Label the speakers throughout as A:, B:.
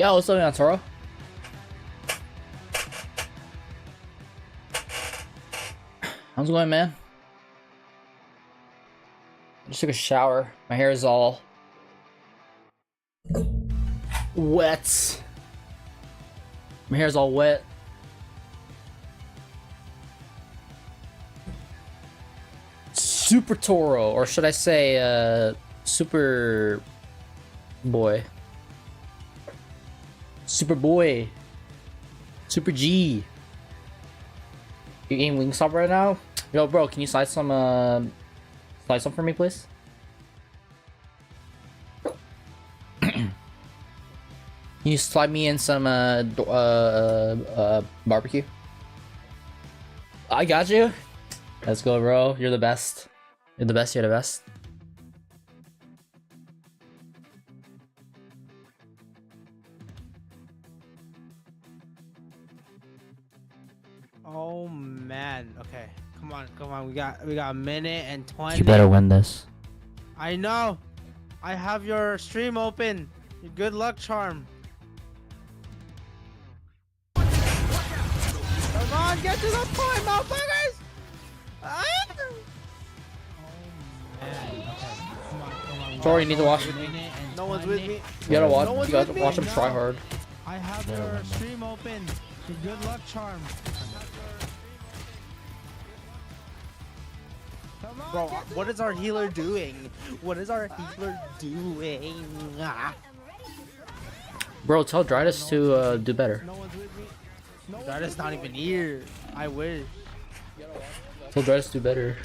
A: Yo, what's up, man, Toro? How's it going, man? I just took a shower. My hair is all wet. My hair is all wet. Super Toro, or should I say, Super Boy. Super Boy. Super G. You eating Wingstop right now? Yo, bro, can you slide some for me, please? Can you slide me in some barbecue? I got you. Let's go, bro. You're the best. You're the best. You're the best.
B: Oh man. Okay. Come on. Come on. We got a minute and 20.
A: You better win this.
B: I know. I have your stream open. Your good luck charm. Come on, get to the point, motherfuckers! Ah!
A: Sorry, you need to watch.
B: No one's with me.
A: You gotta watch.
B: No
A: You gotta watch him try hard.
B: I have your stream open. Your good luck charm. Bro, what is our healer doing? What is our healer doing? Ah.
A: Bro, tell Drydas to do better.
B: No one's with me. Drydas not even here. I wish.
A: Tell Drydas to do better.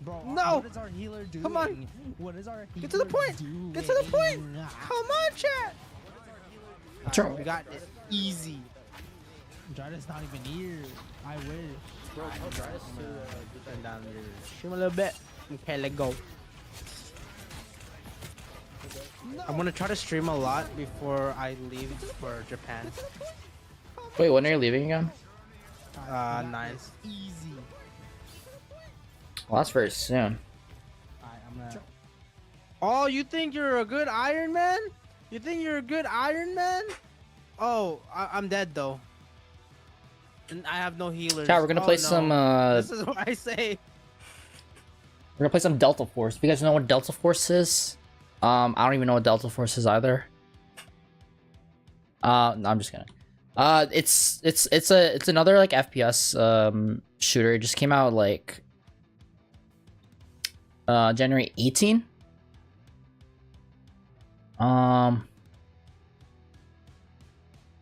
B: Bro, no! What is our healer doing? Come on! What is our healer Get to the point! Doing? Get to the point! Come on, chat!
A: Sure.
B: We got this easy. Drydas not even here. I wish. Bro, tell Drydas to turn down your stream a little bit. Okay, let go. I'm gonna try to stream a lot before I leave for Japan.
A: Wait, when are you leaving again?
B: 9. Easy.
A: Well, that's very soon.
B: Oh, you think you're a good Iron Man? You think you're a good Iron Man? Oh, I'm dead though. And I have no healers.
A: Yeah, we're gonna play some.
B: This is what I say.
A: We're gonna play some Delta Force. If you guys know what Delta Force is, I don't even know what Delta Force is either. No, I'm just kidding. It's another like FPS shooter. It just came out like January 18. Or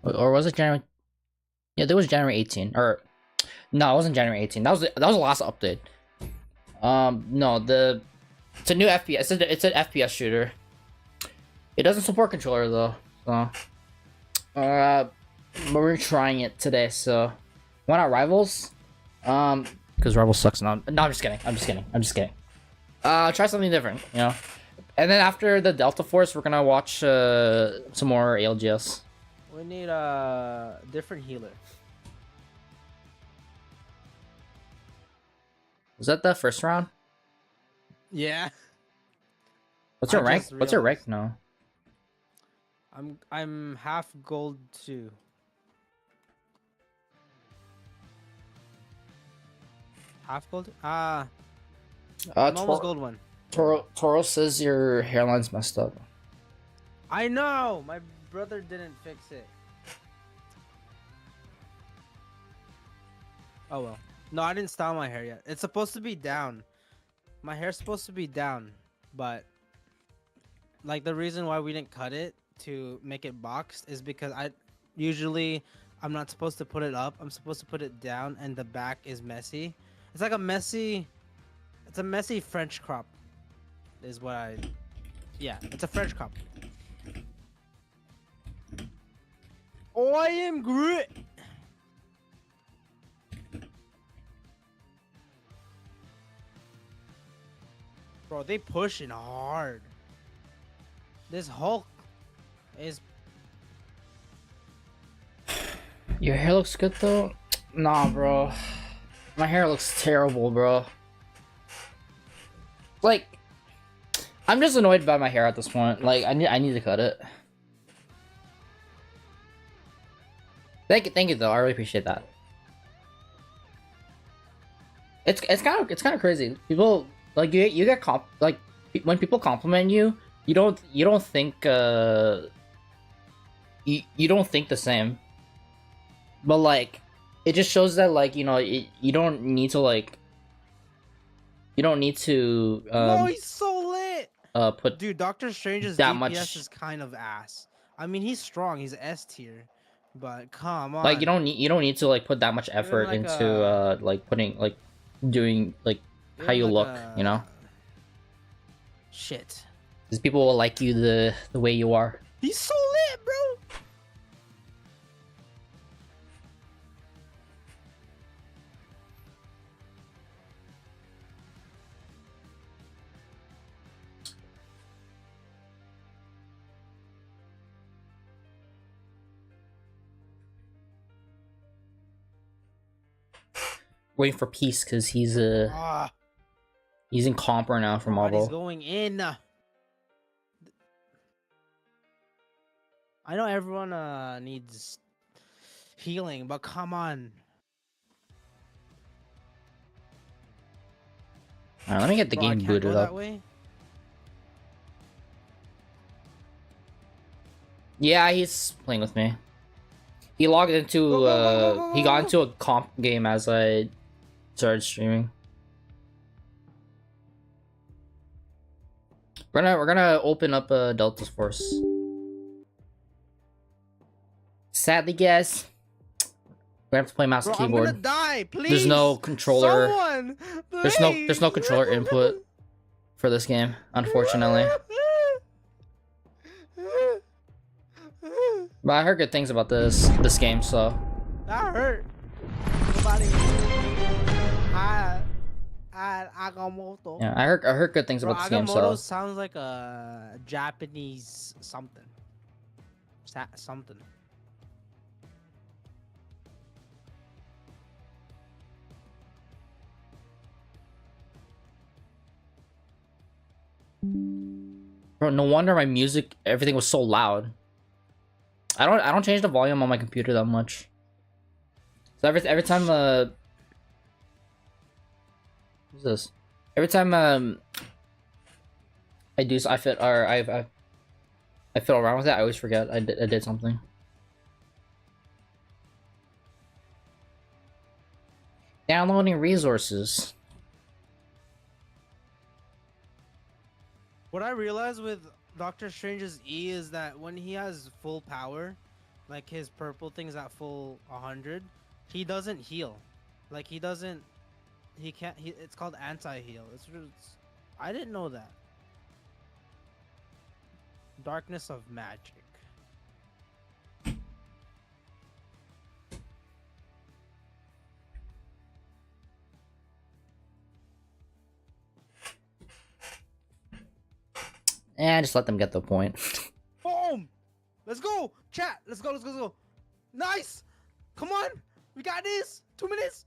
A: was it January? Yeah, there was January 18. Or no, it wasn't January 18. That was the last update. No, it's a new FPS. It's an FPS shooter. It doesn't support controller though. So but we're trying it today. So why not Rivals? Because Rivals sucks now. No, I'm just kidding. I'm just kidding. Try something different, you know. And then after the Delta Force, we're gonna watch some more ALGS.
B: We need a different healer.
A: Was that the first round?
B: Yeah.
A: What's your rank? What's your rank now?
B: I'm half gold 2. Half gold? I'm almost gold 1.
A: Toro says your hairline's messed up.
B: I know! My brother didn't fix it. Oh well. No, I didn't style my hair yet. It's supposed to be down. My hair's supposed to be down, but like the reason why we didn't cut it to make it boxed is because I'm not supposed to put it up. I'm supposed to put it down, and the back is messy. It's like a messy French crop. Is what yeah, it's a French crop. Oh, I am great. Bro, they pushing hard. This Hulk is.
A: Your hair looks good though. Nah, bro. My hair looks terrible, bro. Like, I'm just annoyed by my hair at this point. Like, I need to cut it. Thank you though. I really appreciate that. It's kind of crazy. People like you get like when people compliment you, you don't think you don't think the same. But like, it just shows that like, you know, you don't need to like, you don't need to
B: no, he's so lit.
A: Put
B: Dude, Doctor Strange's
A: that
B: DPS
A: much.
B: is kind of ass. I mean, he's strong. He's S tier, but come on.
A: Like you don't need to like put that much effort
B: like
A: into like putting like doing like how you
B: like
A: look, you know?
B: Shit.
A: Because people will like you the way you are.
B: He's so lit, bro.
A: Waiting for peace because he's in comp right now for Marvel.
B: He's going in. I know everyone needs healing, but come on.
A: Alright, let me get the game booted up. Yeah, he's playing with me. He logged into he got into a comp game as I started streaming. We're gonna open up a Delta's Force. Sadly, guys, we have to play mouse and keyboard.
B: I'm gonna die, please.
A: There's no controller.
B: Someone,
A: there's no controller input for this game, unfortunately. But I heard good things about this game, so.
B: That hurt. Nobody. Agamotto.
A: Yeah, I heard good things about this game, so.
B: Agamotto sounds like a Japanese something. Something.
A: Bro, no wonder my music, everything was so loud. I don't change the volume on my computer that much. So every time what's this? Every time I fiddle around with it, I always forget I did something. Downloading resources.
B: What I realized with Doctor Strange's E is that when he has full power, like his purple thing's at full 100, he doesn't heal. Like he can't. It's called anti-heal. I didn't know that. Darkness of magic.
A: And just let them get the point.
B: Boom! Let's go! Chat! Let's go! Nice! Come on! We got this! 2 minutes!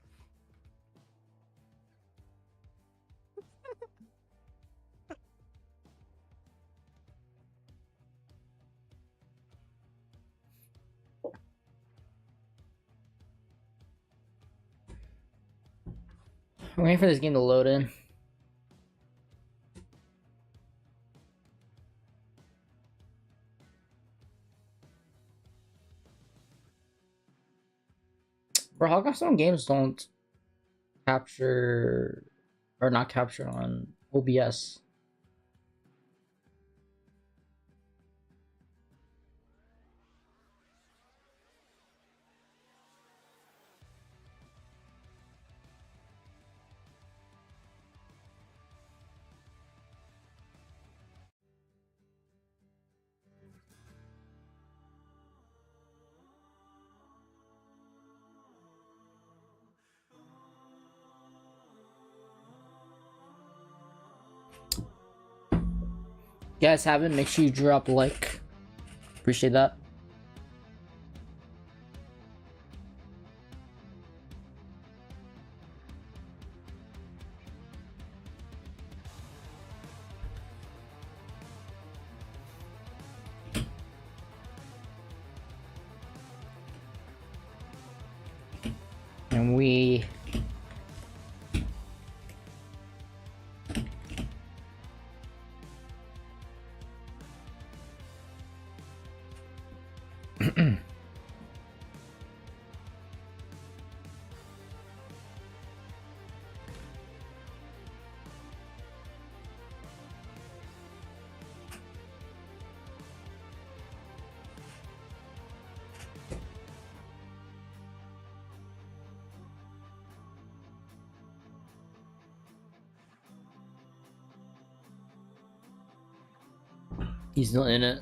A: I'm waiting for this game to load in. Bro, how come some games don't capture or not capture on OBS? You guys haven't, make sure you drop a like. Appreciate that. And we... He's still in it.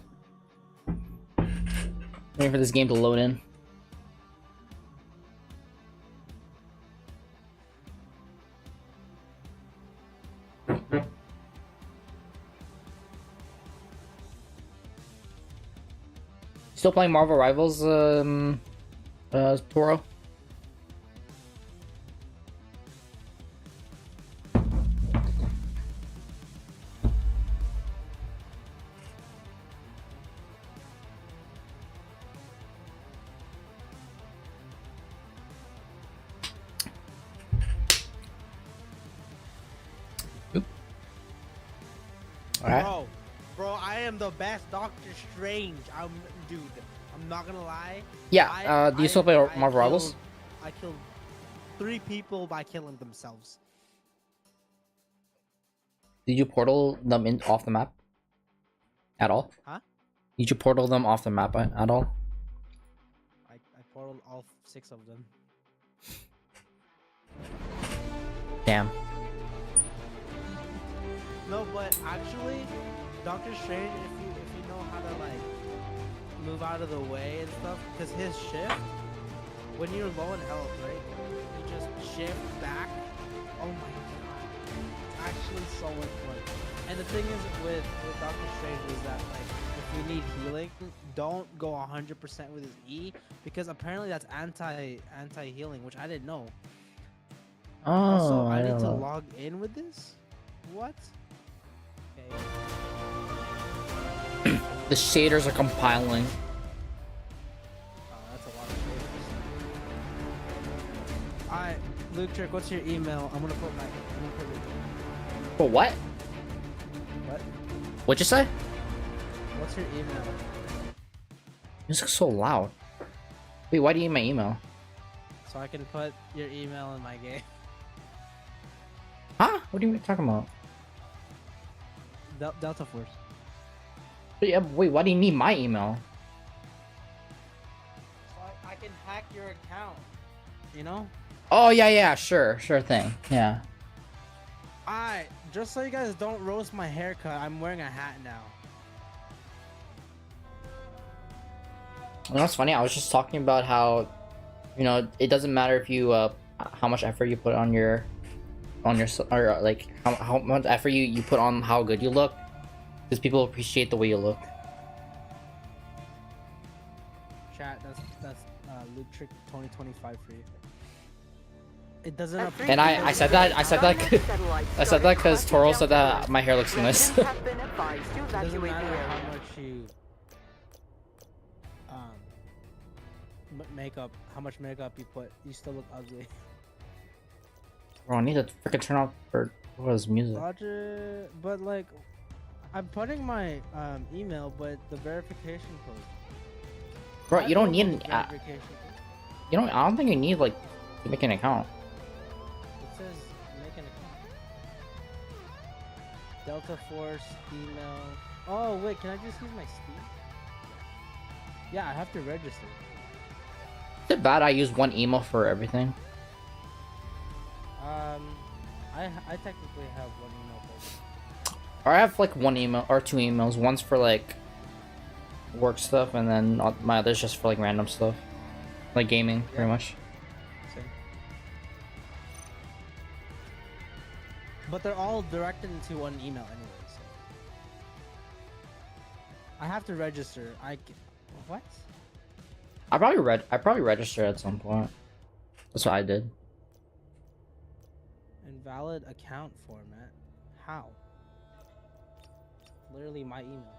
A: Waiting for this game to load in. Still playing Marvel Rivals, Toro? Alright.
B: Bro, I am the best Doctor Strange. Dude, I'm not gonna lie.
A: Yeah, do you still play Marvel Rivals?
B: I killed 3 people by killing themselves.
A: Did you portal them in off the map? At all?
B: Huh?
A: Did you portal them off the map at all?
B: I portaled all 6 of them.
A: Damn.
B: No, but actually, Doctor Strange, if you know how to like move out of the way and stuff, because his shift, when you're low in health, right, you just shift back. Oh my god, it's actually so much fun. And the thing is with Doctor Strange is that like if you need healing, don't go 100% with his E, because apparently that's anti healing, which I didn't know.
A: Oh,
B: Also, I need to
A: know.
B: log in with this. What?
A: The shaders are compiling.
B: Oh, that's a lot of shaders. Alright, Luctric, what's your email? I'm gonna put your...
A: For what?
B: What?
A: What'd you say?
B: What's your email?
A: Music's so loud. Wait, why do you need my email?
B: So I can put your email in my game.
A: Huh? What are you talking about?
B: Delta Force.
A: Yeah, wait, why do you need my email?
B: So I can hack your account. You know?
A: Oh, yeah, sure thing. Yeah.
B: Alright, just so you guys don't roast my haircut, I'm wearing a hat now.
A: You know what's funny? I was just talking about how, you know, it doesn't matter if you, how much effort you put on your, or like, how much effort you put on how good you look. Because people appreciate the way you look.
B: Chat, that's Luctric 2025 for you. It doesn't appear.
A: And I said that because Toro said that my hair looks nice.
B: It doesn't matter how much you how much makeup you put, you still look ugly.
A: Bro, I need to freaking turn off for what is music.
B: Roger, but like, I'm putting my email, but the verification code.
A: Bro, you don't need an.
B: verification code.
A: You don't. I don't think you need like to make an account.
B: It says make an account. Delta Force email. Oh wait, can I just use my Steam? Yeah, I have to register.
A: Is it bad I use one email for everything?
B: I technically have one email for everything.
A: Or I have like one email or 2 emails. One's for like work stuff, and then my other's just for like random stuff, like gaming, pretty much.
B: Same. But they're all directed into one email anyway. So I have to register. What?
A: I probably registered at some point. That's what I did.
B: Invalid account format. How? Literally my email.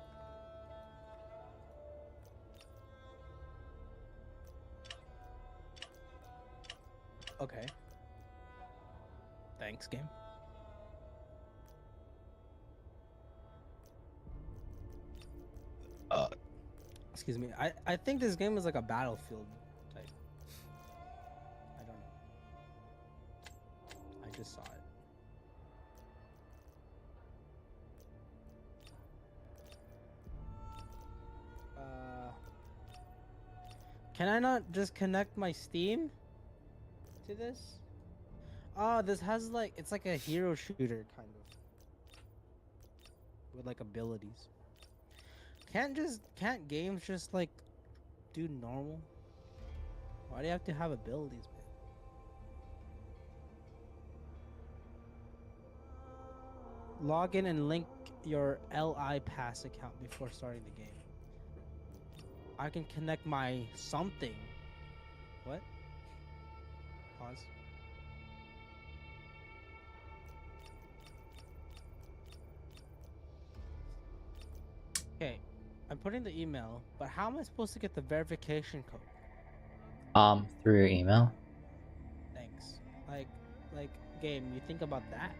B: Okay. Thanks, game. Excuse me. I think this game is like a battlefield type. I don't know. I just saw it. Can I not just connect my Steam to this? Oh, this has like, it's like a hero shooter kind of. With like abilities. Can't games just like do normal? Why do you have to have abilities, man? Log in and link your LI Pass account before starting the game. I can connect my something. What? Pause. Okay, I'm putting the email, but how am I supposed to get the verification code?
A: Through your email.
B: Thanks. Like, game, you think about that?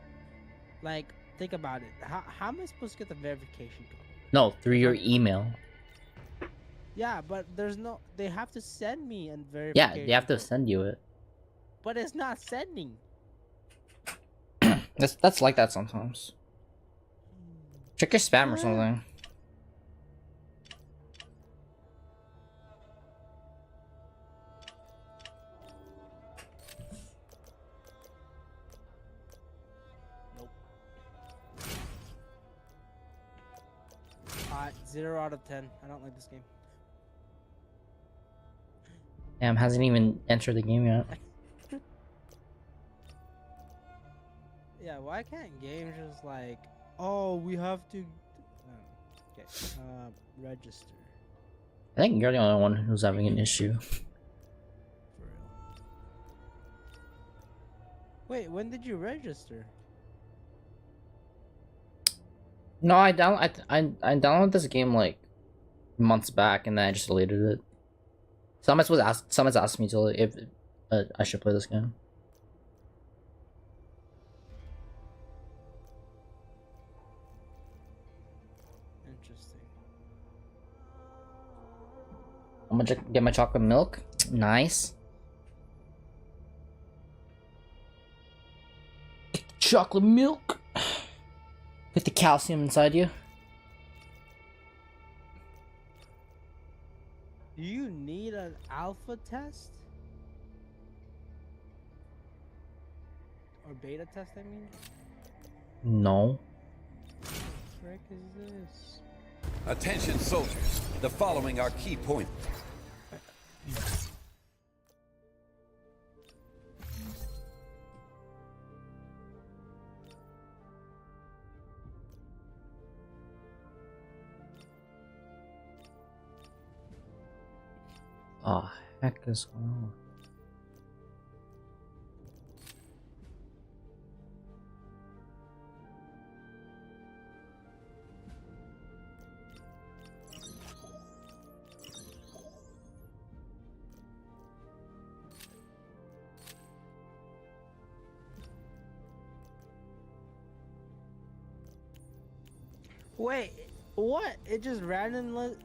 B: Like, think about it. How am I supposed to get the verification code?
A: No, through your email.
B: Yeah, but there's no. They have to send me a verification.
A: Yeah, they have to
B: code.
A: send you it.
B: But it's not sending.
A: That's like that sometimes. Check your spam or something.
B: Nope. 0 out of 10. I don't like this game.
A: Damn, hasn't even entered the game yet.
B: Yeah, why can't games just like, oh, we have to. Okay, register.
A: I think you're the only one who's having an issue.
B: For real. Wait, when did you register?
A: No, I downloaded this game like months back, and then I just deleted it. Someone's asked me to if I should play this game.
B: Interesting.
A: I'm gonna get my chocolate milk. Nice. Chocolate milk. Get the calcium inside you.
B: Do you need an alpha test? Or beta test, I mean?
A: No.
B: What the frick is this?
C: Attention soldiers, the following are key points.
A: Oh, heck is going on?
B: Wait, what? It just randomly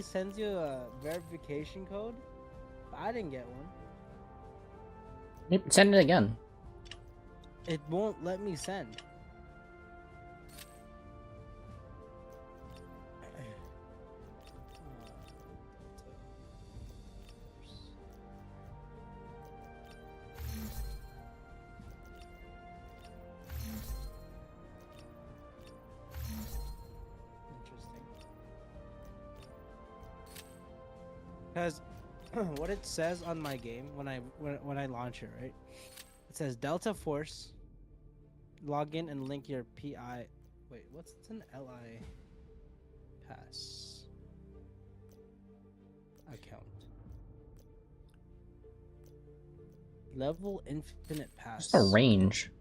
B: sends you a verification code? I didn't get one.
A: Send it again.
B: It won't let me send. Because what it says on my game when I launch it, right? It says Delta Force. Log in and link your PI. Wait, what's an LI Pass account? Level Infinite Pass.
A: Just a range.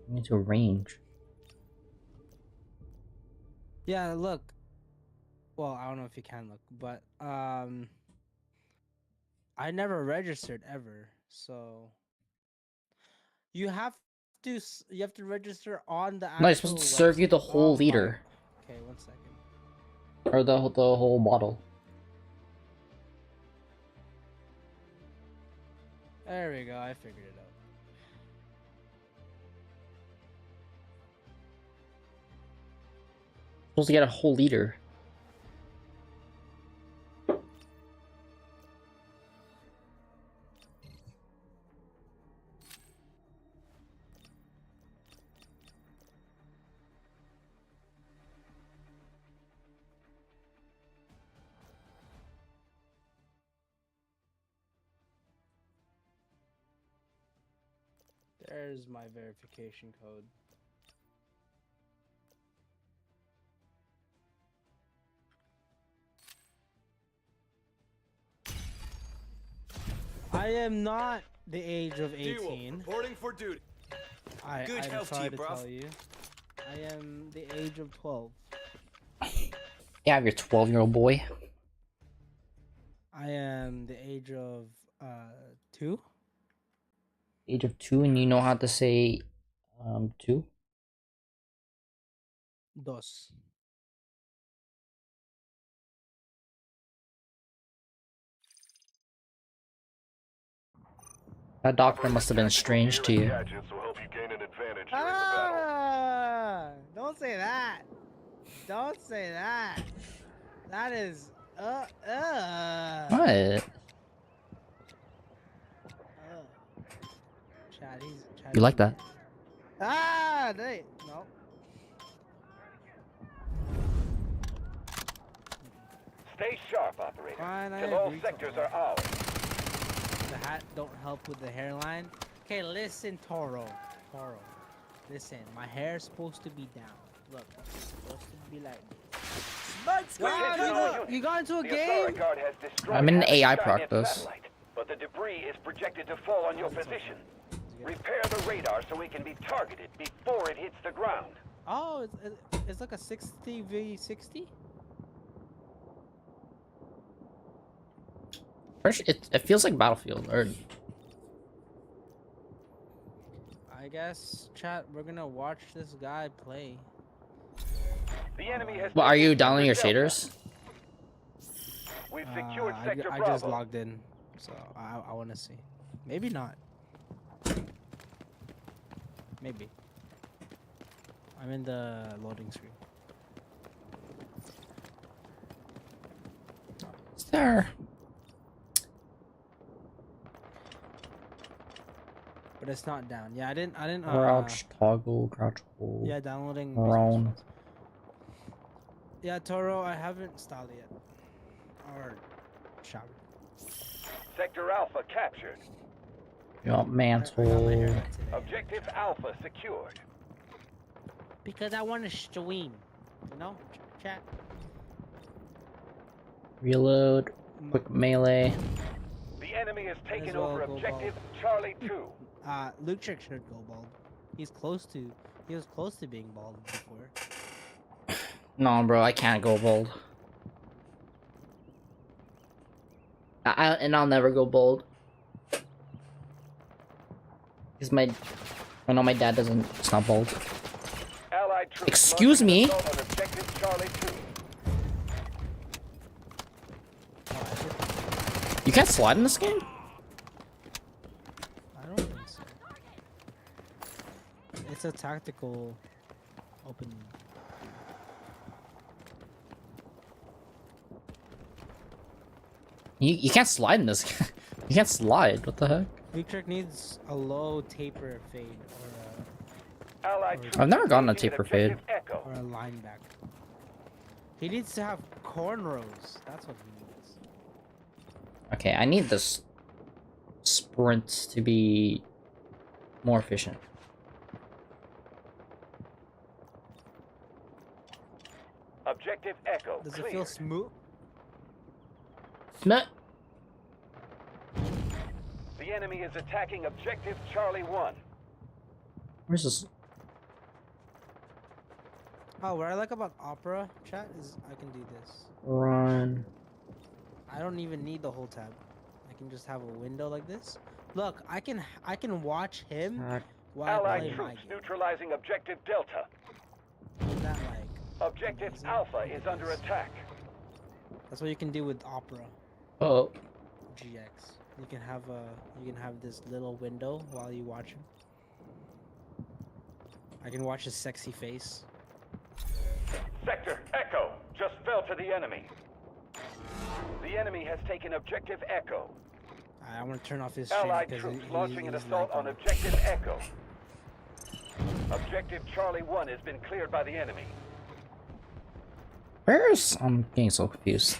A: You need to range.
B: Yeah, look. Well, I don't know if you can look, but I never registered ever, so you have you have to register on the
A: No, it's
B: actual
A: supposed to serve you the
B: website.
A: whole
B: Oh my-
A: liter.
B: Okay, 1 second.
A: Or the whole bottle.
B: There we go. I figured it out.
A: Supposed to get a whole liter.
B: There's my verification code. I am not the age of 18.
C: Reporting for duty.
B: I'm
C: health to
B: sorry
C: you,
B: to
C: bruv.
B: tell you. I am the age of 12.
A: Yeah, I'm your 12-year-old boy.
B: I am the age of 2.
A: Age of 2, and you know how to say 2?
B: Dos.
A: That doctor must have been strange to you.
B: Ah! Don't say that. Don't say that. That is
A: What?
B: Chad, Chad,
A: You like that?
B: Ah, they no.
C: Stay sharp, operator.
B: Fine, I
C: Till all
B: agree to
C: sectors
B: all.
C: are ours.
B: The hat don't help with the hairline. Okay, listen, Toro. Listen, my hair's supposed to be down. Look, it's supposed to be like this. You got into a game?
A: I'm in an AI
C: Skynet
A: practice.
C: satellite, but the debris is projected to fall on your position. Repair the radar so it can be targeted before it hits the ground.
B: Oh, it's like a 60v60?
A: It feels like Battlefield. Or
B: I guess, chat, we're gonna watch this guy play.
C: The enemy has
A: well, are you
C: taken
A: downloading your
C: Sector Delta.
A: shaders?
C: We've secured
B: I
C: Sector
B: just
C: Bravo.
B: logged in, so I want to see. Maybe not. Maybe. I'm in the loading screen.
A: Is there?
B: But it's not down. Yeah, I didn't.
A: Crouch toggle, crouch hold.
B: Yeah, downloading.
A: Round.
B: Yeah, Toro, I haven't installed it yet. Or showered.
C: Sector Alpha captured.
A: You want
B: I got my
A: mantle.
B: haircut today.
C: Objective Alpha secured.
B: Because I want to stream. You know, chat.
A: Reload. Quick melee.
C: The enemy has taken
B: well
C: over
B: go
C: Objective Charlie 2.
B: Luctric should go bald. He was close to being bald before.
A: No, bro, I can't go bold. And I'll never go bold. Because I know my dad doesn't. It's not bold.
C: Allied troops
A: Excuse
C: launching an
A: me?
C: assault on Objective Charlie 2.
A: You can't slide in this game?
B: I don't think so. It's a tactical open.
A: You can't slide in this game. You can't slide. What the heck?
B: Luctric needs a low taper fade
C: Allied troops
A: I've never gotten a
C: engaging at
A: taper fade.
C: Objective Echo.
B: or a linebacker. He needs to have cornrows. That's what he needs.
A: Okay, I need this sprint to be more efficient.
C: Objective Echo
B: Does it
C: cleared.
B: feel smooth?
A: Smith.
C: The enemy is attacking Objective Charlie 1.
A: Where's this?
B: Oh, what I like about Opera chat is I can do this.
A: Run.
B: I don't even need the whole tab. I can just have a window like this. Look, I can watch him while I
C: Allied
B: play my
C: troops
B: game.
C: neutralizing objective Delta.
B: Isn't that like
C: Objective
B: amazing?
C: Alpha
B: Look
C: is
B: at
C: under
B: this.
C: attack.
B: That's what you can do with Opera
A: Oh.
B: GX. You can have this little window while you watch him. I can watch his sexy face.
C: Sector Echo just fell to the enemy. The enemy has taken objective Echo.
B: I want to turn off his stream
C: Allied
B: because
C: troops launching an
B: he's
C: assault on
B: lagging.
C: objective Echo. Objective Charlie 1 has been cleared by the enemy.
A: Where's... I'm getting so confused.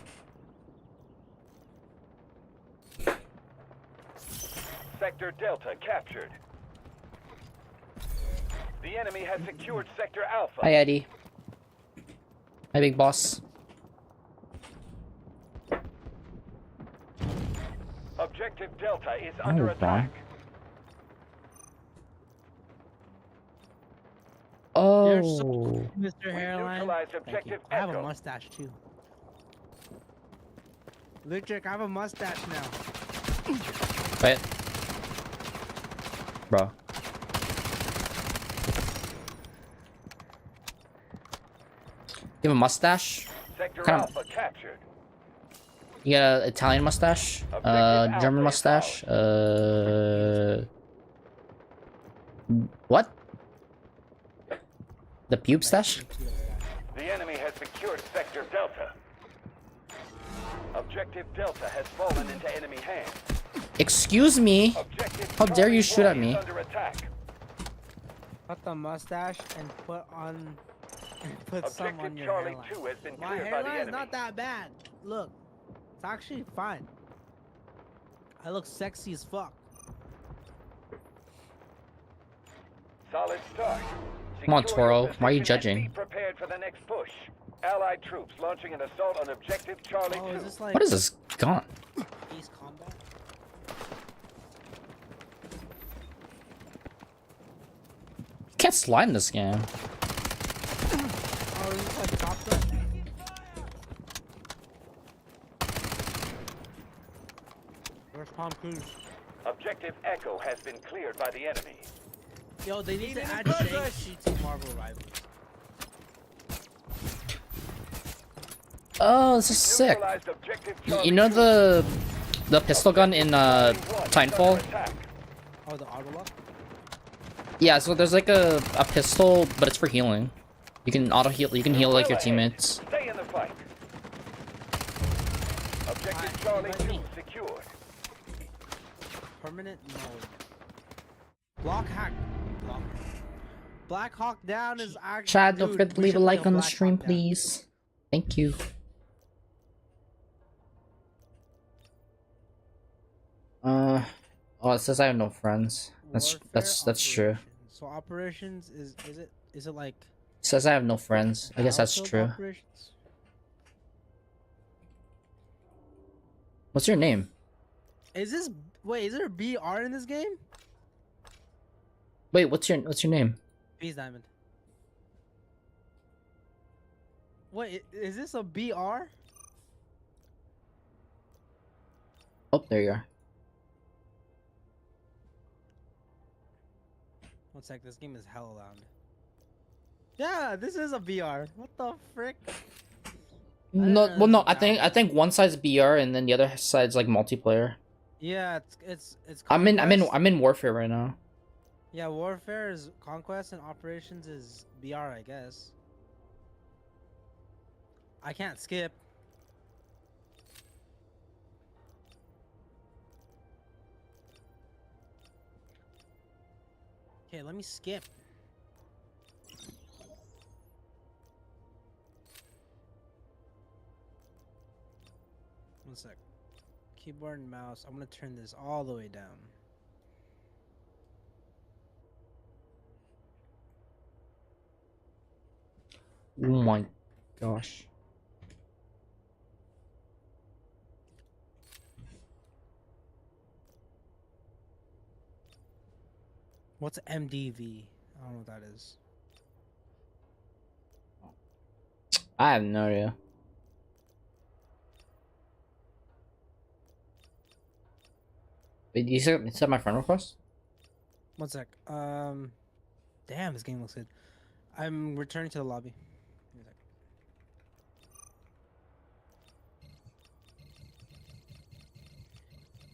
C: Sector Delta captured. The enemy has secured Sector Alpha.
A: Hi, Eddie. Hi, big boss.
C: Objective Delta is under
A: Oh,
C: attack.
B: You're so
A: Oh.
B: Mr.
C: We
B: Hairline.
C: neutralized
B: Thank you.
C: objective
B: I have a
C: Echo.
B: mustache too. Luctric, I have a mustache now.
A: Wait. Bro. You have a mustache?
C: Sector
A: Kind
C: Alpha captured.
A: You got an Italian mustache?
C: Objective
A: German
C: Alpha
A: mustache? What? The pube stash?
C: The enemy has secured Sector Delta. Objective Delta has fallen into enemy hands.
A: Excuse me?
C: Objective
A: How dare you
C: Charlie
A: shoot at
C: 1
A: me?
C: is under attack.
B: Cut the mustache and put some on
C: Objective
B: your
C: Charlie
B: hairline.
C: 2 has been
B: My
C: cleared by the
B: hairline is
C: enemy.
B: not that bad. Look, it's actually fine. I look sexy as fuck.
C: Solid start.
A: Come on,
C: Secure
A: Toro.
C: your
A: Why are you
C: position and
A: judging?
C: Be prepared for the next push. Allied troops launching an assault on Objective Charlie
B: Oh,
C: 2.
B: is this like
A: What is this gun?
B: Ace Combat?
A: You can't slide in this game.
B: Oh, is this like Top Gun? Where's Tom Cruise?
C: Objective Echo has been cleared by the enemy.
B: Yo, they need to add Shang-Chi to Marvel Rivals.
A: Oh, this is sick.
C: Neutralized Objective
A: You
C: Charlie
A: know
C: 2.
A: the pistol gun in
C: Charlie 1 is
A: Titanfall?
C: under attack.
B: Oh, the auto lock?
A: Yeah, so there's like a pistol, but it's for healing. You can auto heal. You can heal like your
C: Well ahead.
A: teammates.
C: Stay in the fight. Objective Charlie 2 secured.
B: Permanent mode. Block hack. Block. Black Hawk Down is actually.
A: Chad, don't
B: Dude,
A: forget to
B: we
A: leave a
B: should play
A: like on the
B: Black
A: stream,
B: Hawk Down.
A: please. Thank you. Oh, it says I have no friends. That's
B: Warfare
A: true.
B: Operations. So operations is it like?
A: It says I have no friends. I guess that's
B: Battlefield
A: true.
B: Operations?
A: What's your name?
B: Is this is there a BR in this game?
A: Wait, what's your name?
B: Peace Diamond. Wait, is this a BR?
A: Oh, there you are.
B: One sec, this game is hella loud. Yeah, this is a BR. What the frick?
A: No,
B: know
A: well, no.
B: this is
A: I think one side's BR and then the other side's like multiplayer.
B: Yeah, it's.
A: I'm
B: Conquest.
A: in Warfare right now.
B: Yeah, Warfare is Conquest and Operations is BR, I guess. I can't skip. Okay, let me skip. One sec. Keyboard and mouse. I'm gonna turn this all the way down.
A: Oh my gosh.
B: What's MDV? I don't know what that is.
A: I have no idea. Wait, you said my friend request?
B: 1 sec. Damn, this game looks good. I'm returning to the lobby. Give me a sec.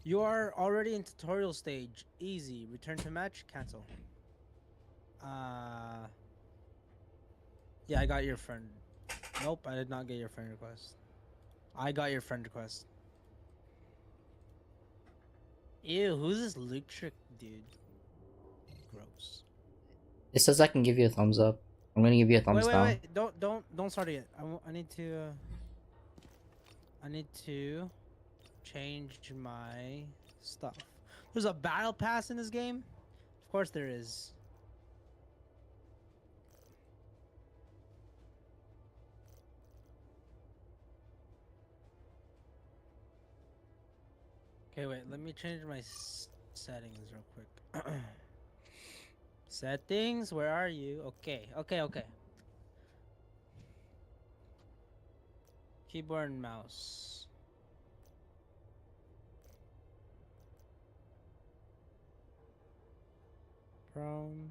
B: You are already in tutorial stage. Easy. Return to match. Cancel. Yeah, I got your friend. Nope, I did not get your friend request. I got your friend request. Ew, who's this Luctric dude? Gross.
A: It says I can give you a thumbs up. I'm gonna give you a thumbs down.
B: Wait. Don't start it yet. I need to change my stuff. There's a battle pass in this game? Of course there is. Okay, wait, let me change my settings real quick. Settings, where are you? Okay. Keyboard and mouse. Prone.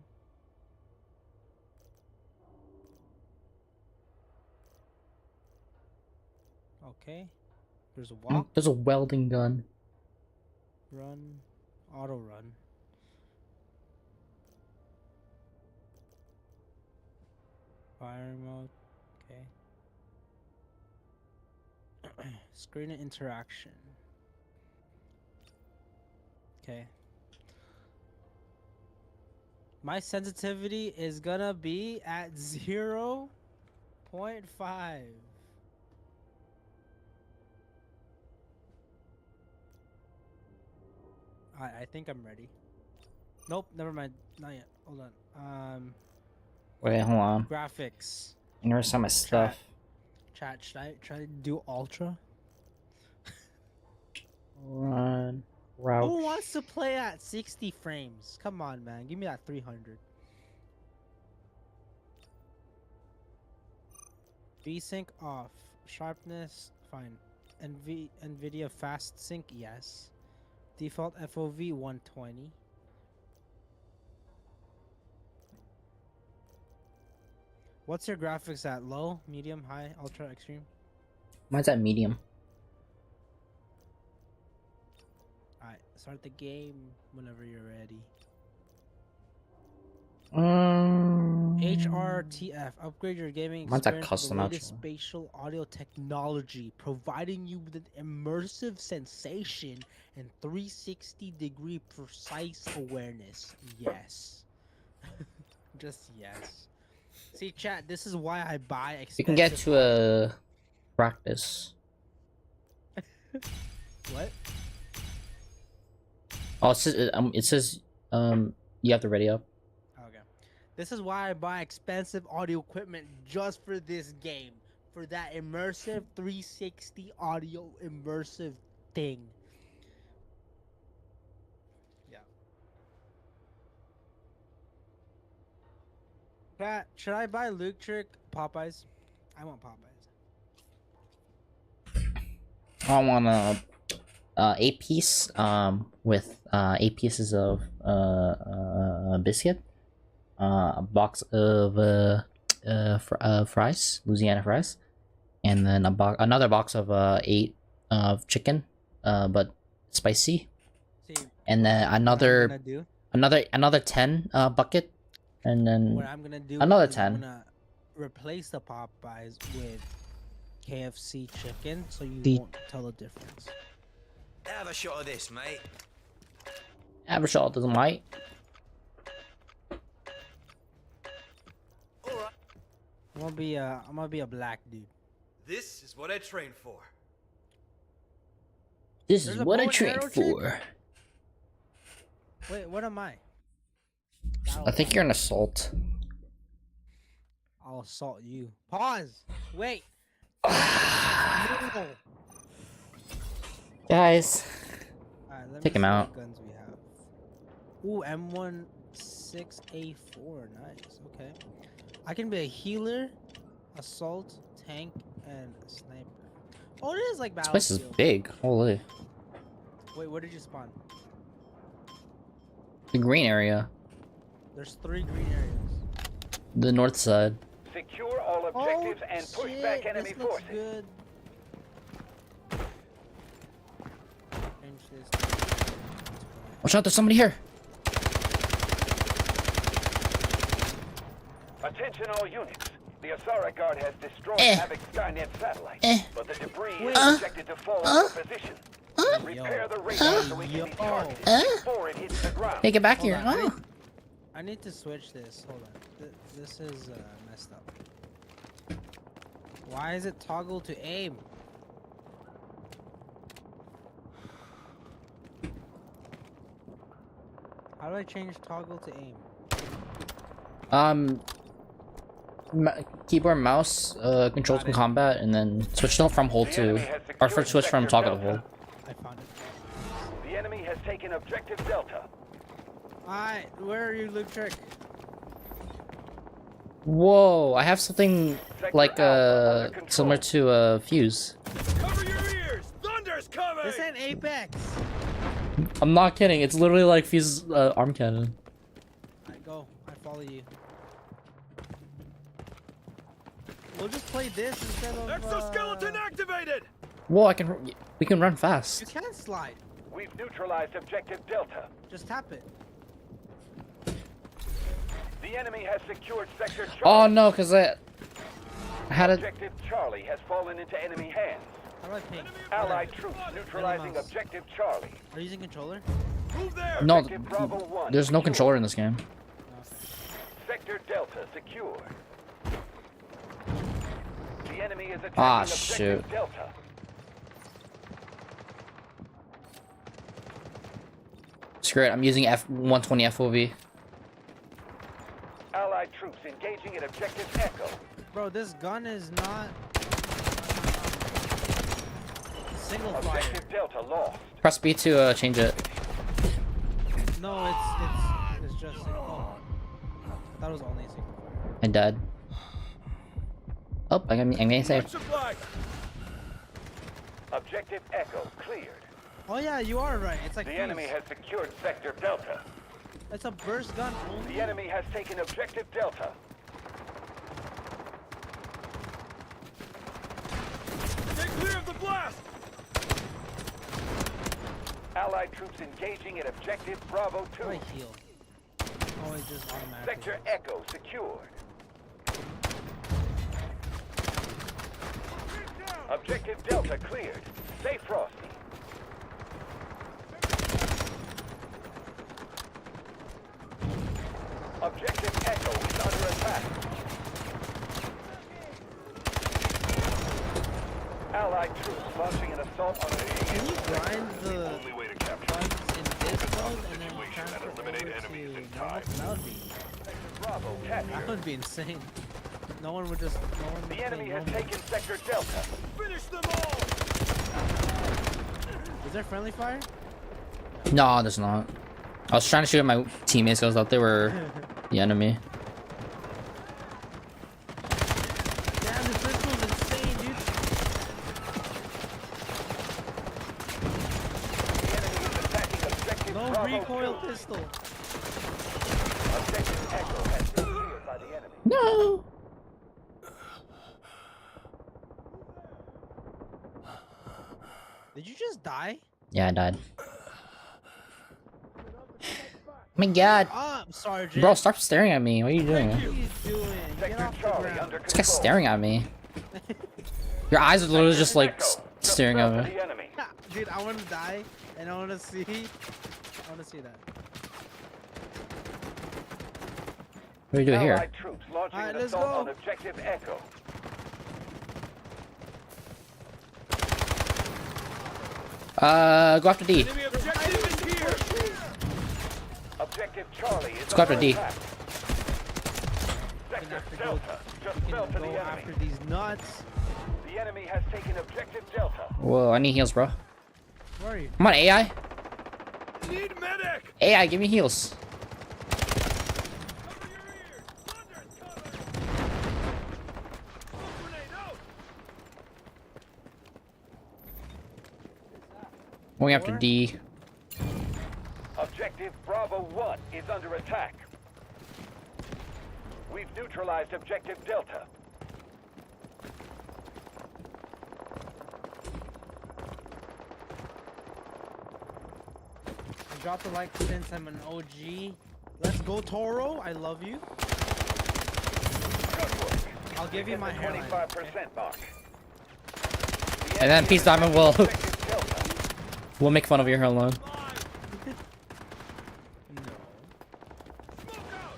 B: Okay. There's a walk.
A: There's a welding gun.
B: Run. Auto run. Fire mode. Okay. Screen and interaction. Okay. My sensitivity is gonna be at 0.5. I think I'm ready. Nope, never mind. Not yet. Hold on.
A: Wait, hold on.
B: Graphics.
A: I never saw my stuff.
B: Chat, should I try to do ultra?
A: Run. Route.
B: Who wants to play at 60 frames? Come on, man. Give me that 300. VSync off. Sharpness, fine. NVIDIA fast sync, yes. Default FOV 120. What's your graphics at? Low, medium, high, ultra, extreme?
A: Mine's at medium.
B: Alright, start the game whenever you're ready. HRTF, upgrade your gaming
A: Mine's at
B: experience
A: custom,
B: with the latest
A: actually.
B: spatial audio technology, providing you with an immersive sensation and 360-degree precise awareness. Yes. Just yes. See, chat, this is why I buy expensive.
A: You can get to a practice.
B: What?
A: Oh, it says you have to ready up.
B: Okay. This is why I buy expensive audio equipment just for this game. For that immersive 360 audio immersive thing. Yeah. Pat, should I buy Luctric Popeyes? I want Popeyes.
A: I want a 8-piece with 8 pieces of biscuit, a box of fries, Louisiana fries, and then another box of 8 of chicken, but spicy,
B: See,
A: and then another 10 bucket, and then
B: what I'm gonna do
A: another
B: is
A: 10.
B: I'm gonna replace the Popeyes with KFC chicken, so you won't tell the difference.
D: Have a shot of this, mate.
A: Average shot doesn't bite.
D: All right.
B: I'm gonna be a black dude.
D: This is what I trained for.
A: This
B: There's
A: is
B: a
A: what I
B: bow and
A: trained
B: arrow chick?
A: for.
B: Wait, what am I?
A: I think you're an assault.
B: I'll assault you. Pause. Wait. No.
A: Guys,
B: Alright, let me
A: take him
B: see what
A: out.
B: guns we have. Ooh, M16A4. Nice. Okay. I can be a healer, assault, tank, and a sniper. Oh, it is like
A: This place is
B: Battlefield.
A: big. Holy.
B: Wait, where did you spawn?
A: The green area.
B: There's 3 green areas.
A: The north side.
C: Secure all objectives and push back enemy
B: this looks
C: forces.
B: good. Change this.
A: Watch out, there's somebody here.
C: Attention all units. The Asara Guard has destroyed
A: Eh.
C: Havoc Skynet satellite,
A: Eh.
C: but the debris
B: Wait.
C: is projected to fall on your position. Repair the radar so we can be targeted before it hits the ground.
A: Hey, get back
B: Hold
A: here.
B: on,
A: Oh.
B: I need to switch this. Hold on. This is messed up. Why is it toggle to aim? How do I change toggle to aim?
A: Keyboard, mouse, controls from combat, and then switch from hold
C: The enemy
A: to,
C: has
A: or
C: secured
A: switch from
C: sector
A: toggle to
C: Delta.
A: hold.
B: I found it.
C: The enemy has taken objective Delta.
B: Alright, where are you, Luctric?
A: Whoa, I have something like
C: Alpha under
A: similar
C: control.
A: to a fuse.
D: Cover your ears! Thunder's coming!
B: This ain't Apex!
A: I'm not kidding. It's literally like fuse arm cannon.
B: Alright, go. I follow you. We'll just play this instead of.
D: Exoskeleton activated!
A: Whoa, we can run
B: You
A: fast.
B: can slide.
C: We've neutralized objective Delta.
B: Just tap it.
C: The enemy has secured sector
A: Oh
C: Charlie.
A: no, cause I had it.
C: Objective Charlie has fallen into enemy hands.
B: How do I ping?
C: Allied troops neutralizing
B: mouse.
C: objective Charlie.
B: Are you using controller?
D: Move there!
A: No,
C: Objective Bravo 1
A: there's no
C: secured.
A: controller in this game.
C: Sector Delta secure. The enemy is attacking
A: Ah,
C: objective
A: shoot.
C: Delta.
A: Screw it. I'm using F120 FOV.
C: Allied troops engaging at objective Echo.
B: Bro, this gun is not single fire.
C: Objective Delta lost.
A: Press B to change it.
B: No, it's just single. Oh, that was only single fire.
A: I died. Oh, I'm getting saved.
D: Supply!
C: Objective Echo cleared.
B: Oh yeah, you are right. It's like
C: The
B: fuse.
C: enemy has secured sector Delta.
B: It's a burst gun only.
C: The enemy has taken objective Delta.
D: Stay clear of the blast!
C: Allied troops engaging at objective Bravo
B: How do I
C: 2.
B: heal? Oh, it just automatically.
C: Sector Echo secured. Objective Delta cleared. Stay frosty. Objective Echo is under attack. Allied troops launching an assault on
B: Can
C: a
B: you grind the
C: only way to capture
B: guns in this mode and then transfer over to normal? That would be.
C: Bravo
B: That
C: captured.
B: would be insane. No one would just. No one would
C: The
B: play
C: enemy has
B: normal.
C: taken sector Delta.
D: Finish them all!
B: Is there friendly fire?
A: No, there's not. I was trying to shoot at my teammates because I thought they were the enemy.
B: Damn, this pistol's insane, dude.
C: The enemy is attacking objective
B: No
C: Bravo
B: recoil
C: 2.
B: pistol.
C: Objective Echo has been cleared by the enemy.
A: No.
B: Did you just die?
A: Yeah, I died. My God,
B: I'm sorry, Jay.
A: bro, stop staring at me. What are you doing?
B: What are you doing? Get
C: Sector
B: off the
C: Charlie
B: ground.
C: under
A: This
C: control.
A: guy's staring at me. Your eyes are literally just like staring at me.
C: The enemy.
B: Dude, I want to die, and I want to see. I want to see that.
A: What do you do here?
C: Allied troops launching
B: Alright,
C: an
B: let's
C: assault
B: go.
C: on objective Echo.
A: Go after D.
D: Enemy objective is here!
C: Objective Charlie is
A: Let's go after
C: under
A: D.
C: attack.
B: Gonna
C: Sector
B: have to go.
C: Delta just
B: We
C: fell
B: can
C: to
B: go
C: the
B: after
C: enemy.
B: these nuts.
C: The enemy has taken objective Delta.
A: Whoa, I need heals, bro.
B: Where are you?
A: Come on, AI.
D: Need medic!
A: AI, give me heals.
D: Cover your ears! Thunder's coming! Smoke grenade out!
A: Going after D.
C: Objective Objective Bravo 1 is under attack. We've neutralized Objective Delta.
B: Drop the like since I'm an OG. Let's go, Toro. I love you.
C: Good work.
B: I'll give you my hairline.
C: 25% mark.
A: And then Peace Diamond will
C: Objective Delta.
A: will make fun of your hairline.
B: No.
D: Smoke out!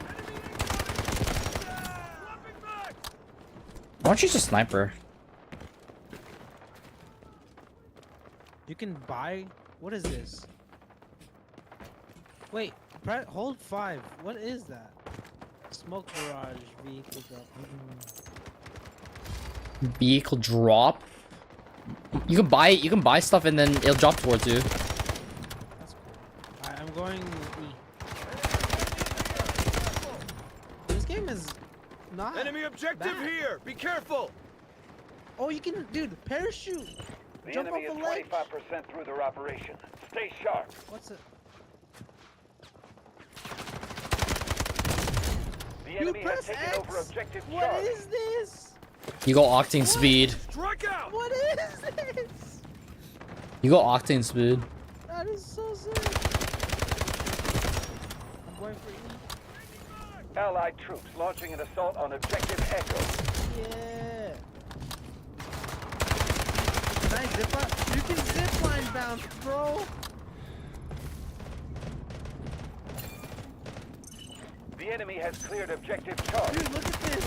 D: Enemy incoming! Swapping back!
A: Why don't you just sniper?
B: You can buy. What is this? Wait, hold 5. What is that? Smoke barrage vehicle drop.
A: Vehicle drop. You can buy stuff and then it'll drop towards you.
B: That's cool. Alright, I'm going E. This game is not.
D: Enemy objective
B: bad.
D: here! Be careful!
B: Oh, you can, dude, parachute.
C: The
B: Jump
C: enemy
B: off
C: is
B: a ledge.
C: 25% through their operation. Stay sharp.
B: What's it?
C: The
B: You
C: enemy has
B: press
C: taken
B: X?
C: over Objective
B: What
C: Charlie.
B: is this?
A: You go octane speed.
D: Strike out!
B: What is this?
A: You go octane speed.
B: That is so sick. I'm going for E.
C: Allied troops launching an assault on Objective Echo.
B: Yeah. Can I zip line? You can zip line bounce, bro.
C: The enemy has cleared Objective Charlie.
B: Dude, look at this.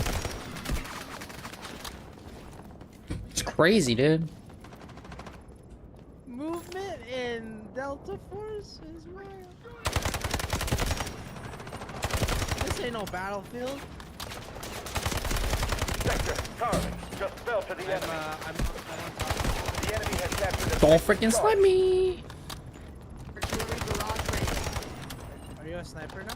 A: It's crazy, dude.
B: Movement in Delta Force is wild. This ain't no battlefield.
C: Sector Charlie just fell to the
B: I'm
C: enemy.
B: on top.
C: The enemy has captured
A: Don't
C: Objective
A: freaking
C: Charlie.
A: snipe me.
B: Are you a sniper now?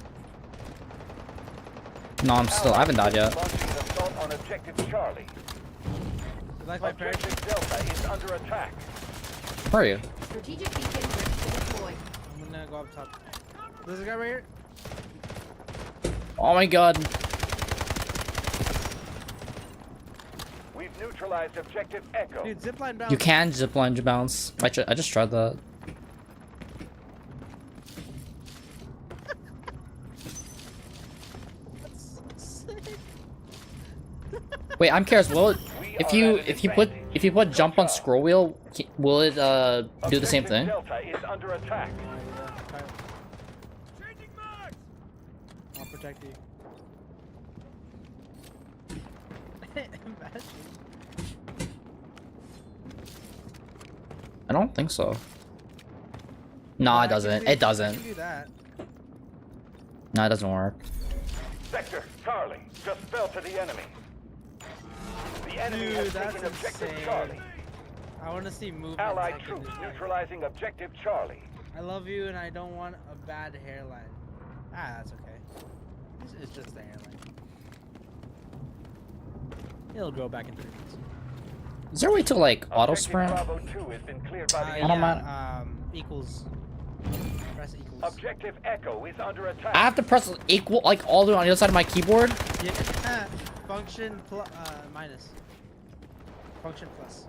A: No, I haven't died yet.
C: Launching an assault on Objective Charlie.
B: You like my parachute?
C: Objective Delta is under attack.
A: Where are you?
E: Strategic beacon ready to deploy.
B: I'm gonna go up top. There's a guy right here.
A: Oh my god.
C: We've neutralized Objective Echo.
B: Dude, zipline bounce.
A: You can zipline bounce. I just tried that.
B: That's so sick.
A: Wait, I'm curious. Will it,
C: We
A: if
C: are
A: you
C: at an
A: if you put jump on scroll wheel, will it do the same
C: Objective
A: thing?
C: Delta is under attack.
D: Changing mags!
B: I'll protect you. Imagine.
A: I don't think so. No,
B: I
A: it
B: can
A: doesn't.
B: do-
A: It doesn't.
B: I can do that.
A: No, it doesn't work.
C: Sector Charlie just fell to the enemy. The enemy
B: Dude,
C: has
B: that's
C: taken Objective
B: insane.
C: Charlie.
B: I want to see movement.
C: Allied
B: like in
C: troops
B: this game.
C: neutralizing Objective Charlie.
B: I love you, and I don't want a bad hairline. Ah, that's okay. It's just a hairline. It'll grow back in 3 months.
A: Is there a way to like auto
C: Objective
A: sprint?
C: Bravo 2 has been cleared by the
A: I
C: enemy.
A: don't mind.
B: Equals. Press equals.
C: Objective Echo is under attack.
A: I have to press equal like all the way on the other side of my keyboard.
B: Yeah. Function minus. Function plus.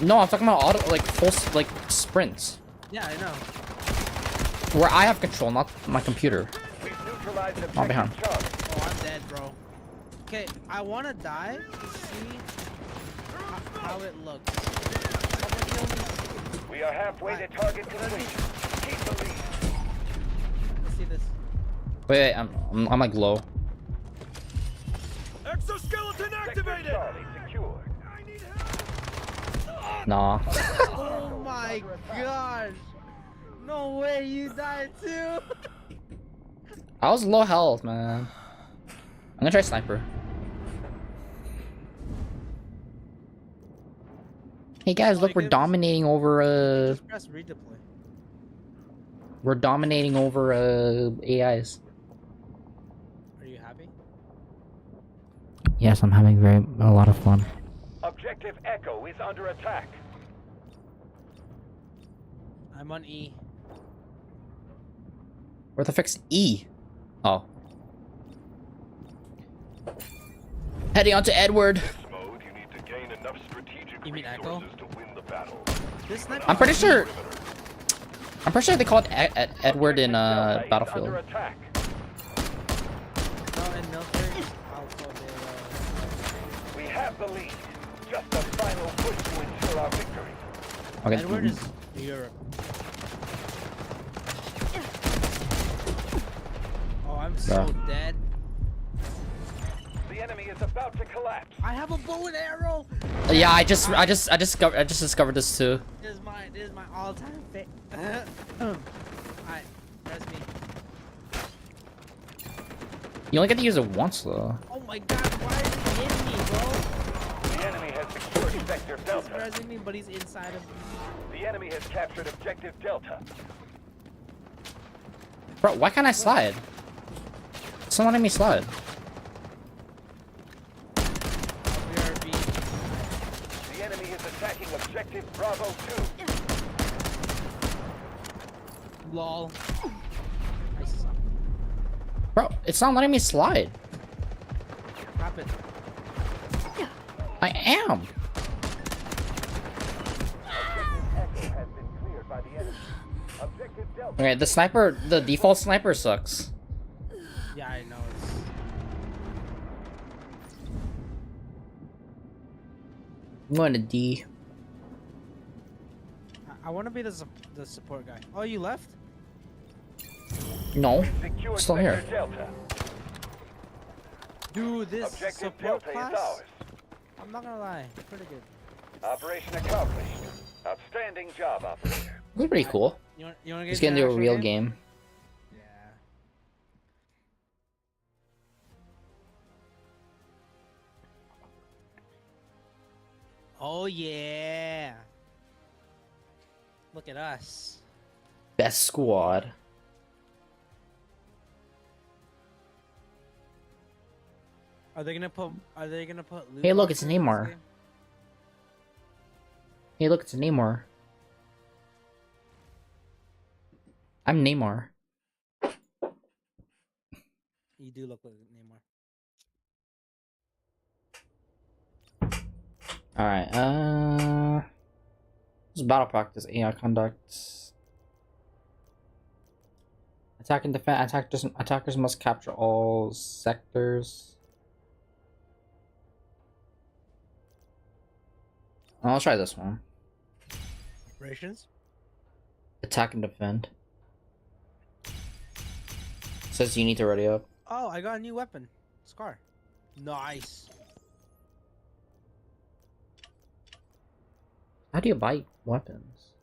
A: No, I'm talking about auto like full like sprints
B: Yeah, I know.
A: where I have control, not my computer.
C: We've neutralized
A: Oh, behind.
C: Objective Charlie.
B: Oh, I'm dead, bro. Okay, I want to die to see how it looks. Someone heal me.
C: We are halfway to target completion. Keep the lead.
B: Let's see this.
A: Wait, I'm like low.
D: Exoskeleton
C: Sector
D: activated!
C: Charlie secured.
D: I need help!
A: Nah.
B: Oh my gosh. No way, you died too.
A: I was low health, man. I'm gonna try sniper. Hey guys, look, we're dominating over
B: Just press redeploy.
A: we're dominating over AIs.
B: Are you happy?
A: Yes, I'm having a lot of fun.
C: Objective Echo is under attack.
B: I'm on E.
A: Where the fuck's E? Oh. Heading on to Edward.
C: This mode, you need to gain enough strategic
B: You mean Echo?
C: resources to win the battle.
B: This sniper.
A: I'm pretty sure they call it Edward in
C: Delta is
A: Battlefield.
C: under attack.
B: No, in military.
C: We have the lead. Just a final push to ensure our victory.
A: Okay.
B: Edward is Europe. Oh, I'm so
A: Yeah.
B: dead.
C: The enemy is about to collapse.
B: I have a bow and arrow.
A: Yeah, I just discovered this too.
B: This is my all-time favorite. Alright, press me.
A: You only get to use it once though.
B: Oh my god, why is he hitting me, bro?
C: The enemy has secured sector
B: He's
C: Delta.
B: pressing me, but he's inside of me.
C: The enemy has captured objective Delta.
A: Bro, why can't I slide? It's not letting me slide.
B: BRB.
C: The enemy is attacking objective Bravo 2.
B: LOL. I suck.
A: Bro, it's not letting me slide.
B: Pop it.
A: I am.
C: Echo has been cleared by the enemy. Objective Delta.
A: Okay, the default sniper sucks.
B: Yeah, I know.
A: I'm going to D.
B: I want to be the support guy. Oh, you left?
A: No,
C: Secure
A: still
C: sector
A: here.
C: Delta.
B: Dude, this
C: Objective
B: support
C: Delta
B: class,
C: is ours.
B: I'm not gonna lie, pretty good.
C: Operation accomplished. Outstanding job, operator.
A: It's pretty cool.
B: You want to get
A: Let's get into a
B: actual
A: real game.
B: Yeah. Oh yeah. Look at us.
A: Best squad.
B: Are they gonna put? Loot
A: Hey, look, it's
B: boxes in this
A: Neymar.
B: game?
A: Hey, look, it's Neymar. I'm Neymar.
B: You do look like Neymar.
A: Alright, this is battle practice, AI conduct. Attack and defense. Attackers must capture all sectors. I'll try this one.
B: Operations.
A: Attack and defend. Says you need to ready up.
B: Oh, I got a new weapon. Scar. Nice.
A: How do you buy weapons?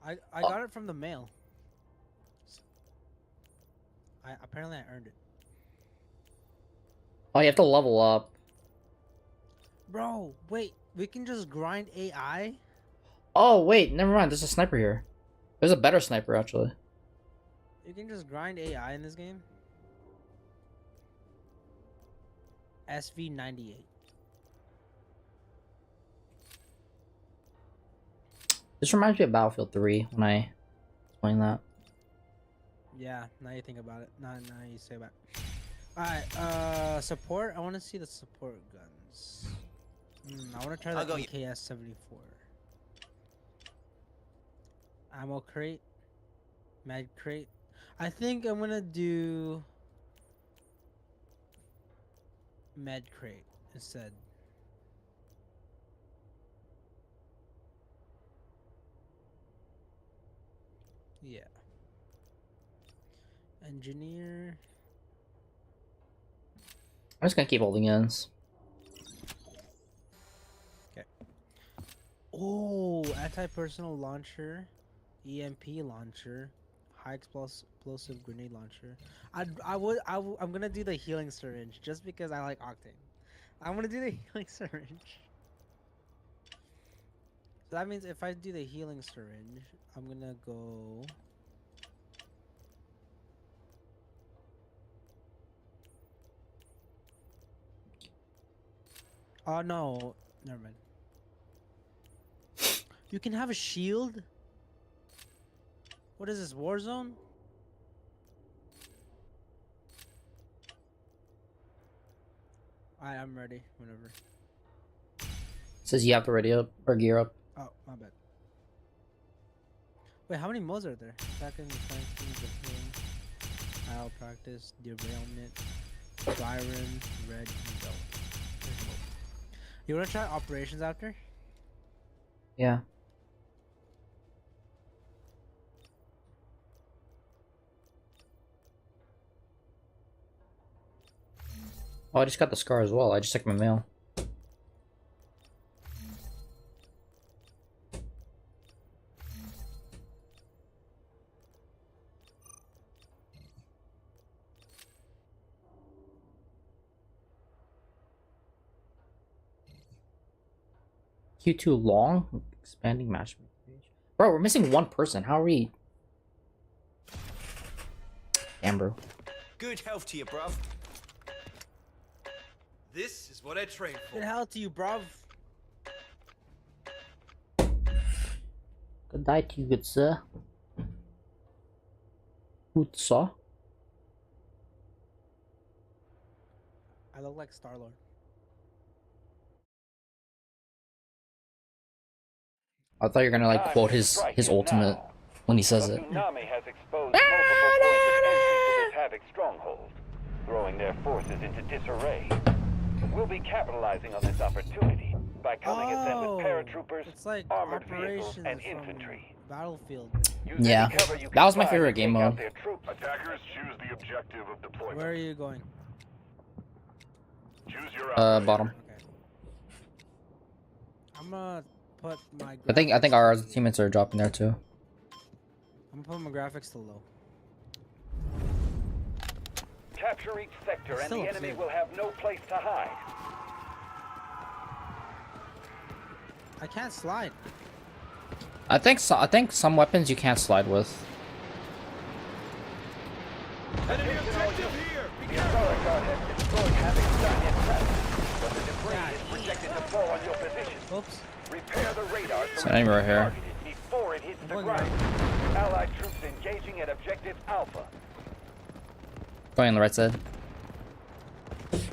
B: I got it from the mail. Apparently I earned it.
A: Oh, you have to level up.
B: Bro, wait. We can just grind AI?
A: Oh, wait, never mind. There's a sniper here. There's a better sniper, actually.
B: You can just grind AI in this game? SV98.
A: This reminds me of Battlefield 3 when I explain that.
B: Yeah, now you think about it. Now you say about it. Alright, support. I want to see the support guns. I want to try the AKS 74. Ammo crate. Med crate. I think I'm gonna do med crate instead. Yeah. Engineer.
A: I'm just gonna keep holding ends.
B: Oh, anti-personnel launcher, EMP launcher, high explosive grenade launcher. I'm gonna do the healing syringe just because I like octane. I'm gonna do the healing syringe. So that means if I do the healing syringe, I'm gonna go. Oh no, never mind. You can have a shield? What is this, Warzone? I'm ready. Whenever.
A: Says you have to ready up or gear up.
B: Oh, my bad. Wait, how many modes are there? Second, I'll practice, derailment, siren, red, and go. You wanna try operations after?
A: Yeah. Oh, I just got the scar as well. I just checked my mail. Q2 long? Expanding matchmaking page. Bro, we're missing one person. How are we? Damn, bro.
F: Good health to you, bruv.
D: This is what I trained for.
B: Good hell to you, bruv.
A: Good day to you, good sir. Good sir.
B: I look like Star-Lord.
A: I thought you were gonna like
C: Time
A: quote
C: to
A: his
C: strike
A: ultimate
C: now.
A: when he
C: The
A: says it.
C: tsunami has exposed multiple points of entry to this Havoc stronghold, throwing their forces into disarray. We'll be capitalizing on this opportunity by coming at them with paratroopers,
B: It's like
C: armored vehicles,
B: operations
C: and
B: from
C: infantry.
B: Battlefield.
C: Use
A: Yeah.
C: any cover you
A: That
C: can
A: was my
C: find
A: favorite
C: to
A: game
C: take out
A: mode.
C: their troops.
G: Attackers choose the objective of deployment.
B: Where are you going?
G: Choose your
A: Bottom.
B: Okay. I'm gonna put my.
A: I think
B: graphics
A: our
B: to-
A: teammates are dropping there too.
B: I'm gonna put my graphics to low.
C: Capture each sector and
B: Still
C: the
B: looks
C: enemy
B: good.
C: will have no place to hide.
B: I can't slide.
A: I think some weapons you can't slide with.
D: Enemy objective here. Be
C: The
D: careful.
C: Authority Guard has destroyed Havoc's giant presence, but the debris is projected to fall on your position.
B: Oops.
C: Repair the radar
A: It's
C: so
A: an
C: it
A: enemy
C: can
A: right
C: be
A: here.
C: targeted before it hits the
B: Going
C: ground. Allied troops engaging at Objective Alpha.
A: Going on the right side.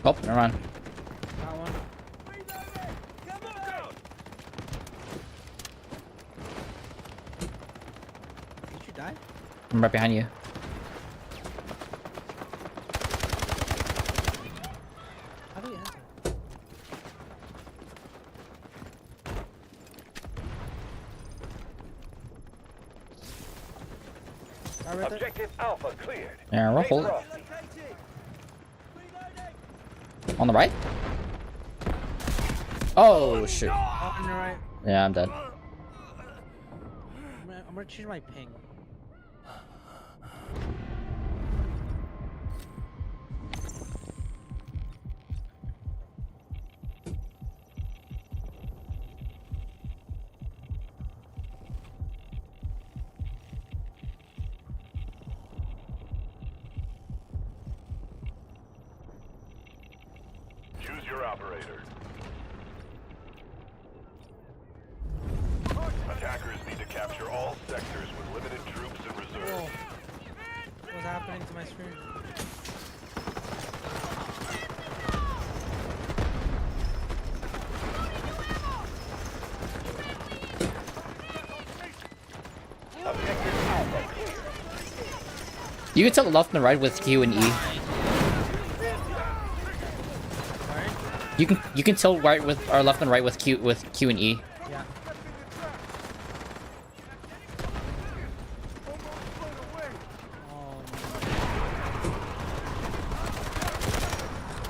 A: Oh, never mind.
B: Got one.
D: Reloading. Come on.
B: Did you die?
A: I'm right behind you.
B: How do you enter? Right there.
C: Objective Alpha cleared.
A: Yeah, we'll
C: Stay
A: hold it.
C: frosty.
D: Relocating. Reloading.
A: On the right? Oh shoot.
B: Oh, on the right.
A: Yeah, I'm dead.
B: I'm gonna change my ping.
G: Choose your operator. Attackers need to capture all sectors with limited troops and
B: Whoa.
G: reserves.
B: What's happening to my screen?
C: Objective Alpha cleared.
A: You can tilt left and right with Q and E.
B: Sorry?
A: You can tilt right with or left and right with Q and E.
B: Yeah.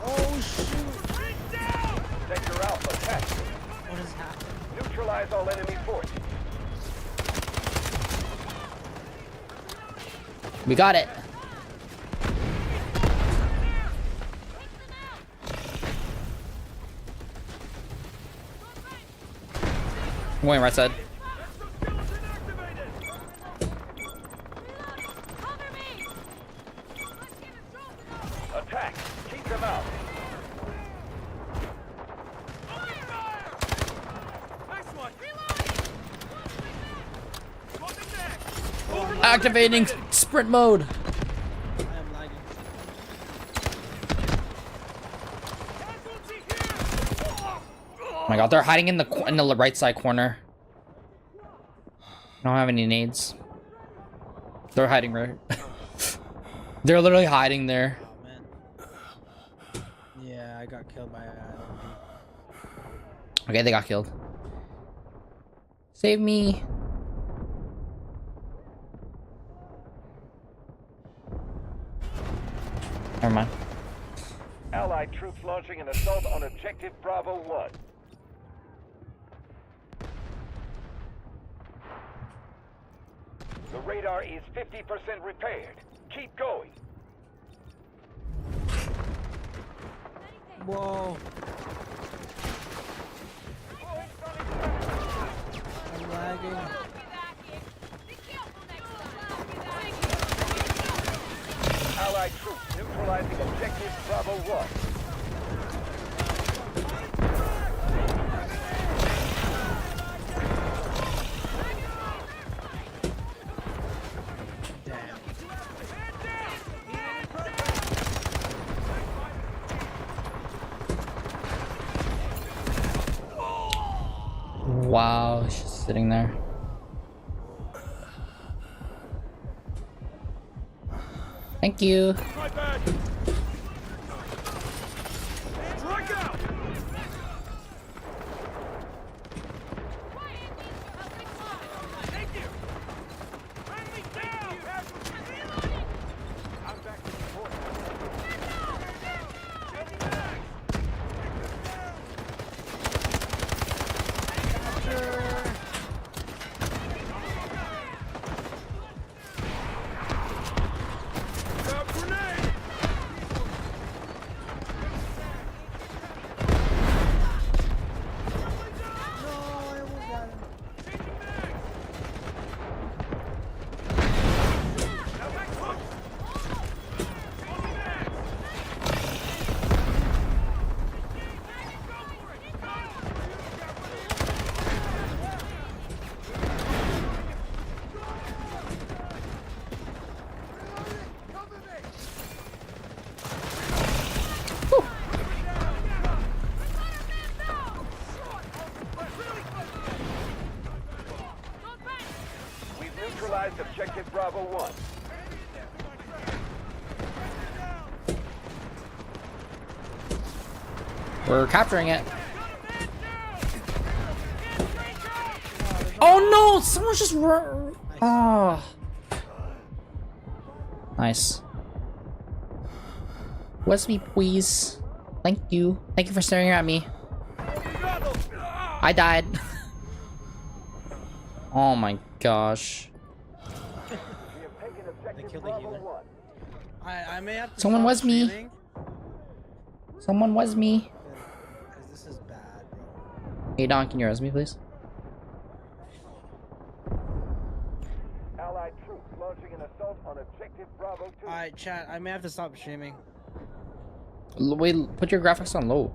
B: Oh shoot!
C: Sector Alpha captured.
B: What is happening?
C: Neutralize all enemy forces.
A: We got it. I'm going right side.
C: Attack. Keep them out.
D: Nice one. Smoking back.
A: Activating sprint mode.
B: I am lagging.
D: Casualty
A: god, they're hiding in the right side corner. I don't have any nades. They're hiding right. They're literally hiding there.
B: Oh man. Yeah, I got killed by LMG.
A: Okay, they got killed. Save me. Never mind.
C: Allied troops launching an assault on objective Bravo 1. The radar is 50% repaired. Keep going.
B: Whoa. I'm lagging.
C: Allied troops neutralizing objective Bravo 1.
A: Wow, she's just sitting there. Thank you.
D: Right back. Strike out. Thank you. Friendly down.
C: I'm back to support.
D: Grenade.
C: We've neutralized objective Bravo 1.
A: We're capturing it. Oh no! Someone just oh. Nice. Where's me, please? Thank you. Thank you for staring at me. I died. Oh my gosh.
C: We have taken
B: They
C: objective
B: killed the
C: Bravo
B: healer.
C: 1.
B: I may have to
A: Someone
B: stop
A: was me.
B: streaming,
A: Someone was me.
B: 'cause this is bad, bro.
A: Hey Don, can you res me, please?
C: Allied troops launching an assault on objective Bravo 2.
B: Alright, chat, I may have to stop streaming.
A: Wait, put your graphics on low.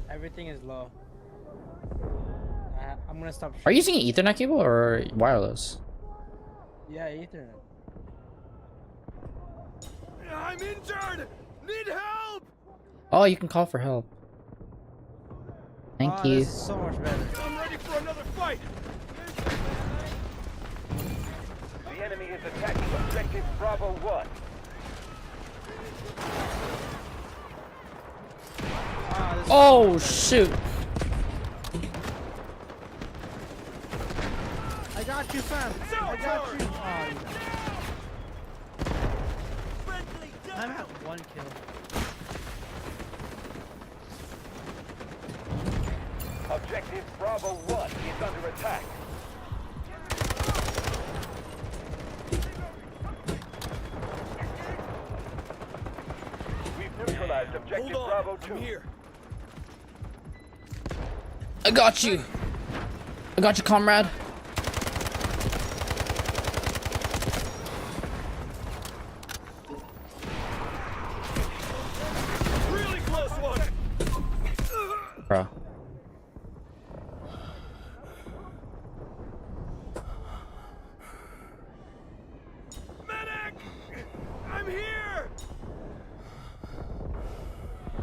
B: Everything is low. I'm gonna stop
A: Are you
B: streaming.
A: using an Ethernet cable or wireless?
B: Yeah, Ethernet.
D: I'm injured. Need help.
A: Oh, you can call for help. Thank
B: Oh,
A: you.
B: This is so much better.
D: I'm ready for another fight.
C: The enemy is attacking objective Bravo 1.
B: Ah, this is
A: Oh shoot!
B: I got you, fam. I got you. Oh, you got it. I'm at 1 kill.
C: Objective Bravo 1 is under attack. We've neutralized objective
D: Hold on.
C: Bravo 2.
D: I'm here.
A: I got you. I got you, comrade.
D: Really close one.
A: Bro.
D: Medic. I'm here.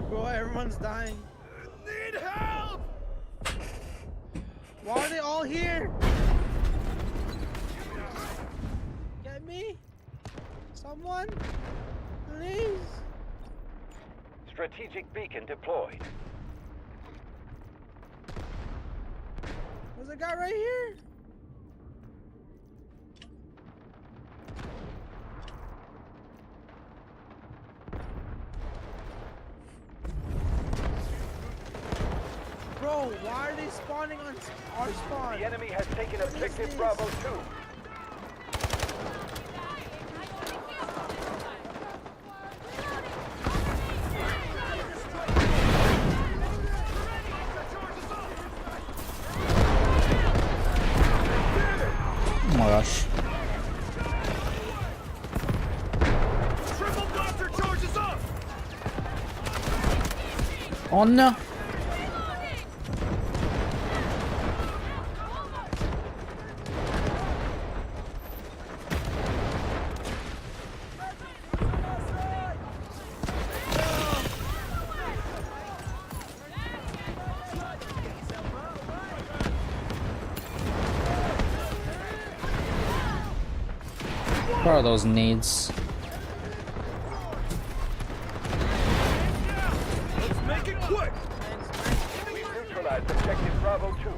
B: Bro, everyone's dying.
D: Need help.
B: Why are they all here? Get me? Someone? Please?
C: Strategic beacon deployed.
B: There's a guy right here. Bro, why are they spawning on our spawn?
C: The enemy has taken objective Bravo 2.
A: Oh my gosh.
D: Triple blaster charges up!
A: Oh no. What are those needs?
D: Let's make it quick!
C: We neutralized objective Bravo 2.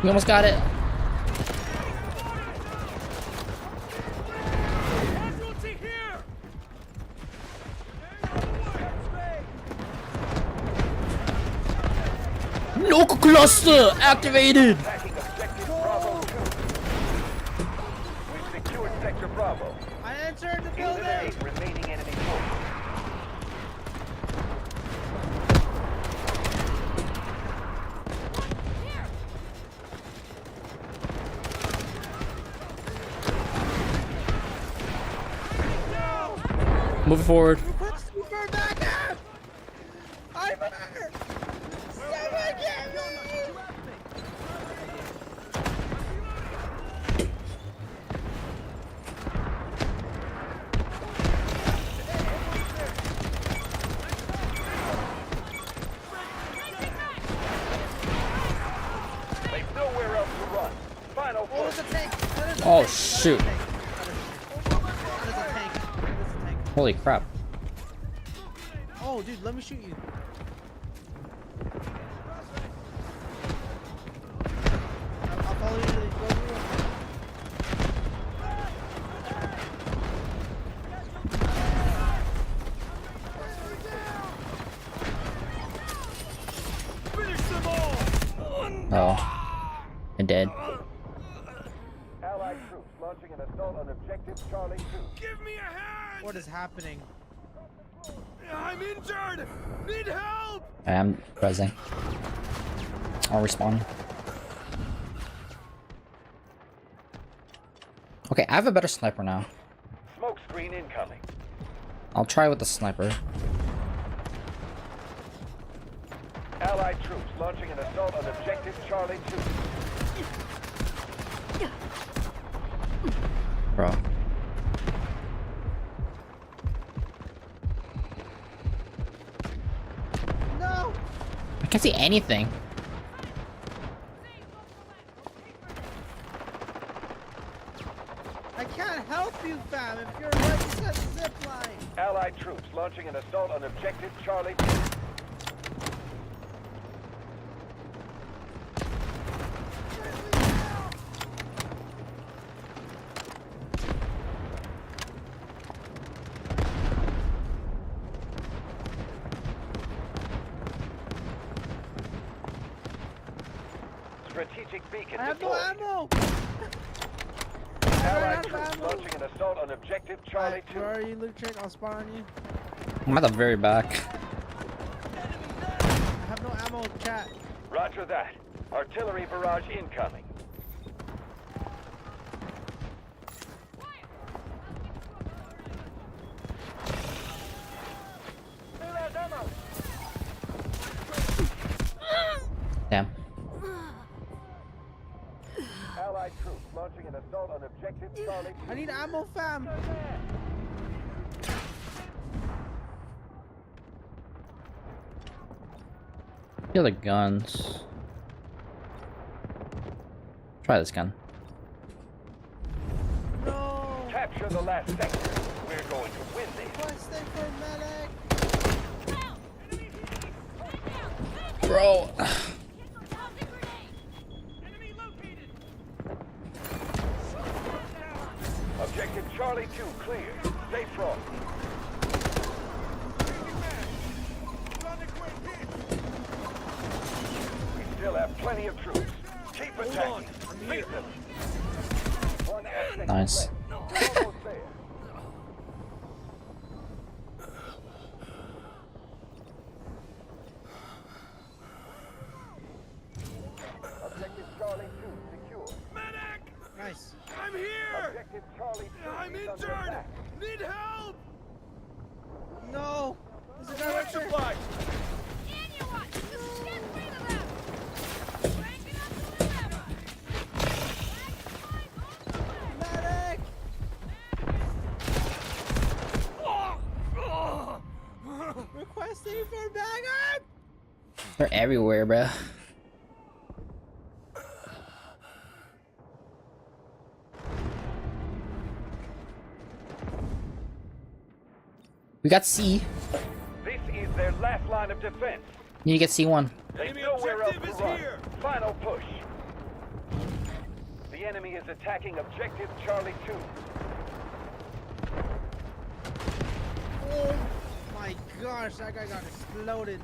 A: We almost got it.
D: Casualty here!
A: No cluster activated.
C: Attacking objective Bravo 2. We've secured sector Bravo.
B: I entered the building.
C: Eliminate remaining enemy forces.
A: Move forward.
B: Put super back up. I'm hurt. Someone get me.
C: They've nowhere else to run. Final
B: Oh,
C: push.
B: there's a tank. There's a
A: Oh
B: tank.
A: shoot.
B: There's a tank. There's a tank.
A: Holy crap.
B: Oh, dude, let me shoot you. I'll follow you to the go.
D: Finish them all!
A: Oh. I'm dead.
C: Allied troops launching an assault on objective Charlie 2.
D: Give me a hand!
B: What is happening?
D: I'm injured! Need help!
A: I am pressing. I'll respawn. Okay, I have a better sniper now.
C: Smoke screen incoming.
A: I'll try with the sniper.
C: Allied troops launching an assault on objective Charlie 2.
A: Bro.
B: No!
A: I can't see anything.
B: I can't help you, fam, if you're right beside the zip line.
C: Allied troops launching an assault on objective Charlie 2. Strategic beacon
B: I have no
C: deployed.
B: ammo.
C: Allied
B: out of
C: troops
B: ammo.
C: launching an assault on objective Charlie 2.
B: Where are you, Luctric? I'll spawn on you.
A: I'm at the very back.
B: I have no ammo, chat.
C: Roger that. Artillery barrage incoming.
A: Damn.
C: Allied troops launching an assault on objective Charlie 2.
B: I need ammo, fam.
A: The other guns. Try this gun.
B: No.
C: Capture the last sector. We're going to win this.
B: Stay for medic.
A: Bro.
D: Enemy located.
C: Objective Charlie 2 clear. Stay front. We still have plenty of troops. Keep attacking. Beat them. One asset
A: Nice.
C: left. We're almost there. Objective Charlie 2 secure.
D: Medic!
B: Nice.
D: I'm here!
C: Objective Charlie 2
D: I'm
C: is under
D: injured!
C: attack.
D: Need help!
B: No. There's a guy
D: Direct
B: right there.
D: supply!
B: Medic. Requesting for backup.
A: They're everywhere, bro. We got C.
C: This is their last line of defense.
A: Need to get C1.
C: There's
D: Enemy
C: nowhere else to
D: objective is
C: run.
D: here.
C: Final push. The enemy is attacking objective Charlie 2.
B: Oh my gosh, that guy got exploded.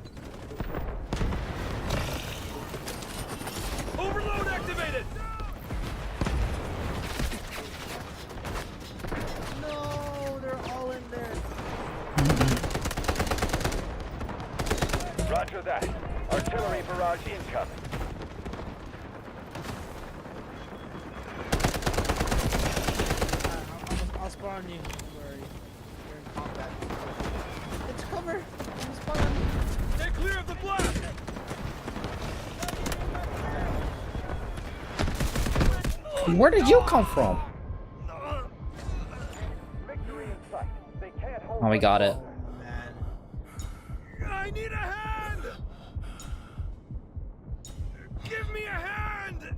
D: Overload activated!
B: No, they're all in there.
C: Roger that. Artillery barrage incoming.
B: I'll spawn you where you're in combat. It's cover. I'm spawning.
D: Stay clear of the blast!
A: Where did you come from?
C: Victory in sight. They can't hold
A: Oh, we
C: us
A: got it.
C: longer.
B: Man.
D: I need a hand! Give me a hand!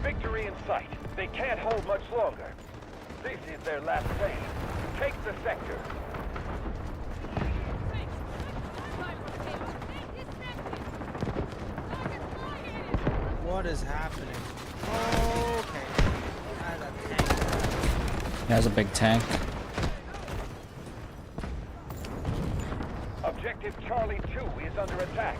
C: Victory in sight. They can't hold much longer. This is their last phase. Take the sector.
B: What is happening? Oh, okay. That's a tank.
A: He has a big tank.
C: Objective Charlie 2 is under attack.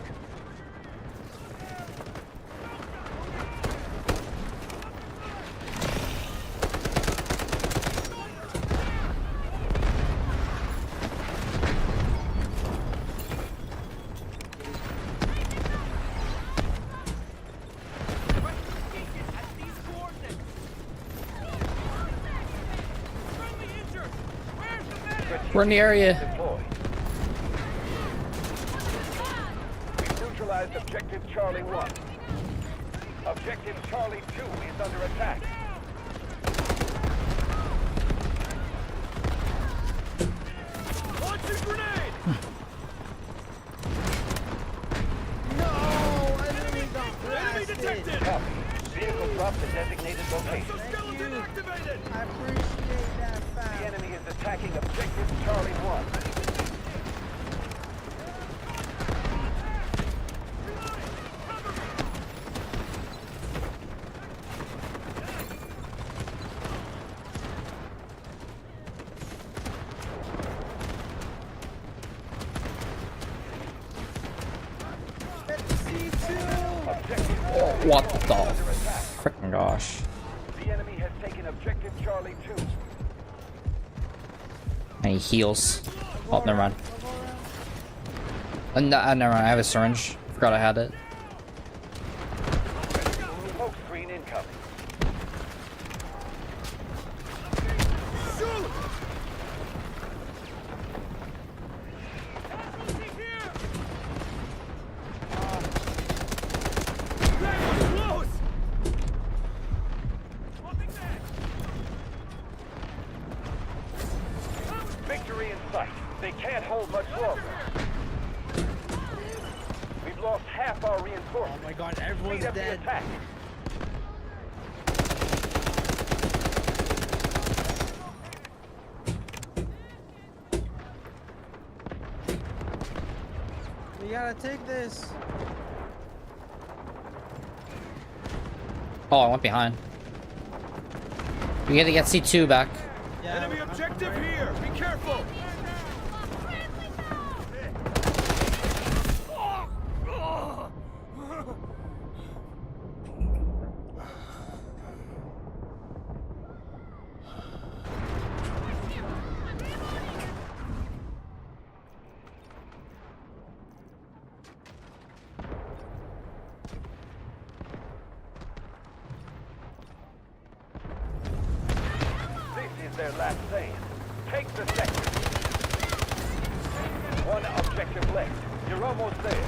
A: We're in the area.
C: Deployed. We've neutralized objective Charlie 1. Objective Charlie 2 is under attack.
D: Launching grenade!
B: No, I literally got
D: Enemy
B: blasted.
D: detected!
C: Copy. Vehicle dropped the designated location.
D: Exoskeleton activated!
B: I appreciate that,
C: The
B: fam.
C: enemy is attacking objective Charlie 1.
B: C2.
C: Objective
A: What the frickin' gosh.
C: The enemy has taken objective Charlie 2.
A: And he heals. Oh, never mind. Never mind. I have a syringe. Forgot I had it.
C: Smoke screen incoming. sight. They can't hold much longer. We've lost half our
B: Oh
C: reinforcements.
B: my god, everyone's
C: Speed up the
B: dead.
C: attack.
B: We gotta take this.
A: Oh, I went behind. We gotta get C2 back.
B: Yeah,
D: Enemy
B: I'm
D: objective
B: right.
D: here. Be careful.
C: This is their last stand. Take the sector. One objective left. You're almost there.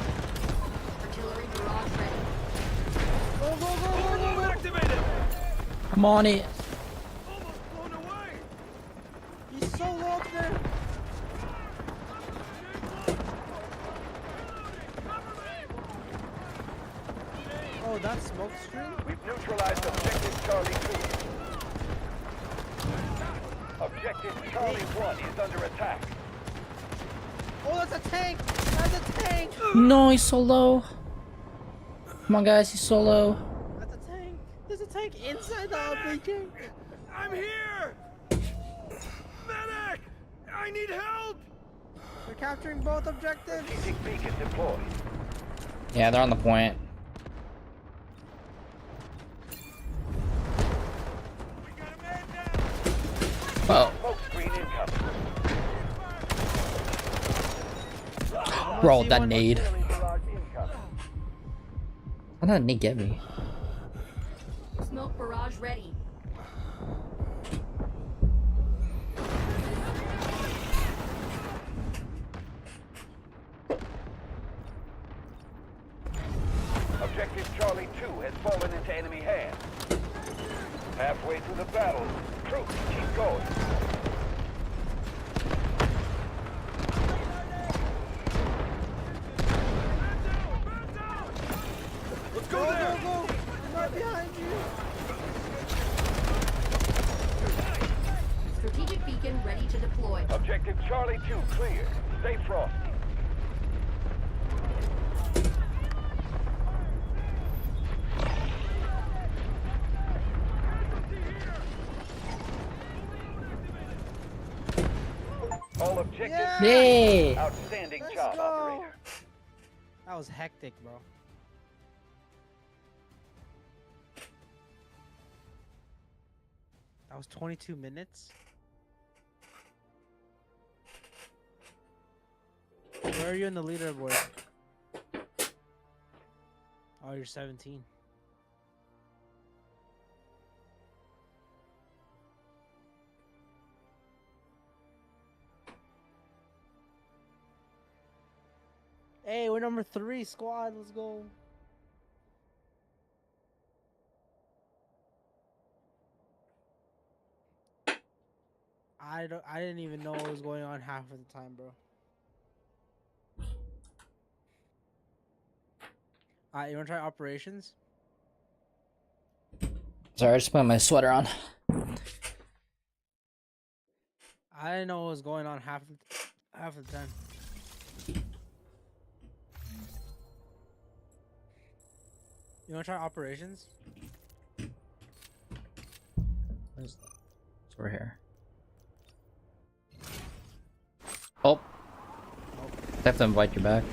E: Artillery barrage ready.
D: Overload activated.
A: I'm on it.
D: Almost blown away.
B: He's so low up there. Oh, that's smoke screen?
C: We've neutralized objective Charlie 2. Objective Charlie 1 is under attack.
B: Oh, that's a tank! That's a tank!
A: No, he's so low. Come on, guys, he's so low.
B: That's a tank! There's a tank inside the RPG!
D: I'm here. Medic, I need help.
B: We're capturing both objectives!
C: Strategic beacon deployed.
A: Yeah, they're on the point.
D: We got a man down.
A: Oh,
C: Smoke screen incoming.
A: bro,
B: see
A: that
B: one-
A: nade.
C: Artillery barrage incoming.
A: How did that nade get me?
E: Smoke barrage ready.
C: Objective Charlie 2 has fallen into enemy hands. Halfway through the battle, troops keep going.
D: Let's
B: Go,
D: go there.
B: go, go! I'm right behind you!
E: Strategic beacon ready to deploy.
C: Objective Charlie 2 clear. Stay frosty. All objectives.
B: Yeah!
A: Yay!
C: Outstanding
B: Let's
C: job,
B: go.
C: operator.
B: That was hectic, bro. That was 22 minutes? Where are you in the leaderboard? Oh, you're 17. Hey, we're number 3 squad. Let's go. I didn't even know what was going on half of the time, bro. You wanna try operations?
A: Sorry, I just put my sweater on.
B: I didn't know what was going on half of the time. You wanna try operations?
A: It's over here. Oh. I have to invite you back.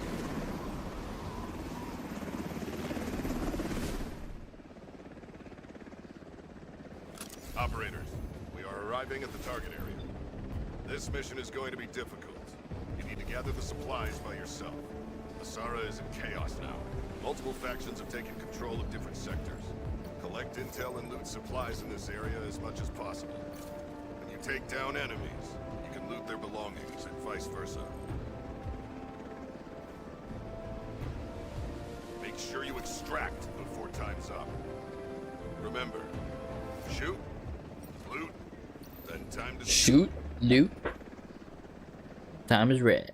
G: Operators, we are arriving at the target area. This mission is going to be difficult. You need to gather the supplies by yourself. Asara is in chaos now. Multiple factions have taken control of different sectors. Collect intel and loot supplies in this area as much as possible. When you take down enemies, you can loot their belongings and vice versa. Make sure you extract before time's up. Remember, shoot, loot, then time to
A: Shoot, loot. Time is red.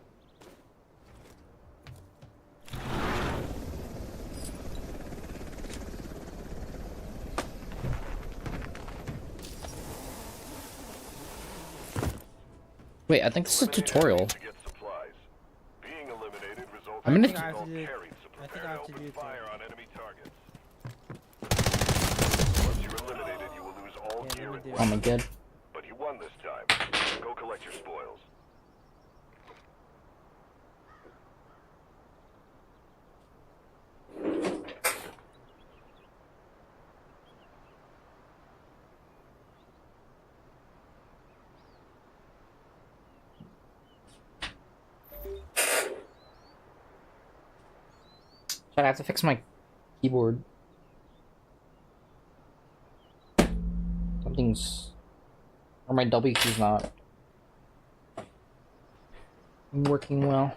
A: Wait, I think this is a tutorial.
G: To get supplies. Being eliminated results
A: I'm gonna-
G: in
B: I have to
G: all
B: do-
G: carried
B: I think I have to
G: open
B: do it
G: fire
B: too.
G: on enemy targets. Once you're eliminated, you will lose all
B: Yeah,
G: gear
B: let me
G: and
B: do
A: Oh
B: it.
A: my god.
G: But you won this time. Go collect your spoils.
A: Shit, I have to fix my keyboard. Something's... Or my W key's not working well.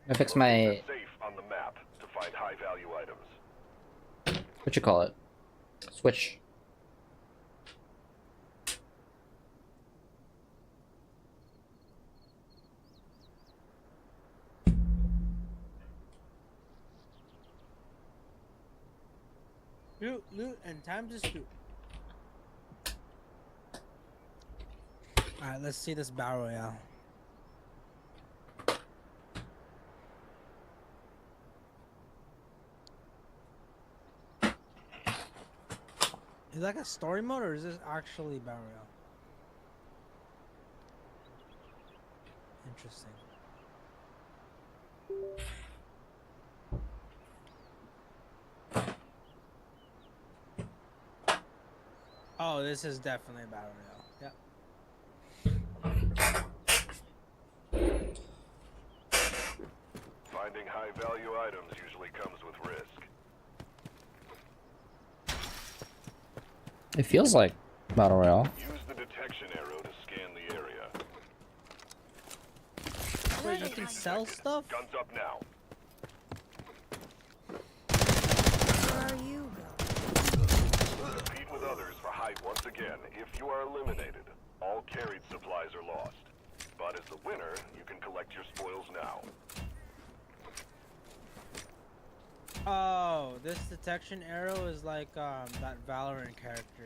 A: I fix my...
G: Safe on the map to find high-value items.
A: What you call it? Switch.
B: Loot, and time to shoot. Alright, let's see this battle royale. Is that like a story mode or is this actually battle royale? Interesting. Oh, this is definitely a battle royale. Yep.
G: Finding high-value items usually comes with risk.
A: It feels like Battle Royale.
G: Use the detection arrow to scan the area.
B: Wait, you can sell stuff?
G: Guns up now.
E: Where are you going?
G: Compete with others for height once again. If you are eliminated, all carried supplies are lost. But as the winner, you can collect your spoils now.
B: Oh, this detection arrow is like that Valorant character.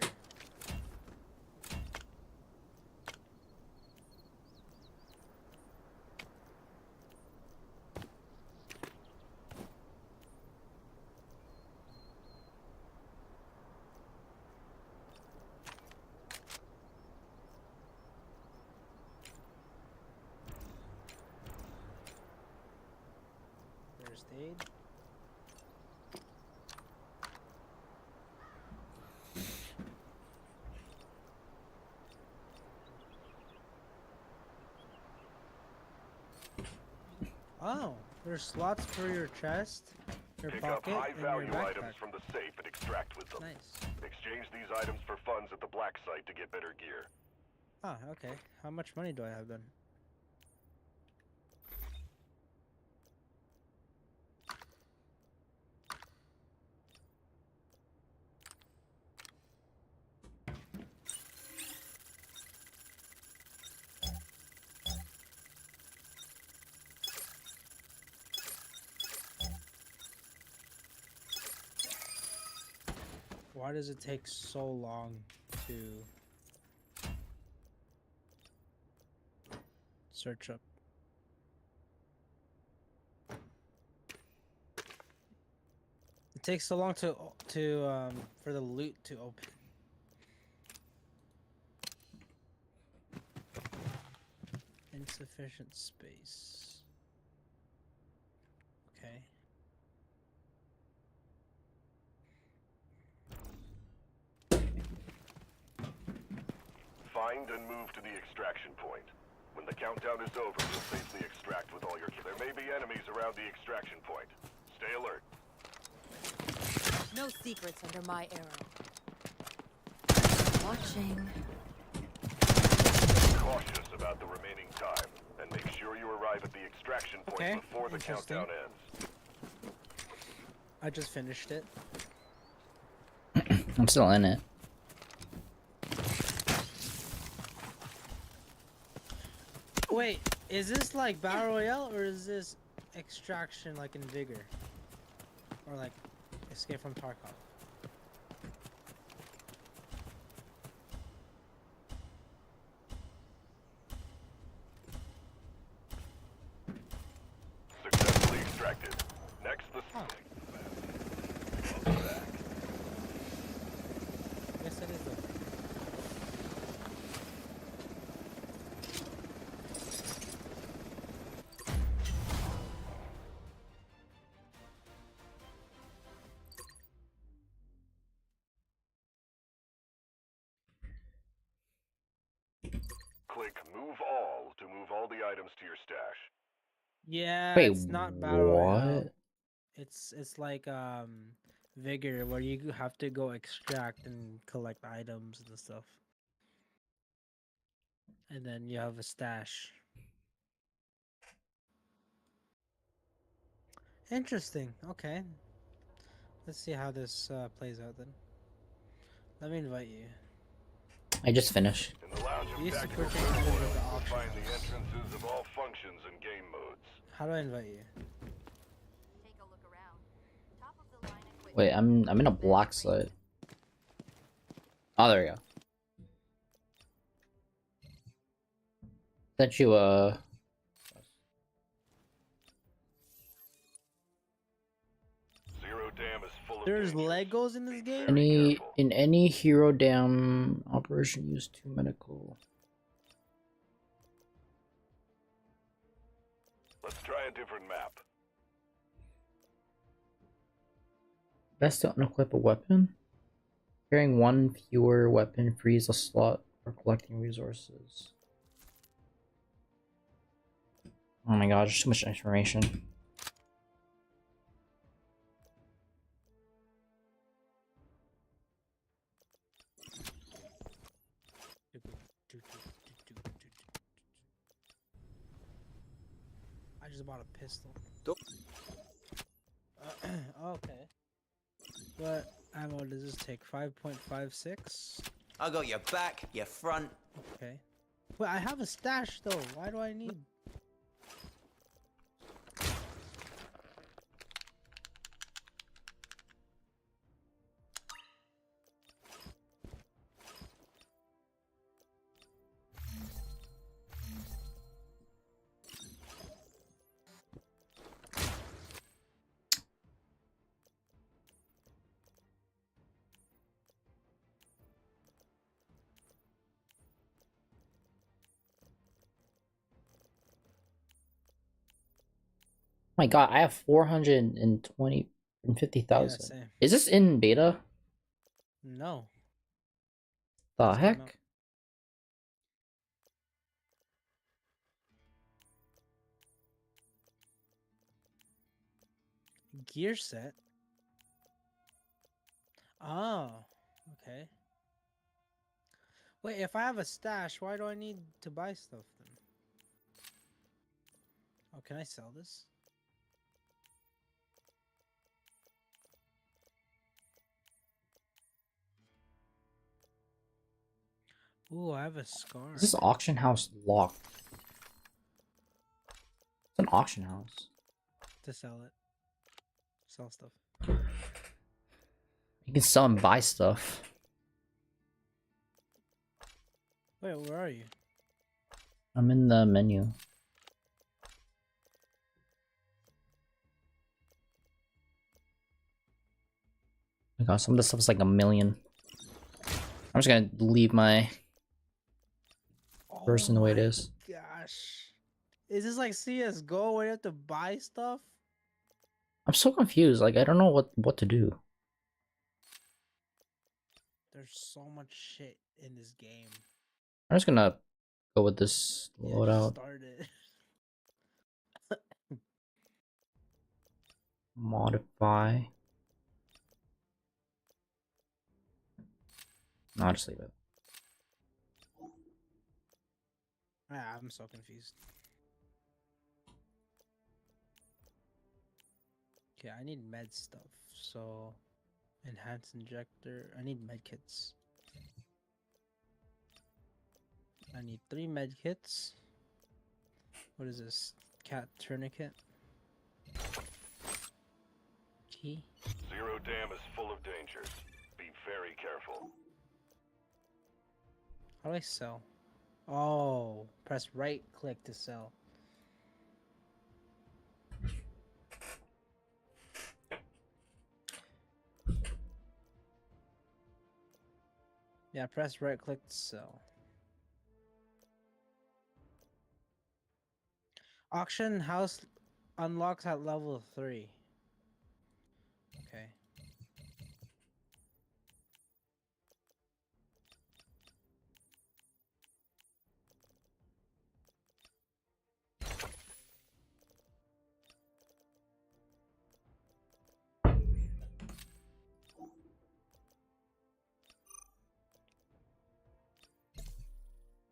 B: First aid. Oh, there's slots for your chest, your
G: Pick up
B: pocket, and your
G: high-value
B: backpack.
G: items from the safe and extract with them.
B: Nice.
G: Exchange these items for funds at the black site to get better gear.
B: Ah, okay. How much money do I have then? Why does it take so long to search up? It takes so long to for the loot to open. Insufficient space. Okay.
G: Find and move to the extraction point. When the countdown is over, you'll safely extract with all your gear. There may be enemies around the extraction point. Stay alert.
E: No secrets under my arrow. Watching.
C: Cautious about the remaining time, and make sure you arrive at the extraction point
B: Okay,
C: before the
B: interesting.
C: countdown ends.
B: I just finished it.
A: I'm still in it.
B: Wait, is this like Battle Royale or is this extraction like in Vigor? Or like Escape from Tarkov?
C: Successfully extracted. Next, the
B: Huh.
C: Welcome back.
B: Yes, it is though.
C: Click Move All to move all the items to your stash.
B: Yeah,
A: Wait,
B: it's not Battle Royale.
A: what?
B: It's like Vigor where you have to go extract and collect items and stuff. And then you have a stash. Interesting. Okay. Let's see how this plays out then. Let me invite you.
A: I just finished.
C: In the lounge of
B: These
C: Backlit
B: super
C: Turmoil,
B: changes with the
C: you'll
B: options.
C: find the entrances of all functions and game modes.
B: How do I invite you?
E: Take a look around. Top of the line equipment.
A: Wait, I'm in a black site. Oh, there we go. Sent you a.
C: Zero Dam is full of
B: There's
C: dangers.
B: Legos in this game?
A: Any
C: careful.
A: in any hero down operation, use 2 medical.
C: Let's try a different map.
A: Best to unequip a weapon. Carrying 1 fewer weapon frees a slot for collecting resources. Oh my god, there's too much information.
B: I just bought a pistol.
F: Don't-
B: Okay. What ammo does this take? 5.56?
F: I got your back, your front.
B: Okay. Wait, I have a stash though. Why do I need?
A: My god, I have 420 and 50,000.
B: Yeah, same.
A: Is this in beta?
B: No.
A: The
B: Just came out.
A: heck?
B: Gear set. Oh, okay. Wait, if I have a stash, why do I need to buy stuff then? Oh, can I sell this? Ooh, I have a scar.
A: Is this auction house locked? It's an auction house.
B: To sell it. Sell stuff.
A: You can sell and buy stuff.
B: Wait, where are you?
A: I'm in the menu. Oh my god, some of this stuff is like a million. I'm just gonna leave my person the way it is.
B: Gosh. Is this like CSGO where you have to buy stuff?
A: I'm so confused. Like I don't know what to do.
B: There's so much shit in this game.
A: I'm just gonna go with this
B: Yeah,
A: loadout.
B: start it.
A: Modify. No, I'll just leave it.
B: Ah, I'm so confused. Okay, I need med stuff. So, enhanced injector. I need med kits. I need 3 med kits. What is this? Cat tourniquet. Key.
G: Zero Dam is full of dangers. Be very careful.
B: How do I sell? Oh, press right click to sell. Yeah, press right click to sell. Auction house unlocks at level 3. Okay.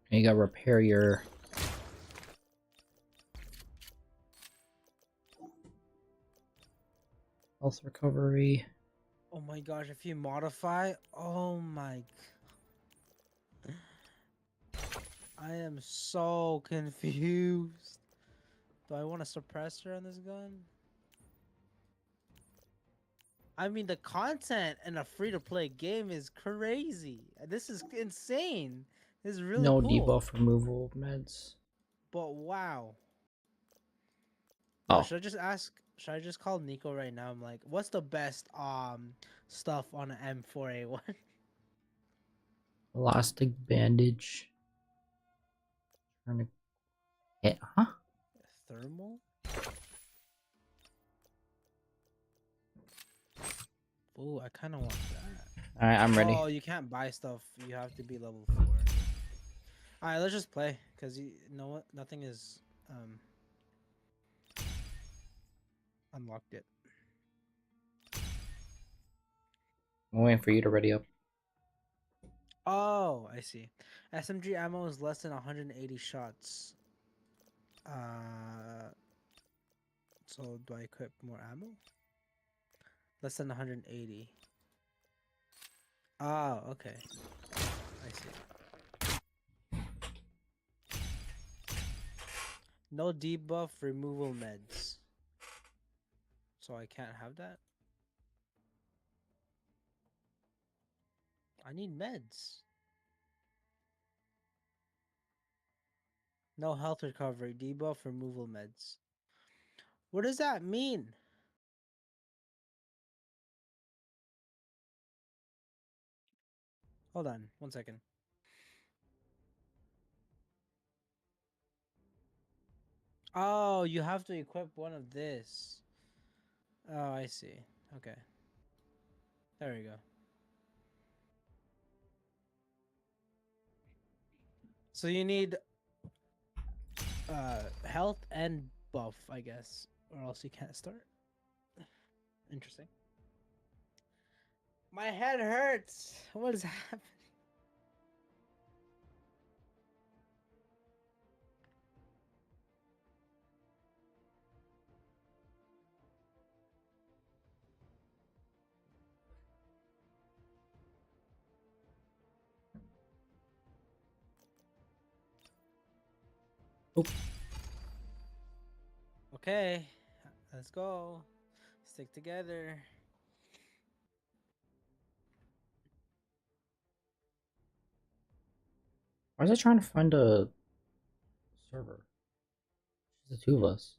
A: You gotta repair your health recovery.
B: Oh my gosh, if you modify, oh my I am so confused. Do I want a suppressor on this gun? I mean, the content in a free-to-play game is crazy. This is insane. This is really
A: No
B: cool.
A: debuff removal meds.
B: But wow.
A: Oh.
B: Should I just ask? Should I just call Nico right now? I'm like, what's the best stuff on an M4A1?
A: Elastic bandage. Tourniquet, huh?
B: Thermal? Ooh, I kind of want that.
A: Alright, I'm ready.
B: Oh, you can't buy stuff. You have to be level 4. Alright, let's just play. Because you know what? Nothing is unlocked yet.
A: I'm waiting for you to ready up.
B: Oh, I see. SMG ammo is less than 180 shots. So do I equip more ammo? Less than 180. Oh, okay. I see. No debuff removal meds. So I can't have that? I need meds. No health recovery. Debuff removal meds. What does that mean? Hold on, 1 second. Oh, you have to equip one of this. Oh, I see. Okay. There we go. So you need health and buff, I guess, or else you can't start. Interesting. My head hurts. What is happening?
A: Oop.
B: Okay, let's go. Stick together.
A: Why is it trying to find a server? It's the two of us.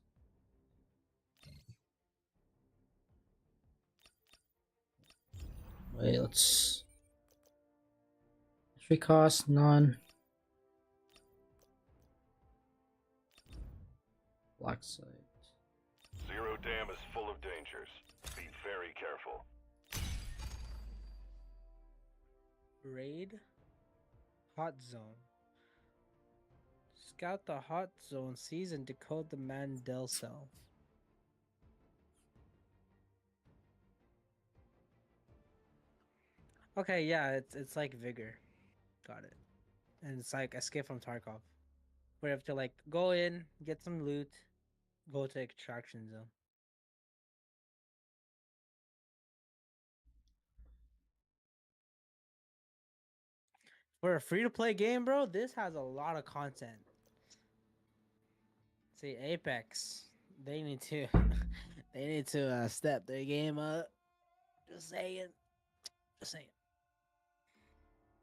A: Wait, let's... Entry cost, none. Black site.
G: Zero Dam is full of dangers. Be very careful.
B: Raid. Hot zone. Scout the hot zone, seize and decode the Mandel cell. Okay, yeah, it's like Vigor. Got it. And it's like Escape from Tarkov. where you have to like go in, get some loot, go to extraction zone. For a free-to-play game, bro, this has a lot of content. See, Apex, they need to, they need to step their game up. Just saying, just saying.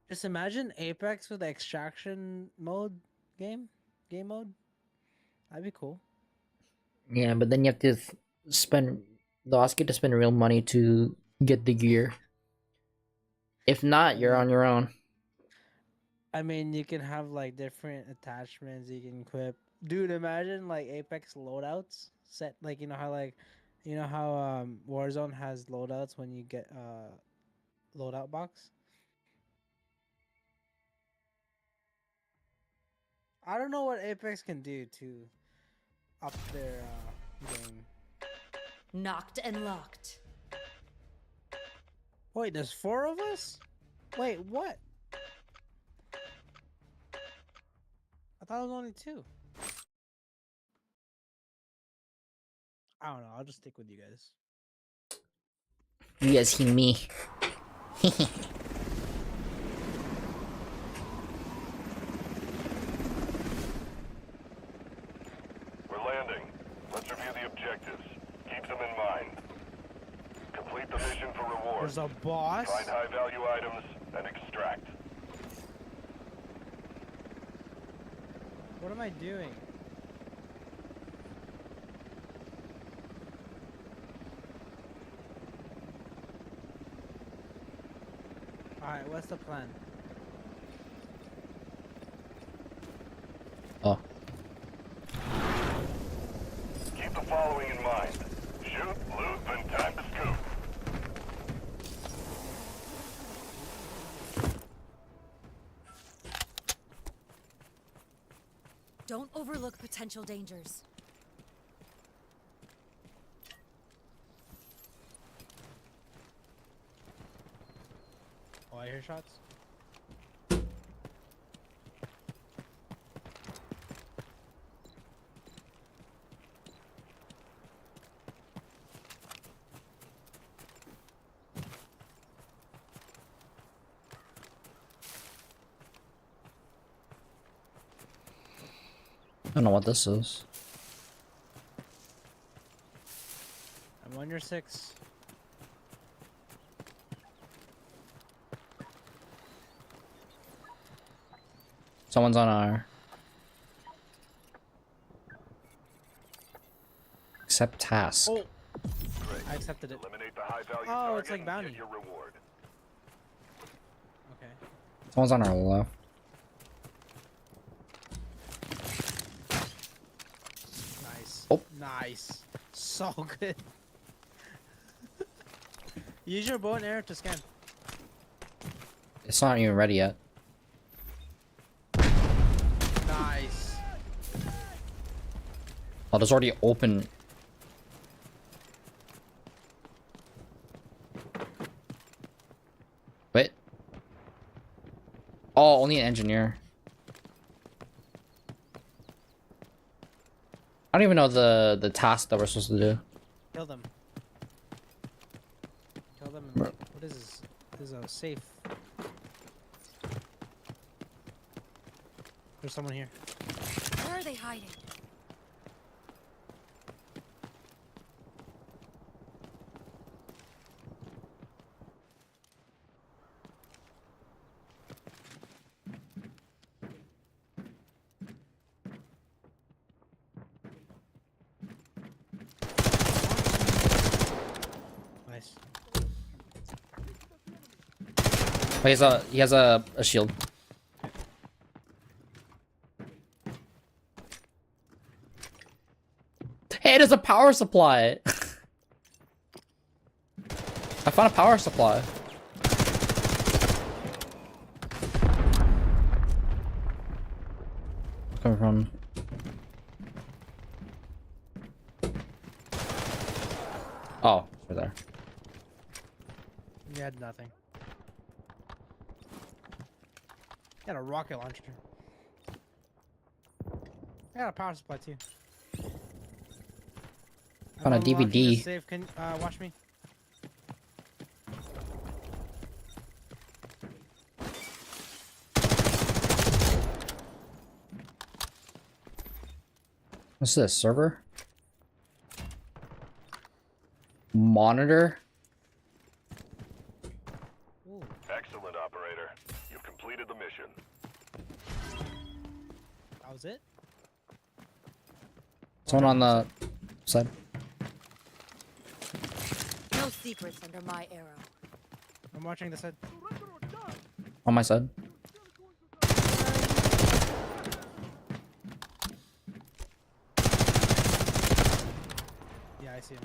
B: Just imagine Apex with the extraction mode game mode. That'd be cool.
A: Yeah, but then you have to spend. They'll ask you to spend real money to get the gear. If not, you're on your own.
B: I mean, you can have like different attachments you can equip. Dude, imagine like Apex loadouts set like you know how Warzone has loadouts when you get loadout box. I don't know what Apex can do to up their game.
H: Knocked and locked.
B: Wait, there's 4 of us? Wait, what? I thought it was only 2. I don't know. I'll just stick with you guys.
A: You guys hear me?
G: We're landing. Let's review the objectives. Keep them in mind. Complete the mission for rewards.
B: There's a boss?
G: Find high-value items and extract.
B: What am I doing? Alright, what's the plan?
A: Oh.
G: Keep the following in mind. Shoot, loot, then time to scoop.
H: Don't overlook potential dangers.
B: Oh, I hear shots.
A: I don't know what this is.
B: I'm on your 6.
A: Someone's on our. Accept task.
B: Oh! I accepted it.
G: Eliminate the high-value
B: Oh,
G: target
B: it's like
G: and
B: bounty.
G: get your reward.
B: Okay.
A: Someone's on our left.
B: Nice.
A: Oh.
B: Nice. So good. Use your bow and arrow to scan.
A: It's not even ready yet.
B: Nice.
A: Oh, there's already open. Wait. Oh, only an engineer. I don't even know the task that we're supposed to do.
B: Kill them. Kill them. And, what is this? This is a safe. There's someone here.
H: Where are they hiding?
B: Nice.
A: Oh, he has a shield. Hey, there's a power supply. I found a power supply. Coming from. Oh, over there.
B: You had nothing. You had a rocket launcher. I got a power supply too.
A: On a
B: I'm unlocking the
A: DVD.
B: safe. Can watch me?
A: What's this? Server? Monitor?
B: Ooh.
G: Excellent, operator. You've completed the mission.
B: That was it?
A: Someone on the side.
H: No secrets under my arrow.
B: I'm watching this side.
A: On my side.
B: Yeah, I see him.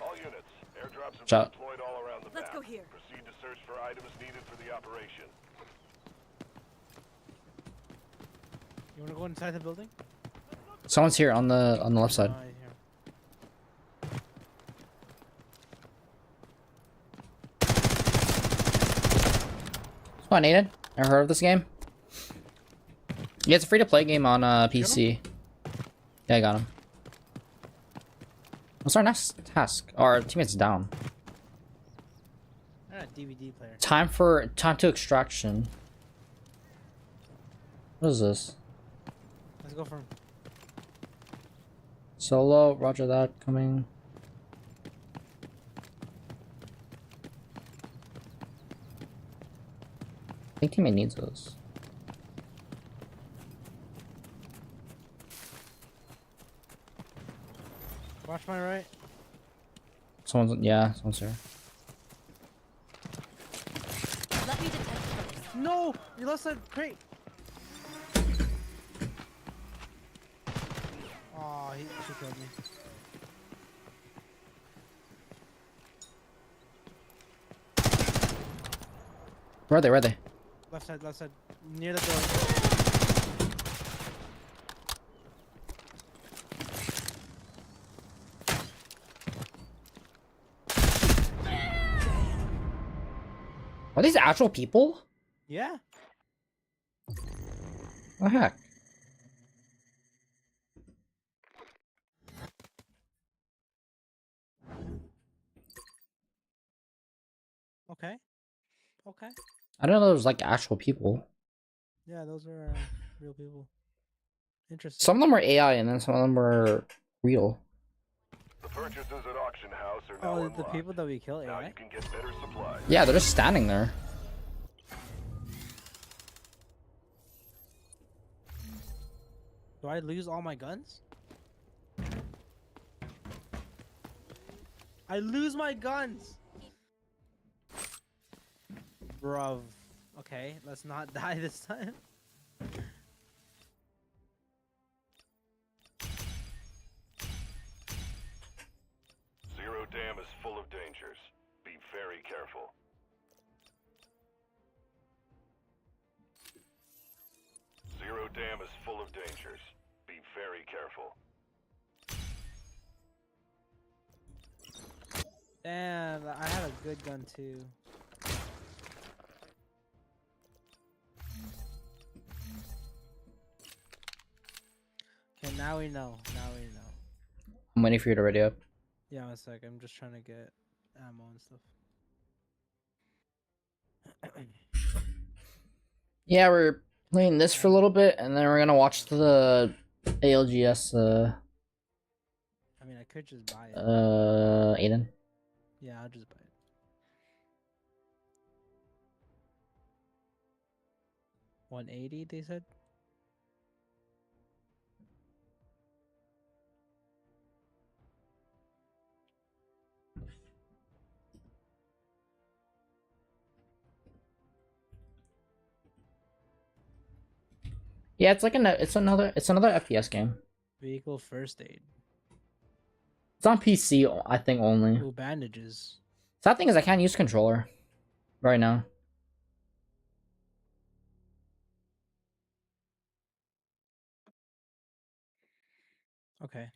G: All units, airdrops have
A: Shot.
G: been deployed all around the
H: Let's
G: map.
H: go here.
G: Proceed to search for items needed for the operation.
B: You wanna go inside the building?
A: Someone's here on the left side.
B: Here.
A: Come on, Aiden. Ever heard of this game? Yeah, it's a free-to-play game on PC. Yeah, I got him. What's our next task? Our teammate's down.
B: I got a DVD player.
A: Time to extraction. What is this?
B: Let's go for him.
A: Solo, roger that, coming. I think teammate needs those.
B: Watch my right.
A: Someone's here.
H: Let me detect first.
B: No! You left side crate! Oh, she killed me.
A: Where are they? Where are they?
B: Left side. Near the door.
A: Are these actual people?
B: Yeah.
A: What the heck?
B: Okay. Okay.
A: I don't know those like actual people.
B: Yeah, those are real people. Interesting.
A: Some of them were AI and then some of them were real.
G: The purchases at auction house are now
B: Oh, the
G: unlocked.
B: people that we kill
G: Now
B: AI?
G: you can get better supplies.
A: Yeah, they're just standing there.
B: Do I lose all my guns? I lose my guns! Bruv. Okay, let's not die this time.
G: Zero Dam is full of dangers. Be very careful. Zero Dam is full of dangers. Be very careful.
B: Damn, I had a good gun too. Okay, now we know. Now we know.
A: I'm waiting for you to ready up.
B: Yeah, one sec. I'm just trying to get ammo and stuff.
A: Yeah, we're playing this for a little bit and then we're gonna watch the ALGS
B: I mean, I could just buy it.
A: Aiden.
B: Yeah, I'll just buy it. $180, they said?
A: Yeah, it's like it's another FPS game.
B: Vehicle first aid.
A: It's on PC, I think only.
B: Ooh, bandages.
A: Sad thing is I can't use controller right now.
B: Okay.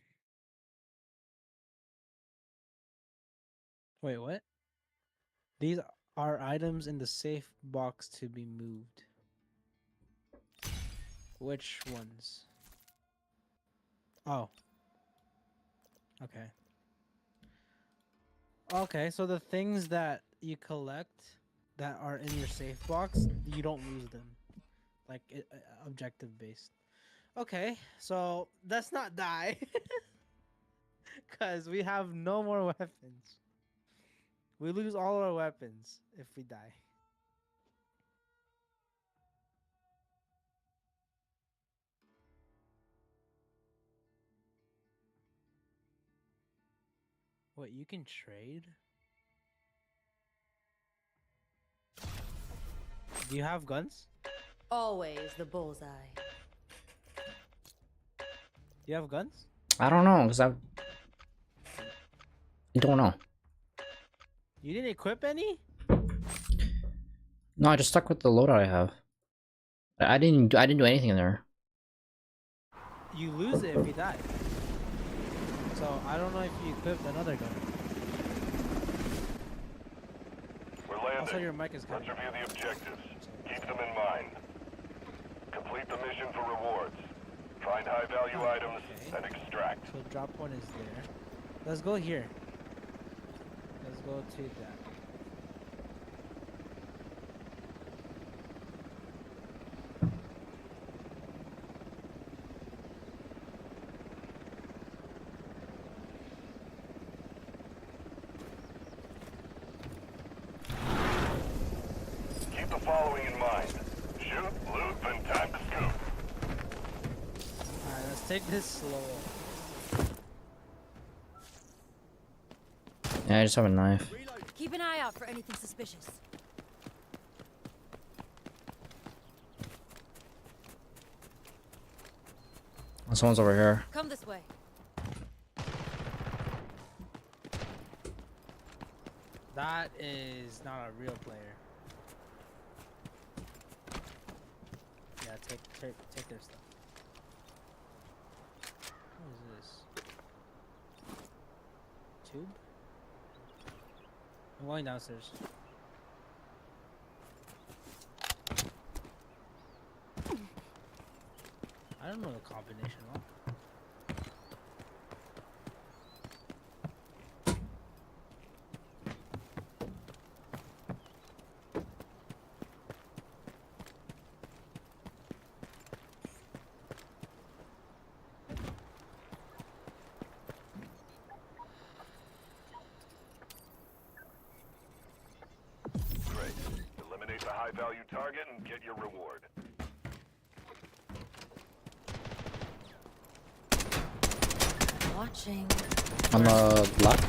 B: Wait, what? These are items in the safe box to be moved. Which ones? Oh. Okay. Okay, so the things that you collect that are in your safe box, you don't lose them. Like objective based. Okay, so let's not die. Cause we have no more weapons. We lose all our weapons if we die. What, you can trade? Do you have guns?
H: Always the bullseye.
B: Do you have guns?
A: I don't know, cause I don't know.
B: You didn't equip any?
A: No, I just stuck with the loadout I have. I didn't do anything in there.
B: You lose it if you die. So I don't know if you equipped another gun.
C: We're landing.
B: Also, your mic is
C: Let's
B: cut.
C: review the objectives. Keep them in mind. Complete the mission for rewards. Find high-value items
B: Okay.
C: and extract.
B: So drop one is there. Let's go here. Let's go to that.
C: Keep the following in mind. Shoot, loot, then time to scoop.
B: Alright, let's take this slow.
A: Yeah, I just have a knife.
H: Keep an eye out for anything suspicious.
A: Oh, someone's over here.
H: Come this way.
B: That is not a real player. Yeah, take their stuff. What is this? Tube? I'm going downstairs. I don't know the combination lock.
C: Great. Eliminate the high-value target and get your reward.
H: Watching.
A: On the left?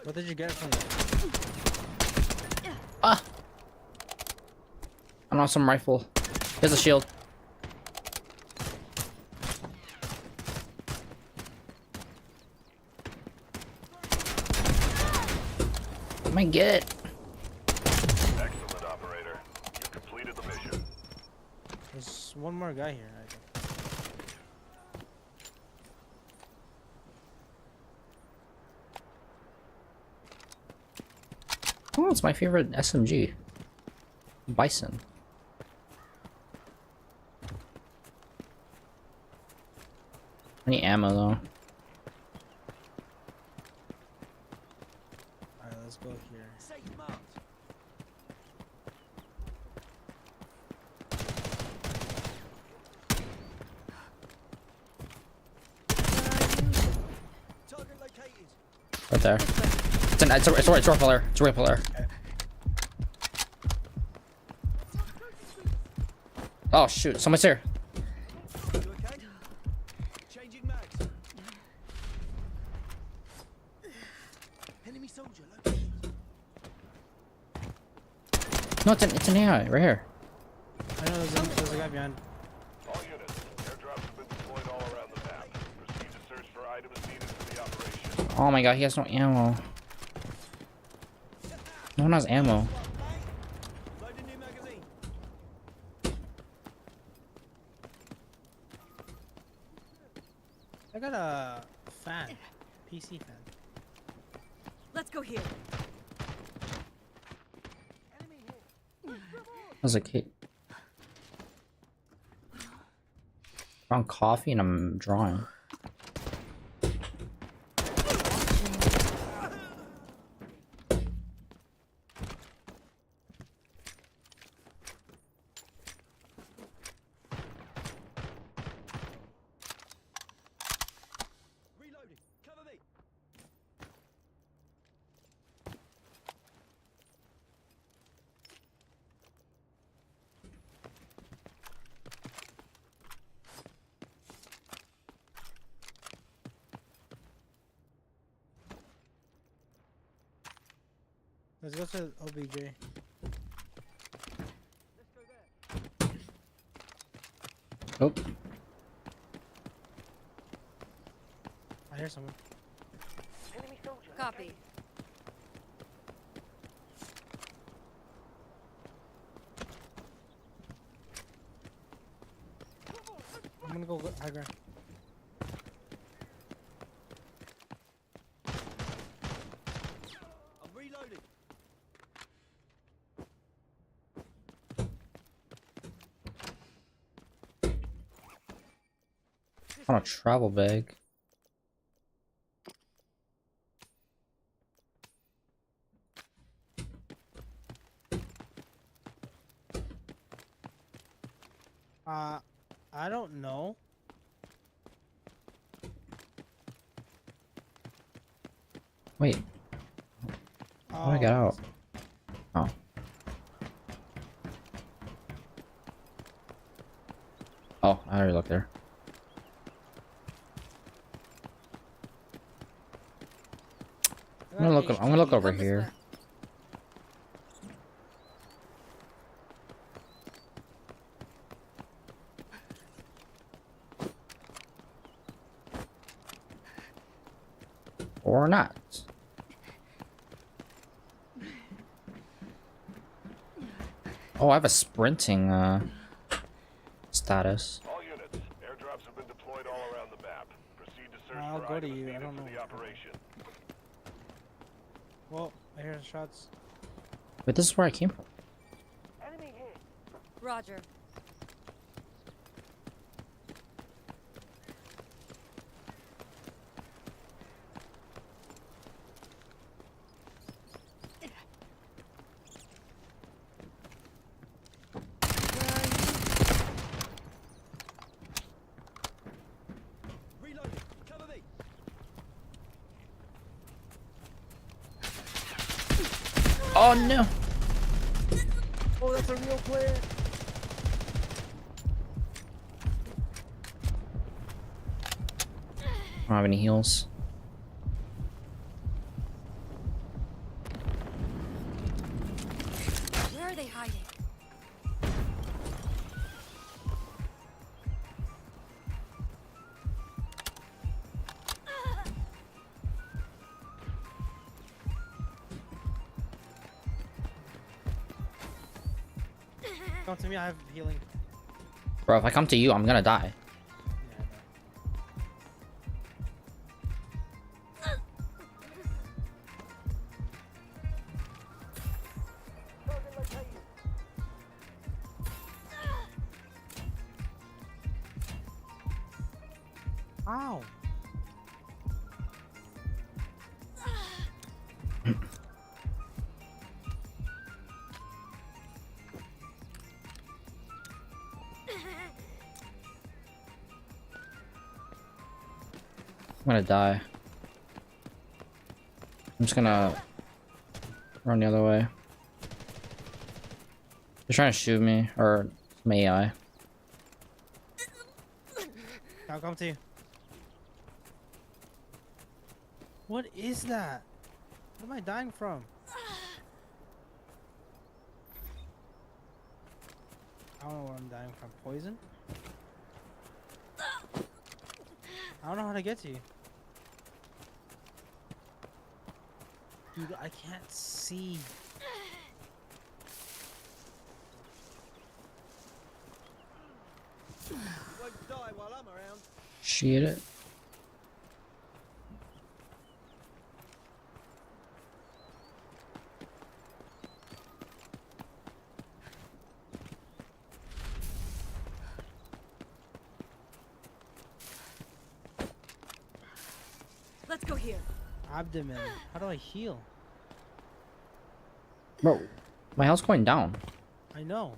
B: What did you get from that?
A: Ah! I'm on some rifle. Here's a shield. I might get it.
C: Excellent, operator. You completed the mission.
B: There's one more guy here, I think.
A: Oh, it's my favorite SMG. Bison. I need ammo though.
B: Alright, let's go here.
D: Safe marked. Target located.
A: Right there. It's a rifle there. It's a rifle there. Oh shoot, someone's here.
D: You okay? Changing mags. Enemy soldier located.
A: No, it's an AI right here.
B: I know there's a guy behind.
C: All units, airdrops have been deployed all around the map. Proceed to search for items needed for the operation.
A: Oh my god, he has no ammo. No one has ammo.
D: Loading new magazine.
B: I got a fan. PC fan.
H: Let's go here.
D: Enemy here. Move, move on.
A: was a kid. I'm coffee and I'm drawing.
D: Reloading. Cover me.
B: Let's go to OBJ.
D: Let's go there.
A: Oh,
B: I hear someone.
H: Copy.
B: I'm gonna go high ground.
D: I'm reloading.
A: on a travel bag.
B: I don't know.
A: Wait, how do I get out? Oh. Oh, I already looked there. I'm gonna look over here. Or not. Oh, I have a sprinting status.
C: All units, airdrops have been deployed all around the map. Proceed to search
B: I'll
C: for
B: go to
C: items
B: you, I
C: needed
B: don't
C: for
B: know.
C: the operation.
B: Well, I hear shots.
A: But this is where I came from.
H: Roger.
D: Reloading. Cover me.
A: Oh no!
B: Oh, that's a real player.
A: I don't have any heals.
H: Where are they hiding?
B: Come to me, I have healing.
A: Bro, if I come to you, I'm gonna die.
B: Yeah, I know. Ow!
A: I'm gonna die. I'm just gonna run the other way. They're trying to shoot me, or some AI.
B: I'll come to you. What is that? What am I dying from? I don't know what I'm dying from. Poison? I don't know how to get to you. Dude, I can't see.
D: You won't die while I'm around.
A: Shit it.
H: go here.
B: Abdomen. How do I heal?
A: Bro, my health's going down.
B: I know.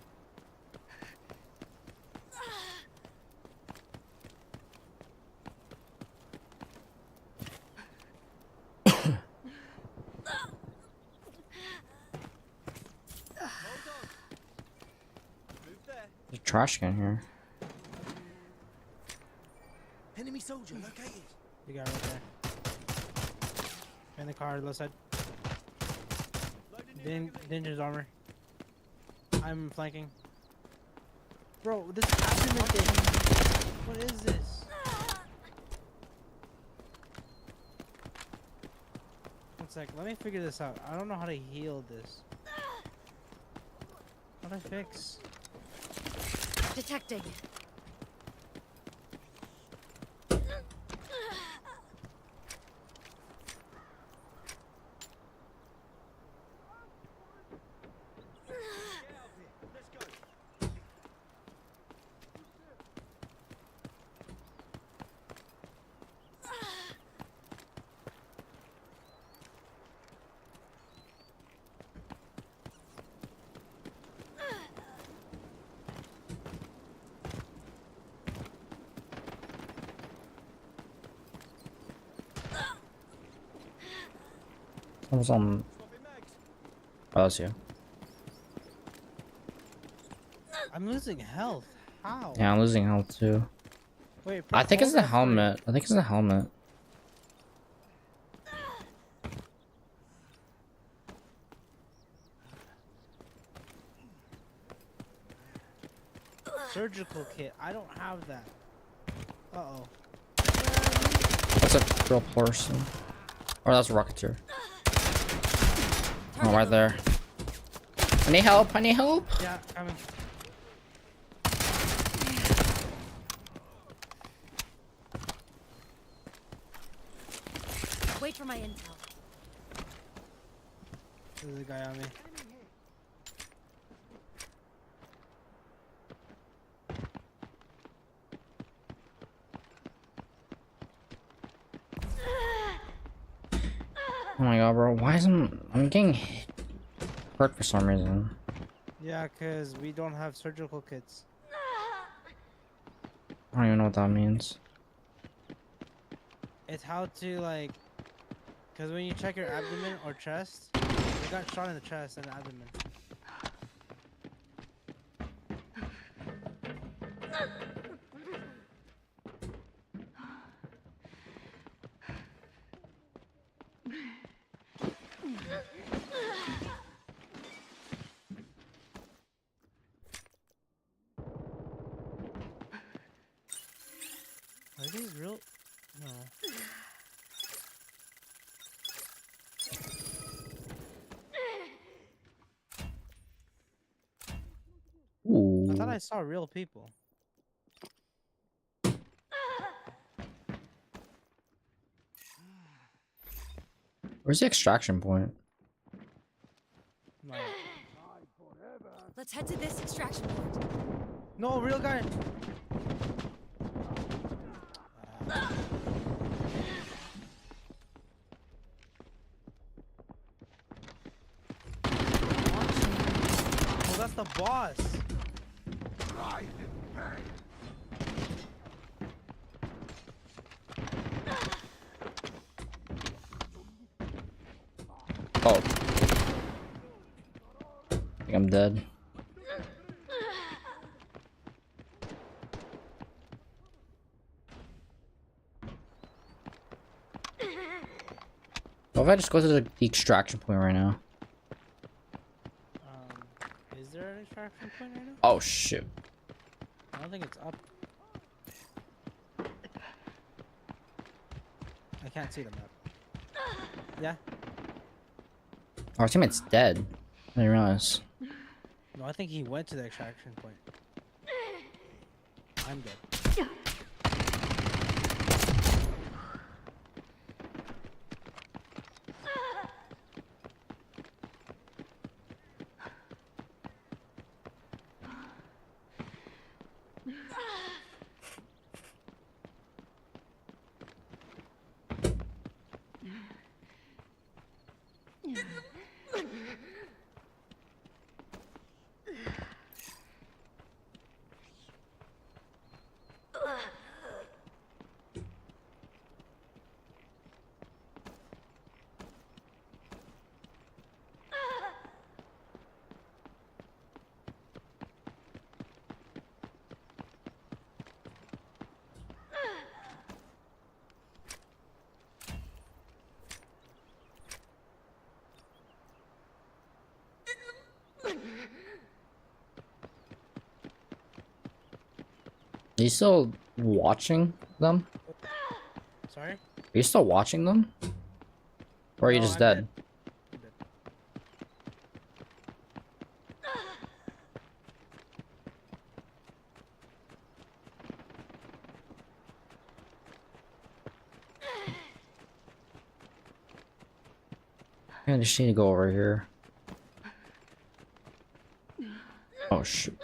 A: There's a trash can here.
F: Enemy soldier located.
B: You got it right there. In the car, left side. Danger's armor. I'm flanking. Bro, this abdomen thing. What is this? One sec, let me figure this out. I don't know how to heal this. How do I fix?
H: Detecting.
A: I was on. Oh, that's you.
B: I'm losing health. How?
A: Yeah, I'm losing health too.
B: Wait,
A: I think it's the
B: hold F3.
A: helmet. I think it's the helmet.
B: Surgical kit. I don't have that. Uh-oh.
A: That's a real person. Or that's a rocketeer. Oh, right there. I need help. I need help.
B: Yeah, coming.
H: Wait for my intel.
B: There's a guy on me.
A: Oh my god, bro. Why isn't I'm getting hurt for some reason?
B: Yeah, cause we don't have surgical kits.
A: I don't even know what that means.
B: It's how to like, cause when you check your abdomen or chest, you got shot in the chest and the abdomen. Are these real? No.
A: Ooh.
B: I thought I saw real people.
A: Where's the extraction point?
B: No.
H: Let's head to this extraction point.
B: No, real guy. Oh, that's the boss.
A: Oh. I think I'm dead. What if I just go to the extraction point right now?
B: Is there an extraction point right now?
A: Oh shoot.
B: I don't think it's up. I can't see the map. Yeah?
A: Our teammate's dead. I didn't realize.
B: No, I think he went to the extraction point. I'm dead.
A: Are you still watching them?
B: Sorry?
A: Are you still watching them? Or are you
B: No,
A: just
B: I'm
A: dead?
B: I'm dead.
A: I just need to go over here. Oh shoot.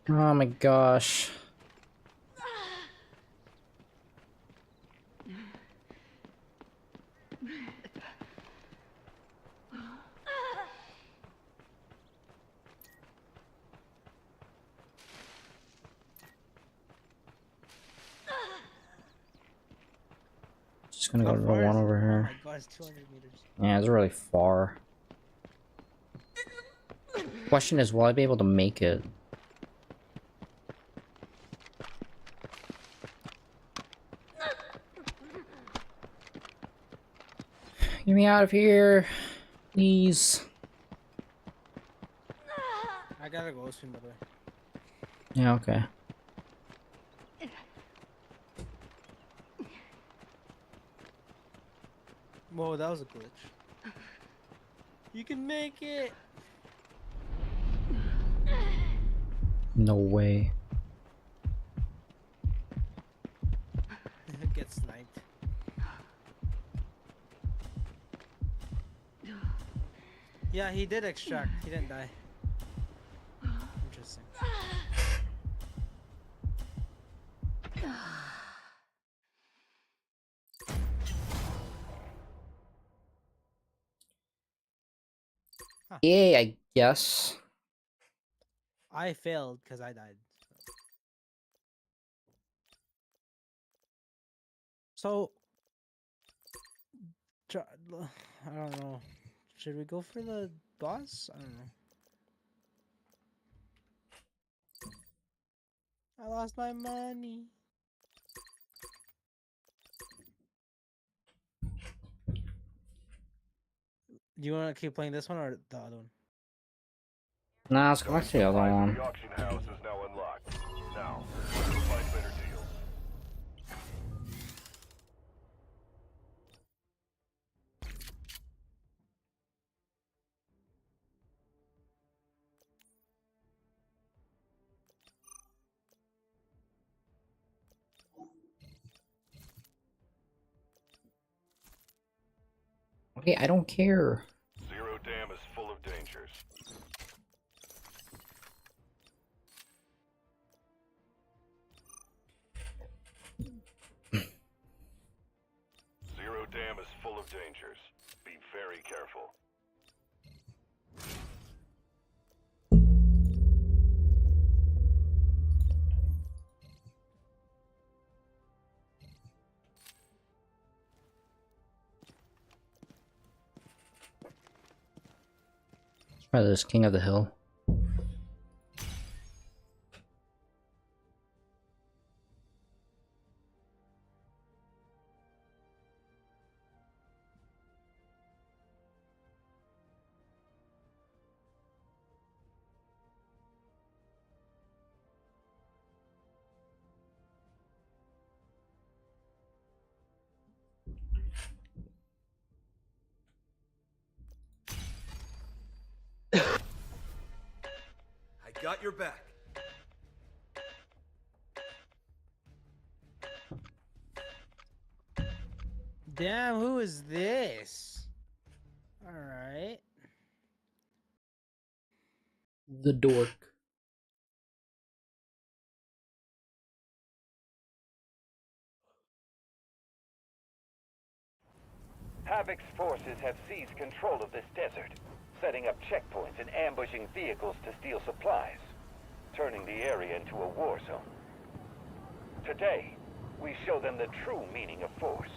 A: Oh my gosh. Just gonna go
B: How
A: to the
B: far
A: one
B: is it?
A: over
B: Oh
A: here.
B: my god, it's 200 meters.
A: Yeah, it's really far. Question is, will I be able to make it? Get me out of here, please.
B: I gotta go soon, by the way.
A: Yeah, okay.
B: Whoa, that was a glitch. You can make it!
A: No way.
B: Get sniped. Yeah, he did extract. He didn't die. Interesting.
A: Yay, I guess.
B: I failed because I died. So, I don't know. Should we go for the boss? I don't know. I lost my money. Do you want to keep playing this one or the other one?
A: Nah, let's go back to the other one.
C: The auction house is now unlocked. Now, let's go find better deals.
A: Okay, I don't care.
C: Zero Dam is full of dangers. Zero Dam is full of dangers. Be very careful.
A: Let's try this King of the Hill.
F: I got your back.
B: Damn, who is this? Alright.
A: The dork.
C: Havoc's forces have seized control of this desert, setting up checkpoints and ambushing vehicles to steal supplies, turning the area into a war zone. Today, we show them the true meaning of force.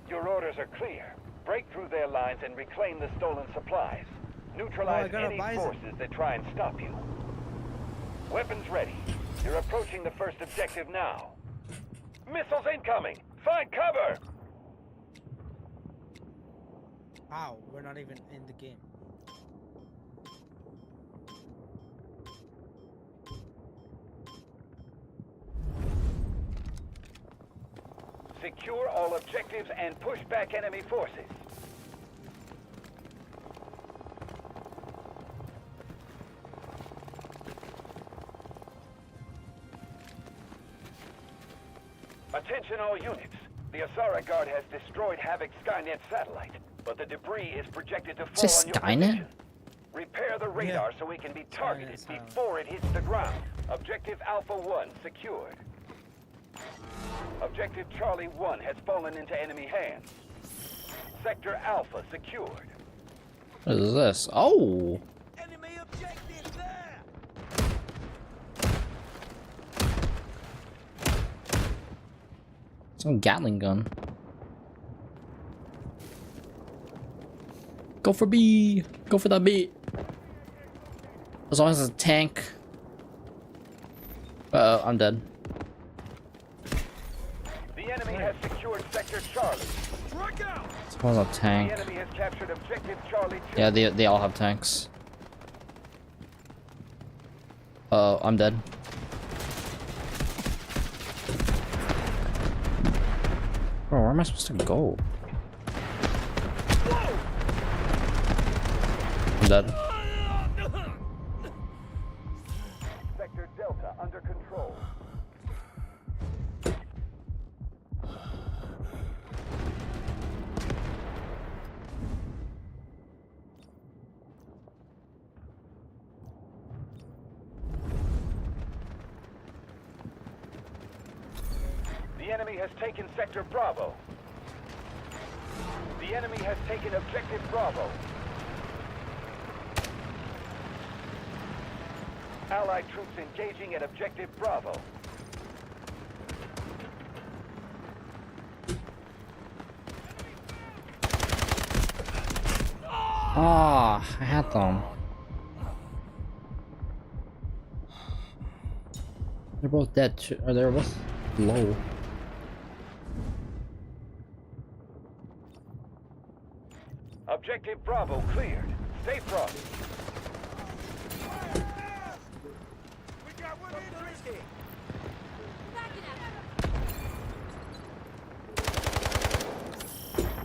C: Your orders are clear. Break through their lines and reclaim the stolen supplies. Neutralize any forces that try and stop you. Weapons ready. You're approaching the first objective now. Missiles incoming! Find cover!
B: Wow, we're not even in the game.
C: Secure all objectives and push back enemy forces. Attention all units. The Asara Guard has destroyed Havoc's Skynet satellite, but the debris is projected to fall
A: Is
C: on
A: this
C: your
A: Skynet?
C: position. Repair the radar so it can be targeted
B: Skynet.
C: before it hits the ground. Objective Alpha 1 secured. Objective Charlie 1 has fallen into enemy hands. Sector Alpha secured.
A: What is this? Oh!
D: Enemy objective there!
A: Some Gatling gun. Go for B! Go for that B! As long as it's a tank. Uh-oh, I'm dead.
C: The enemy has secured Sector Charlie.
D: Strike out!
A: As long as a
C: The
A: tank.
C: enemy has captured Objective Charlie 2.
A: Yeah, they all have tanks. Uh-oh, I'm dead. Bro, where am I supposed to go? I'm dead.
C: Sector Delta under control. The enemy has taken Sector Bravo. The enemy has taken Objective Bravo. Allied troops engaging at Objective Bravo.
A: Ah, I had them. They're both dead. Or they're both low.
C: Objective Bravo cleared. Stay frosty.
D: We got one in here!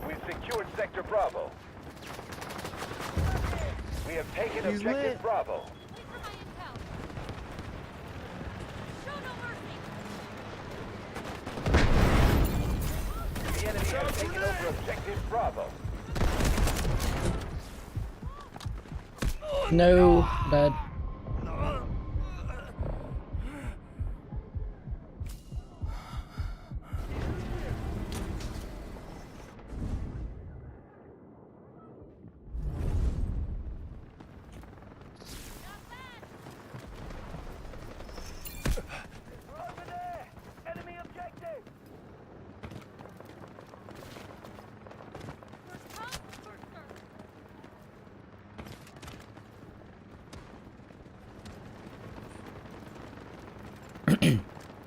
C: We've secured Sector Bravo. We have taken
B: He's
C: Objective
B: lit.
C: Bravo.
E: Wait for my intel. Show no mercy.
C: The enemy has taken over Objective Bravo.
A: No, dead.
C: Over there! Enemy objective!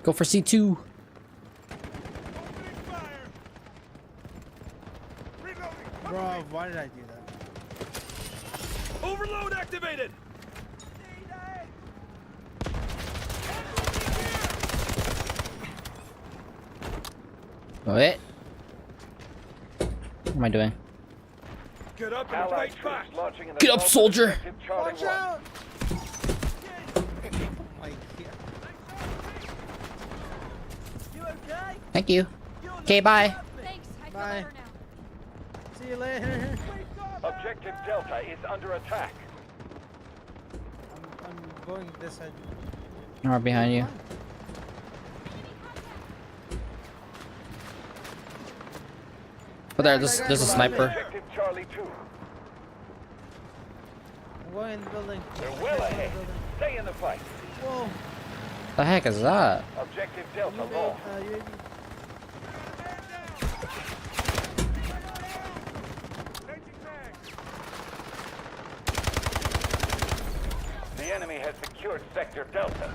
A: Go for C2.
D: Opening fire! Reloading!
B: Bro, why did I do that?
D: Overload activated!
A: Wait. What am I doing?
D: Get up and
C: Allied
D: fight
C: troops
D: back!
C: launching an
A: Get up,
C: assault on
A: soldier!
C: Objective Charlie
B: Watch
C: 1.
B: out! Like, yeah.
D: You okay?
A: Thank you. Okay, bye.
E: Thanks. I feel
B: Bye.
E: better now.
B: See you later.
C: Objective Delta is under attack.
B: I'm going this side.
A: I'm right behind you. But there's a sniper.
C: Objective Charlie 2.
B: I'm going in the building.
C: They're well ahead. Stay in the fight.
B: Whoa.
A: The heck is that?
C: Objective Delta lost. The enemy has secured Sector Delta.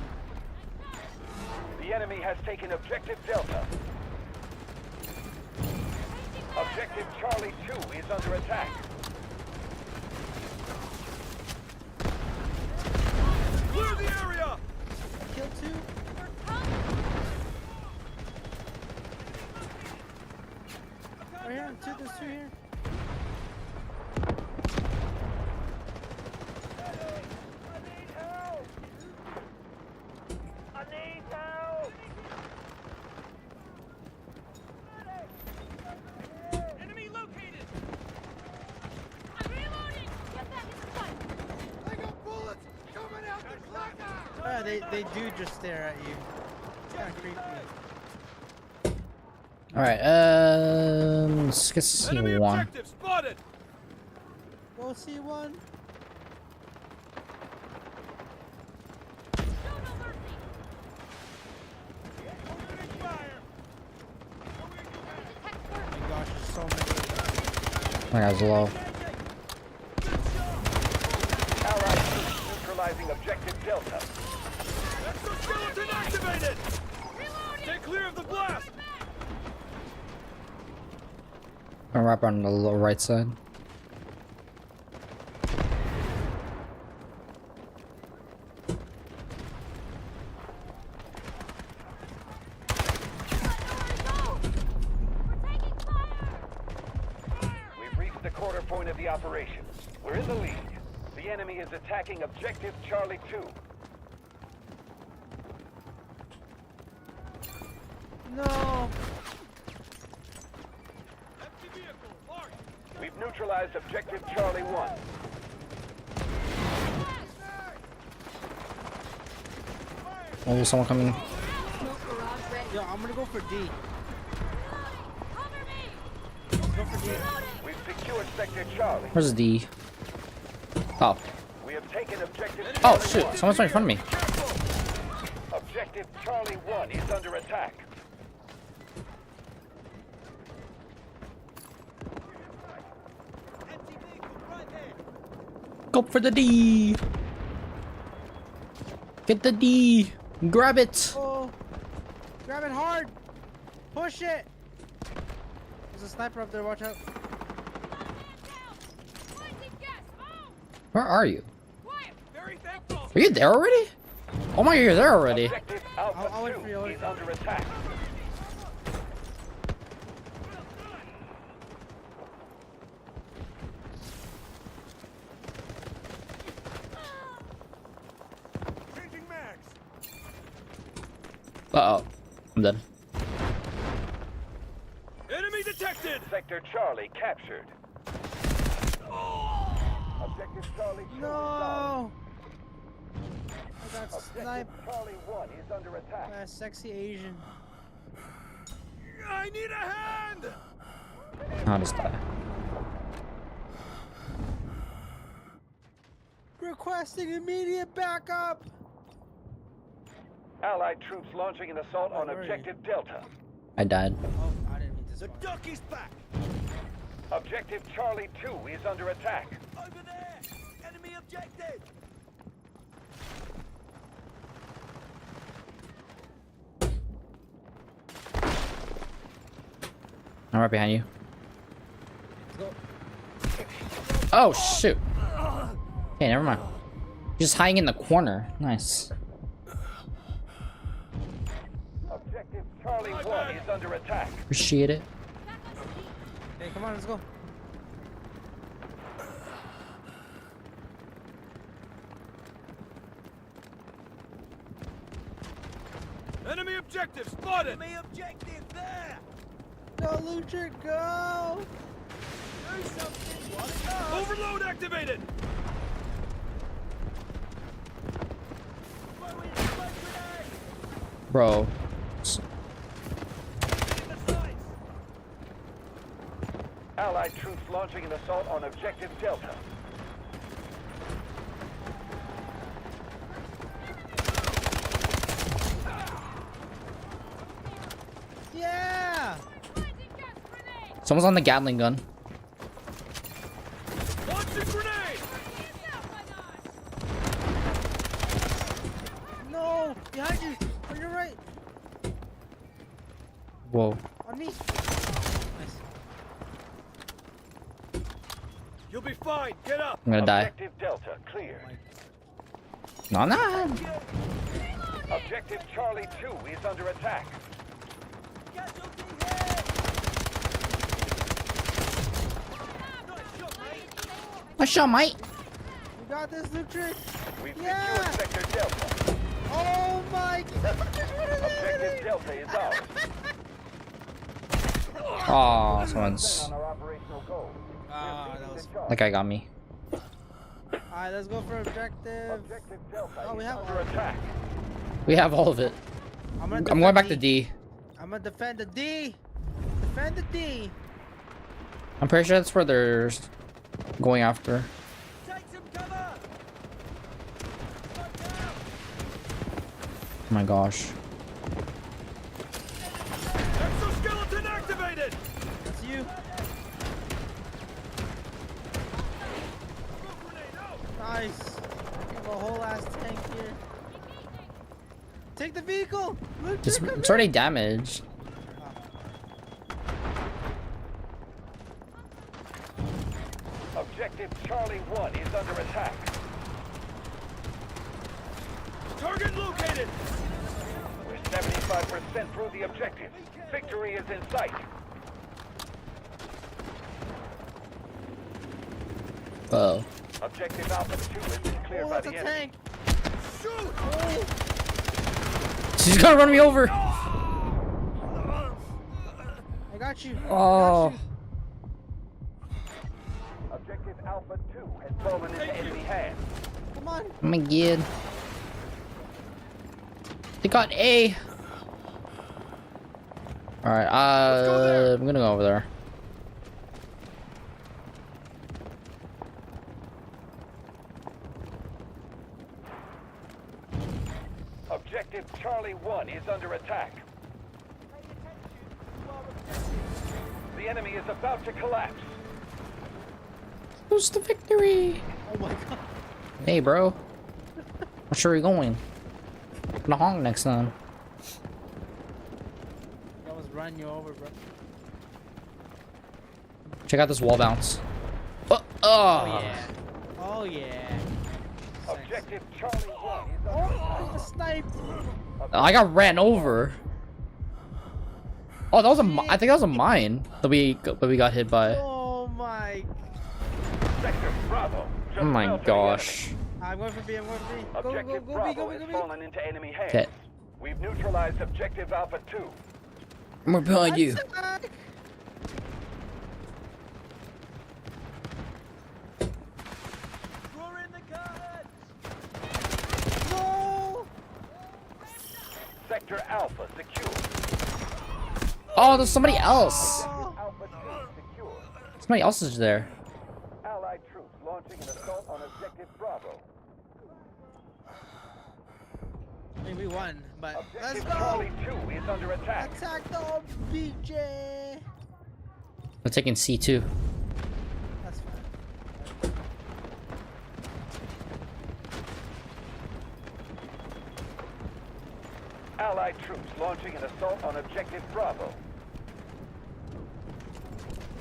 C: The enemy has taken Objective Delta. Objective Charlie 2 is under attack.
F: Clear the area!
B: Kill 2. Right here. There's 2 here.
D: Enemy located!
E: I'm reloading! Get back in the fight!
F: I got bullets coming out the clucker!
B: Yeah, they do just stare at you. It's kind of creepy.
A: All right. Let's get
F: Enemy
A: C1.
F: objective spotted!
B: Go C1.
D: Show no mercy! Opening fire!
B: Oh my gosh, there's so many.
A: My guy's low.
C: Allied troops neutralizing Objective Delta.
F: Exoskeleton activated! Stay clear of the blast!
A: I'm right on the low right side.
C: We've reached the quarter point of the operation. We're in the lead. The enemy is attacking Objective Charlie 2.
B: No.
F: Empty vehicle, marked!
C: We've neutralized Objective Charlie 1.
A: Oh, someone coming.
E: Smoke barrage ready.
B: Yo, I'm gonna go for D.
E: Cover me!
B: Go for D.
C: We've secured Sector Charlie.
A: Where's D? Oh.
C: We have taken Objective
A: Oh
C: Charlie
A: shoot!
C: 1.
A: Someone's right in front of me.
C: Objective Charlie 1 is under attack.
D: Empty vehicle right there!
A: Go for the D. Get the D. Grab it.
B: Oh. Grab it hard. Push it. There's a sniper up there. Watch out.
A: Where are you?
D: Very thankful!
A: Are you there already? Oh my, you're there already.
C: Objective Alpha
B: I'll wait for you,
C: 2
B: I'll wait
C: is
B: for you.
C: under attack.
F: Changing mags!
A: Uh oh. I'm dead.
F: Enemy detected!
C: Sector Charlie captured. Objective Charlie 2 is down.
B: No. I got sniped
C: Objective Charlie 1 is under attack.
B: by a sexy Asian.
F: I need a hand!
A: I'll just die.
B: Requesting immediate backup.
C: Allied troops launching an assault on
B: Where are you?
C: Objective Delta.
A: I died.
B: Oh, I didn't mean to
F: The
B: spawn.
F: duck is back!
C: Objective Charlie 2 is under attack.
F: Over there! Enemy objective!
A: I'm right behind you. Oh shoot. Okay, never mind. Just hiding in the corner. Nice.
C: Objective Charlie 1 is under attack.
A: Appreciate it.
B: Hey, come on, let's go.
F: Enemy objective spotted! Enemy objective there!
B: Go, Luctric, go!
F: Do something! Overload activated!
A: Bro.
C: Allied troops launching an assault on objective Delta.
B: Yeah!
A: Someone's on the Gatling gun.
F: Launch the grenade!
B: No! Behind you! On your right!
A: Whoa.
B: On me! Nice.
F: You'll be fine. Get up.
A: I'm gonna die.
C: Objective Delta clear.
A: No, no.
C: Objective Charlie 2 is under attack.
A: Nice shot, mate.
B: You got this, Luctric!
C: We've
B: Yeah!
C: secured Sector Delta.
B: Oh my god!
C: Objective Delta is ours.
A: Oh, someone's.
C: On our operational goal.
B: Ah, that was fun.
A: That guy got me.
B: Alright, let's go for objective.
C: Objective Delta
B: Oh, we
C: is
B: have
C: under
B: all of it.
C: attack.
A: We have all of it.
B: I'm gonna
A: I'm
B: defend
A: going back to D.
B: I'm gonna defend the D. Defend the D.
A: I'm pretty sure that's where they're going after.
F: Take some cover.
A: Oh my gosh.
F: Exoskeleton activated.
B: That's you. Nice. We have a whole ass tank here. Take the vehicle. Look,
A: It's already damaged.
C: Objective Charlie 1 is under attack.
F: Target located.
C: We're 75% through the objective. Victory is in sight.
A: Oh.
C: Objective Alpha 2 has been cleared
B: Oh,
C: by
B: that's a
C: the enemy.
B: tank.
F: Shoot.
A: She's gonna run me over.
B: I got you.
A: Oh.
C: Objective Alpha 2 has fallen into enemy hands.
B: Come on.
A: Oh my god. They got A. Alright, I'm gonna go over there.
C: Objective Charlie 1 is under attack. The enemy is about to collapse.
A: Who's the victory?
B: Oh my god.
A: Hey, bro. I'm sure you're going. I'm gonna honk next time.
B: I was running you over, bro.
A: Check out this wall bounce. Oh,
B: Oh yeah. Oh yeah.
C: Objective Charlie 1 is under
B: Oh, the snipe.
A: I got ran over. Oh, that was I think that was a mine that we got hit by.
B: Oh my.
C: Sector Bravo.
A: Oh
C: just
A: my
C: fell to the
A: gosh.
B: I'm going for B. I'm going for B. Go,
C: Objective
B: go, go, B,
C: Bravo
B: go, B,
C: has
B: go, B.
C: fallen into enemy hands.
A: Okay.
C: We've neutralized Objective Alpha 2.
A: I'm right behind you.
B: Attack.
F: We're in the gun.
B: No.
C: Sector Alpha secure.
A: Oh, there's somebody else.
B: Oh.
C: Alpha 2 secure.
A: Somebody else is there.
C: Allied troops launching an assault on Objective Bravo.
B: I mean, we won, but let's
C: Objective
B: go.
C: Charlie 2 is under attack.
B: Attack the BJ.
A: We're taking C2.
B: That's fine.
C: Allied troops launching an assault on Objective Bravo.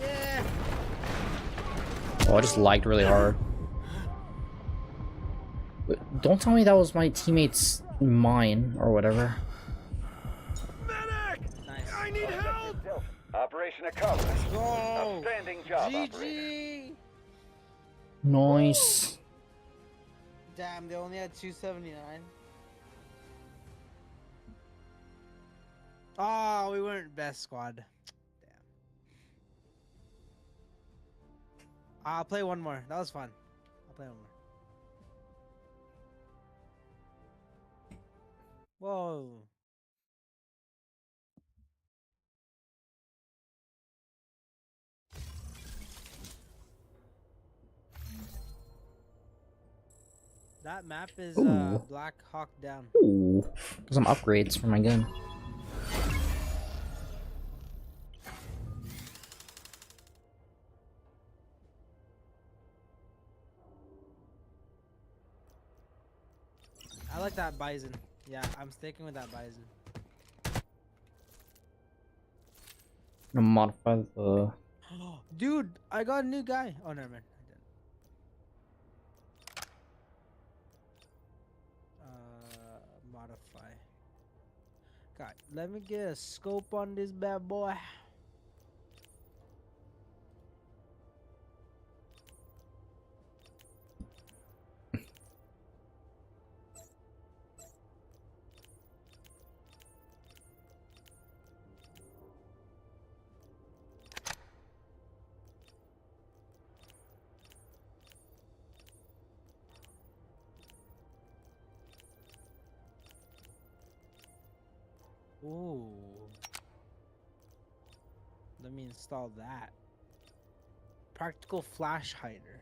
B: Yeah.
A: Oh, I just lagged really hard. Wait, don't tell me that was my teammate's mine or whatever.
F: Medic.
B: Nice.
F: I need help.
C: Delta. Operation accomplished.
B: Go.
C: Outstanding job, operator.
B: GG.
A: Nice.
B: Damn, they only had 279. Oh, we weren't best squad. Damn. I'll play one more. That was fun. I'll play one more. Whoa. That map is
A: Ooh.
B: Black Hawk Down.
A: Ooh, some upgrades for my gun.
B: I like that bison. Yeah, I'm sticking with that bison.
A: I'm gonna modify the.
B: Dude, I got a new guy. Oh, never mind. I didn't. Modify. God, let me get a scope on this bad boy. Ooh. Let me install that. Practical flash hider.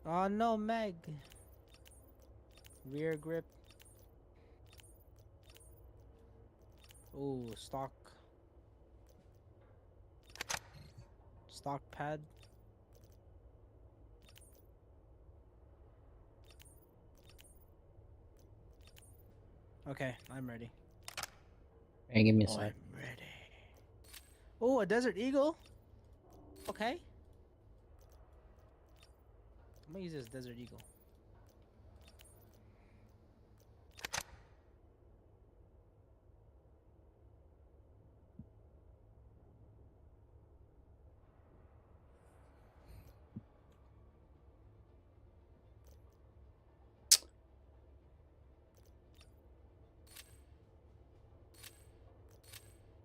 B: Oh no, Meg. Rear grip. Ooh, stock. Stock pad. Okay, I'm ready.
A: Hey, give me a
B: Oh,
A: sec.
B: I'm ready. Oh, a desert eagle. Okay. I'm gonna use this desert eagle.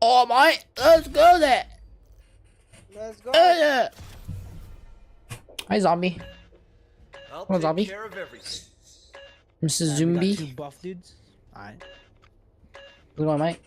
A: Oh my! Let's go there.
B: Let's go.
A: Yeah. Hi, zombie.
F: I'll
A: Come on,
F: take
A: zombie.
F: care of everything.
A: Mr.
B: We got
A: Zombie.
B: two buff dudes. Alright.
A: What's going on, mate?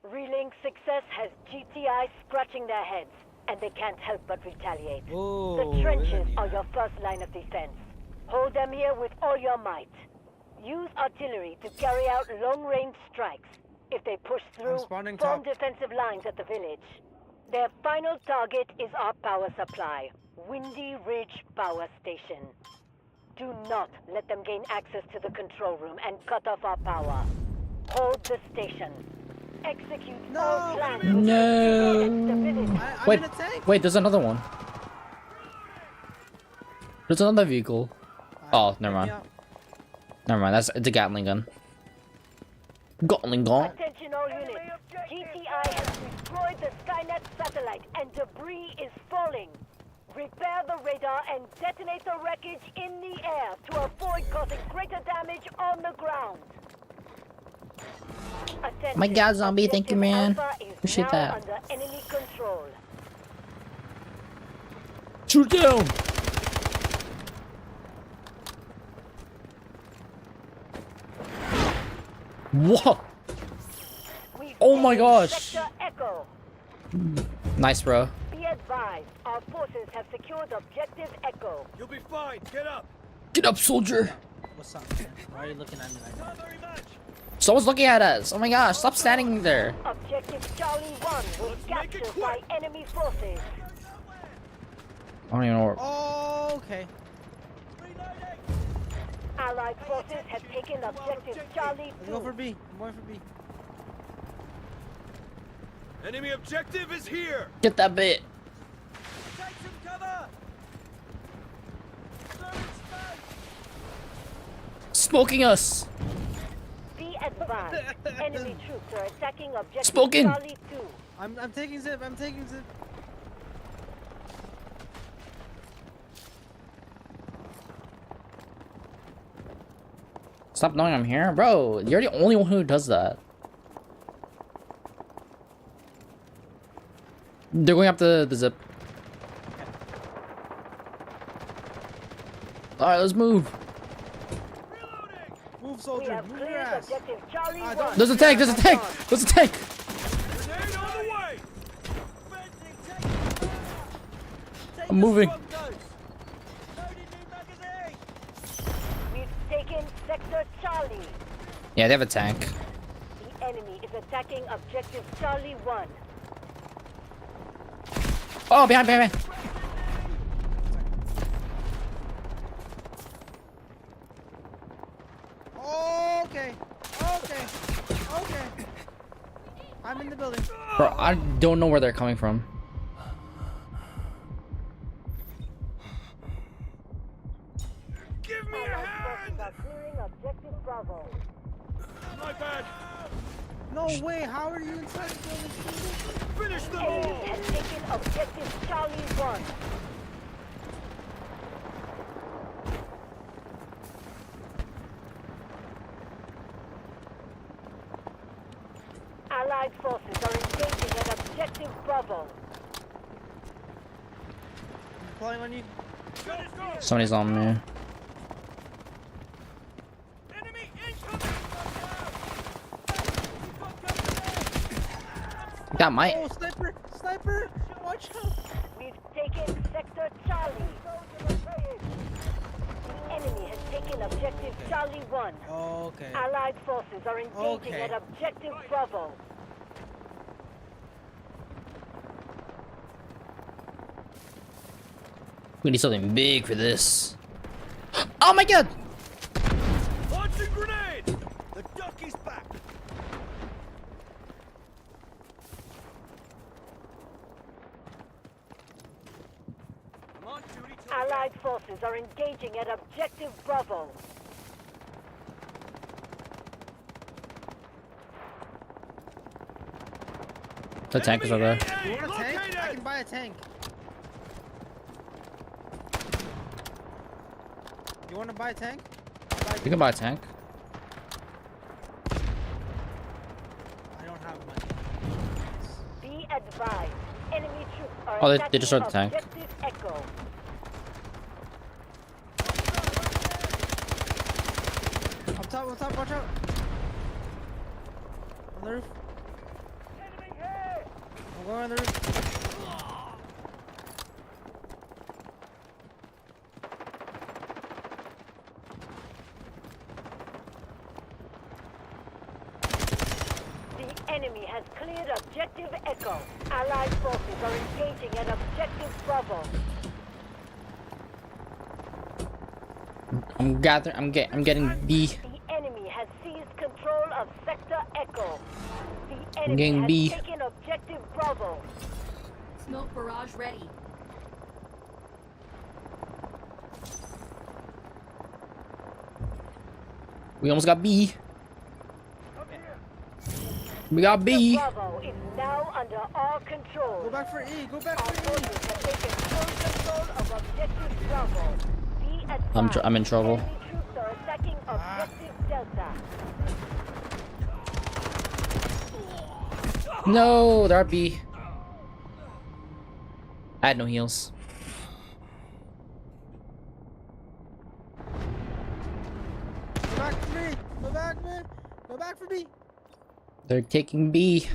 I: Relaying success has GTI scratching their heads, and they can't help but retaliate.
B: Oh,
I: The trenches
B: isn't
I: are
B: it?
I: your first line of defense. Hold them here with all your might. Use artillery to carry out long-range strikes. If they push through,
B: spawning
I: form
B: top.
I: defensive lines at the village. Their final target is our power supply, Windy Ridge Power Station. Do not let them gain access to the control room and cut off our power. Hold the station. Execute all plans with
A: No.
I: against the village.
B: I'm
A: Wait,
B: in a tank.
A: wait, there's another one. There's another vehicle. Oh, never mind. Never mind, it's a Gatling gun. Gatling gun?
I: Attention all units. GTI has destroyed the Skynet satellite and debris is falling. Repair the radar and detonate the wreckage in the air to avoid causing greater damage on the ground. Attention,
A: My God, zombie, thank you,
I: Objective
A: man.
I: Alpha is
A: Appreciate
I: now
A: that.
I: under enemy control.
A: Shoot down! What?
I: We've
A: Oh my
I: taken
A: gosh.
I: Sector Echo.
A: Nice, bro.
I: Be advised, our forces have secured Objective Echo.
F: You'll be fine. Get up.
A: Get up, soldier.
B: What's up, man? Why are you looking at me like that?
F: Not very much.
A: Someone's looking at us. Oh my gosh, stop standing there.
I: Objective Charlie 1 was
F: Let's make it
I: captured by
F: quick.
I: enemy forces.
A: I don't even know where.
B: Oh, okay.
I: Allied forces have taken Objective Charlie
B: Let's go for
I: 2.
B: B. I'm going for B.
F: Enemy objective is here.
A: Get that bit.
F: Take some cover.
A: Smoking us.
I: Be advised, enemy troops are attacking Objective
A: Spoken.
I: Charlie 2.
B: I'm taking zip. I'm taking zip.
A: Stop knowing I'm here. Bro, you're the only one who does that. They're going up the zip. Alright, let's move.
B: Move,
I: We
B: soldier.
I: have
B: Move your
I: cleared
B: ass.
I: objective Charlie
B: Ah,
I: 1.
A: There's a tank, there's a tank! There's a tank!
F: Grenade on the way!
A: I'm moving.
I: We've taken Sector Charlie.
A: Yeah, they have a tank.
I: The enemy is attacking objective Charlie 1.
A: Oh, behind.
B: Okay. I'm in the building.
A: Bro, I don't know where they're coming from.
F: Give me a
I: Allied
F: hand!
I: forces are clearing objective Bravo.
F: My bad.
B: No way. How are you inside the building?
F: Finish them
I: Enemy
F: all!
I: has taken objective Charlie 1. Allied forces are engaging at objective Bravo.
B: Deploying on you.
A: Somebody's on me.
F: Enemy incoming!
A: That might.
B: Oh, sniper! Watch out!
I: We've taken Sector Charlie. The enemy has taken objective Charlie 1.
B: Okay.
I: Allied forces are engaging
B: Okay.
I: at objective Bravo.
A: We need something big for this. Oh my god!
F: Launching grenade! The duck is back! I'm on duty till
I: Allied forces are engaging at objective Bravo.
A: The tank is over there.
B: You want a tank? I can buy a tank. You want to buy a tank?
A: You can buy a tank.
B: I don't have money.
I: Be advised, enemy troops are
A: Oh, they
I: attacking
A: destroyed the tank.
I: objective Echo.
B: Up top, watch out. On the roof. I'm going on the roof.
I: The enemy has cleared objective Echo. Allied forces are engaging at objective Bravo.
A: I'm getting B.
I: The enemy has seized control of Sector Echo. The
A: I'm getting
I: enemy
A: B.
I: has taken objective Bravo.
H: Smoke barrage ready.
A: We almost got B. We got B.
I: Bravo is now under our control.
B: Go back for E. Go back
I: Our
B: for E.
I: forces have taken full control of objective Bravo. Be advised,
A: I'm in trouble.
I: enemy troops are attacking objective Delta.
A: No, they're at B. I had no heals.
B: Go back for me. Go back, man. Go back for me.
A: They're taking B.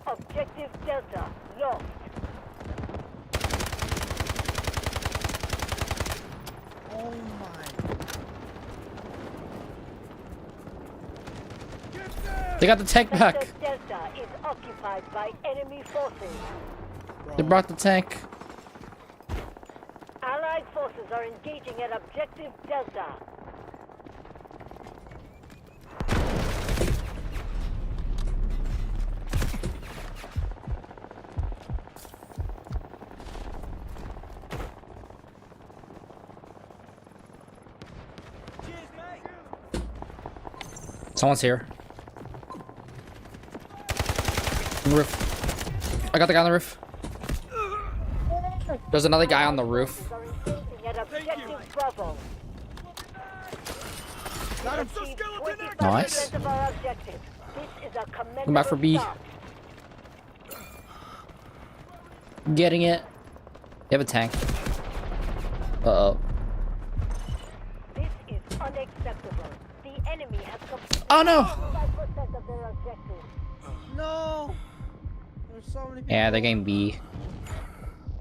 I: Objective Delta lost.
B: Oh my.
A: They got the tank back.
I: Sector Delta is occupied by enemy forces.
A: They brought the tank.
I: Allied forces are engaging at objective Delta.
A: Someone's here. On the roof. I got the guy on the roof. There's another guy on the roof.
I: Are engaging at objective Bravo.
B: Got him.
I: Achieved
A: Nice.
I: 25% of our objective. This is a commendable
A: Come back for B.
I: start.
A: Getting it. You have a tank. Uh-oh.
I: This is unacceptable. The enemy has completed
A: Oh no!
I: 5% of their objectives.
B: No. There's so many people.
A: Yeah, they're getting B.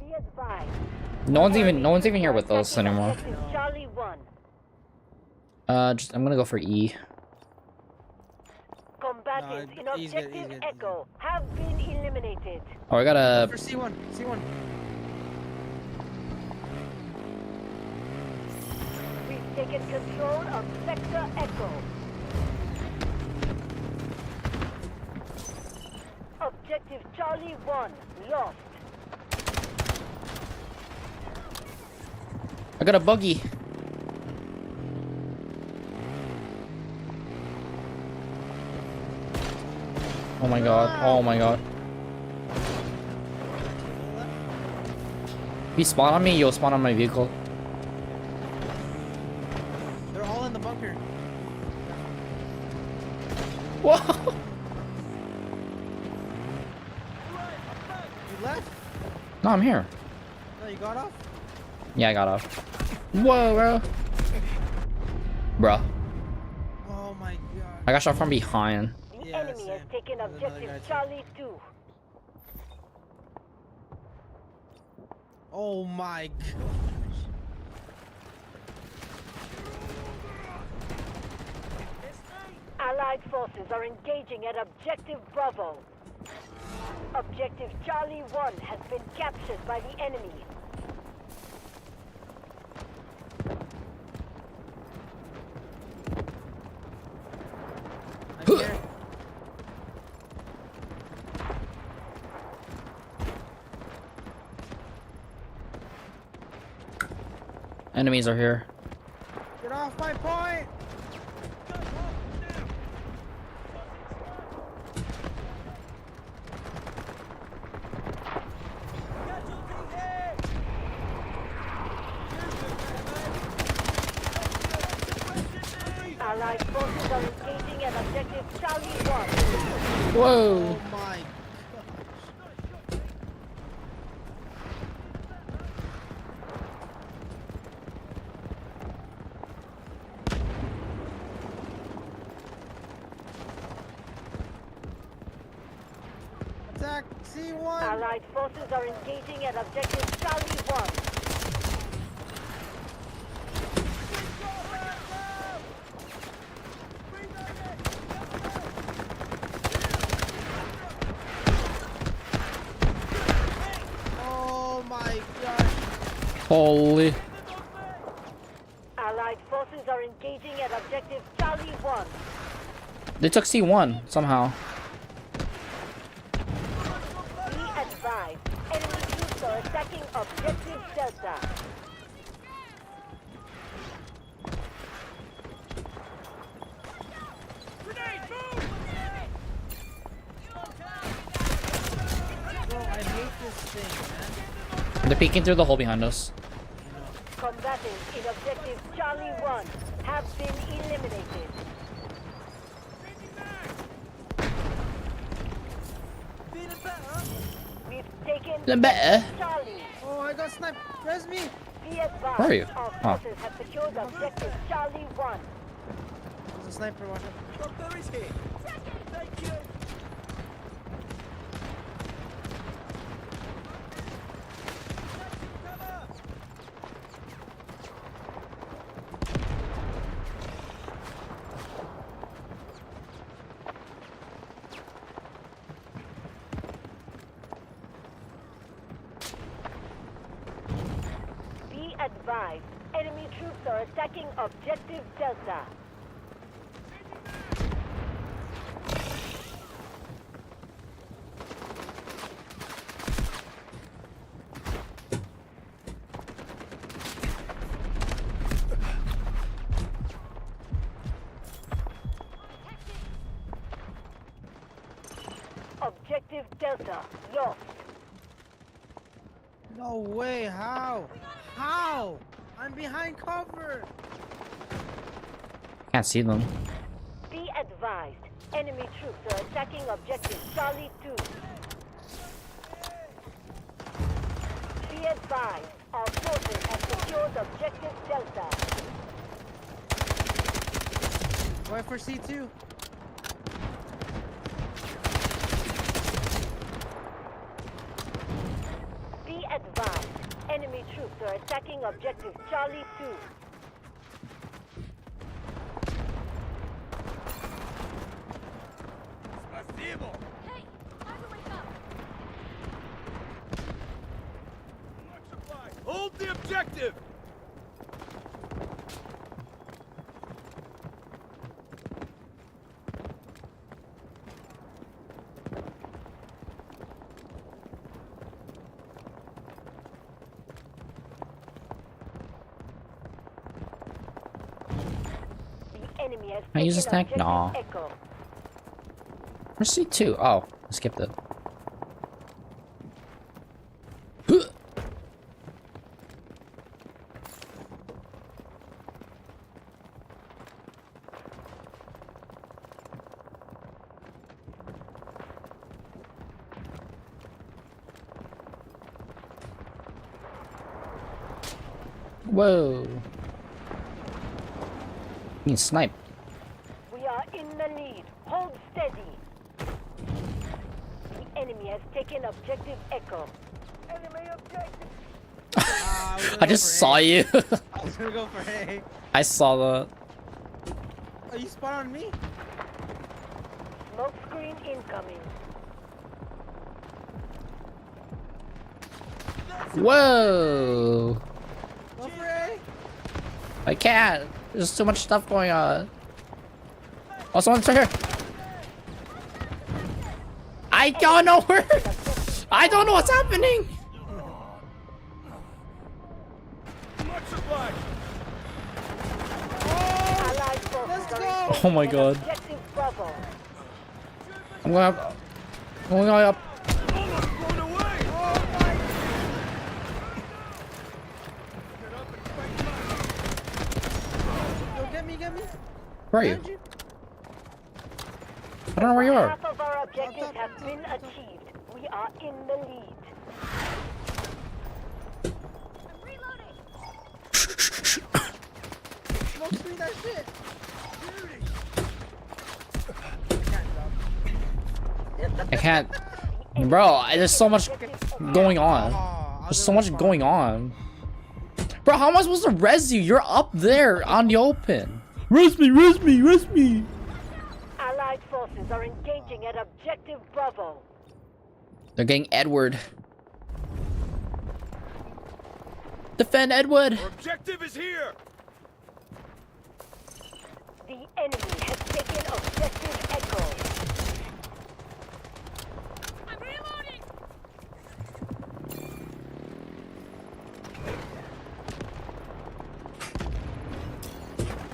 I: Be advised.
A: No one's even here with us anymore.
I: Objective Charlie 1.
A: I'm gonna go for E.
I: Combatants
B: No,
I: in
B: he's good,
I: Objective
B: he's good.
I: Echo have been eliminated.
A: Oh, I gotta.
B: For C1.
I: We've taken control of Sector Echo. Objective Charlie 1 lost.
A: I got a buggy. Oh my god. Oh my god. If you spawn on me, you'll spawn on my vehicle.
B: They're all in the bunker.
A: Whoa!
B: You left?
A: No, I'm here.
B: No, you got off?
A: Yeah, I got off. Whoa, bro. Bruh.
B: Oh my god.
A: I got shot from behind.
I: The
B: Yeah,
I: enemy has
B: same.
I: taken
B: There's another
I: Objective
B: guy too.
I: Charlie 2.
B: Oh my gosh.
I: Allied forces are engaging at Objective Bravo. Objective Charlie 1 has been captured by the enemy.
B: I'm here.
A: Enemies are here.
B: Get off my point!
I: Allied forces are engaging at Objective Charlie 1.
A: Whoa!
B: Oh my gosh. Attack C1!
I: Allied forces are engaging at Objective Charlie 1.
B: Oh my gosh.
A: Holy.
I: Allied forces are engaging at Objective Charlie 1.
A: They took C1 somehow.
I: Be advised, enemy troops are attacking Objective Delta.
D: Grenade, move!
B: Bro, I hate this thing, man.
A: They're peeking through the hole behind us.
I: Combatants in Objective Charlie 1 have been eliminated.
D: Feeling better?
I: We've taken
A: Feeling better?
I: Charlie.
B: Oh, I got sniped. Where's me?
I: Be advised,
A: Where are you?
I: our
A: Oh.
I: forces have secured Objective Charlie 1.
B: There's a sniper watching.
D: Doctor is here. Thank you. Cover!
I: Be advised, enemy troops are attacking Objective Delta. Objective Delta lost.
B: No way, how? How? I'm behind cover.
A: Can't see them.
I: Be advised, enemy troops are attacking Objective Charlie 2. Be Be advised, our forces have secured objective Delta.
B: Wait for C2.
I: Be advised, enemy troops are attacking objective Charlie 2.
F: Спасибо!
E: Hey, time to wake up.
F: Mark supply! Hold the objective!
I: The enemy has
A: Can I use this
I: taken
A: tank? Nah.
I: objective Echo.
A: Where's C2? Oh, I skipped it. Whoa. You can snipe.
I: We are in the lead. Hold steady. The enemy has taken objective Echo. Enemy objective.
A: I just saw you.
B: I was gonna go for A.
A: I saw that.
B: Oh, you spawn on me?
I: Smoke screen incoming.
A: Whoa.
B: Go for A.
A: I can't. There's too much stuff going on. Oh, someone's right here. I don't know where. I don't know what's happening.
F: Mark supply!
I: Allied forces are
B: go.
A: Oh my god.
I: objective Bravo.
A: I'm going up. I'm going up.
F: Almost blown away! Get up and fight back!
B: Yo, get me.
A: Where are you?
B: Behind you.
A: I don't know where you are.
I: Half of our objectives have been achieved. We are in the lead.
E: I'm reloading.
B: Smoke screen that shit.
A: I can't. Bro, there's so much going on.
B: Oh,
A: There's so much going on. Bro, how am I supposed to res you? You're up there on the open. Res me.
I: Allied forces are engaging at objective Bravo.
A: They're getting Edward. Defend Edward.
F: Our objective is here!
I: The enemy has taken objective Echo.
E: I'm reloading.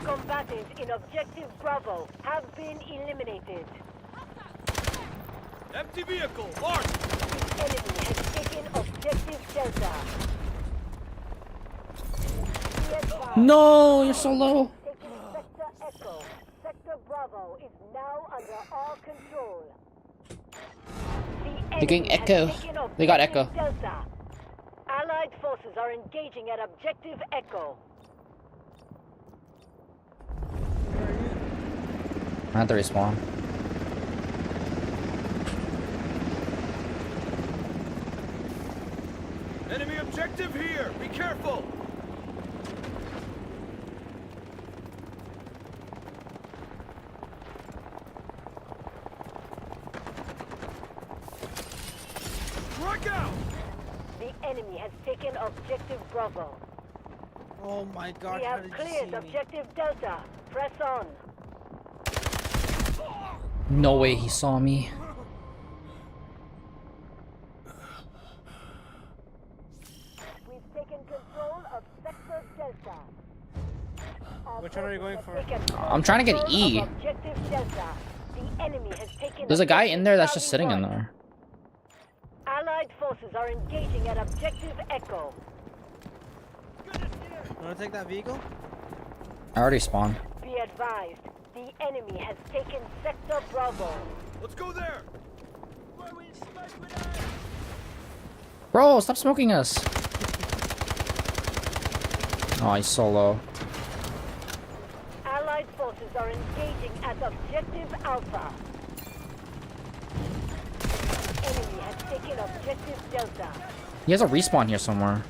I: Combatants in objective Bravo have been eliminated.
F: Empty vehicle, mark!
I: The enemy has taken objective Delta. Be advised,
A: No, you're so low.
I: taking Sector Echo. Sector Bravo is now under our control. The
A: getting
I: enemy has
A: Echo.
I: taken
A: They got
I: objective
A: Echo.
I: Delta. Allied forces are engaging at objective Echo.
A: I have to respawn.
F: Enemy objective here! Be careful! Strike out!
I: The enemy has taken objective Bravo.
B: Oh my god,
I: We
B: how
I: have
B: did you
I: cleared
B: see me?
I: objective Delta. Press on.
A: No way he saw me.
I: We've taken control of Sector Delta. Our
B: Which one are you going
I: forces
B: for?
I: have taken
A: I'm trying to get
I: control
A: E.
I: of Objective Delta. The enemy has taken
A: There's a guy in there that's
I: objective
A: just sitting in
I: Charlie
A: there.
I: 1. Allied forces are engaging at objective Echo.
B: Wanna take that vehicle?
A: I already spawned.
I: Be advised, the enemy has taken Sector Bravo.
F: Let's go there!
A: Bro, stop smoking us. Oh, he's solo.
I: Allied forces are engaging at objective Alpha. Enemy has taken objective Delta.
A: He has a respawn here somewhere.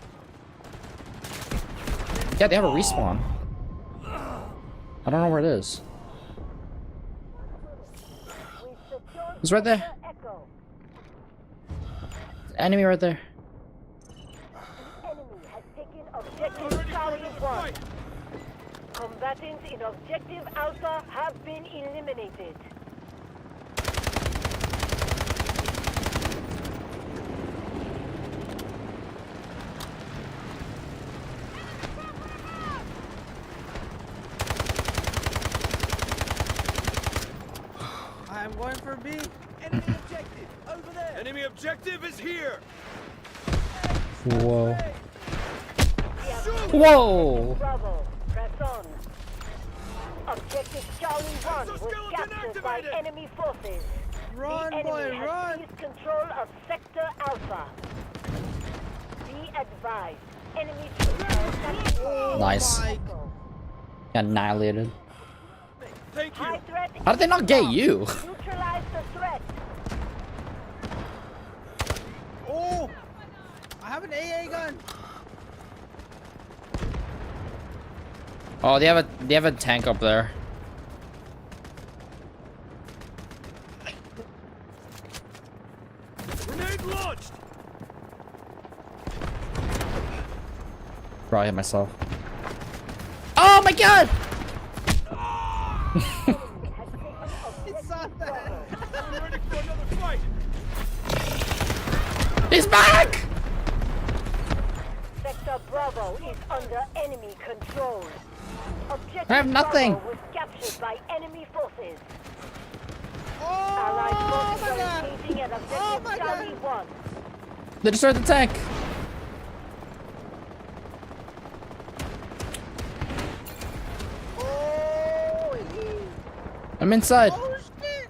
A: Yeah, they have a respawn. I don't know where it is. He's right there.
I: Echo.
A: Enemy right there.
I: Enemy has taken objective Charlie 1. Combatants in objective Alpha have been eliminated.
B: I'm going for B.
F: Enemy objective over there. Enemy objective is here.
A: Whoa. Whoa!
I: Bravo, press on. Objective Charlie 1 was
F: Exoskeleton
I: captured by
F: activated.
I: enemy forces.
B: Run,
I: the enemy
B: boy,
I: has
B: run!
I: seized control of Sector Alpha. Be advised, enemy troops are attacking.
A: Nice.
B: my-
A: Got annihilated.
F: Thank you.
I: High threat.
A: How did they not get you?
I: Neutralize the threat.
B: Oh! I have an AA gun.
A: Oh, they have a tank up there.
F: Grenade launched.
A: Bro, I hit myself. Oh my god!
B: It's not that.
F: I'm ready for another fight.
A: He's back!
I: Sector Bravo is under enemy control. Objective
A: I have nothing.
I: Bravo was captured by enemy forces.
B: Oh
I: Allied
B: my
I: forces are
B: god!
I: engaging at objective
B: Oh my
I: Charlie
B: god!
I: 1.
A: They destroyed the tank.
B: Oh,
A: I'm inside.
B: oh shit!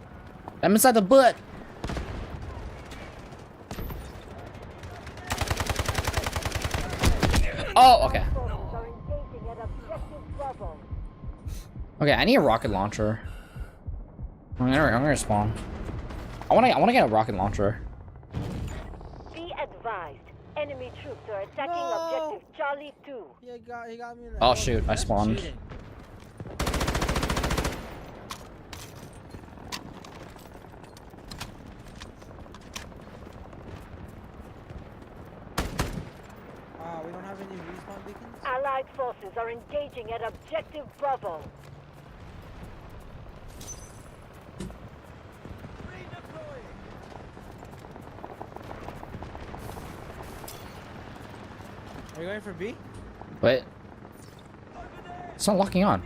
A: I'm inside the butt. Oh, okay.
I: Forces are engaging at objective Bravo.
A: Okay, I need a rocket launcher. I'm gonna spawn. I wanna get a rocket launcher.
I: Be advised, enemy troops are attacking
B: No.
I: objective Charlie 2.
B: He got me in the
A: Oh
B: head.
A: shoot, I spawned.
B: Cheating. We don't have any respawn beacons?
I: Allied forces are engaging at objective Bravo.
B: Are you going for B?
A: Wait. It's not locking on.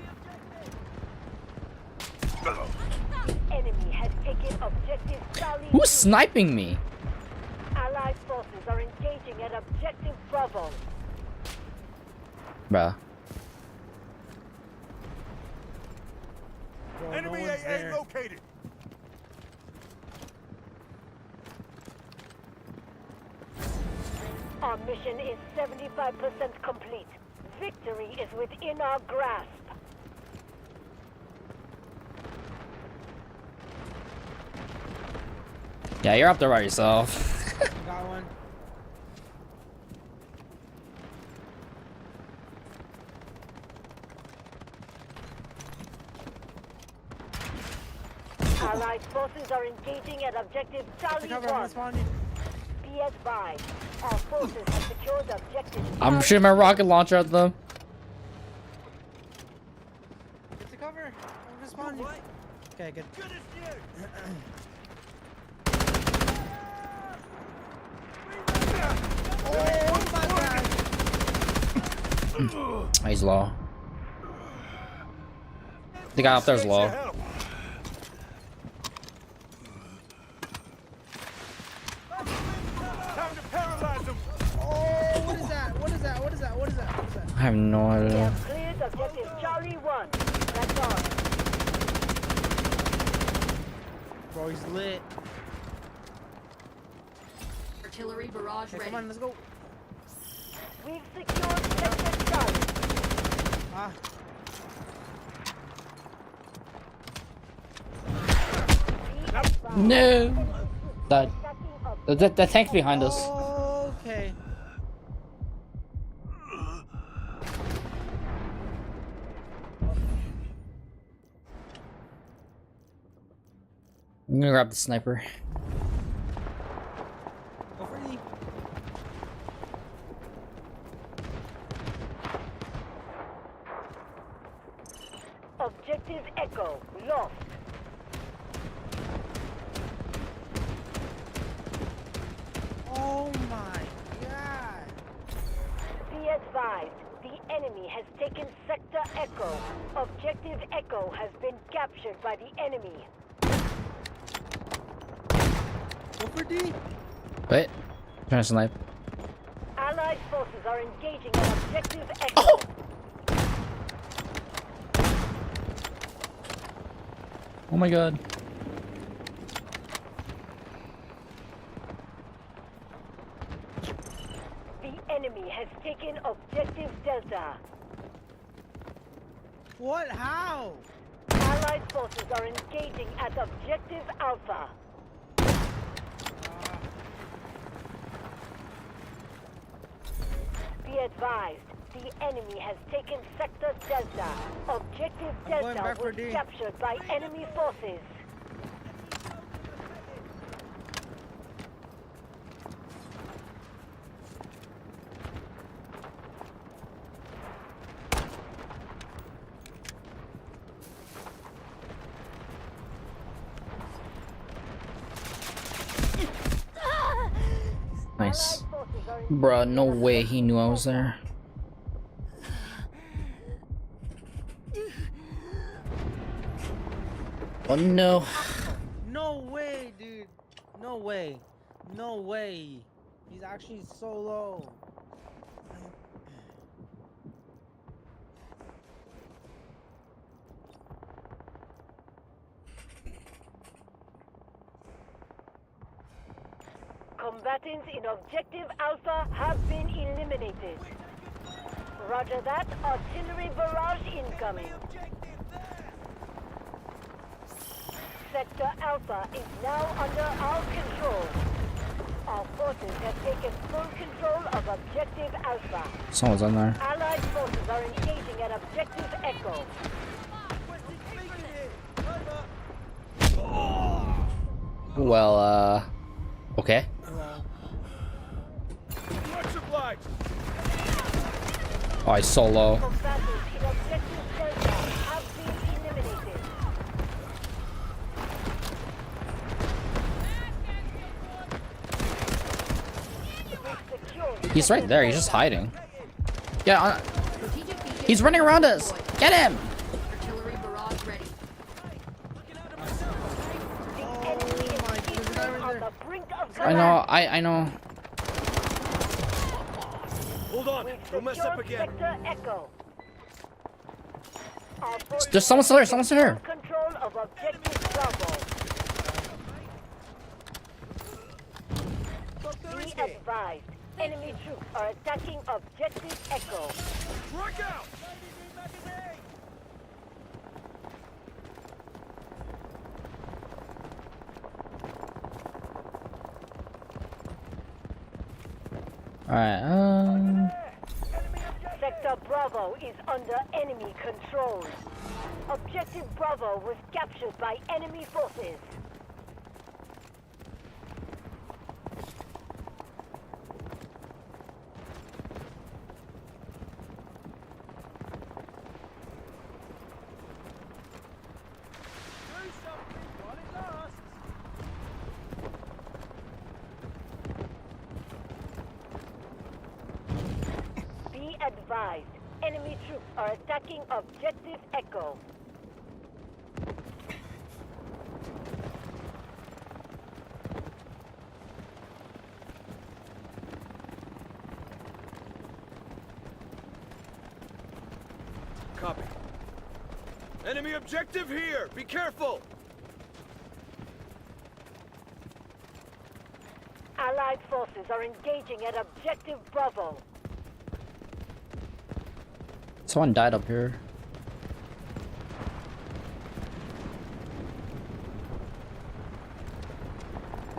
I: Enemy has taken objective Charlie 2.
A: Who's sniping me?
I: Allied forces are engaging at objective Bravo.
A: Bruh.
B: Bro,
F: Enemy
B: no one's
F: AA
B: there.
F: located.
I: Our mission is 75% complete. Victory is within our grasp.
A: Yeah, you're up there by yourself.
B: Got one.
I: Allied forces are engaging at objective Charlie
B: Cover, I'm
I: 1.
B: responding.
I: Be advised, our forces have secured objective
A: I'm
I: Charlie
A: shooting my rocket launcher at them.
B: Get to cover. I'm responding. Okay, good.
F: Good as new.
B: Oh my god!
A: He's low. The guy up there's low.
F: Help. Time to paralyze them.
B: Oh, what is that? What is that? What is that? What is that? What is that?
A: I have no
I: We
A: idea.
I: have cleared objective Charlie 1. That's on.
B: Bro, he's lit.
H: Artillery barrage
B: Okay,
H: ready.
B: come on, let's go.
I: We've secured sector Charlie.
B: Ah.
A: No. The tank's behind us.
B: Okay.
A: I'm gonna grab the sniper.
B: Go for E.
I: Objective Echo lost.
B: Oh my god.
I: Be advised, the enemy has taken Sector Echo. Objective Echo has been captured by the enemy.
B: Go for D.
A: Wait. Trying to snipe.
I: Allied forces are engaging an Objective Echo.
A: Oh! Oh my god.
I: The enemy has taken Objective Delta.
B: What? How?
I: Allied forces are engaging at Objective Alpha. Be advised, the enemy has taken Sector Delta. Objective
B: I'm going
I: Delta
B: back for
I: was
B: D.
I: captured by enemy forces.
A: Nice.
I: Allied forces are
A: Bruh, no way he knew I was there. Oh no.
B: No way, dude. No way. No way. He's actually so low.
I: Combatants in Objective Alpha have been eliminated. Roger that. Artillery barrage incoming. Sector Alpha is now under our control. Our forces have taken full control of Objective Alpha.
A: Someone's on there.
I: Allied forces are engaging at Objective Echo.
A: Well, okay.
F: Much obliged.
A: Oh, he's so low.
I: Combatants in Objective Delta have been eliminated.
A: He's right there. He's just hiding. Yeah, he's running around us. Get him!
E: Artillery barrage ready.
I: The enemy is teetering on the brink of
A: I know. I know.
F: Hold on. Don't mess up again.
I: Sector Echo. Our forces
A: There's someone still here. Someone's still here.
I: have control of Objective Bravo. Be advised, enemy troops are attacking Objective Echo.
F: Rock out.
A: Alright,
I: Sector Bravo is under enemy control. Objective Bravo was captured by enemy forces.
F: Do something while it lasts.
I: Be advised, enemy troops are attacking Objective Echo.
F: Copy. Enemy objective here. Be careful.
I: Allied forces are engaging at Objective Bravo.
A: Someone died up here.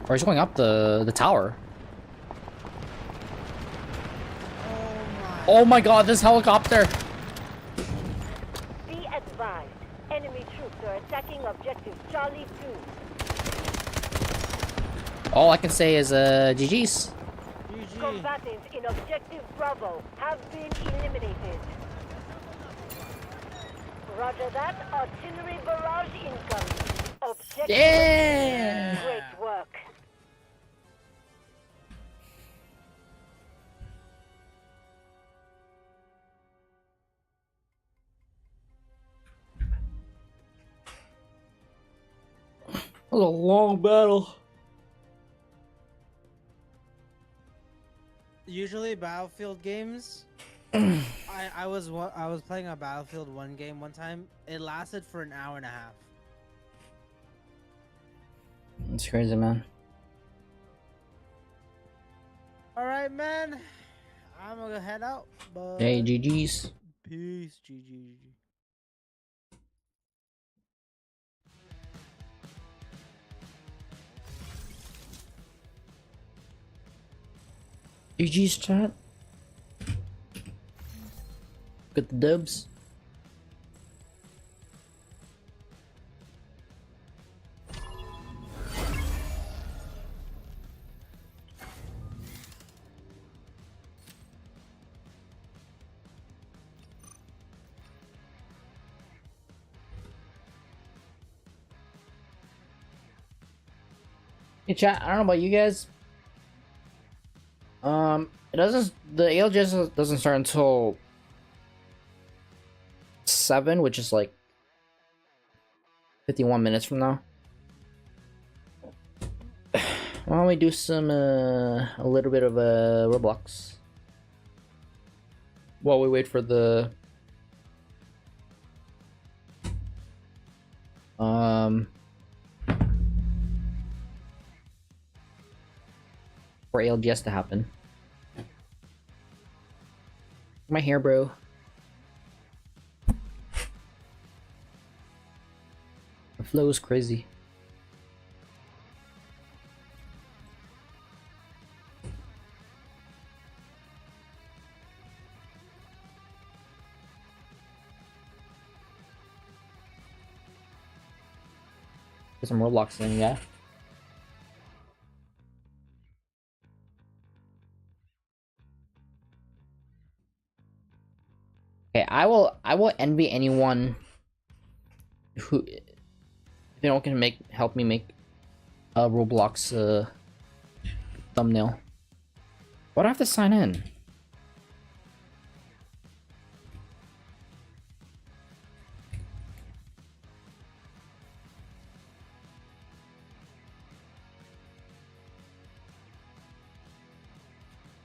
A: Or he's going up the tower. Oh my god, this helicopter!
I: Be advised, enemy troops are attacking objective Charlie 2.
A: All I can say is, GG's.
B: GG.
I: Combatants in objective Bravo have been eliminated. Roger that, artillery barrage incoming. Objective
A: Yeah!
I: Great work.
A: That was a long battle.
B: Usually Battlefield games, I was playing a Battlefield 1 game one time. It lasted for an hour and a half.
A: It's crazy, man.
B: All right, man. I'm gonna head out. But
A: Hey, GG's.
B: peace, GG.
A: GG's chat. Got the dubs. Hey chat, I don't know about you guys. It doesn't. The ALGS doesn't start until 7, which is like 51 minutes from now. Why don't we do some a little bit of Roblox while we wait for the for ALGS to happen. My hair, bro. The flow is crazy. Get some Roblox in, yeah. Okay, I will envy anyone who, if they don't can help me make a Roblox thumbnail. Why do I have to sign in?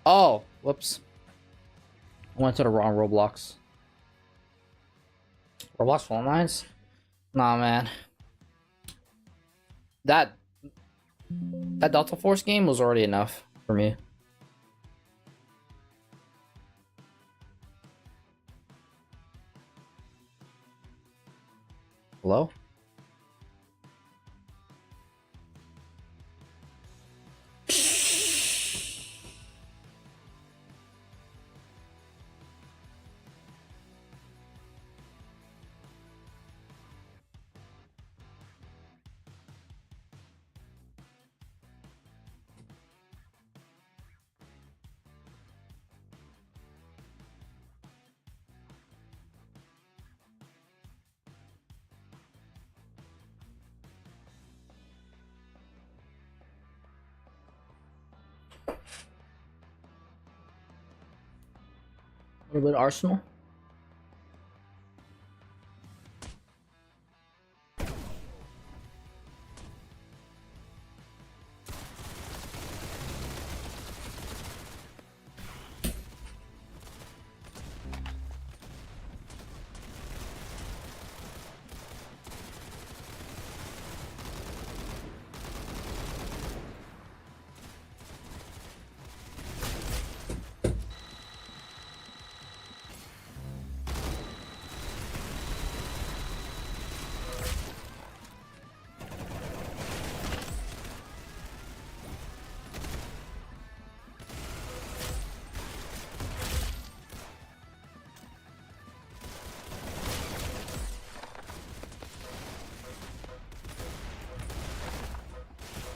A: Oh, whoops. I went to the wrong Roblox. Roblox phone lines? Nah, man. That Delta Force game was already enough for me. Hello? What about Arsenal?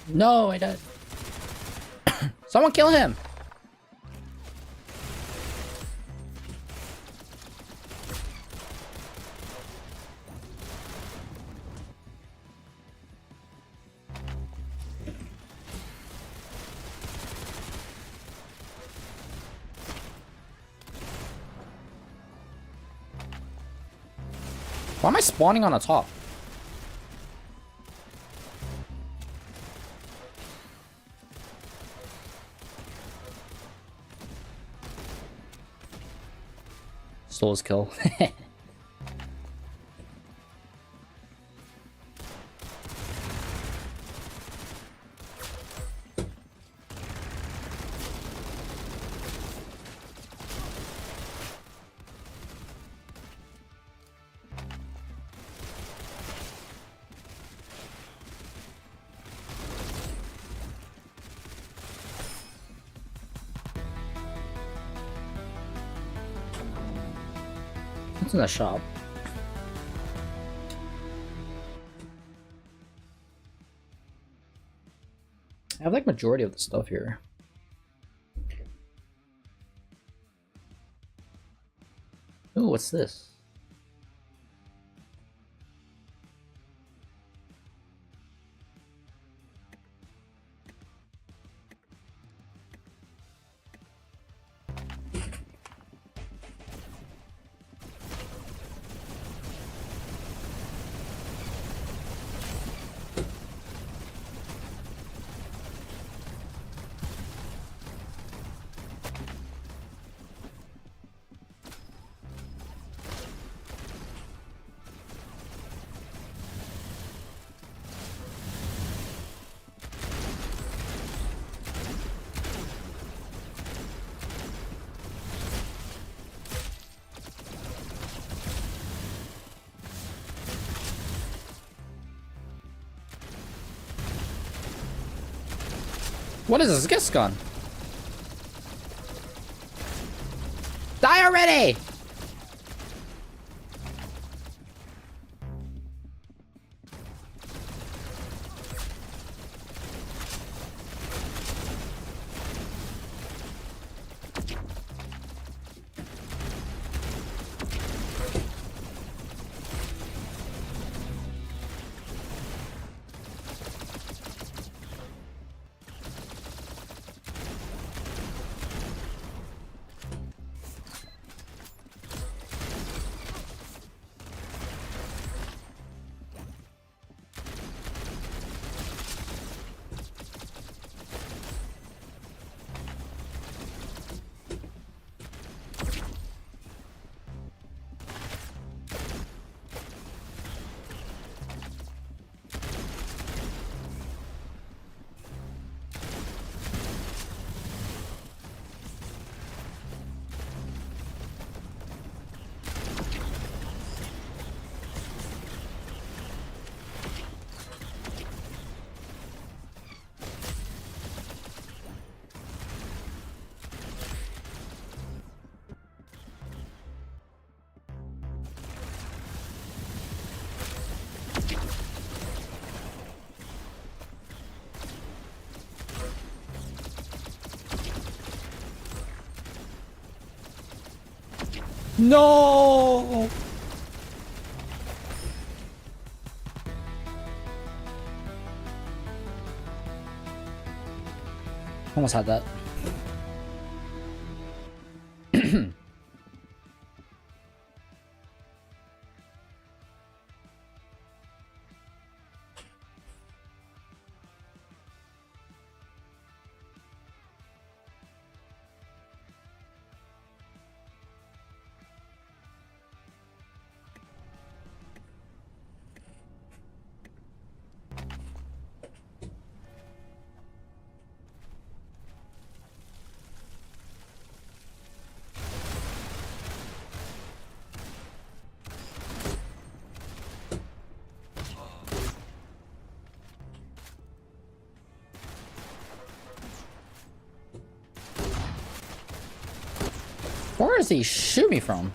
A: No, I died. Someone kill him. Why am I spawning on the top? Stole his kill. What's in the shop? I have like majority of the stuff here. Ooh, what's this? What is this guest gun? Die already! No! Almost had that. Where does he shoot me from?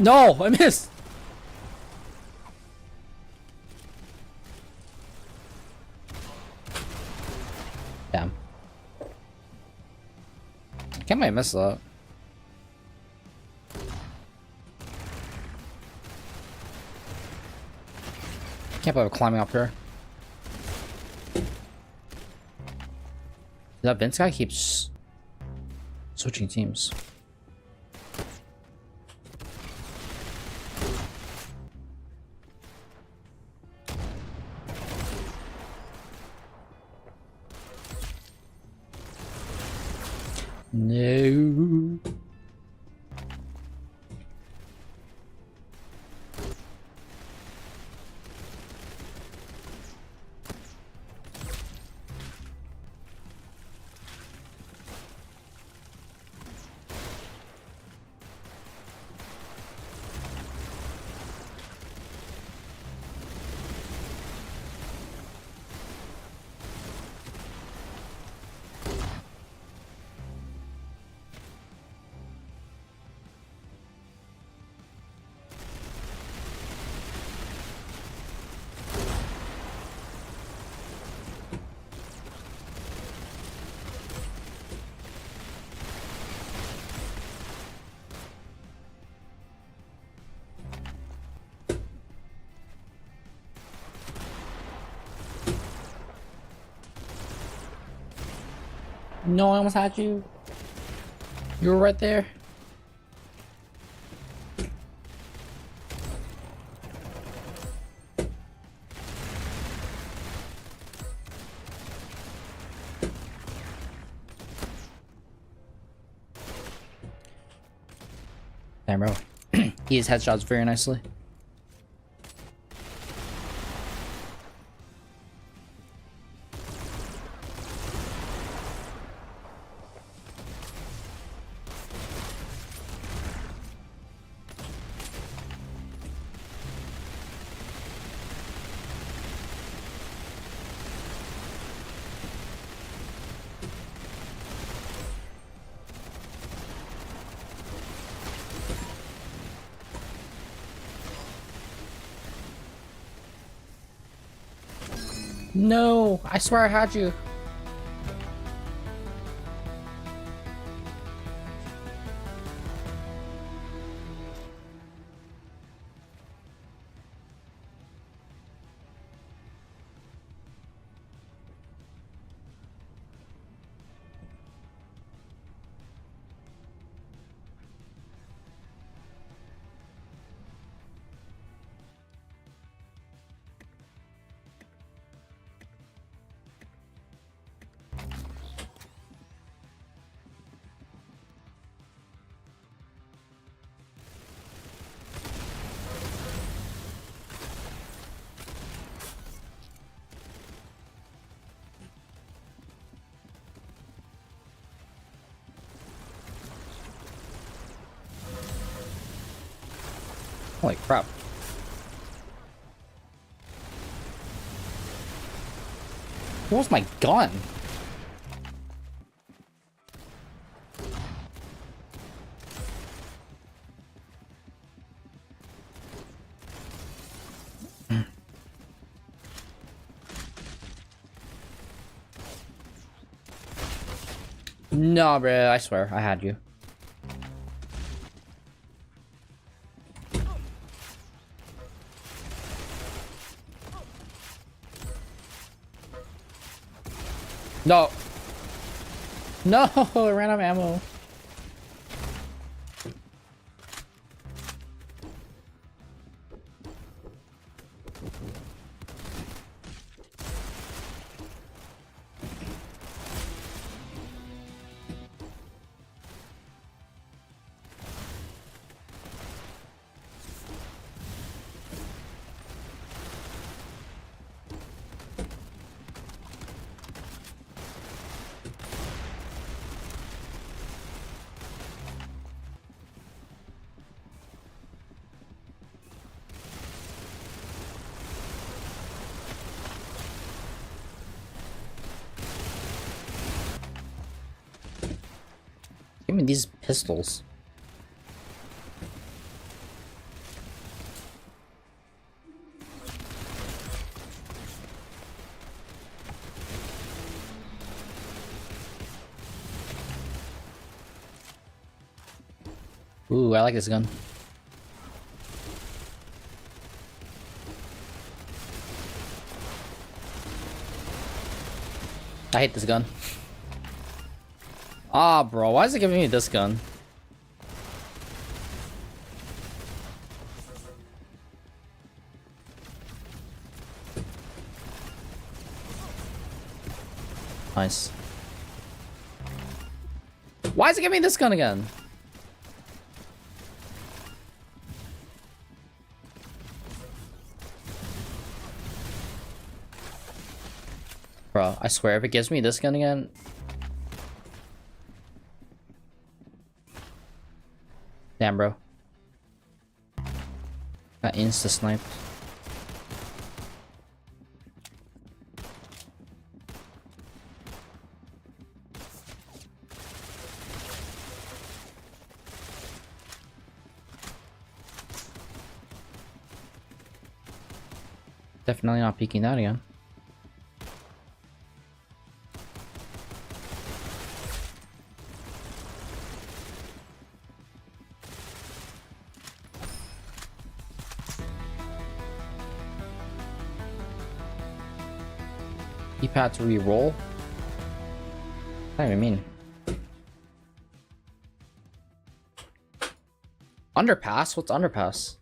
A: No, I missed. Damn. Can't believe I missed that. Can't believe I'm climbing up here. That Vince guy keeps switching teams. No. No, I almost had you. You were right there. Damn, bro. He has headshots very nicely. No, I swear I had you. Holy crap. Where's my gun? No, bro, I swear, I had you. No. No, I ran out of ammo. Give me these pistols. Ooh, I like this gun. I hate this gun. Ah, bro, why is it giving me this gun? Nice. Why is it giving me this gun again? Bro, I swear, if it gives me this gun again... Damn, bro. Got insta-sniped. Definitely not peeking that again. Keypad to re-roll? What do you mean? Underpass? What's underpass?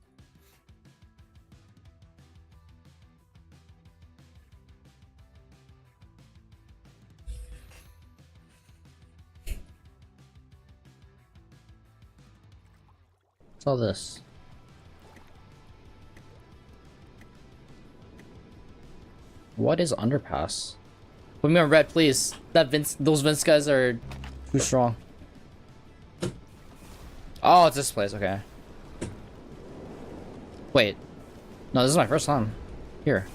A: What's all this? What is underpass? Put me on red, please. Those Vince guys are too strong. Oh, it's this place. Okay. Wait. No, this is my first time here.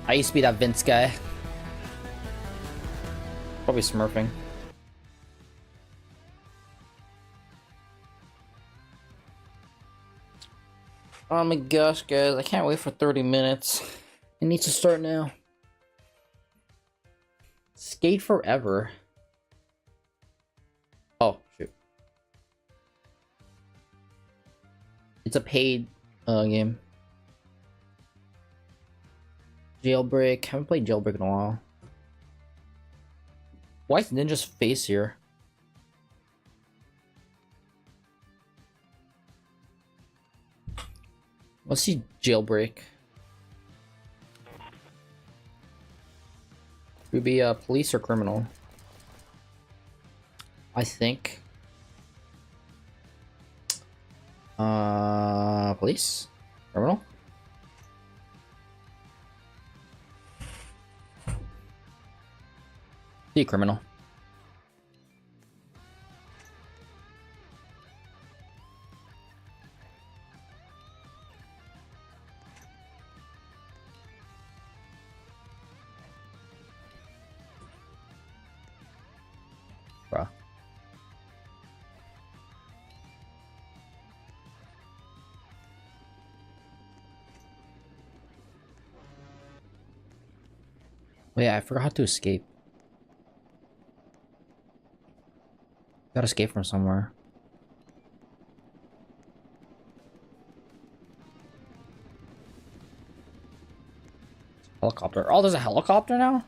A: I used to be that Vince guy. Probably smurfing. Oh my gosh, guys, I can't wait for 30 minutes. It needs to start now. Skate forever. Oh, shoot. It's a paid game. Jailbreak. Haven't played Jailbreak in a while. Why is Ninja's face here? Let's see Jailbreak. Would be police or criminal? I think. Police? Criminal? Be a criminal. Bruh. Wait, I forgot how to escape. Gotta escape from somewhere. Helicopter. Oh, there's a helicopter now?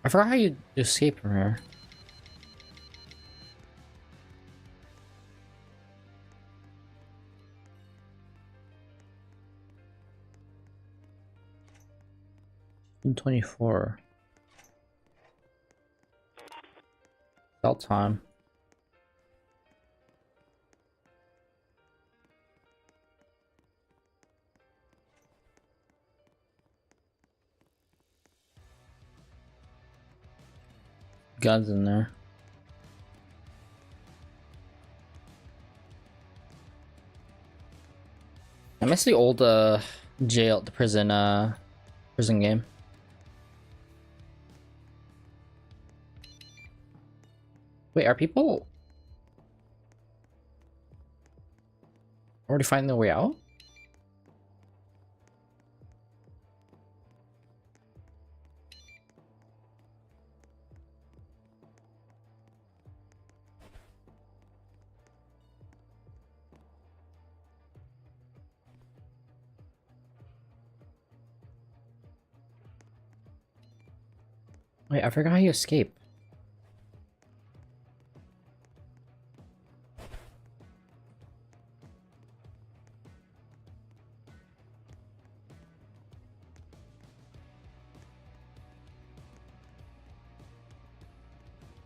A: I forgot how you escape from here. $24. About time. Guns in there. I miss the old the prison game. Wait, are people already finding their way out? Wait, I forgot how you escape.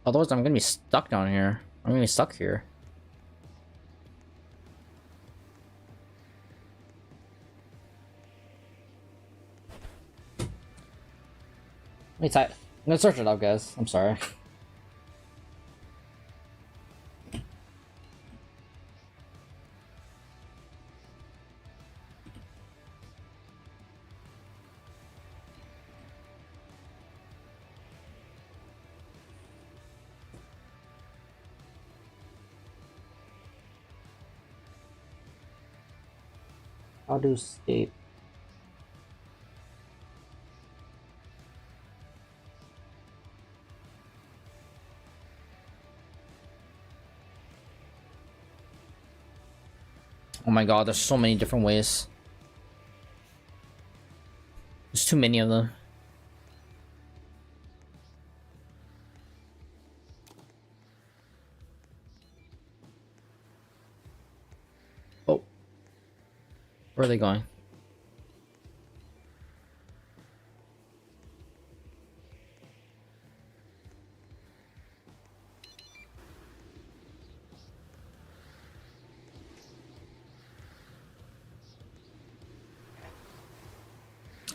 A: Otherwise, I'm gonna be stuck down here. I'm gonna be stuck here. Wait, I'm gonna search it up, guys. I'm sorry. How to escape? Oh my god, there's so many different ways. There's too many of them. Oh. Where are they going?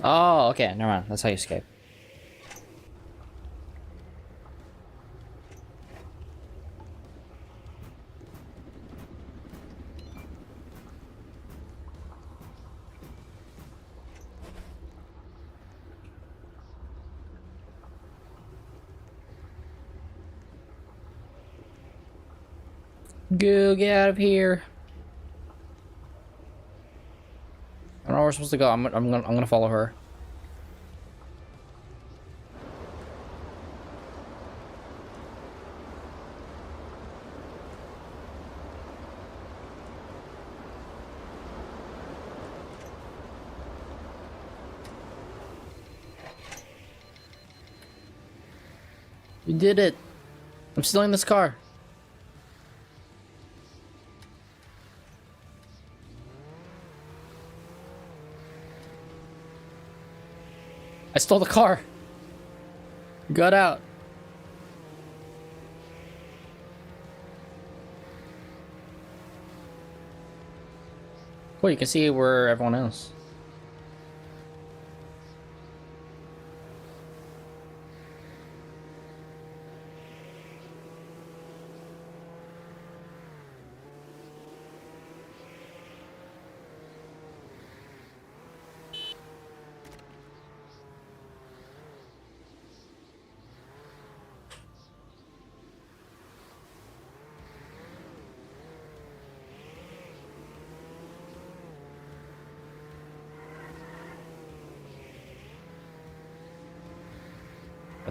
A: Oh, okay, never mind. That's how you escape. Go, get out of here. I don't know where we're supposed to go. I'm gonna follow her. We did it. I'm still in this car. I stole the car. Got out. Cool, you can see where everyone is.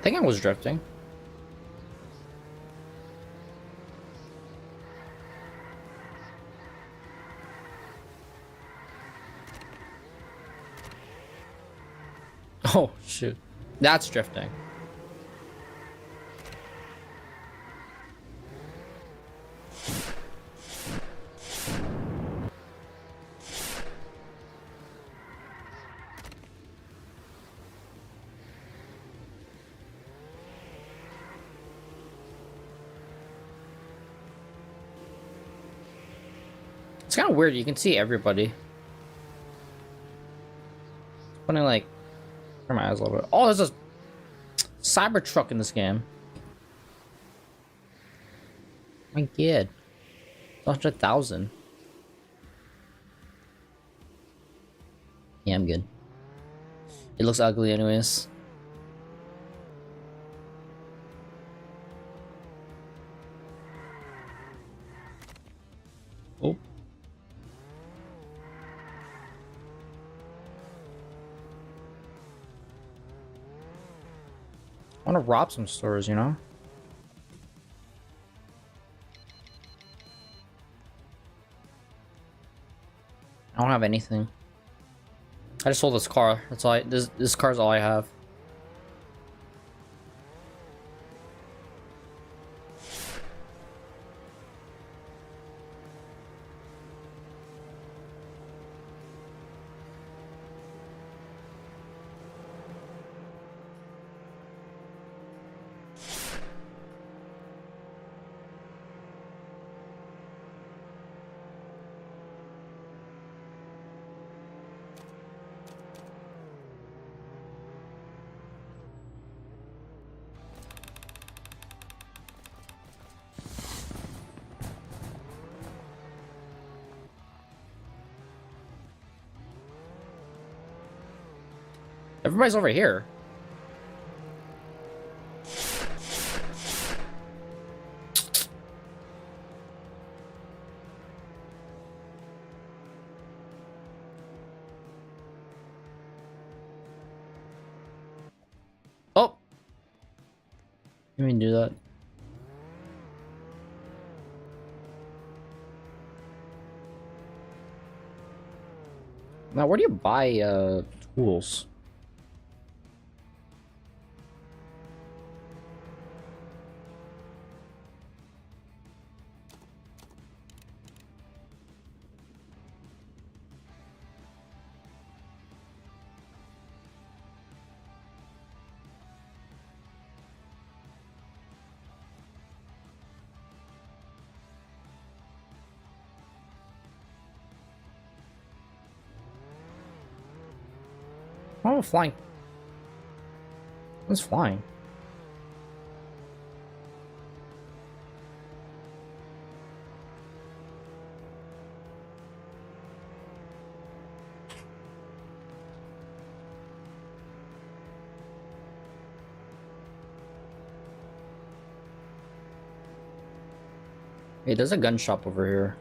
A: think I was drifting. Oh, shoot. That's drifting. It's kind of weird. You can see everybody. Funny, like, turn my eyes a little bit. Oh, there's a cyber truck in this game. My god, 100,000. Yeah, I'm good. It looks ugly, anyways. Oh. I want to rob some stores, you know? I don't have anything. I just sold this car. That's all this car's all I have. Everybody's over here. Oh! Let me do that. Now, where do you buy tools? Oh, flying. What's flying? Hey, there's a gun shop over here.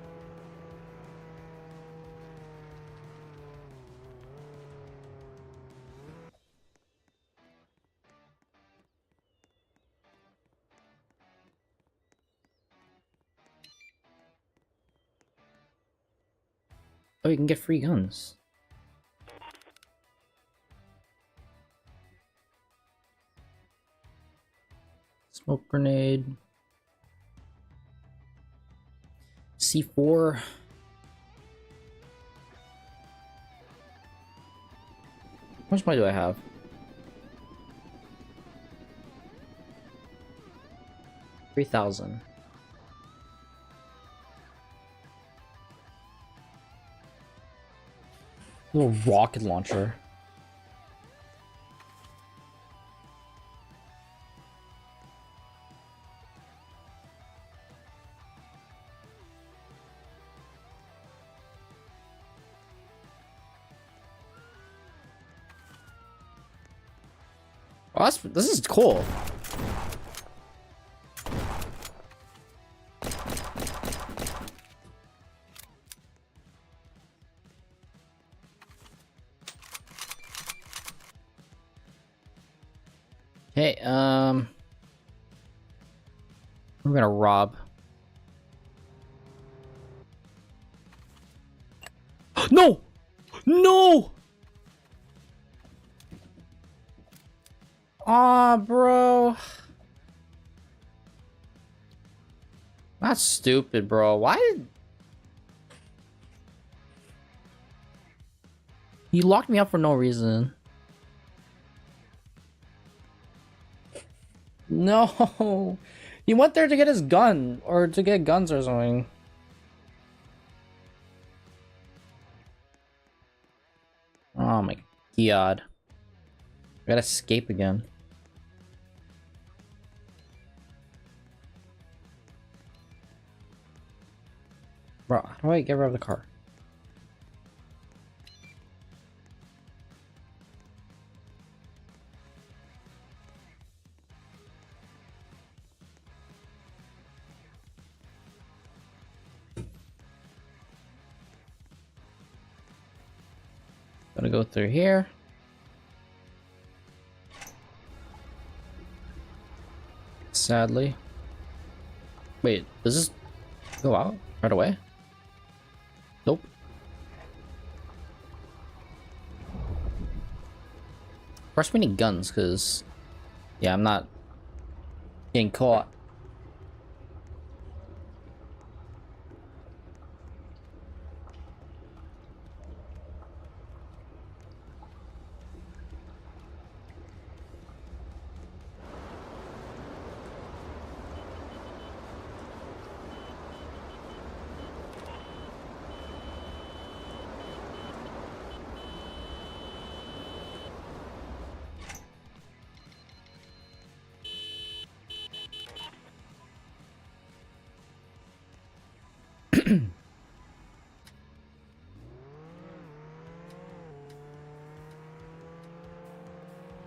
A: Oh, you can get free guns. Smoke grenade. C4. How much money do I have? 3,000. Little rocket launcher. Oh, this is cool. Hey, we're gonna rob. No! No! Aw, bro. That's stupid, bro. Why did... You locked me up for no reason. No! He went there to get his gun, or to get guns or something. Oh my god. I gotta escape again. Bro, how do I get rid of the car? Gotta go through here. Sadly. Wait, does this go out right away? Nope. First we need guns, because yeah, I'm not getting caught.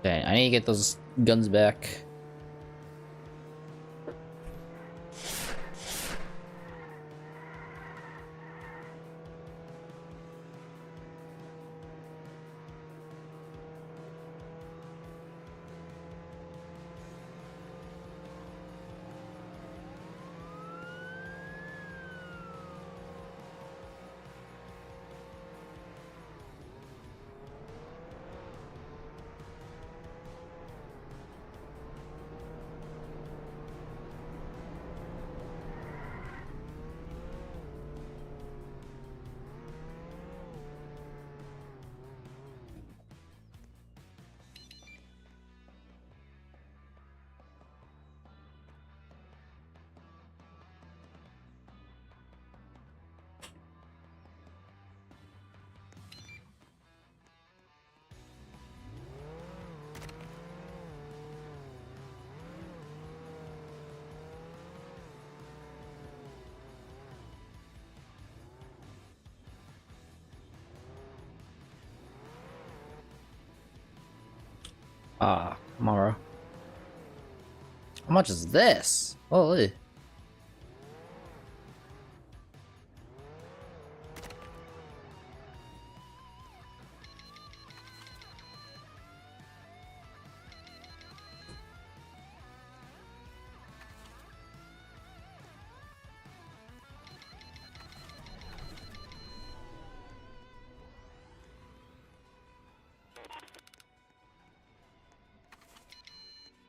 A: Okay, I need to get those guns back. Ah, tomorrow. How much is this? Holy.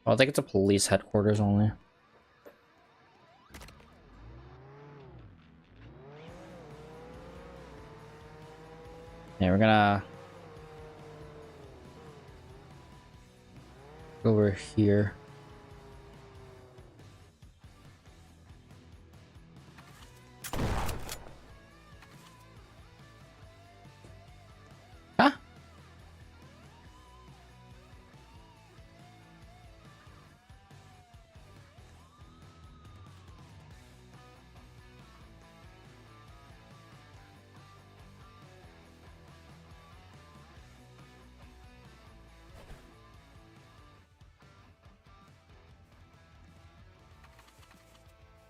A: Oh, I think it's a police headquarters only. Yeah, we're gonna go over here. Huh?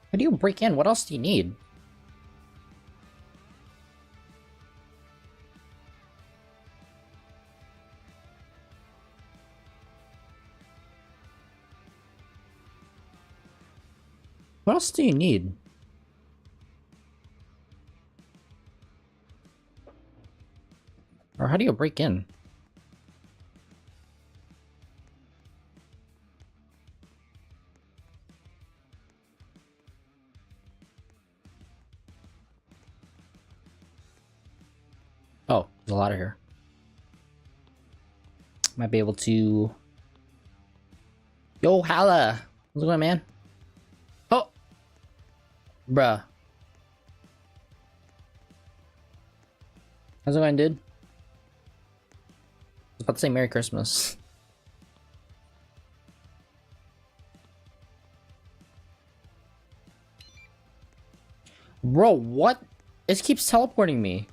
A: How do you break in? What else do you need? What else do you need? Or how do you break in? Oh, there's a ladder here. Might be able to... Yo, Hala! How's it going, man? Oh! Bruh. How's it going, dude? I was about to say Merry Christmas. Bro, what? It keeps teleporting me.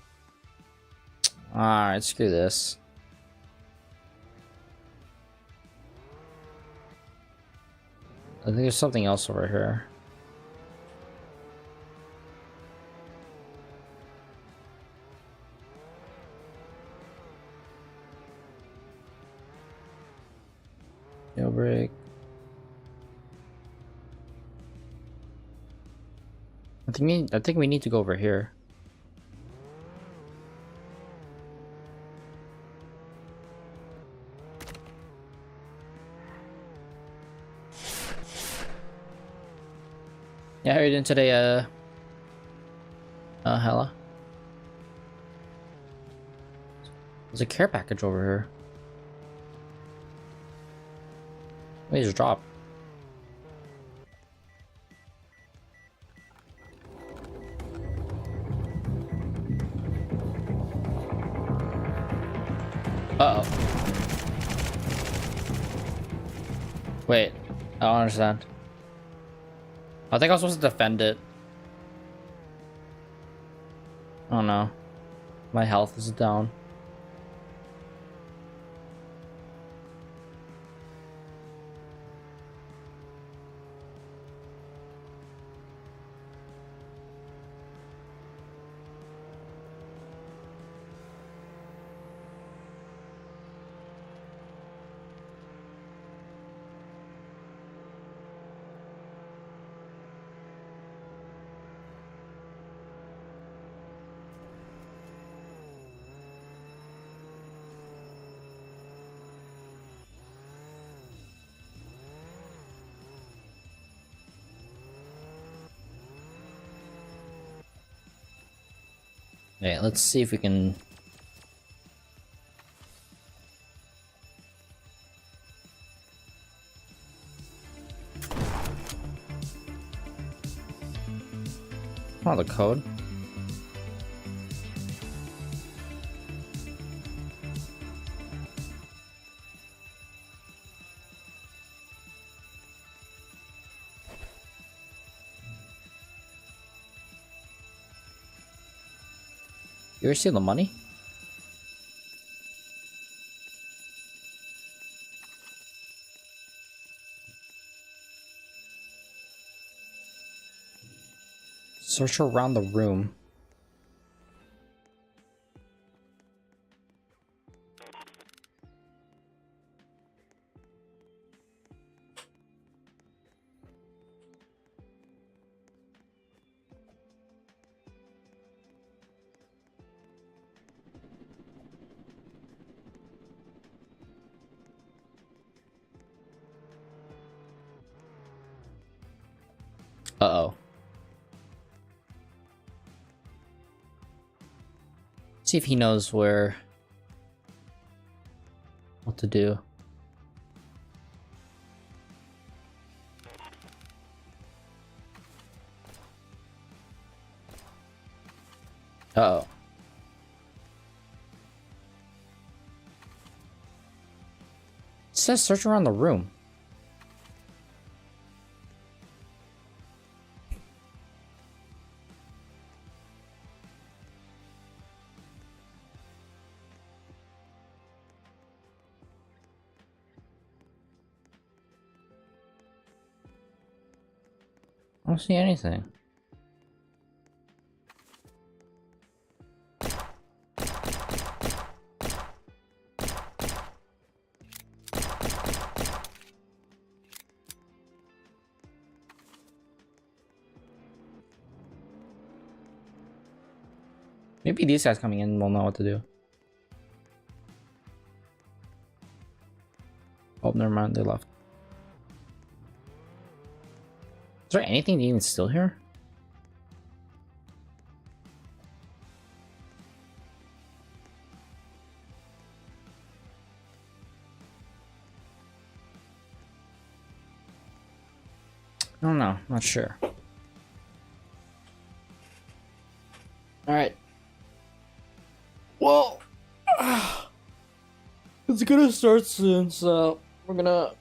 A: Alright, screw this. I think there's something else over here. Jailbreak. I think we need to go over here. Yeah, how are you doing today, Hella? There's a care package over here. Wait, there's a drop. Uh-oh. Wait, I don't understand. I think I was supposed to defend it. Oh no. My health is down. Okay, let's see if we can... Oh, the code. You ever see the money? Search around the room. Uh-oh. See if he knows what to do. Uh-oh. It says search around the room. I don't see anything. Maybe these guys coming in will know what to do. Oh, never mind, they left. Is there anything even still here? I don't know, not sure. Alright. Well, it's gonna start soon, so we're gonna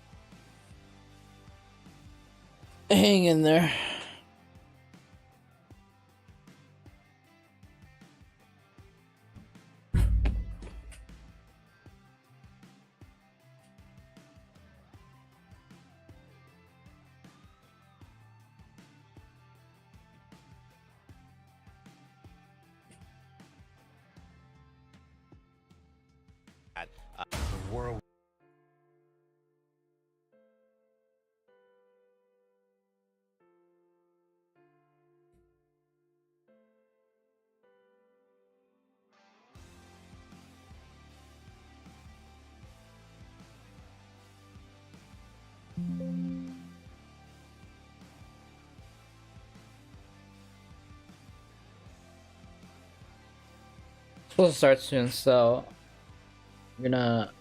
A: hang in there.
F: The world.
A: Supposed to start soon, so I'm gonna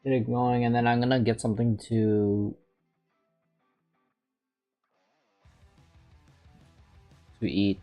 A: get it going, and then I'm gonna get something to eat.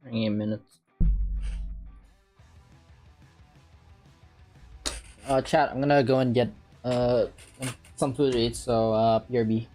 A: Minutes. Chat, I'm gonna go and get some food to eat, so BRB.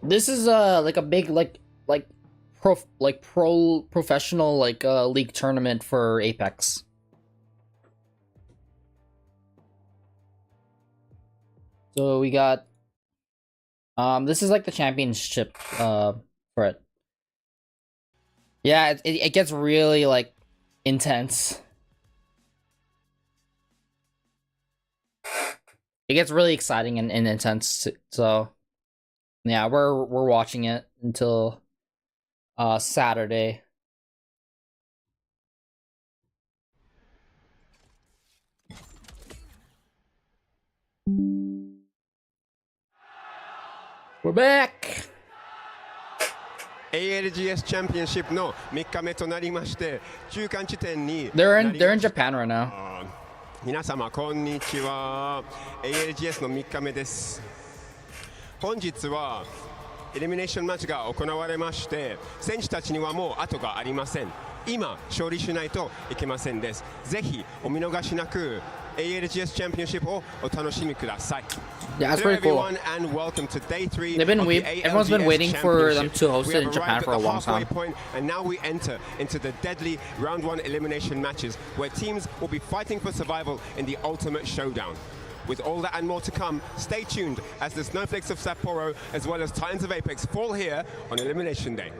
A: This is like a big professional league tournament for Apex. So we got this is like the championship for it. Yeah, it gets really like intense. It gets really exciting and intense. So yeah, we're watching it until Saturday. We're back.
J: ALGS チャンピオンシップの3日目となりまして、中間地点に
A: They're in Japan right now.
J: 皆様こんにちは。ALGS の3日目です。本日はエリミネーションマッチが行われまして、選手たちにはもう後がありません。今勝利しないといけませんです。ぜひお見逃しなく ALGS Championship をお楽しみください。
A: Yeah, that's
J: Hello
A: pretty cool.
J: everyone and welcome to day 3
A: everyone's been waiting for them to host it in Japan for a long time.
J: Point, and now we enter into the deadly round 1 elimination matches where teams will be fighting for survival in the ultimate showdown. With all that and more to come, stay tuned as the Snowflakes of Sapporo as well as Titans of Apex fall here on Elimination Day.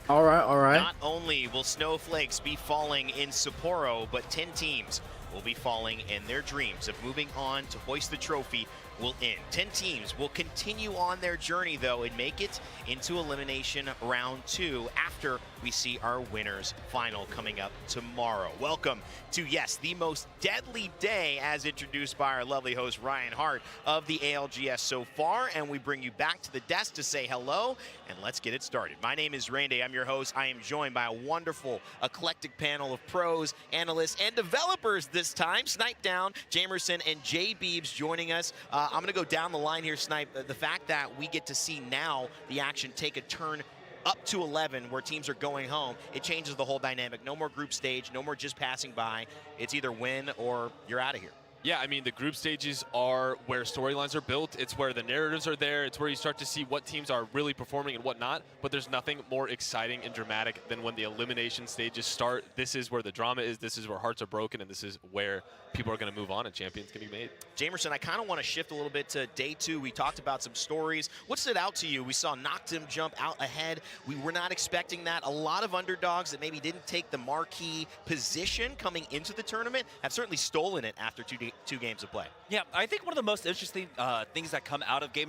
A: All right.
K: Not only will snowflakes be falling in Sapporo, but 10 teams will be falling, and their dreams of moving on to hoist the trophy will end. 10 teams will continue on their journey, though, and make it into elimination round 2 after we see our winners final coming up tomorrow. Welcome to, yes, the most deadly day as introduced by our lovely host Ryan Hart of the ALGS so far, and we bring you back to the desk to say hello, and let's get it started. My name is Randy. I'm your host. I am joined by a wonderful, eclectic panel of pros, analysts, and developers this time. Snipe Down, Jamerson, and Jay Beebs joining us. I'm going to go down the line here, Snipe. The fact that we get to see now the action take a turn up to 11 where teams are going home, it changes the whole dynamic. No more group stage, no more just passing by. It's either win or you're out of here.
L: Yeah, I mean, the group stages are where storylines are built. It's where the narratives are there. It's where you start to see what teams are really performing and what not. But there's nothing more exciting and dramatic than when the elimination stages start. This is where the drama is. This is where hearts are broken. And this is where people are going to move on and champions can be made.
K: Jamerson, I kind of want to shift a little bit to day 2. We talked about some stories. What stood out to you? We saw Noctim jump out ahead. We were not expecting that. A lot of underdogs that maybe didn't take the marquee position coming into the tournament have certainly stolen it after two games of play.
M: Yeah, I think one of the most interesting things that come out of day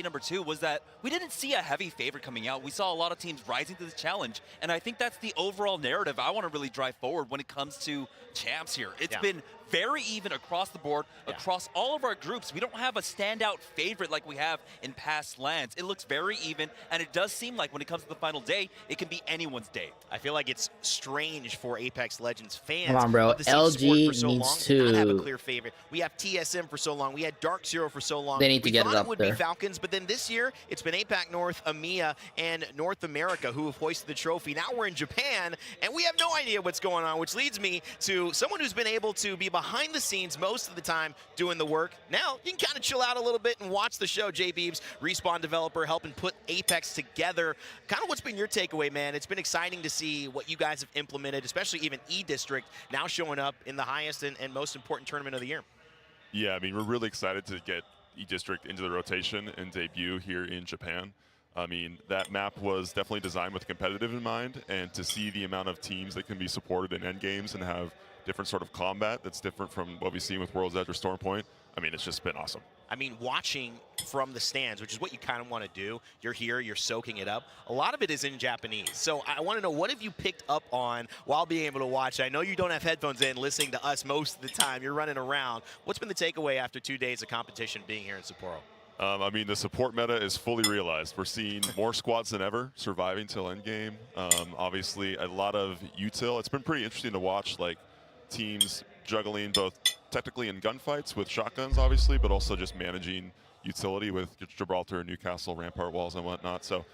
M: number 2 was that we didn't see a heavy favorite coming out. We saw a lot of teams rising to the challenge, and I think that's the overall narrative I want to really drive forward when it comes to champs here. It's been very even across the board, across all of our groups. We don't have a standout favorite like we have in past lands. It looks very even, and it does seem like when it comes to the final day, it can be anyone's day.
K: I feel like it's strange for Apex Legends fans.
A: Come on, bro. LG
K: for so
A: needs
K: long
A: to
K: not have a clear favorite. We have TSM for so long. We had Dark Zero for so long.
A: They need to get it up
K: would
A: there.
K: Be Falcons, but then this year it's been APAC North, EMEA, and North America who have hoisted the trophy. Now we're in Japan, and we have no idea what's going on, which leads me to someone who's been able to be behind the scenes most of the time doing the work. Now you can kind of chill out a little bit and watch the show. Jay Beebs, Respawn developer, helping put Apex together. Kind of what's been your takeaway, man? It's been exciting to see what you guys have implemented, especially even E-District now showing up in the highest and most important tournament of the year.
N: Yeah, I mean, we're really excited to get E-District into the rotation and debut here in Japan. I mean, that map was definitely designed with competitive in mind, and to see the amount of teams that can be supported in endgames and have different sort of combat that's different from what we've seen with World's Edge or Stormpoint, I mean, it's just been awesome.
K: I mean, watching from the stands, which is what you kind of want to do. You're here, you're soaking it up. A lot of it is in Japanese. So I want to know, what have you picked up on while being able to watch? I know you don't have headphones in listening to us most of the time. You're running around. What's been the takeaway after 2 days of competition being here in Sapporo?
N: I mean, the support meta is fully realized. We're seeing more squads than ever surviving till endgame. Obviously, a lot of util. It's been pretty interesting to watch, like, teams juggling both technically in gunfights with shotguns, obviously, but also just managing utility with Gibraltar and Newcastle, rampart walls and whatnot. So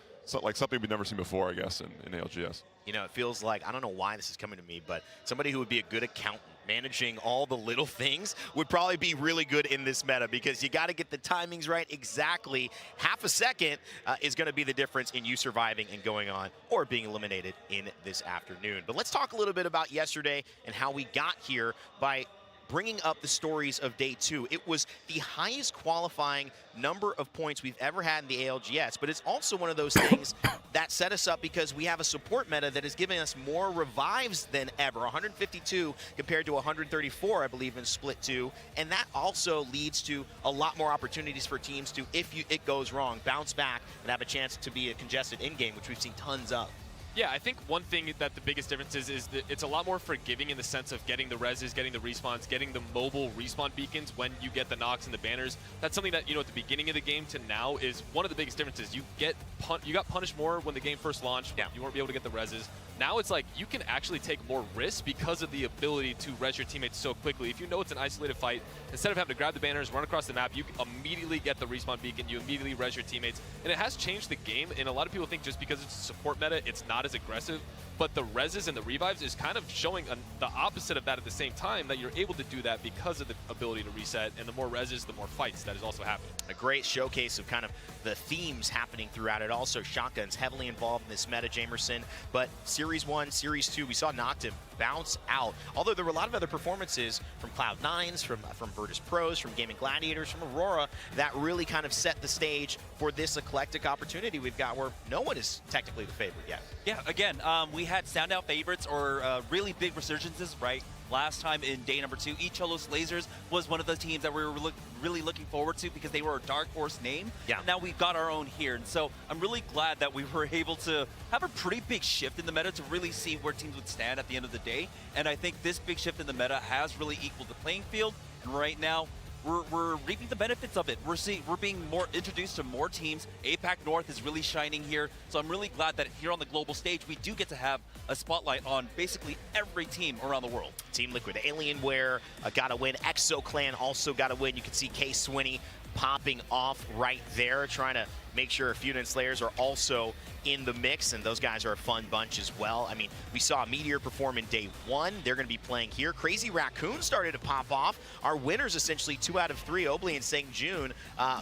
N: like something we've never seen before, I guess, in ALGS.
K: You know, it feels like, I don't know why this is coming to me, but somebody who would be a good accountant managing all the little things would probably be really good in this meta, because you got to get the timings right exactly. Half a second is going to be the difference in you surviving and going on or being eliminated in this afternoon. But let's talk a little bit about yesterday and how we got here by bringing up the stories of day 2. It was the highest qualifying number of points we've ever had in the ALGS, but it's also one of those things that set us up because we have a support meta that is giving us more revives than ever. 152 compared to 134, I believe, in Split 2, and that also leads to a lot more opportunities for teams to, if it goes wrong, bounce back and have a chance to be a congested in-game, which we've seen tons of.
L: Yeah, I think one thing that the biggest difference is that it's a lot more forgiving in the sense of getting the reses, getting the respawns, getting the mobile respawn beacons when you get the knocks and the banners. That's something that, at the beginning of the game to now is one of the biggest differences. You got punished more when the game first launched. Yeah. You weren't able to get the reses. Now it's like you can actually take more risks because of the ability to res your teammates so quickly. If you know it's an isolated fight, instead of having to grab the banners, run across the map, you immediately get the respawn beacon, you immediately res your teammates. And it has changed the game, and a lot of people think just because it's a support meta, it's not as aggressive. But the reses and the revives is kind of showing the opposite of that at the same time, that you're able to do that because of the ability to reset, and the more reses, the more fights that is also happening.
K: A great showcase of kind of the themes happening throughout it. Also, Shotgun's heavily involved in this meta, Jamerson. But Series 1, Series 2, we saw Noctim bounce out. Although there were a lot of other performances from Cloud9s, from Virtus Pros, from Gaming Gladiators, from Aurora, that really kind of set the stage for this eclectic opportunity we've got where no one is technically the favorite yet.
M: Yeah, again, we had standout favorites or really big resurgences, right? Last time in day number 2, Icholos Lasers was one of the teams that we were really looking forward to because they were a dark horse name. Yeah. And now we've got our own here. And so I'm really glad that we were able to have a pretty big shift in the meta to really see where teams would stand at the end of the day. And I think this big shift in the meta has really equaled the playing field. And right now, we're reaping the benefits of it. We're being more introduced to more teams. APAC North is really shining here. So I'm really glad that here on the global stage, we do get to have a spotlight on basically every team around the world.
K: Team Liquid, Alienware got a win. ExoClan also got a win. You can see K-Swinney popping off right there, trying to make sure Feud and Slayers are also in the mix, and those guys are a fun bunch as well. I mean, we saw Meteor perform in day 1. They're going to be playing here. Crazy Raccoon started to pop off. Our winners essentially 2 out of 3, Obley and St. June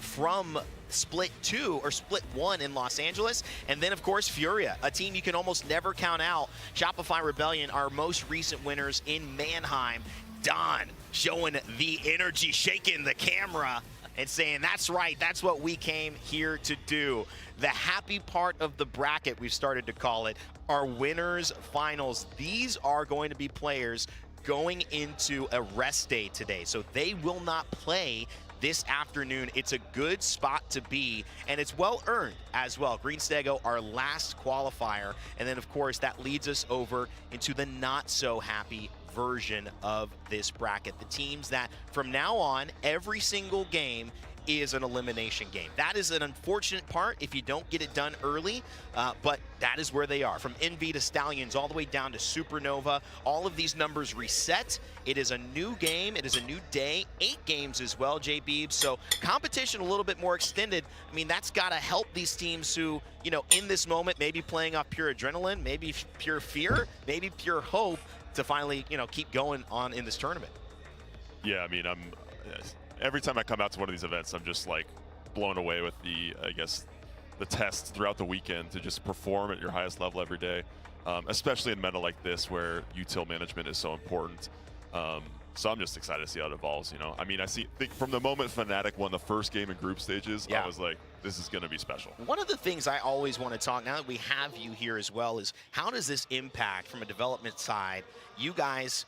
K: from Split 2 or Split 1 in Los Angeles. And then, of course, Furia, a team you can almost never count out. Shopify Rebellion, our most recent winners in Mannheim. Don showing the energy, shaking the camera, and saying, that's right, that's what we came here to do. The happy part of the bracket, we've started to call it, our winners finals. These are going to be players going into a rest day today, so they will not play this afternoon. It's a good spot to be, and it's well earned as well. Green Stego, our last qualifier, and then of course that leads us over into the not so happy version of this bracket. The teams that from now on, every single game is an elimination game. That is an unfortunate part if you don't get it done early, but that is where they are. From Envy to Stallions all the way down to Supernova, all of these numbers reset. It is a new game, it is a new day, 8 games as well, J. Beebs, so competition a little bit more extended. I mean, that's gotta help these teams who, in this moment, maybe playing off pure adrenaline, maybe pure fear, maybe pure hope to finally, keep going on in this tournament.
N: Yeah, I mean, every time I come out to one of these events, I'm just like blown away with the tests throughout the weekend to just perform at your highest level every day, especially in meta like this where util management is so important. So I'm just excited to see how it evolves. I mean, I think from the moment Fnatic won the first game in group stages, I was like, this is going to be special.
K: One of the things I always want to talk, now that we have you here as well, is how does this impact from a development side, you guys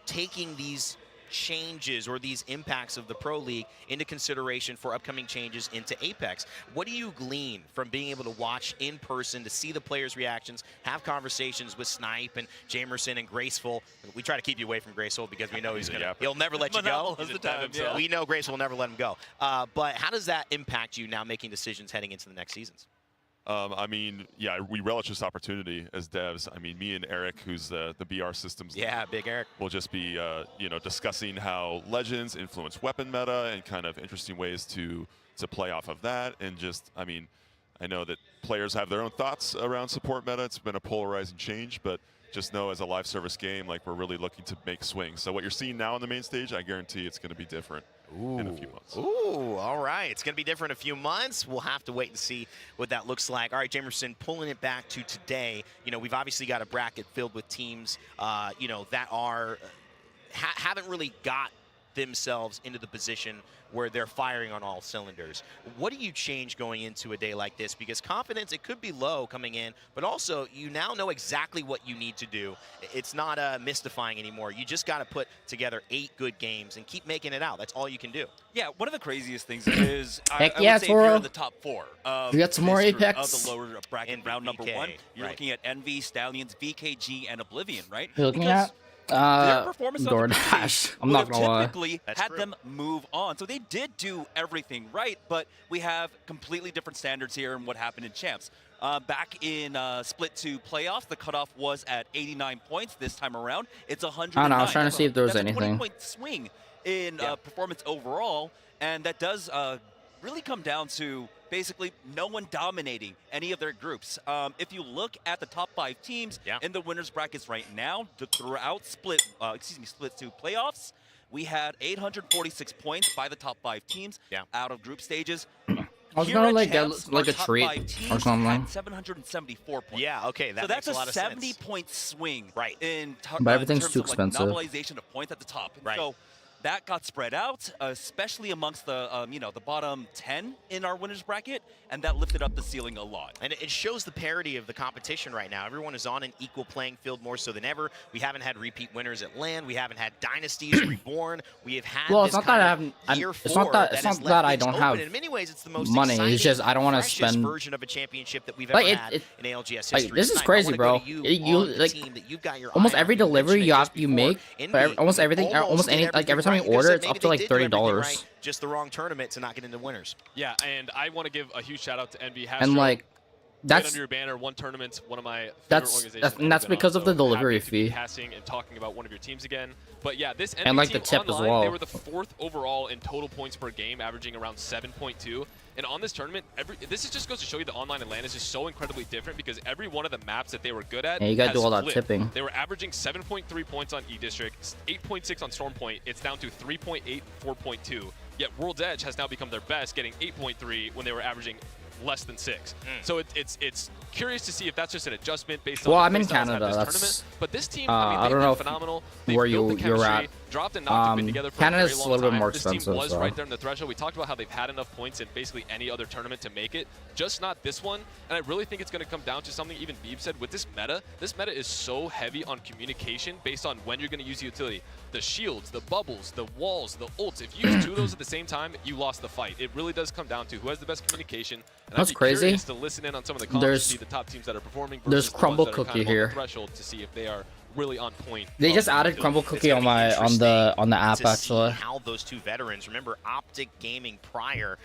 K: taking these changes or these impacts of the Pro League into consideration for upcoming changes into Apex? What do you glean from being able to watch in person, to see the players' reactions, have conversations with Snipe and Jamerson and Graceful? We try to keep you away from Graceful because we know he'll never let you go. We know Graceful will never let him go. But how does that impact you now making decisions heading into the next seasons?
N: I mean, yeah, we relish this opportunity as devs. I mean, me and Eric, who's the BR systems lead,
K: big Eric,
N: will just be discussing how legends influence weapon meta and kind of interesting ways to play off of that. And just, I mean, I know that players have their own thoughts around support meta. It's been a polarizing change, but just know as a live service game, like we're really looking to make swings. So what you're seeing now on the main stage, I guarantee it's going to be different in a few months.
K: Ooh, all right. It's going to be different in a few months. We'll have to wait and see what that looks like. All right, Jamerson, pulling it back to today, you know, we've obviously got a bracket filled with teams, you know, that are haven't really got themselves into the position where they're firing on all cylinders. What do you change going into a day like this? Because confidence, it could be low coming in, but also you now know exactly what you need to do. It's not mystifying anymore. You just got to put together 8 good games and keep making it out. That's all you can do.
M: Yeah, one of the craziest things is I would say if
A: Toro.
M: you're in the top 4 of,
A: We got some more Apex
M: of the lower bracket in round number 1. You're looking at Envy, Stallions, VKG, and Oblivion, right?
A: You're looking
M: because
A: at
M: their performance
A: DoorDash. I'm not gonna lie.
M: Typically had them move on. So they did do everything right, but we have completely different standards here in what happened in Champs. Back in Split 2 playoffs, the cutoff was at 89 points. This time around, it's 109.
A: I don't know. I was trying to see if there was
M: That's
A: anything.
M: a 20-point swing in performance overall, and that does really come down to basically no one dominating any of their groups. If you look at the top 5 teams in the winners brackets right now, throughout Split 2 playoffs, we had 846 points by the top 5 teams out of group stages.
A: I was gonna like get like a treat or something.
M: 774 points.
K: Yeah, okay, that
M: so
K: makes
M: that's
K: a lot of sense.
M: 70-point swing.
K: Right.
M: In
A: But everything's
M: terms
A: too
M: of, like,
A: expensive.
M: novelization of points at the top. And so that got spread out, especially amongst the you know, the bottom 10 in our winners bracket, and that lifted up the ceiling a lot.
K: And it shows the parity of the competition right now. Everyone is on an equal playing field more so than ever. We haven't had repeat winners at LAN. We haven't had dynasties reborn. We have had
A: Well,
K: this
A: it's not that I
K: kind
A: haven't.
K: of year
A: It's not
K: 4
A: that. It's not that I don't
K: open.
A: have
K: In many ways, it's the most
A: money.
K: exciting,
A: It's just I don't want to
K: freshest
A: spend.
K: version of a championship that we've
A: Like,
K: ever
A: it-
K: had
A: it-
K: in ALGS
A: like,
K: history.
A: this is
K: Tonight, I
A: crazy,
K: wanna
A: bro.
K: go to you
A: You
K: on the
A: like
K: team that you've got your
A: almost
K: eye on.
A: every
K: You
A: delivery
K: mentioned it
A: you
K: just
A: make,
K: before.
A: almost everything,
K: Almost
A: almost
K: did
A: any like every time you
K: everything right.
A: order,
K: You
A: it's
K: said
A: up
K: maybe
A: to
K: they
A: like
K: did do everything
A: $30.
K: right, just the wrong tournament to not get into winners.
L: Yeah, and I want to give a huge shout out to Envy.
A: And like that's
L: under your banner, one tournament, one of my favorite organizations.
A: that's because of the delivery
L: happy to be
A: fee.
L: passing and talking about one of your teams again. But yeah, this
A: And,
L: Envy
A: like, the
L: team
A: tip as
L: online,
A: well.
L: they were the 4th overall in total points per game, averaging around 7.2. And on this tournament, just goes to show you the online and LAN is just so incredibly different because every one of the maps that they were good at,
A: Yeah, you gotta
L: has
A: do all that
L: flipped.
A: tipping.
L: They were averaging 7.3 points on E-District, 8.6 on Storm Point. It's down to 3.8, 4.2. Yet World's Edge has now become their best, getting 8.3 when they were averaging less than 6. So it's curious to see if that's just an adjustment based on.
A: Well, I'm in
L: playstyle outside
A: Canada.
L: this
A: That's.
L: tournament. But this team,
A: I
L: they've
A: don't know
L: been
A: if
L: phenomenal. They've
A: where
L: built the
A: you're
L: chemistry,
A: at.
L: dropped and knocked have been together for
A: Canada's
L: a very
A: a
L: long
A: little bit
L: time.
A: more
L: This team
A: expensive,
L: was
A: so.
L: right there in the threshold. We talked about how they've had enough points in basically any other tournament to make it, just not this one. And I really think it's going to come down to something even Beeb said with this meta. This meta is so heavy on communication based on when you're going to use the utility. The shields, the bubbles, the walls, the ults. If you use 2 of those at the same time, you lost the fight. It really does come down to who has the best communication. And
A: That's
L: I'd be
A: crazy.
L: curious to listen in on some of the comments
A: There's-
L: to see the top teams that are performing
A: there's
L: versus the
A: Crumble
L: ones that are
A: Cookie
L: kind of on
A: here.
L: the threshold to see if they are really on point.
A: They just added Crumble Cookie on my on the app
K: to
A: actually.
K: see how those 2 veterans, remember Optic Gaming prior,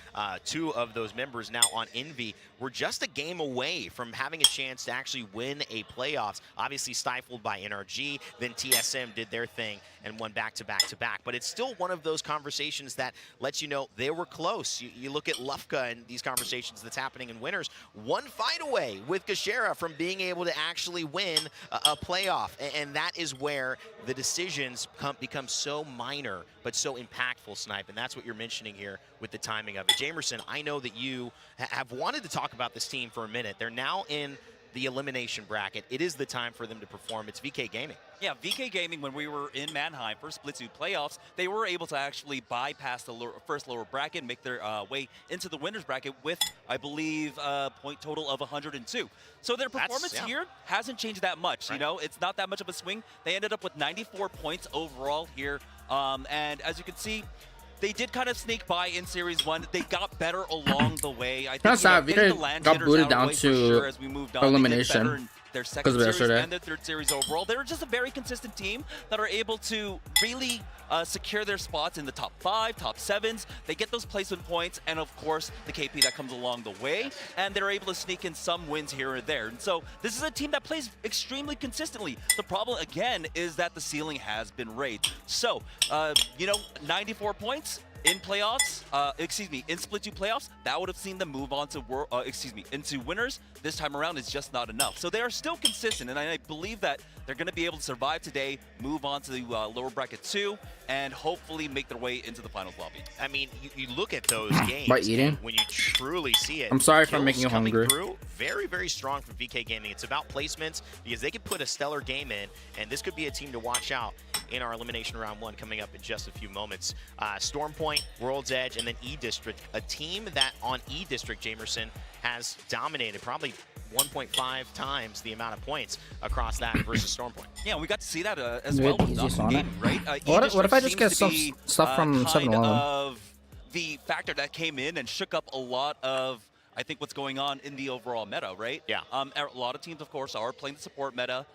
K: 2 of those members now on Envy, were just a game away from having a chance to actually win a playoffs. Obviously stifled by NRG, then TSM did their thing and won back-to-back-to-back. But it's still one of those conversations that lets you know they were close. You look at Lufka and these conversations that's happening in winners, 1 fight away with Gashera from being able to actually win a playoff. And that is where the decisions become so minor but so impactful, Snipe, and that's what you're mentioning here with the timing of it. Jamerson, I know that you have wanted to talk about this team for a minute. They're now in the elimination bracket. It is the time for them to perform. It's VK Gaming.
M: Yeah, VK Gaming, when we were in Mannheim for Split 2 playoffs, they were able to actually bypass the first lower bracket and make their way into the winners bracket with, I believe, a point total of 102. So their performance here hasn't changed that much. You know, it's not that much of a swing. They ended up with 94 points overall here. And as you can see, they did kind of sneak by in Series 1. They got better along the way. I think
A: That's sad.
M: getting the
A: Vita
M: land
A: got
M: hitters
A: booted
M: out
A: down
M: of the way for
A: to
M: sure as we moved on.
A: elimination
M: They did better in their second
A: because of
M: series
A: yesterday.
M: and their third series overall. They were just a very consistent team that are able to really secure their spots in the top 5, top 7s. They get those placement points and, of course, the KP that comes along the way. And they're able to sneak in some wins here or there. And so this is a team that plays extremely consistently. The problem, again, is that the ceiling has been raised. So, you know, 94 points. in playoffs, in Split 2 playoffs, that would have seen them move on to into winners. This time around is just not enough. So they are still consistent, and I believe that they're going to be able to survive today, move on to the lower bracket 2, and hopefully make their way into the finals lobby.
K: I mean, you look at those games,
A: By eating?
K: when you truly see it.
A: I'm sorry if I'm
K: kills
A: making you
K: coming
A: hungry.
K: Through, very, very strong from VK Gaming. It's about placements because they could put a stellar game in, and this could be a team to watch out in our elimination round 1 coming up in just a few moments. Stormpoint, World's Edge, and then E-District, a team that on E-District, Jamerson, has dominated probably 1.5 times the amount of points across that versus Stormpoint.
M: Yeah, we got to see that as
A: Maybe
M: well.
A: easy
M: With
A: Sonic.
M: game, right?
A: What if I just get some
M: seems to be,
A: stuff from
M: kind
A: 7-Eleven?
M: of the factor that came in and shook up a lot of, I think, what's going on in the overall meta, right?
K: Yeah.
M: A lot of teams, of course, are playing the support meta.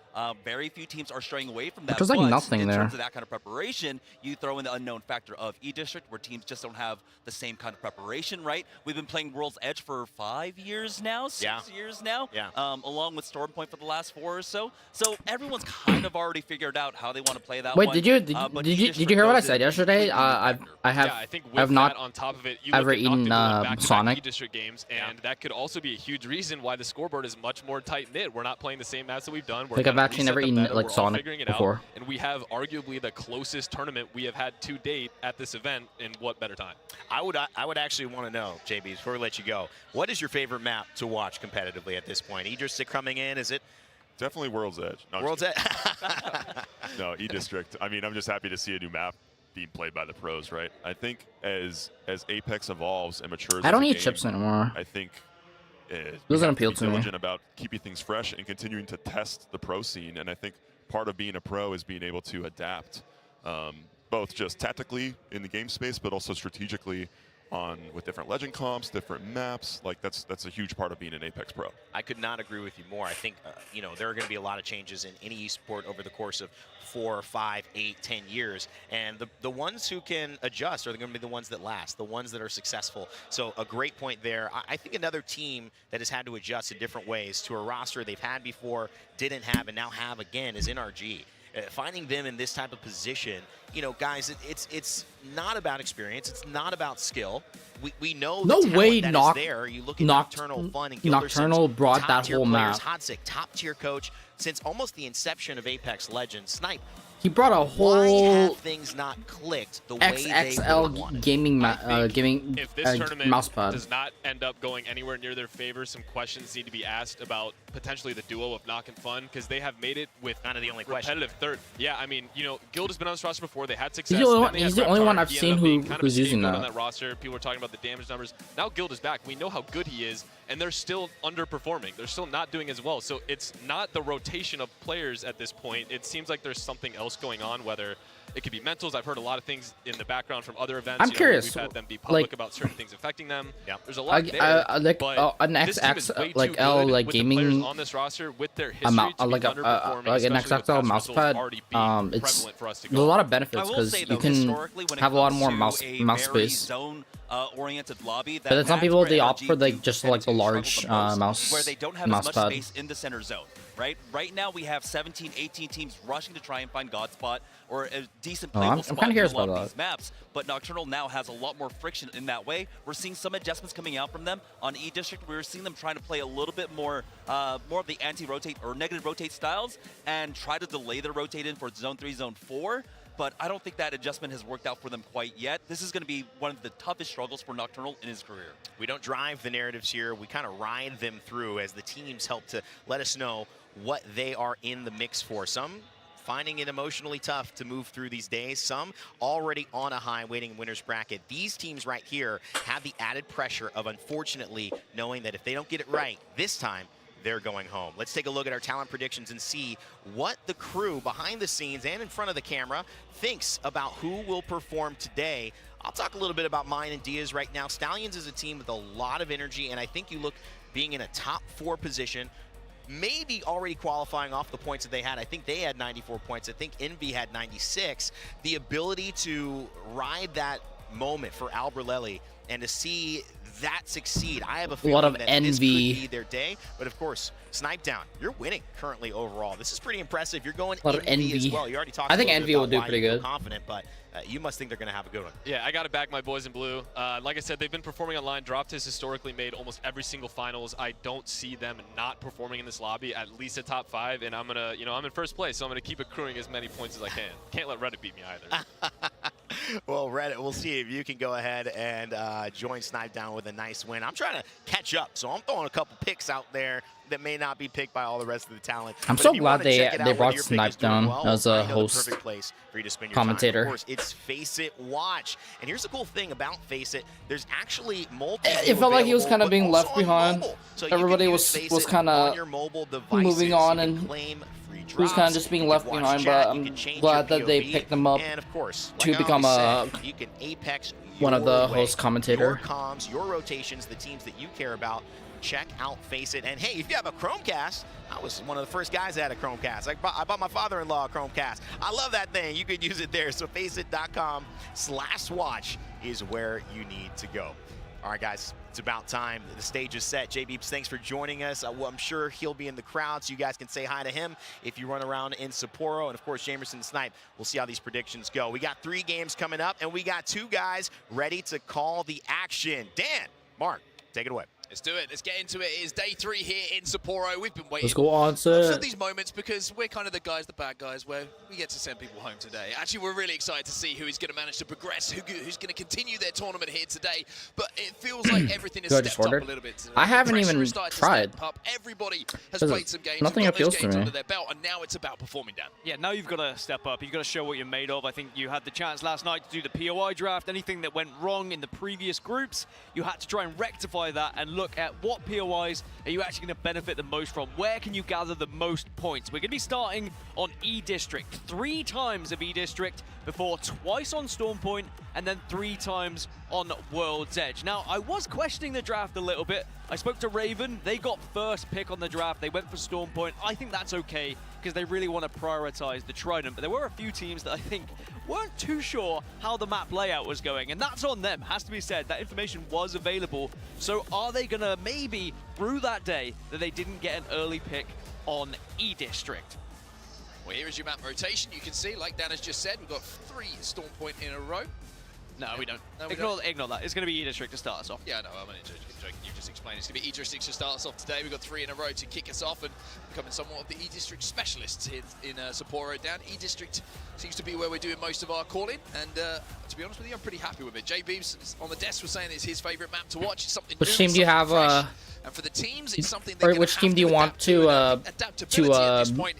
M: Very few teams are straying away from that.
A: There's like
M: but
A: nothing
M: in
A: there.
M: terms of that kind of preparation, you throw in the unknown factor of E-District, where teams just don't have the same kind of preparation, right? We've been playing World's Edge for 5 years now, 6 years now, along with Stormpoint for the last 4 or so. So everyone's kind of already figured out how they want to play that
A: Wait,
M: one.
A: did you hear what I said yesterday? I have not
L: on top of it, you
A: ever
L: look at
A: eaten
L: back-to-back
A: Sonic.
L: E-District games, and that could also be a huge reason why the scoreboard is much more tight-knit. We're not playing the same maps that we've done. We're
A: Like, I've
L: gonna
A: actually
L: reset
A: never
L: the
A: eaten,
L: meta.
A: like,
L: We're all
A: Sonic
L: figuring it
A: before.
L: out, and we have arguably the closest tournament we have had to date at this event, in what better time?
K: I would actually want to know, JB, before we let you go, what is your favorite map to watch competitively at this point? E-District coming in, is it?
N: Definitely World's Edge. No,
K: World's Edge?
N: No, E-District. I mean, I'm just happy to see a new map being played by the pros, right? I think as Apex evolves and matures,
A: I don't
N: as a
A: eat
N: game,
A: chips anymore.
N: I think
A: Doesn't
N: have to
A: appeal
N: be
A: to me.
N: diligent about keeping things fresh and continuing to test the pro scene. And I think part of being a pro is being able to adapt, both just tactically in the game space, but also strategically with different legend comps, different maps. Like that's a huge part of being an Apex pro.
K: I could not agree with you more. I think there are going to be a lot of changes in any esport over the course of 4, 5, 8, 10 years, and the ones who can adjust are going to be the ones that last, the ones that are successful. So a great point there. I think another team that has had to adjust in different ways to a roster they've had before, didn't have, and now have again is NRG. Finding them in this type of position, guys, it's not about experience. It's not about skill. We know
A: No
K: the talent
A: way
K: that is there. You look at Nocturnal Fun and
A: Nocturnal brought that whole map.
K: Hodzik, top-tier coach since almost the inception of Apex Legends. Snipe,
A: He brought a
K: why
A: whole
K: have things not clicked the way they
A: XXL gaming
L: If this tournament
A: mousepad.
L: does not end up going anywhere near their favor, some questions need to be asked about potentially the duo of Knock and Fun, because they have made it with
K: kind of the only question.
L: Repetitive third. Yeah, I mean, Guild has been on this roster before. They had success.
A: He's the only one I've seen who's using
L: on
A: that.
L: that roster. People are talking about the damage numbers. Now Guild is back. We know how good he is, and they're still underperforming. They're still not doing as well. So it's not the rotation of players at this point. It seems like there's something else going on, whether it could be mentals. I've heard a lot of things in the background from other events.
A: I'm curious.
L: We've had them be public
A: like,
L: about certain things affecting them.
K: Yeah.
L: There's a lot there. But
A: an
L: this team is way too good with the players on this roster with their history to be underperforming,
A: like an
L: especially with
A: XXL
L: past results already being
A: mousepad. It's
L: prevalent for us to
A: there's
L: go.
A: a lot of benefits
M: I will
A: because
M: say,
A: you
M: though,
A: can
M: historically, when it
A: have a lot more
M: comes to
A: mouse
M: a very
A: space.
M: zone-oriented lobby,
A: But then some
M: that's
A: people
M: where
A: they opt
M: NRG
A: for like
M: do
A: just
M: tend
A: like the
M: to
A: large
M: struggle the most, where
A: mouse
M: they don't have as much
A: mousepad.
M: space in the center zone. Right now we have 17, 18 teams rushing to try and find God Spot or a decent playable
A: I'm
M: spot
A: kinda
M: in a
A: curious
M: lot
A: about
M: of these maps. But Nocturnal now has a lot more friction in that way. We're seeing some adjustments coming out from them on E-District. We're seeing them trying to play a little bit more of the anti-rotate or negative rotate styles and try to delay their rotate in for Zone 3, Zone 4. But I don't think that adjustment has worked out for them quite yet. This is going to be one of the toughest struggles for Nocturnal in his career.
K: We don't drive the narratives here. We kind of ride them through as the teams help to let us know what they are in the mix for. Some finding it emotionally tough to move through these days. Some already on a high waiting in winner's bracket. These teams right here have the added pressure of, unfortunately, knowing that if they don't get it right this time, they're going home. Let's take a look at our talent predictions and see what the crew behind the scenes and in front of the camera thinks about who will perform today. I'll talk a little bit about mine and Diaz right now. Stallions is a team with a lot of energy, and I think you look being in a top 4 position, maybe already qualifying off the points that they had. I think they had 94 points. I think Envy had 96. The ability to ride that moment for Albrelelli and to see that succeed. I have a
A: A
K: feeling
A: lot of
K: that this could
A: envy.
K: be their day. But of course, Snipe Down, you're winning currently overall. This is pretty impressive. You're going
A: A lot of
K: envy as
A: envy.
K: well. You already talked.
A: I think
K: a little
A: envy
K: bit
A: will
K: about
A: do
K: why
A: pretty
K: you feel
A: good.
K: confident, but you must think they're going to have a good one.
L: Yeah, I got to back my boys in blue. Like I said, they've been performing online. Dropped has historically made almost every single finals. I don't see them not performing in this lobby, at least a top 5. And I'm gonna, I'm in first place, so I'm gonna keep accruing as many points as I can. Can't let Reddit beat me either.
K: Well, Reddit, we'll see if you can go ahead and join Snipe Down with a nice win. I'm trying to catch up, so I'm throwing a couple picks out there that may not be picked by all the rest of the talent.
A: I'm
K: But
A: so
K: if you
A: glad
K: wanna check it
A: they
K: out,
A: brought
K: whether your pick
A: Snipe
K: is doing
A: Down
K: well,
A: as a
K: I know the
A: host
K: perfect place for you to spend your
A: commentator.
K: time. Of course, it's Face It Watch. And here's the cool thing about Face It, there's actually multiple
A: It felt like he was kind of being left behind.
K: So you
A: Everybody
K: can
A: was
K: use Face It
A: kind
K: on
A: of
K: your mobile devices.
A: moving on,
K: You can
A: and
K: claim free
A: he was kind of
K: drops,
A: just being
K: you
A: left
K: can watch
A: behind.
K: chat,
A: But
K: you can
A: I'm
K: change
A: glad
K: your
A: that they
K: POV,
A: picked him up
K: and of course,
A: to
K: like I
A: become
K: always
A: a
K: say, you can Apex
A: one of
K: your
A: the
K: way.
A: host commentator.
K: Your comms, your rotations, the teams that you care about. Check out Face It. And hey, if you have a Chromecast, I was one of the first guys that had a Chromecast. I bought my father-in-law a Chromecast. I love that thing. You could use it there. So faceit.com/watch is where you need to go. All right, guys, it's about time. The stage is set. J Beeps, thanks for joining us. Well, I'm sure he'll be in the crowd, so you guys can say hi to him if you run around in Sapporo. And, of course, Jamerson Snipe. We'll see how these predictions go. We got 3 games coming up, and we got 2 guys ready to call the action. Dan, Mark, take it away.
O: Let's do it. Let's get into it. It is day 3 here in Sapporo. We've been waiting
A: Let's go on, sir.
O: for these moments because we're kind of the guys, the bad guys, where we get to send people home today. Actually, we're really excited to see who is going to manage to progress, who's going to continue their tournament here today. But it feels like everything has stepped up a little bit today.
A: I haven't even
O: Pressure has started to
A: tried.
O: step up. Everybody has
A: There's
O: played some games.
A: nothing
O: got those
A: appeals to
O: games
A: me.
O: under their belt, and now it's about performing, Dan.
M: Yeah, now you've got to step up. You've got to show what you're made of. I think you had the chance last night to do the POI draft. Anything that went wrong in the previous groups, you had to try and rectify that and look at what POIs are you actually going to benefit the most from? Where can you gather the most points? We're going to be starting on E-District. 3 times of E-District before twice on Storm Point and then 3 times on World's Edge. Now, I was questioning the draft a little bit. I spoke to Raven. They got first pick on the draft. They went for Storm Point. I think that's okay because they really want to prioritize the Trident. But there were a few teams that I think weren't too sure how the map layout was going, and that's on them. Has to be said, that information was available. So are they going to maybe brew that day that they didn't get an early pick on E-District?
O: Well, here is your map rotation. You can see, like Dan has just said, we've got 3 Storm Point in a row.
M: No, we don't.
O: No, we
M: Ignore that. It's going to be E-District to start us off.
O: Yeah, no, I'm only joking. You just explained it's going to be E-District to start us off today. We've got 3 in a row to kick us off and becoming somewhat of the E-District specialists here in Sapporo. Dan, E-District seems to be where we're doing most of our calling, and to be honest with you, I'm pretty happy with it. J Beebs on the desk was saying it's his favourite map to watch. It's something
A: Which
O: new,
A: team do you have?
O: fresh. And for the teams, it's something they're
A: Or
O: gonna
A: which
O: have
A: team do you want to
O: adaptability at this point.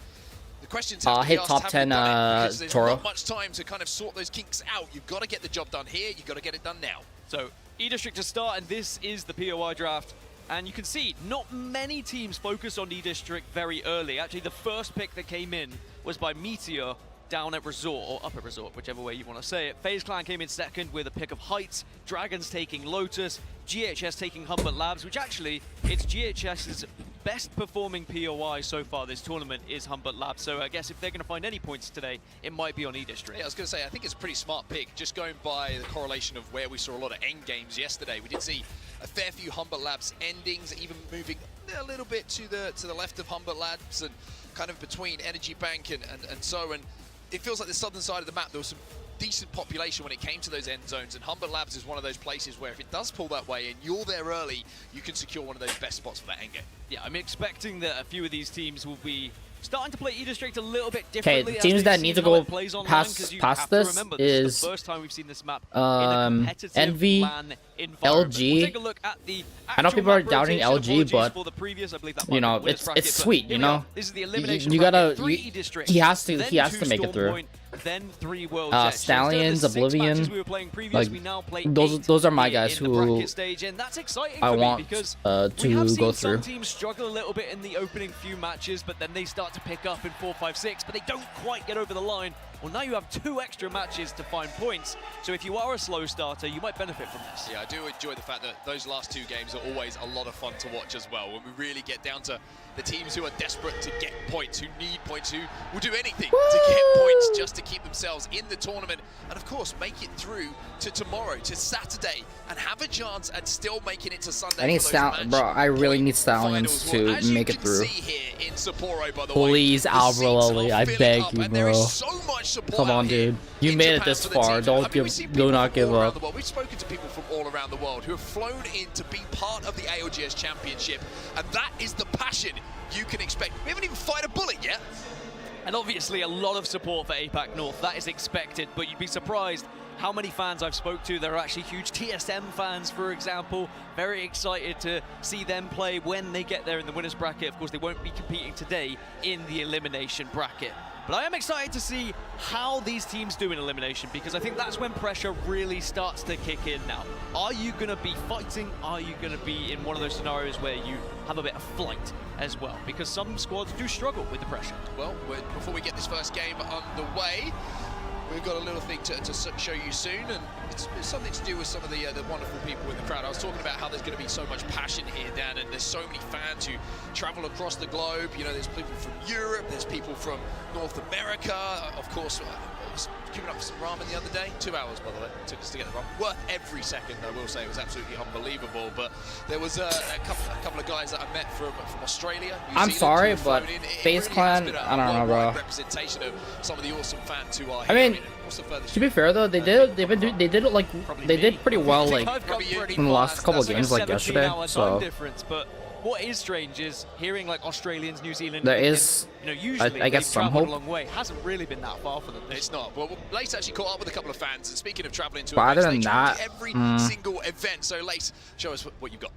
O: The questions have to be
A: hit
O: asked,
A: top
O: have
A: 10
O: we done it? Because there's
A: Toro?
O: not much time to kind of sort those kinks out. You've got to get the job done here. You've got to get it done now.
M: So E-District to start, and this is the POI draft. And you can see not many teams focus on E-District very early. Actually, the first pick that came in was by Meteor down at Resort, or up at Resort, whichever way you want to say it. FaZe Clan came in second with a pick of Heights, Dragons taking Lotus, GHS taking Humbert Labs, which actually, it's GHS's best performing POI so far this tournament is Humbert Labs. So I guess if they're going to find any points today, it might be on E-District.
O: Yeah, I was going to say, I think it's a pretty smart pick, just going by the correlation of where we saw a lot of end games yesterday. We did see a fair few Humbert Labs endings, even moving a little bit to the left of Humbert Labs and kind of between Energy Bank and so. And it feels like the southern side of the map, there was some decent population when it came to those end zones, and Humbert Labs is one of those places where if it does pull that way and you're there early, you can secure one of those best spots for that end game.
M: Yeah, I'm expecting that a few of these teams will be starting to play E-District a little bit differently.
A: Okay, the teams that need to go past this is
M: the first time we've seen this map in a competitive
A: Envy,
M: LAN environment.
A: LG.
M: We'll take a look at the
A: I know people are doubting
M: rotation.
A: LG, but
M: For the previous, I believe that
A: you know,
M: might be
A: it's
M: bracket,
A: sweet. You know,
M: this is the elimination
A: you gotta.
M: bracket, 3 E-District,
A: He has to
M: then 2
A: make it
M: Storm
A: through.
M: Point, then 3 World's Edge.
A: Stallions,
M: So instead of the 6
A: Oblivion,
M: matches we were playing previous,
A: like
M: we now play
A: those are my
M: here
A: guys
M: in the
A: who
M: bracket stage, and that's exciting
A: I
M: for me
A: want
M: because
A: to
M: we have
A: go
M: seen
A: through.
M: some teams struggle a little bit in the opening few matches, but then they start to pick up in 4, 5, 6, but they don't quite get over the line
P: Well, now you have 2 extra matches to find points, so if you are a slow starter, you might benefit from this.
O: Yeah, I do enjoy the fact that those last 2 games are always a lot of fun to watch as well, when we really get down to the teams who are desperate to get points, who need points, who will do anything to get points just to keep themselves in the tournament, and of course make it through to tomorrow, to Saturday, and have a chance at still making it to Sunday.
A: I need I really need Stallions to make it through.
O: In Sapporo, by the
A: Please, Alvaro Lily, I beg you, bro.
O: So much support.
A: Come on, dude. You made it this far. Do not give up.
O: We've spoken to people from all around the world who have flown in to be part of the ALGS Championship, and that is the passion you can expect. We haven't even fired a bullet yet.
P: And obviously a lot of support for APAC North. That is expected, but you'd be surprised how many fans I've spoke to. There are actually huge TSM fans, for example. Very excited to see them play when they get there in the winners bracket. Of course, they won't be competing today in the elimination bracket. But I am excited to see how these teams do in elimination, because I think that's when pressure really starts to kick in now. Are you going to be fighting? Are you going to be in one of those scenarios where you have a bit of flight as well? Because some squads do struggle with the pressure.
O: Well, before we get this first game underway, we've got a little thing to show you soon, and it's something to do with some of the wonderful people in the crowd. I was talking about how there's going to be so much passion here, Dan, and there's so many fans who travel across the globe. You know, there's people from Europe, there's people from North America. Of course, I was queuing up for some ramen the other day. 2 hours, by the way, it took us to get the ramen. Worth every second, I will say. It was absolutely unbelievable. But there was a couple of guys that I met from Australia, New
A: I'm
O: Zealand,
A: sorry,
O: who
A: but
O: flown in.
A: FaZe Clan, I don't know, bro.
O: Representation of some of the awesome fans who are
A: I
O: here.
A: mean, to be fair though, they did pretty well, like in the last couple of games, like yesterday. So
P: But what is strange is hearing like Australians, New Zealand.
A: there is,
P: you know, usually
A: I guess,
P: they've
A: some
P: traveled
A: hope.
P: a long way. Hasn't really been that far for them.
O: It's not. Well, Lace actually caught up with a couple of fans, and speaking of traveling to
A: But
O: events,
A: other
O: they
A: than
O: travel
A: that,
O: to every single event. So Lace, show us what you've got.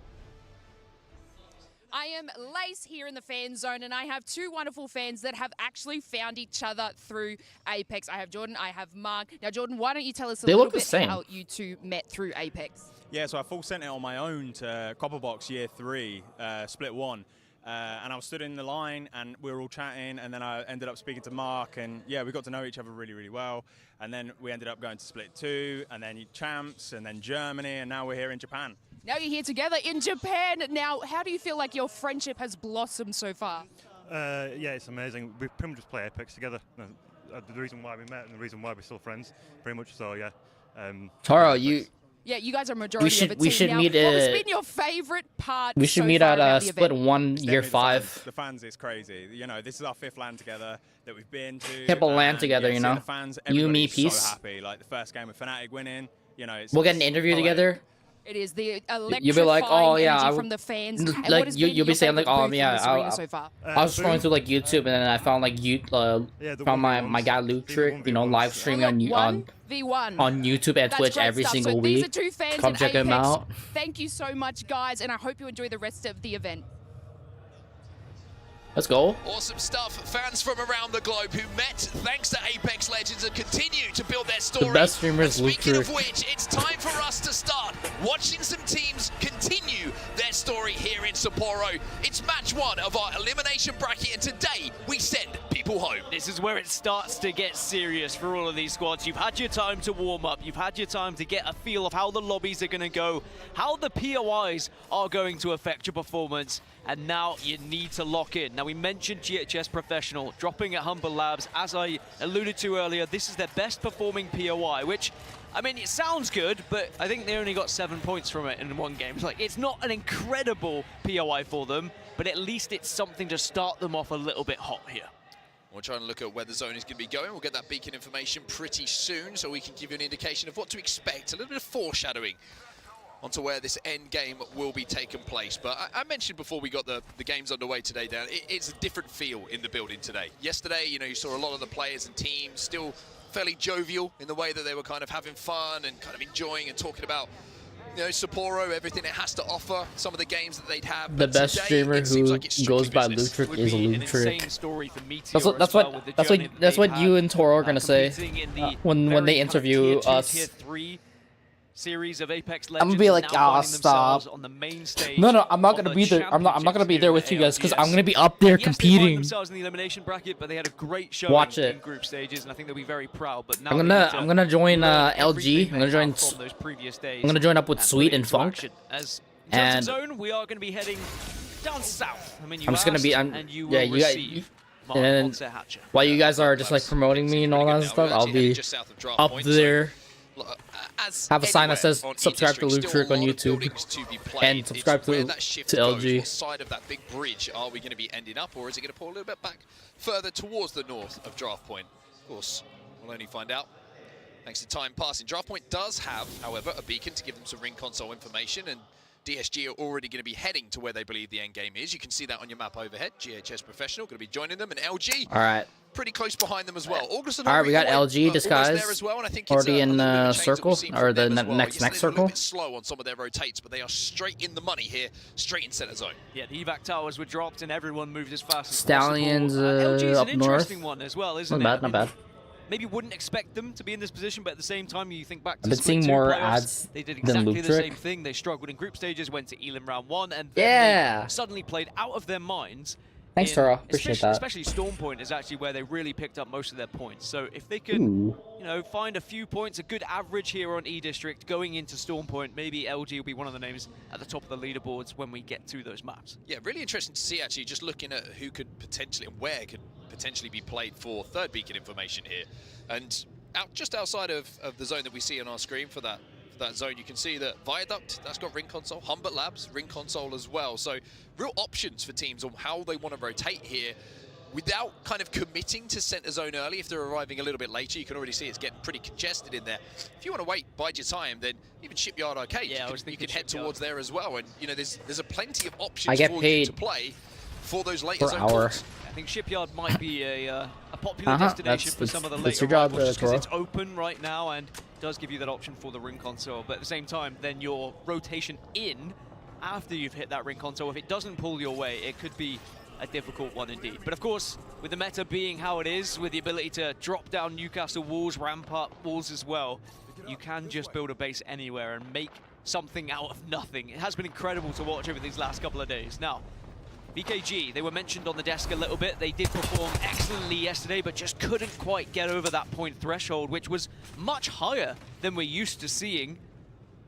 Q: I am Lace here in the fan zone, and I have 2 wonderful fans that have actually found each other through Apex. I have Jordan, I have Mark. Now, Jordan, why don't you tell us a little bit how you 2 met through Apex?
R: Yeah, so I full sent it on my own to Copperbox Year 3, Split 1. And I was stood in the line, and we were all chatting, and then I ended up speaking to Mark, and yeah, we got to know each other really, really well. And then we ended up going to Split 2, and then Champs, and then Germany, and now we're here in Japan.
Q: Now you're here together in Japan. Now, how do you feel like your friendship has blossomed so far?
S: Yeah, it's amazing. We pretty much just play Apex together. The reason why we met and the reason why we're still friends, pretty much. So yeah.
A: Taro,
Q: Yeah, you guys are majority of a team.
A: We should
Q: now,
A: meet.
Q: What has been your favorite part?
A: We should
Q: so
A: meet
Q: far
A: at
Q: about the
A: Split
Q: event?
A: 1 Year 5.
R: The fans is crazy. You know, this is our 5th LAN together that we've been to.
A: Hip a LAN together, you know.
R: The fans,
A: You, me,
R: everybody's
A: peace.
R: So happy. Like the first game with Fnatic winning. You know,
A: We'll get an interview together.
Q: It is the electrifying
A: You'll be like, oh yeah,
Q: energy from the fans. And what
A: like
Q: has
A: you'll
Q: been
A: be saying like,
Q: your
A: oh
Q: favorite
A: yeah,
Q: booth in this arena so far?
A: I was scrolling through like YouTube, and then I found like found my guy Luctric, you know, live streaming on YouTube and
Q: That's
A: Twitch
Q: great
A: every
Q: stuff.
A: single
Q: so
A: week.
Q: These are 2 fans
A: Come
Q: in
A: check him
Q: Apex.
A: out.
Q: Thank you so much, guys, and I hope you enjoy the rest of the event.
A: Let's go.
O: Awesome stuff. Fans from around the globe who met thanks to Apex Legends and continue to build their story.
A: The best streamers,
O: Speaking of
A: Luctric.
O: which, it's time for us to start watching some teams continue their story here in Sapporo. It's match 1 of our elimination bracket, and today we send people home.
P: This is where it starts to get serious for all of these squads. You've had your time to warm up. You've had your time to get a feel of how the lobbies are going to go, how the POIs are going to affect your performance, and now you need to lock in. Now, we mentioned GHS Professional dropping at Humble Labs. As I alluded to earlier, this is their best performing POI, which, I mean, it sounds good, but I think they only got 7 points from it in 1 game. Like, it's not an incredible POI for them, but at least it's something to start them off a little bit hot here.
O: We're trying to look at where the zone is going to be going. We'll get that beacon information pretty soon, so we can give you an indication of what to expect, a little bit of foreshadowing onto where this end game will be taking place. But I mentioned before we got the games underway today, Dan, it's a different feel in the building today. Yesterday, you know, you saw a lot of the players and teams still fairly jovial in the way that they were kind of having fun and kind of enjoying and talking about, you know, Sapporo, everything it has to offer, some of the games that they'd have.
A: The best streamer who goes by Luctric is Luctric. That's what you and Toro are gonna say when they interview us.
P: series of Apex
A: I'm
P: Legends
A: gonna be like,
P: now
A: ah,
P: finding themselves
A: stop.
P: on the main stage.
A: No, I'm not
P: of
A: gonna
P: the
A: be there. I'm not gonna be there with you guys because I'm
P: ALGS.
A: gonna be up there
P: Yes, they find
A: competing.
P: themselves in the elimination bracket, but they had a great showing
A: Watch it.
P: in group stages, and I think they'll be very proud. But now
A: I'm
P: they
A: gonna
P: need to
A: I'm gonna join
P: learn
A: LG.
P: everything
A: I'm gonna
P: they
A: join.
P: have from those previous days
A: I'm gonna join up with
P: and
A: Sweet
P: put it
A: and
P: into
A: Funk.
P: action. As in terms
A: And
P: of zone, we are going to be heading down south. I mean, you
A: I'm just gonna be.
P: asked,
A: I'm
P: and you
A: yeah.
P: will
A: You guys.
P: receive
A: And
P: Monster Hatcher.
A: while you guys are just like promoting me and all that stuff, I'll be up there. Have a sign that says subscribe to Luctric on YouTube and subscribe to LG.
O: What side of that big bridge are we going to be ending up, or is it going to pull a little bit back further towards the north of Draft Point? Of course, we'll only find out thanks to time passing. Draft Point does have, however, a beacon to give them some ring console information, and DSG are already going to be heading to where they believe the end game is. You can see that on your map overhead. GHS Professional going to be joining them, and LG
A: All right.
O: pretty close behind them as well. August and
A: All right, we got LG
O: there
A: disguise
O: as well, and I think
A: already in
O: the
A: circle or the next
O: Yes,
A: circle.
O: a little bit slow on some of their rotates, but they are straight in the money here, straight in center zone.
P: Yeah, the evac towers were dropped and everyone moved as fast as
A: Stallions
P: possible. LG is
A: up
P: an
A: north.
P: interesting one as well, isn't
A: Not
P: it?
A: bad, not bad.
P: Maybe wouldn't expect them to be in this position, but at the same time, you think back to
A: I've been
P: Split
A: seeing
P: 2
A: more
P: playoffs,
A: ads
P: they did
A: than
P: exactly the
A: Luctric.
P: same thing. They struggled in group stages, went to Elim round 1, and then
A: Yeah.
P: they suddenly played out of their minds.
A: Thanks, Toro. Appreciate that.
P: Especially Storm Point is actually where they really picked up most of their points. So if they could,
A: Ooh.
P: you know, find a few points, a good average here on E District going into Storm Point, maybe LG will be one of the names at the top of the leaderboards when we get to those maps.
O: Yeah, really interesting to see actually, just looking at who could potentially and where could potentially be played for third beacon information here. And just outside of the zone that we see on our screen for that zone, you can see that Viaduct, that's got ring console, Humbert Labs, ring console as well. So real options for teams on how they want to rotate here without kind of committing to center zone early. If they're arriving a little bit later, you can already see it's getting pretty congested in there. If you want to wait, bide your time, then even Shipyard Arcade,
P: Yeah,
O: you can head towards there as well. And you know, there's a plenty of options
A: I get
O: for you
A: paid
O: to play for those later
A: per
O: zone
A: hour.
O: calls.
P: I think Shipyard might be a popular
A: Uh-huh,
P: destination for
A: that's-
P: some of the
A: that's
P: later
A: your job,
P: arrivals, just because
A: Toro.
P: it's open right now and does give you that option for the ring console. But at the same time, then your rotation in after you've hit that ring console, if it doesn't pull your way, it could be a difficult one indeed. But of course, with the meta being how it is, with the ability to drop down Newcastle walls, ramp up walls as well, you can just build a base anywhere and make something out of nothing. It has been incredible to watch over these last couple of days. Now, VKG, they were mentioned on the desk a little bit. They did perform excellently yesterday, but just couldn't quite get over that point threshold, which was much higher than we're used to seeing.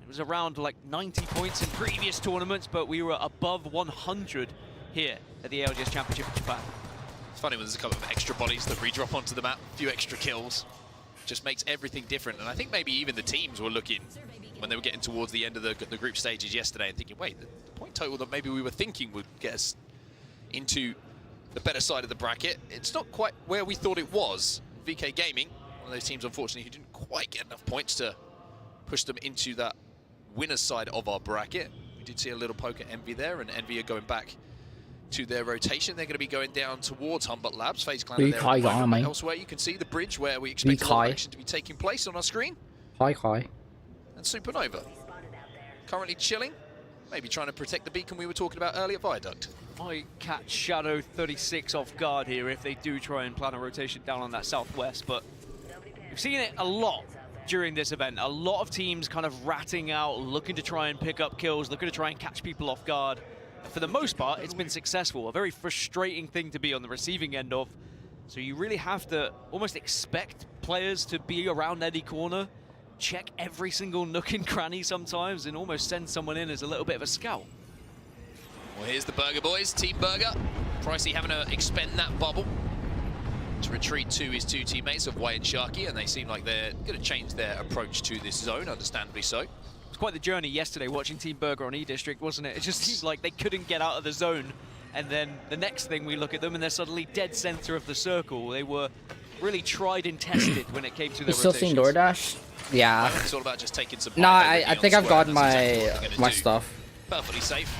P: It was around like 90 points in previous tournaments, but we were above 100 here at the ALGS Championship in Japan.
O: It's funny when there's a couple of extra bodies that redrop onto the map, a few extra kills. Just makes everything different. And I think maybe even the teams were looking when they were getting towards the end of the group stages yesterday and thinking, wait, the point total that maybe we were thinking would get us into the better side of the bracket, it's not quite where we thought it was. VK Gaming, one of those teams, unfortunately, who didn't quite get enough points to push them into that winner's side of our bracket. We did see a little poke at Envy there, and Envy are going back to their rotation. They're going to be going down towards Humbert Labs. FaZe Clan are there at the moment. Elsewhere, you can see the bridge where we expect a lot of action to be taking place on our screen.
A: Hi.
O: And Supernova, currently chilling, maybe trying to protect the beacon we were talking about earlier, Viaduct.
P: I catch Shadow 36 off guard here if they do try and plan a rotation down on that southwest, but we've seen it a lot during this event. A lot of teams kind of ratting out, looking to try and pick up kills, looking to try and catch people off guard. For the most part, it's been successful. A very frustrating thing to be on the receiving end of. So you really have to almost expect players to be around any corner, check every single nook and cranny sometimes, and almost send someone in as a little bit of a scout.
O: Well, here's the Burger Boys, Team Burger. Pricey having to expend that bubble to retreat to his two teammates of White and Sharky, and they seem like they're going to change their approach to this zone, understandably so.
P: It was quite the journey yesterday watching Team Burger on E District, wasn't it? It just seemed like they couldn't get out of the zone, and then the next thing we look at them and they're suddenly dead center of the circle. They were really tried and tested when it came to their
A: You still seeing DoorDash? Yeah.
O: It's all about just taking some.
A: No, I think I've gotten my stuff.
O: Perfectly safe.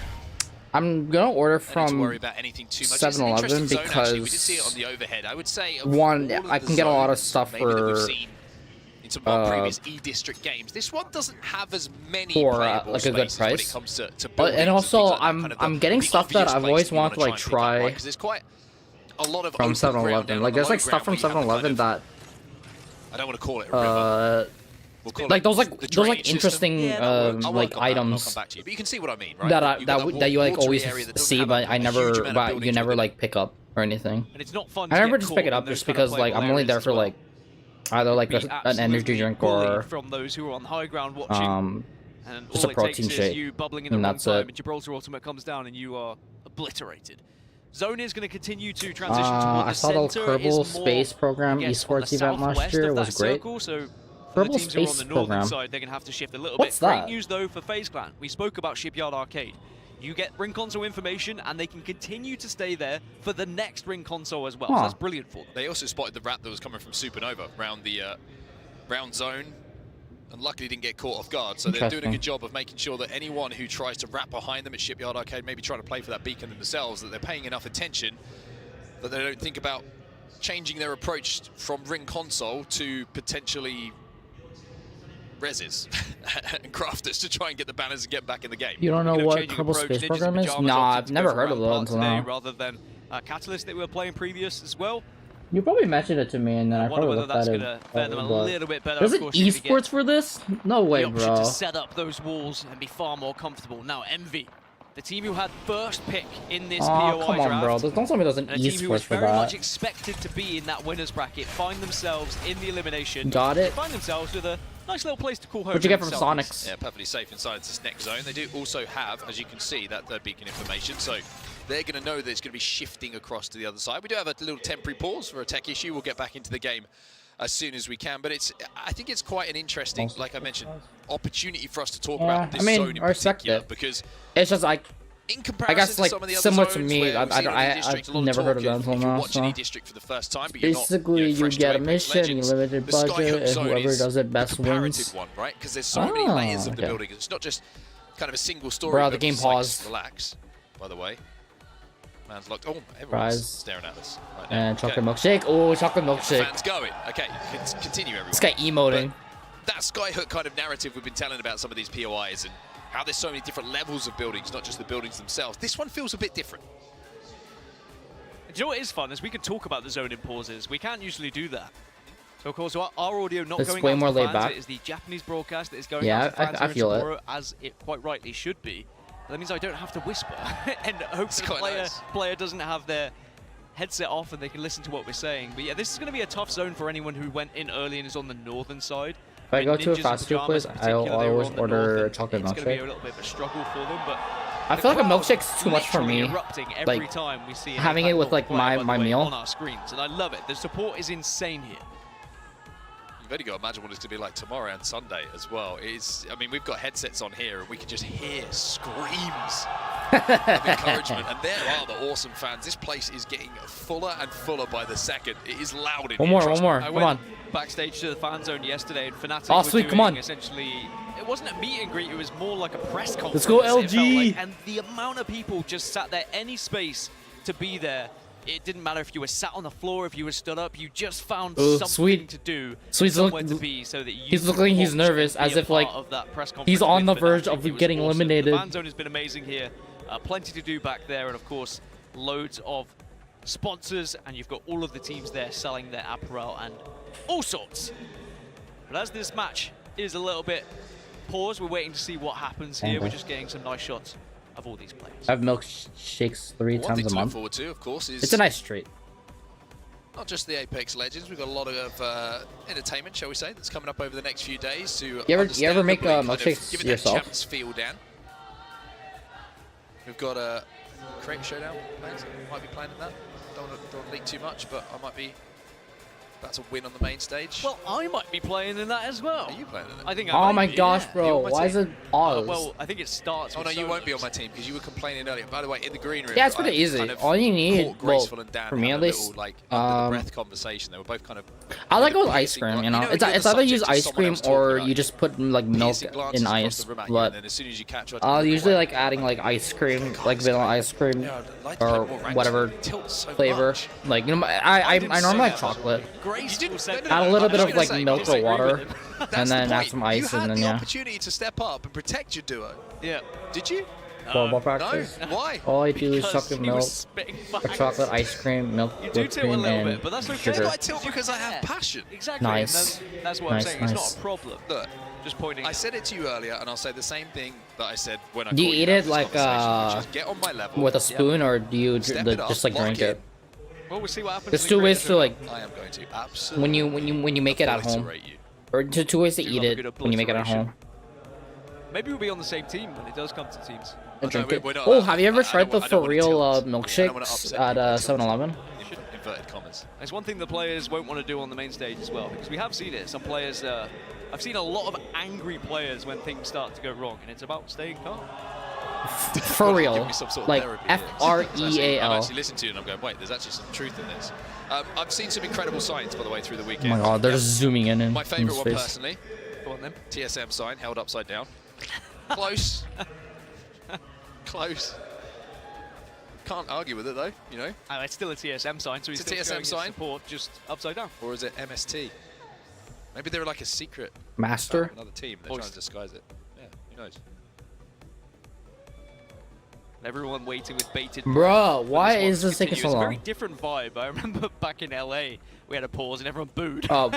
A: I'm gonna order from
O: worry about anything too much.
A: 7-Eleven because
O: we did see it on the overhead. I would say
A: one, I can get a lot of stuff for
O: in some of our previous E-District games. This one doesn't have as many
A: for
O: playable
A: like a good
O: spaces when it
A: price.
O: comes to
A: But and also
O: like
A: I'm getting stuff that I've always wanted to like try
O: because there's quite a lot of
A: from
O: open ground
A: 7-Eleven.
O: there
A: Like
O: on
A: there's
O: the
A: like
O: low
A: stuff from
O: ground where you have
A: 7-Eleven that
O: I don't want to call it a river.
A: like those interesting like items
O: But you can see what I mean, right?
A: that you like always see, but you never like pick up or anything.
P: And it's not fun.
A: I never just pick it up just because like I'm only there for like either like an energy drink or
P: from those who are on high ground watching. And
A: just
P: all
A: a protein
P: it takes
A: shake.
P: is you bubbling in the wrong time, and Gibraltar ultimate comes down, and you are obliterated. Zone is going to continue to transition toward the
A: I saw the
P: center.
A: Kerbal Space Program esports event last year. It was great.
P: Circle, so for the teams who are on the northern side, they're going to have to shift a little bit. Great news though for FaZe Clan. We spoke about Shipyard Arcade. You get ring console information, and they can continue to stay there for the next ring console as well. So that's brilliant for them.
O: They also spotted the wrap that was coming from Supernova around the round zone, and luckily didn't get caught off guard. So they're doing a good job of making sure that anyone who tries to wrap behind them at Shipyard Arcade, maybe trying to play for that beacon themselves, that they're paying enough attention that they don't think about changing their approach from ring console to potentially reses and crafters to try and get the banners and get back in the game.
A: You don't know what Kerbal Space Program is? Nah, I've never heard of it until now.
P: Rather than Catalyst that we were playing previous as well.
A: You probably mentioned it to me, and then I probably looked at it.
P: Fare them a little bit better.
A: There's an esports for this? No way,
P: the option
A: bro.
P: to set up those walls and be far more comfortable. Now, Envy, the team who had first pick in this POI
A: come on,
P: draft,
A: bro. Don't tell me there's an
P: and a team who
A: esports
P: was
A: for
P: very much
A: that.
P: expected to be in that winners bracket, find themselves in the elimination.
A: Got it.
P: They find themselves with a nice little place to call home.
A: What'd you get from
P: themselves.
A: Sonics?
O: Yeah, perfectly safe inside this next zone. They do also have, as you can see, that third beacon information. So they're going to know that it's going to be shifting across to the other side. We do have a little temporary pause for a tech issue. We'll get back into the game as soon as we can. But I think it's quite an interesting, like I mentioned, opportunity for us to talk about this zone in particular. Because
A: it's just like,
O: in comparison
A: I guess like
O: to some of the other
A: similar to
O: zones
A: me,
O: where
A: I've never heard of that until now.
O: watching
A: So.
O: E-District for the first time, but you're
A: Basically,
O: not,
A: you get a mission,
O: Legends,
A: limited
O: the
A: budget,
O: Skyhook
A: and
O: zone
A: whoever
O: is
A: does it best
O: a comparative
A: wins.
O: one, right? Because there's so many layers of the building. It's not just kind of a single story.
A: Bro,
O: but
A: the game
O: it's like,
A: paused.
O: relax, by the way. Man's locked. Oh, everyone's
A: Surprise.
O: staring at us right now.
A: And chocolate milkshake. Oh, chocolate milkshake.
O: Fans going. Okay, continue everyone.
A: This guy emoting.
O: But that Skyhook kind of narrative we've been telling about some of these POIs and how there's so many different levels of buildings, not just the buildings themselves. This one feels a bit different.
P: Do you know what is fun is we can talk about the zone in pauses. We can't usually do that. So of course our audio not
A: It's
P: going
A: way
P: out
A: more
P: to the
A: laid
P: fans.
A: back.
P: It is the Japanese broadcast that is going
A: Yeah,
P: out to fans
A: I feel it.
P: Sapporo, as it quite rightly should be. That means I don't have to whisper and hope that the player doesn't have their headset off and they can listen to what we're saying. But yeah, this is going to be a tough zone for anyone who went in early and is on the northern side.
A: If I go to a fast food place, I'll always order a chocolate
P: It's going to be a
A: milkshake.
P: little bit of a struggle for them, but
A: I feel like a milkshake's too much for me.
P: Erupting every
A: Like,
P: time we see
A: having it with like my meal.
P: on our screens, and I love it. The support is insane here.
O: You've only got to imagine what it's going to be like tomorrow and Sunday as well. I mean, we've got headsets on here and we can just hear screams of encouragement. And there are the awesome fans. This place is getting fuller and fuller by the second. It is loud in
A: One
O: here.
A: more, one more.
P: I
A: Come
P: went
A: on.
P: backstage to the fan zone yesterday, and Fnatic
A: Oh,
P: were
A: sweet,
P: doing
A: come on.
P: essentially, it wasn't a meet and greet, it was more like a press conference.
A: Let's go,
P: it felt
A: LG.
P: like. And the amount of people just sat there, any space to be there. It didn't matter if you were sat on the floor, if you were stood up, you just found something
A: sweet.
P: to do,
A: Sweet,
P: somewhere to be, so that you
A: he's looking, he's nervous, as if like he's on the verge of getting eliminated.
P: The fan zone has been amazing here. Plenty to do back there, and of course, loads of sponsors, and you've got all of the teams there selling their apparel and all sorts. But as this match is a little bit paused, we're waiting to see what happens here. We're just getting some nice shots of all these players.
A: I have milkshakes 3
O: One
A: times
O: thing
A: a
O: to look
A: month.
O: forward to, of course, is
A: It's a nice treat.
O: not just the Apex Legends. We've got a lot of entertainment, shall we say, that's coming up over the next few days to
A: You ever make
O: kind of
A: milkshakes
O: give it
A: yourself?
O: that champs feel, Dan. We've got a Create Showdown plans. Might be planning that. Don't want to leak too much, but I might be. That's a win on the main stage.
P: Well, I might be playing in that as well.
O: Are you playing in it?
P: I think.
A: Oh my
P: be,
A: gosh,
P: yeah.
A: bro! Why is it Oz?
P: Well, I think it starts.
O: Oh
P: with
O: no, you won't be on
P: solos.
O: my team because you were complaining earlier. By the way, in the green room.
A: Yeah, it's pretty easy.
O: Kind of
A: All you need,
O: caught Graceful
A: well,
O: and Dan
A: for me
O: had
A: at
O: a
A: least,
O: little, like, under the breath conversation. They were both kind of.
A: I like it with ice cream. You know, it's either use ice cream or you just put like milk in ice. But I'll usually like adding like ice cream, like vanilla ice cream or whatever flavor. Like, you know, I normally like chocolate. Add a little bit of like milk or water, and then add some ice, and then
O: You had the
A: yeah.
O: opportunity to step up and protect your duo.
P: Yeah.
O: Did you?
A: Football practice.
O: No, why?
A: All I do is
P: Because
A: chocolate
P: he
A: milk,
P: was spitting facts.
A: chocolate ice cream, milk,
P: You do
A: whipped
P: tilt a
A: cream,
P: little
A: and
P: bit, but that's okay.
A: sugar.
O: I tilt because I have passion.
P: Exactly.
A: Nice.
P: And that's what I'm
A: Nice,
P: saying. It's
A: nice.
P: not a problem.
O: Look,
P: Just pointing.
O: I said it to you earlier, and I'll say the same thing that I said when I
A: Do you
O: called
A: eat
O: out
A: it
O: this
A: like
O: conversation, which is get on my level.
A: with a spoon, or do you
O: Step it up,
A: just like
O: lock
A: drink
O: in.
A: it?
P: Well, we'll see what happens.
A: There's
P: in
A: two
P: the
A: ways to like
O: I am going to absolutely
A: when you make it at home,
O: obliterate you.
A: or two ways to
P: Do
A: eat
P: love a good
A: it when you make it at
P: obliteration.
A: home.
P: Maybe we'll be on the same team when it does come to teams.
A: And drink it.
O: we're not
A: Oh,
O: allowed-
A: have you ever
O: I
A: tried
O: don't
A: the
O: I don't
A: for
O: wanna
A: real
O: tilt. I don't wanna
A: milkshakes
O: upset
A: at
O: people.
A: 7-Eleven?
O: Inverted commas.
P: It's one thing the players won't want to do on the main stage as well, because we have seen it. Some players, I've seen a lot of angry players when things start to go wrong, and it's about staying calm.
A: For real,
O: Give me some sort of
A: like
O: therapy here.
A: FREAL.
O: I'm actually listening to you and I'm going, wait, there's actually some truth in this. I've seen some incredible signs, by the way, through the
A: Oh
O: weekend.
A: my god, they're just zooming in
O: My
A: his
O: favourite one,
A: face.
O: personally. Go on then. TSM sign, held upside down. Close. Close. Can't argue with it, though, you know.
P: Oh, it's still a TSM sign, so he's
O: It's a
P: still
O: TSM
P: showing his
O: sign?
P: support just upside down.
O: Or is it MST? Maybe they're like a secret.
A: Master?
O: Another team. They're trying to disguise it. Yeah, who knows?
P: Everyone waiting with bated
A: Bruh,
P: breath for
A: why
P: this one
A: is
P: to
A: this taking
P: continue.
A: so
P: It's a
A: long?
P: very different vibe. I remember back in LA, we had a pause and everyone booed.
A: Oh,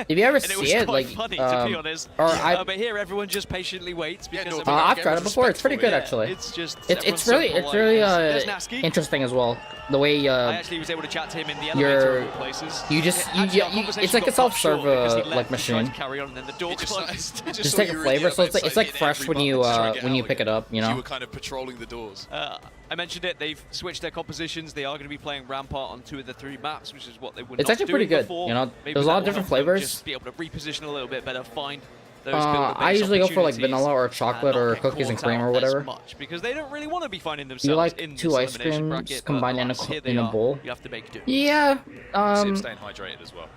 A: if you ever
P: and it was
A: see it,
P: quite
A: like,
P: funny to be
A: um,
P: honest.
A: or I-
P: But here, everyone just patiently waits because
A: I've tried it before. It's pretty good,
P: Yeah,
A: actually.
P: It's just
A: it's really
P: There's Nasky.
A: interesting as well. The way
P: I actually was able to chat to him in the elevator
A: you're
P: of all places.
A: you just
P: Actually, our
A: you
P: conversation
A: it's like a
P: got cut
A: self-serve
P: short because he
A: like
P: left and tried
A: machine.
P: to carry on and then the door closed.
A: Just take a flavor, so it's like fresh when you pick it up, you
O: You
A: know.
O: were kind of patrolling the doors.
P: I mentioned it. They've switched their compositions. They are going to be playing Rampart on 2 of the 3 maps, which is what they were
A: It's
P: not
A: actually
P: doing
A: pretty good,
P: before.
A: you know.
P: Maybe
A: There's a lot of
P: that will
A: different
P: help them
A: flavors.
P: Just be able to reposition a little bit better, find those
A: I usually go for like
P: opportunities
A: vanilla or
P: and
A: chocolate
P: not
A: or
P: get
A: cookies and
P: caught
A: cream
P: out
A: or
P: as
A: whatever.
P: much, because they don't really want to be finding themselves
A: You like
P: in
A: 2
P: this
A: ice
P: elimination
A: creams
P: bracket,
A: combined
P: but
A: in
P: alas, here they
A: in a
P: are.
A: bowl?
P: You have to make do.
A: Yeah.
O: Staying hydrated as well.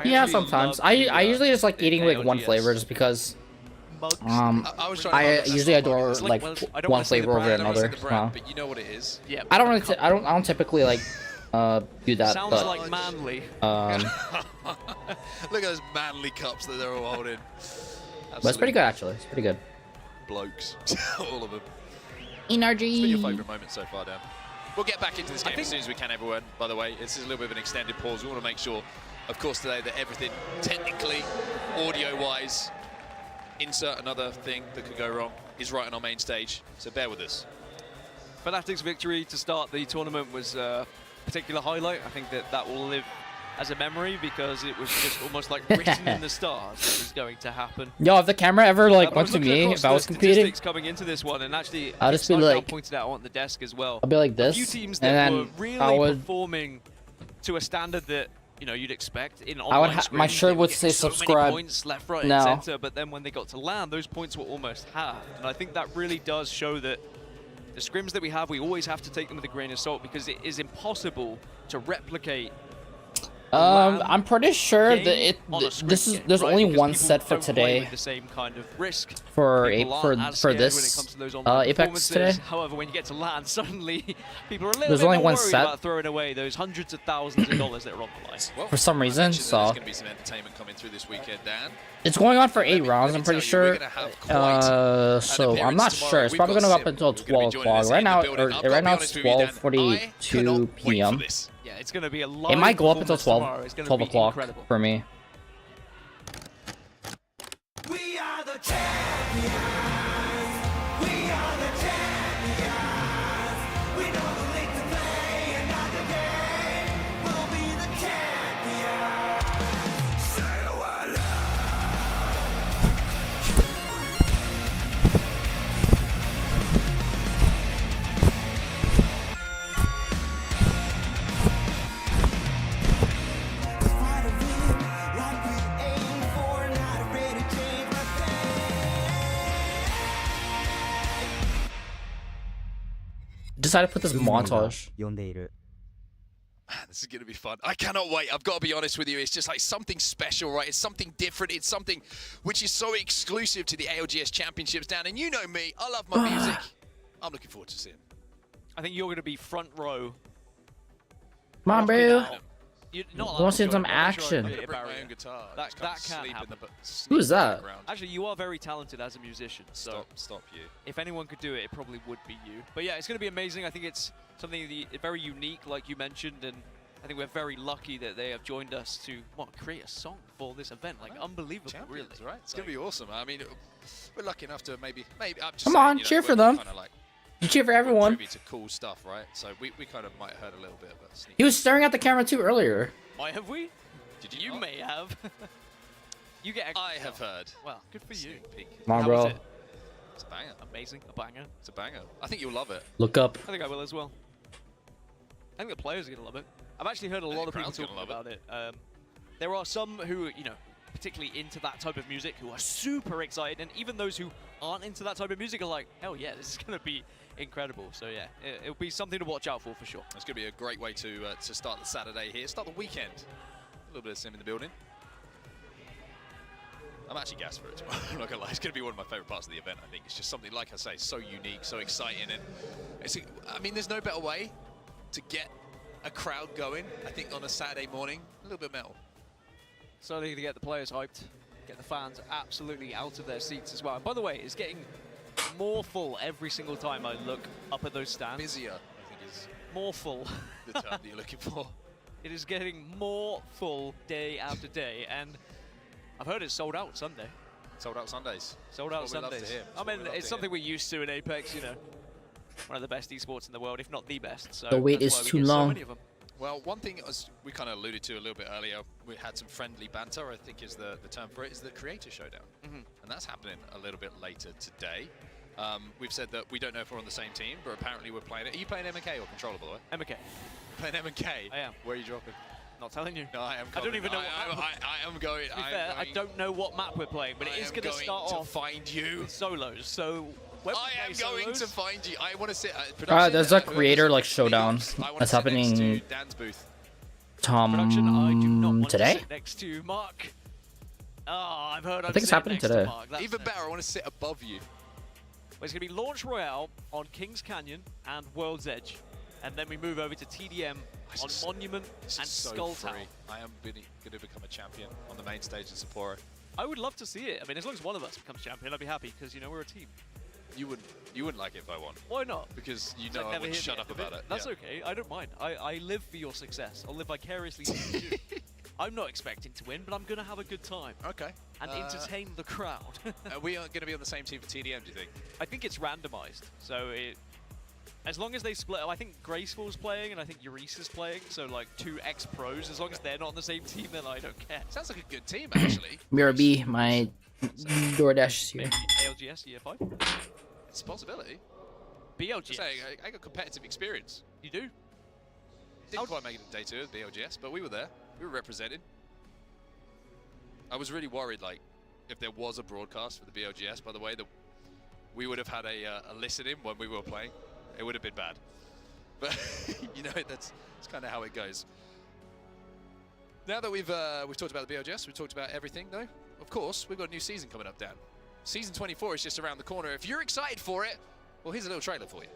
A: Yeah, sometimes. I usually just like eating like one flavor just because. I usually adore like one flavor over another. So.
O: But you know what it is.
P: Yeah.
A: I don't typically like do that.
P: Sounds
A: but,
P: like manly.
O: Look at those manly cups that they're all holding.
A: But it's pretty good actually. It's pretty good.
O: Blokes, all of them.
A: Energy.
O: What's been your favourite moment so far, Dan? We'll get back into this game as soon as we can, everyone. By the way, this is a little bit of an extended pause. We want to make sure, of course, today that everything technically, audio-wise, insert another thing that could go wrong, is right on our main stage. So bear with us.
P: Fnatic's victory to start the tournament was a particular highlight. I think that will live as a memory because it was just almost like written in the stars that was going to happen.
A: Yo, if the camera ever like
P: I
A: went
P: was
A: to
P: looking
A: me,
P: across
A: if I
P: the
A: was competing,
P: statistics coming into this one, and actually,
A: I'll just be
P: Snowdown
A: like-
P: pointed out on the desk as well.
A: I'll be like
P: A few
A: this,
P: teams
A: and
P: that
A: then
P: were really
A: I would-
P: performing to a standard that you'd expect in
A: I
P: online
A: would my
P: scrims.
A: shirt
P: They were
A: would
P: getting
A: say
P: so many
A: subscribe.
P: points left, right,
A: No.
P: and center, but then when they got to land, those points were almost halved, and I think that really does show that the scrims that we have, we always have to take them with a grain of salt because it is impossible to replicate.
A: I'm pretty sure
P: game
A: that
P: on a
A: there's
P: script,
A: only
P: right? Because
A: one
P: people
A: set for
P: don't play
A: today
P: with the same kind of risk.
A: for
P: People aren't as
A: for
P: scared when it
A: this
P: comes to those online
A: Apex today.
P: performances. However, when you get to land, suddenly people are a little
A: There's
P: bit
A: only
P: more
A: one
P: worried
A: set.
P: about throwing away those hundreds of thousands of dollars that are on the line.
O: Well,
A: For some reason,
O: I mentioned that
A: so-
O: there's going to be some entertainment coming through this weekend, Dan.
A: It's going on for 8 rounds, I'm pretty sure. So I'm not sure. It's probably gonna go up until 12 o'clock. Right now, it's 12:42 p.m.
P: Yeah, it's going to be a
A: It might go up until
P: live performance tomorrow. It's gonna
A: 12
P: be
A: o'clock
P: incredible.
A: for me.
D: We are the champions. We are the champions. We know the league to play another game. We'll be the champions. Say what
A: Decided to put this montage.
O: This is going to be fun. I cannot wait. I've got to be honest with you. It's just like something special, right? It's something different. It's something which is so exclusive to the ALGS Championships, Dan. And you know me. I love my music. I'm looking forward to seeing.
P: I think you're going to be front row.
A: Come on, bro.
P: not
A: I want to see
P: allowed
A: some
P: join, but I'm sure
A: action.
P: I can hit a
O: Bring my
P: barrier.
O: own guitar.
P: That
O: just kind of
P: can
O: sleep
P: happen.
A: Who is that?
P: Actually, you are very talented as a musician. So
O: Stop you.
P: if anyone could do it, it probably would be you. But yeah, it's going to be amazing. I think it's something very unique, like you mentioned, and I think we're very lucky that they have joined us to create a song for this event. Like unbelievable,
O: Champions,
P: really.
O: right? It's gonna be awesome. I mean, we're lucky enough to maybe. I'm just
A: Come
O: saying,
A: on,
O: you know,
A: cheer for
O: we're
A: them.
O: kinda like
A: You cheer for everyone.
O: privy to cool stuff, right? So we kind of might hurt a little bit, but sneak.
A: He was staring at the camera too earlier.
P: Why have we?
O: Did
P: you may have. You get.
O: I have heard.
P: Well, good for you.
O: Sneak peek.
A: Come on,
P: How
A: bro.
P: was it?
O: It's a banger.
P: Amazing, a banger.
O: It's a banger. I think you'll love it.
A: Look up.
P: I think I will as well. I think the players are going to love it. I've actually heard a lot of people talking about it. There are some who, particularly into that type of music, who are super excited, and even those who aren't into that type of music are like, hell yeah, this is going to be incredible. So yeah, it'll be something to watch out for sure.
O: It's going to be a great way to start the Saturday here, start the weekend. A little bit of sim in the building. I'm actually gassed for it. I'm not gonna lie. It's gonna be one of my favorite parts of the event. I think it's just something, like I say, so unique, so exciting, and I mean, there's no better way to get a crowd going. I think on a Saturday morning, a little bit metal.
P: Certainly to get the players hyped, get the fans absolutely out of their seats as well. And by the way, it's getting more full every single time I look up at those stands.
O: Busier, I think, is
P: more full.
O: the term that you're looking for.
P: It is getting more full day after day, and I've heard it's sold out Sunday.
O: Sold out Sundays.
P: Sold out
O: That's what we love
P: Sundays.
O: to hear.
P: I mean, it's something we're used to in Apex, one of the best esports in the world, if not the best. So
A: The wait
P: that's
A: is
P: why we
A: too
P: get so
A: long.
P: many of them.
O: Well, one thing, as we kind of alluded to a little bit earlier, we had some friendly banter, I think is the term for it, is the Creator Showdown. And that's happening a little bit later today. We've said that we don't know if we're on the same team, but apparently we're playing it. Are you playing MK or Controller, by the way?
P: MK.
O: Playing MK?
P: I am.
O: Where are you dropping?
P: Not telling you.
O: No, I am.
P: I don't even know
O: I am going.
P: To be fair, I don't know what map we're playing, but it is going to start off
O: find you
P: with solos. So when
O: I am going to find you. I want to sit.
A: There's a creator showdown that's happening.
O: Dan's booth.
A: Today?
P: Sit next to Mark. Oh, I've heard.
A: I think it's happening today.
O: Even better, I want to sit above you.
P: Well, it's going to be Launch Royale on Kings Canyon and World's Edge, and then we move over to TDM on Monument and Skull Tower.
O: I am going to become a champion on the main stage in Sapporo.
P: I would love to see it. I mean, as long as one of us becomes champion, I'd be happy because we're a team.
O: You wouldn't like it if I won.
P: Why not?
O: Because I wouldn't shut up about it.
P: That's okay. I don't mind. I live for your success. I'll live vicariously through you. I'm not expecting to win, but I'm going to have a good time.
O: Okay.
P: And entertain the crowd.
O: Are we going to be on the same team for TDM, do you think?
P: I think it's randomized. So as long as they split, I think Graceful's playing and I think Euresa's playing. So like 2 ex-pros. As long as they're not on the same team, then I don't care.
O: Sounds like a good team, actually.
A: Mirror B, my DoorDash is here.
P: Maybe ALGS year 5?
O: It's a possibility.
P: BLGS.
O: I got competitive experience.
P: You do?
O: Didn't quite make it to day 2 of BLGS, but we were there. We were represented. I was really worried, like, if there was a broadcast for the BLGS, by the way, that we would have had a listening when we were playing. It would have been bad. But, that's kind of how it goes. Now that we've talked about the BLGS, we've talked about everything, though. Of course, we've got a new season coming up, Dan. Season 24 is just around the corner. If you're excited for it, well, here's a little trailer for you.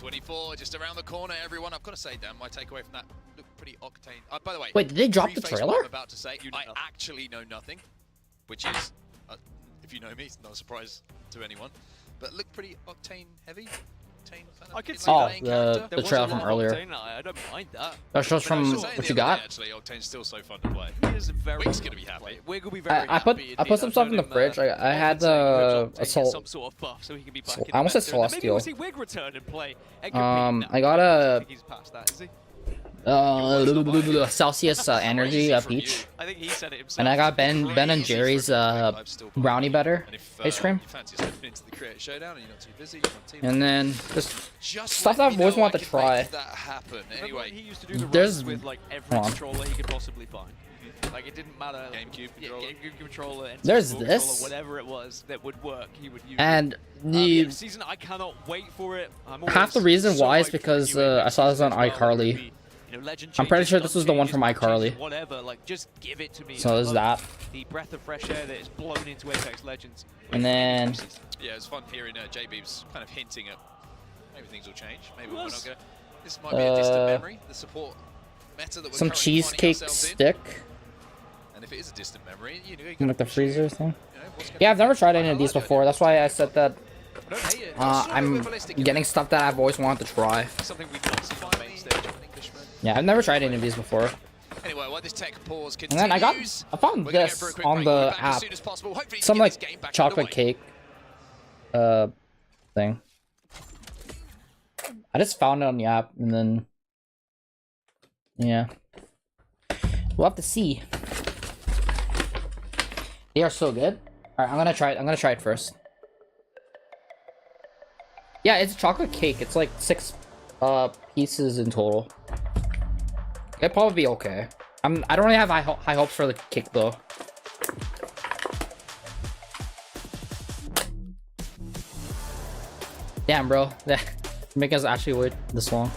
O: 10:24, just around the corner, everyone. I've got to say, Dan, my takeaway from that looked pretty octane. By the way,
A: wait, did they drop the
O: preface what
A: trailer?
O: I'm about to say, I actually know nothing, which is, if you know me, it's not a surprise to anyone. But looked pretty octane heavy. Octane kind of
P: I could
O: in
P: see
O: like
P: that.
A: the trailer from earlier.
P: Octane, I don't mind that.
A: That shows from what you got.
O: Actually, Octane's still so fun to play.
P: He is very
O: Wig's gonna be happy.
P: Wig will be very
A: I put
P: happy.
A: some stuff in the fridge. I had assault.
P: Some sort of buff so he can be back in
A: I almost said
P: the meta. And then maybe we'll
A: celestial.
P: see Wig return and play.
A: I got
P: I
A: a
P: think he's past that, is he?
A: Celsius energy peach,
P: I think he said it himself.
A: and I got Ben and Jerry's brownie butter ice cream,
O: You fancy stepping into the creative showdown and you're not too busy, you're on team.
A: and then just stuff that I've always wanted to try.
O: That happen. Anyway,
P: He used to do the
A: There's-
P: runs with like every
A: hold on.
P: controller he could possibly find. Like it didn't matter.
O: GameCube
P: Yeah,
O: controller.
P: GameCube controller. N64
A: There's
P: controller,
A: this.
P: whatever it was that would work, he would use.
A: And
P: yeah,
A: the
P: season, I cannot wait for it. I'm
A: half the
P: always
A: reason
P: so
A: why is
P: hyped for
A: because
P: new Apex
A: I saw this on
P: as well. It could
A: iCarly.
P: be, you know, legend
A: I'm pretty
P: changes,
A: sure this was the one from
P: gun changes,
A: iCarly.
P: Whatever, like just give it to me.
A: So
P: I
A: there's
P: love
A: that.
P: The breath of fresh air that is blown into Apex Legends.
A: And then
O: yeah, it's fun hearing JBeebs kind of hinting at maybe things will change. Maybe we're
P: Yes.
O: not gonna. This might be a distant memory. The support meta that we're
A: some
O: currently finding
A: cheesecake
O: ourselves in.
A: stick
O: And if it is a distant memory, you know, you
A: with
O: gotta
A: the
O: appreciate,
A: freezer thing.
O: you know, what's gonna
A: Yeah, I've
O: be
A: never
O: fun.
A: tried any
O: I
A: of these
O: like
A: before. That's why I said that
O: I don't hate it.
A: I'm getting stuff that I've always wanted to try.
P: Something we don't see on the main stage.
A: Yeah, I've never tried any of these before.
O: Anyway, while this tech pause
A: And
O: continues,
A: then I found
O: we're gonna go
A: this
O: for a quick
A: on
O: break.
A: the
O: We'll be back as
A: app.
O: soon as possible. Hopefully to
A: Some
O: get
A: like
O: this game back
A: chocolate
O: underway.
A: cake thing. I just found it on the app and then yeah. We'll have to see. They are so good. Alright, I'm gonna try it. I'm gonna try it first. Yeah, it's a chocolate cake. It's like 6 pieces in total. It'll probably be okay. I don't really have high hopes for the cake though. Damn, bro. That make us actually wait this long.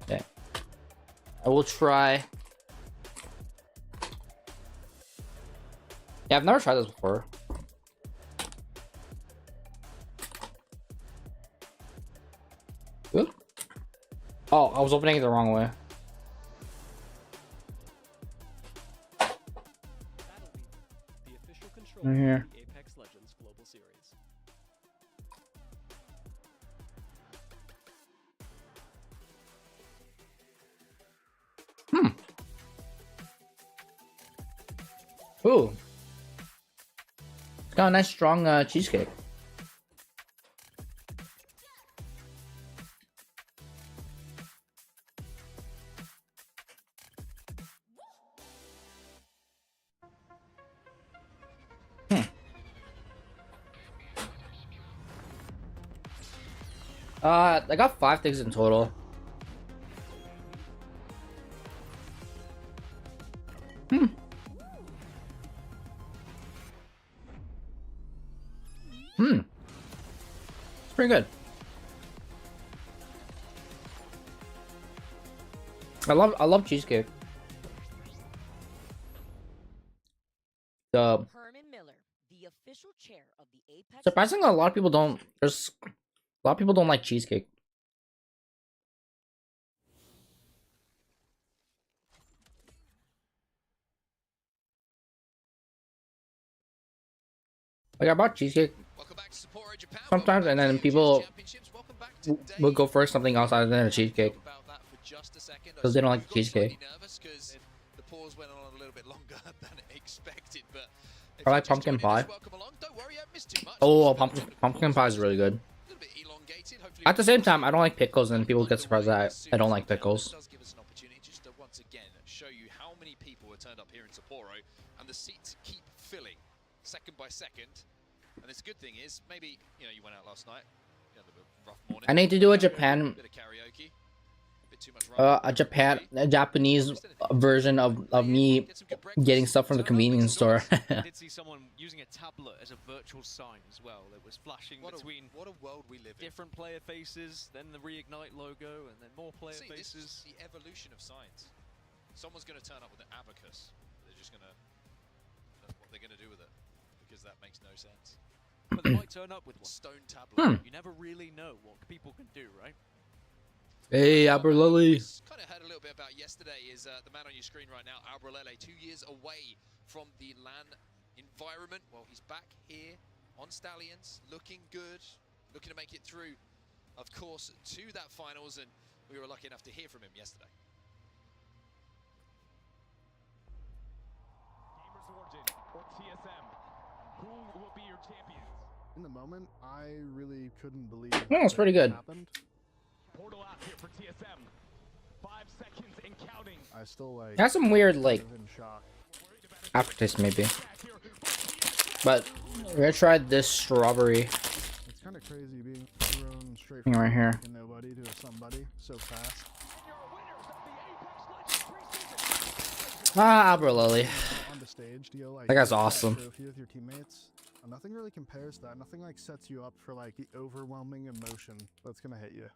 A: Okay. I will try. Yeah, I've never tried this before. Ooh. Oh, I was opening it the wrong way. Right here.
T: Apex Legends Global Series.
A: Ooh. It's got a nice strong cheesecake. I got 5 things in total. It's pretty good. I love cheesecake. The surprisingly, a lot of people don't. There's a lot of people don't like cheesecake. Like I bought cheesecake sometimes, and then people will go for something else other than a cheesecake because they don't like cheesecake.
O: The pause went on a little bit longer than expected, but
A: I like pumpkin pie. Oh, pumpkin pie is really good. At the same time, I don't like pickles, and people get surprised that I don't like pickles.
O: does give us an opportunity just to once again show you how many people were turned up here in Sapporo, and the seats keep filling second by second. And the good thing is, maybe you went out last night, you had a bit of a rough morning.
A: I need to do a Japan,
O: Bit of karaoke, bit too much
A: a Japanese version of me getting stuff from the convenience store.
P: I did see someone using a tablet as a virtual sign as well. That was flashing between
O: what a world we live in.
P: different player faces, then the Reignite logo, and then more player
O: This
P: faces.
O: is the evolution of science. Someone's going to turn up with an abacus. They're just going to. That's what they're going to do with it, because that makes no sense.
P: but they might turn up with one.
O: Stone tablet.
P: You never really know what people can do, right?
A: Hey, Aberlily.
O: Kind of heard a little bit about yesterday is the man on your screen right now, Albrelele, 2 years away from the LAN environment. Well, he's back here on Stallions, looking good, looking to make it through, of course, to that finals, and we were lucky enough to hear from him yesterday.
F: Gamers Origin or TSM, who will be your champions?
U: In the moment, I really couldn't believe
A: it's pretty good.
U: Happened.
F: Portal out here for TSM. 5 seconds and counting.
U: I still like.
A: It has some weird like
U: in shock.
A: aftertaste maybe. But we're gonna try this strawberry
U: It's kind of crazy being thrown straight
A: thing
U: from
A: right here.
U: fucking nobody to a somebody so fast.
A: Ah, Aberlily.
U: On the stage, deal like
A: That guy's
U: you get
A: awesome.
U: trophy with your teammates. Nothing really compares to that. Nothing like sets you up for like the overwhelming emotion that's gonna hit you.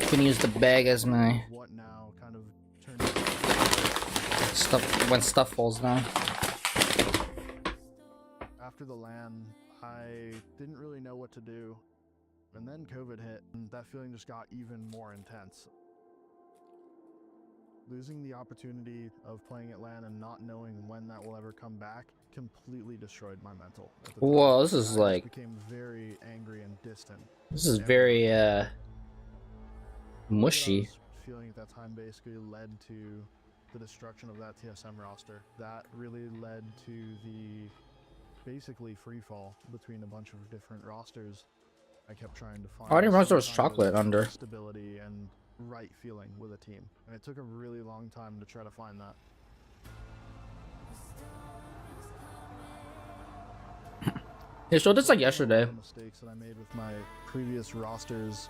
A: Can use the bag as my
U: What now? Kind of turn
A: stuff when stuff falls down.
U: After the LAN, I didn't really know what to do. And then COVID hit, and that feeling just got even more intense. Losing the opportunity of playing at LAN and not knowing when that will ever come back completely destroyed my mental. At the
A: Whoa,
U: time.
A: this is
U: I just
A: like
U: became very angry and distant.
A: this is very mushy.
U: Feeling at that time basically led to the destruction of that TSM roster. That really led to the basically free fall between a bunch of different rosters. I kept trying to find
A: Oh, I didn't realize there was
U: some kind of
A: chocolate under.
U: stability and right feeling with a team, and it took a really long time to try to find that.
A: They showed this like yesterday.
U: The mistakes that I made with my previous rosters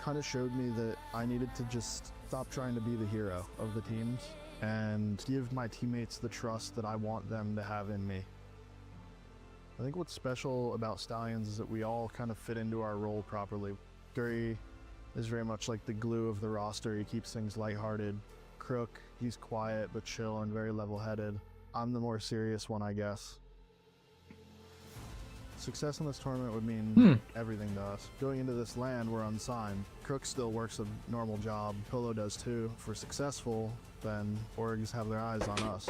U: kind of showed me that I needed to just stop trying to be the hero of the teams and give my teammates the trust that I want them to have in me. I think what's special about Stallions is that we all kind of fit into our role properly. Guri is very much like the glue of the roster. He keeps things lighthearted. Crook, he's quiet but chill and very level-headed. I'm the more serious one, I guess. Success in this tournament would mean everything to us. Going into this LAN, we're unsigned. Crook still works a normal job. Polo does too. If we're successful, then orgs have their eyes on us.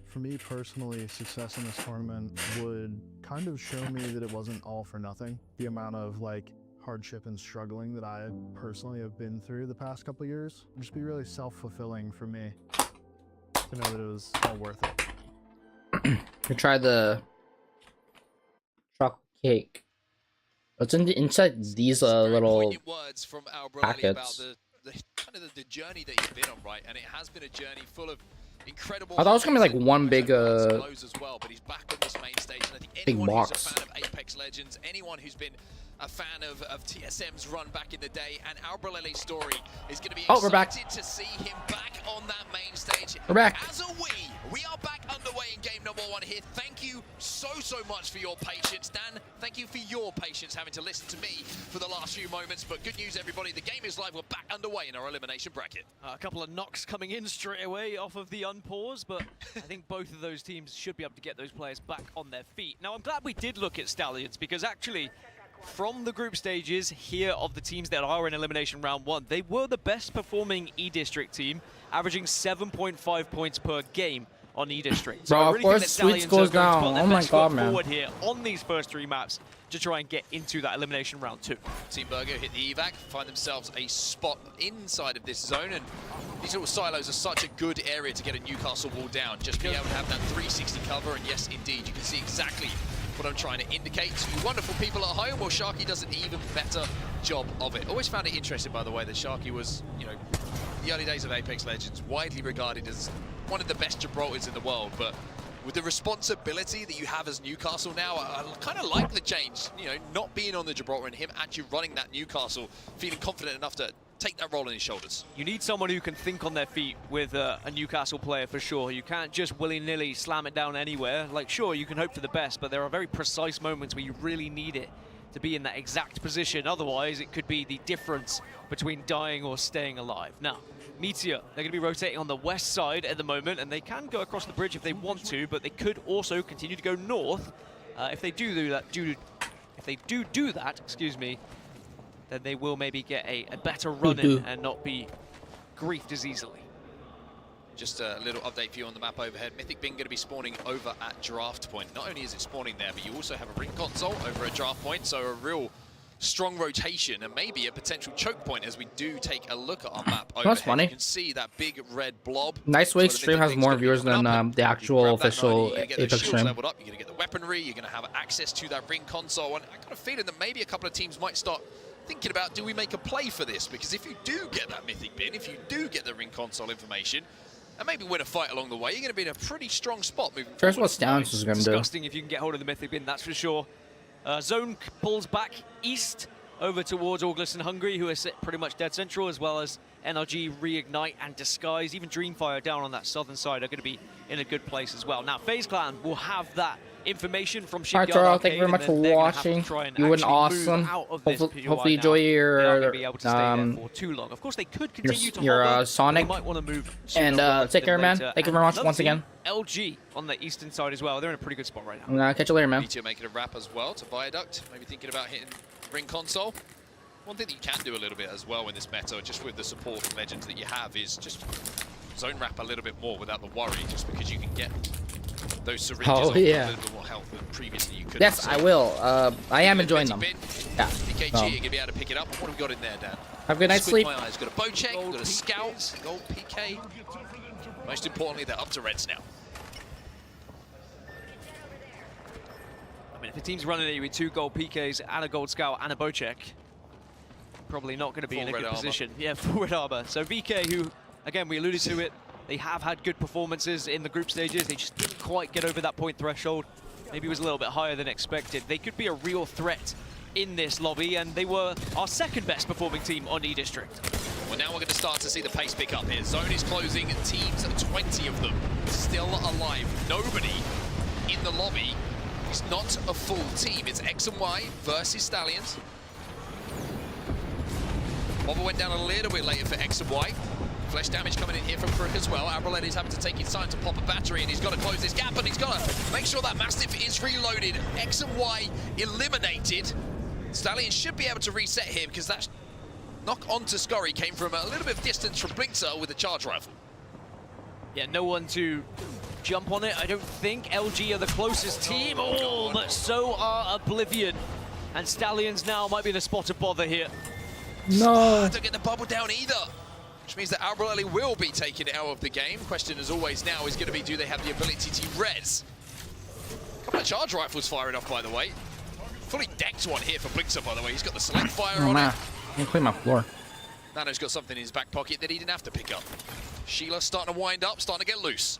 U: For me personally, success in this tournament would kind of show me that it wasn't all for nothing. The amount of like hardship and struggling that I personally have been through the past couple years would just be really self-fulfilling for me to know that it was all worth it.
A: We try the chocolate cake. What's inside these little
O: words from Albrelele
A: packets?
O: about the kind of the journey that you've been on, right? And it has been a journey full of incredible.
A: I thought it was gonna be like one big
O: lows as well, but he's back on this main stage, and I think
A: big
O: anyone who's a
A: box.
O: fan of Apex Legends, anyone who's been a fan of TSM's run back in the day, and Albrelele's story is going to be
A: we're back.
O: excited to see him back on that main stage.
A: We're back.
O: As are we. We are back underway in game number 1 here. Thank you so much for your patience, Dan. Thank you for your patience having to listen to me for the last few moments. But good news, everybody. The game is live. We're back underway in our elimination bracket.
P: A couple of knocks coming in straight away off of the unpause, but I think both of those teams should be able to get those players back on their feet. Now, I'm glad we did look at Stallions, because actually, from the group stages here of the teams that are in elimination round 1, they were the best performing E-District team, averaging 7.5 points per game on E-District. So
A: Bro,
P: I
A: of
P: really
A: course
P: think that Stallions
A: Sweets goes
P: are going to
A: down.
P: put their
A: Oh my
P: best
A: God,
P: foot
A: man.
P: forward here on these first 3 maps to try and get into that elimination round 2.
O: Team Burger hit the evac, find themselves a spot inside of this zone, and these little silos are such a good area to get a Newcastle wall down. Just be able to have that 360 cover, and yes, indeed, you can see exactly what I'm trying to indicate to you wonderful people at home. Well, Sharky does an even better job of it. Always found it interesting, by the way, that Sharky was, you know, the early days of Apex Legends, widely regarded as one of the best Gibraltars in the world, but with the responsibility that you have as Newcastle now, I kind of like the change, you know, not being on the Gibraltar and him actually running that Newcastle, feeling confident enough to take that role on his shoulders.
P: You need someone who can think on their feet with a Newcastle player for sure. You can't just willy-nilly slam it down anywhere. Like, sure, you can hope for the best, but there are very precise moments where you really need it to be in that exact position. Otherwise, it could be the difference between dying or staying alive. Now, Meteor, they're going to be rotating on the west side at the moment, and they can go across the bridge if they want to, but they could also continue to go north. If they do that, excuse me, then they will maybe get a better run in and not be griefed as easily.
O: Just a little update for you on the map overhead. Mythic Bin going to be spawning over at draft point. Not only is it spawning there, but you also have a ring console over at draft point, so a real strong rotation and maybe a potential choke point as we do take a look at our map overhead.
A: That's funny.
O: You can see that big red blob.
A: Nice Wake stream has more viewers than the actual official Apex stream.
O: Leveled up, you're going to get the weaponry, you're going to have access to that ring console, and I got a feeling that maybe a couple of teams might start thinking about, do we make a play for this? Because if you do get that Mythic Bin, if you do get the ring console information, and maybe win a fight along the way, you're going to be in a pretty strong spot moving forward.
A: Here's what Stance is going to do.
P: Disgusting if you can get hold of the Mythic Bin, that's for sure. Zone pulls back east over towards August and Hungary, who are pretty much dead central, as well as NRG, Reignite, and Disguise. Even Dreamfire down on that southern side are going to be in a good place as well. Now, FaZe Clan will have that information from Shipyard
A: Alright,
P: Arcade,
A: thank you very much for watching. You were awesome. Hopefully you enjoy your
P: Of course, they could continue to
A: Sonic.
P: Might want to move
A: and take care, man. Thank you very much once again.
P: LG on the eastern side as well. They're in a pretty good spot right now.
A: I'm gonna catch you later, man.
O: Meteor making a wrap as well to Viaduct. Maybe thinking about hitting ring console. One thing that you can do a little bit as well in this meta, just with the support and legends that you have, is just zone wrap a little bit more without the worry, just because you can get those syringes off a little bit more health than previously you could.
A: Yes, I will. I am enjoying them. Yeah.
O: PKG are going to be able to pick it up. What have we got in there, Dan?
A: Have a good night's sleep.
O: Got a bow check, got a scout, gold PK. Most importantly, they're up to reds now.
P: I mean, if the team's running at you with 2 gold PKs and a gold scout and a bow check, probably not going to be in a good position. Yeah, full red armor. So VK, who, again, we alluded to it, they have had good performances in the group stages. They just didn't quite get over that point threshold. Maybe it was a little bit higher than expected. They could be a real threat in this lobby, and they were our second best performing team on E-District.
O: Well, now we're going to start to see the pace pick up here. Zone is closing, teams, 20 of them still alive. Nobody in the lobby. It's not a full team. It's X and Y versus Stallions. Bobber went down a little bit later for X and Y. Flesh damage coming in here from Crook as well. Abroled is having to take his time to pop a battery, and he's got to close this gap, and he's got to make sure that Mastiff is reloaded. X and Y eliminated. Stallion should be able to reset here, because that knock onto Scurry came from a little bit of distance from Blinkster with a charge rifle.
P: Yeah, no one to jump on it, I don't think. LG are the closest team, but so are Oblivion. And Stallions now might be the spot of bother here.
A: No.
O: Don't get the bubble down either. Which means that Albrelli will be taken out of the game. Question, as always, now is going to be, do they have the ability to res? A couple of charge rifles firing off, by the way. Fully decked one here for Blinkster, by the way. He's got the select fire on it.
A: You clean my floor.
O: Nano's got something in his back pocket that he didn't have to pick up. Sheila starting to wind up, starting to get loose.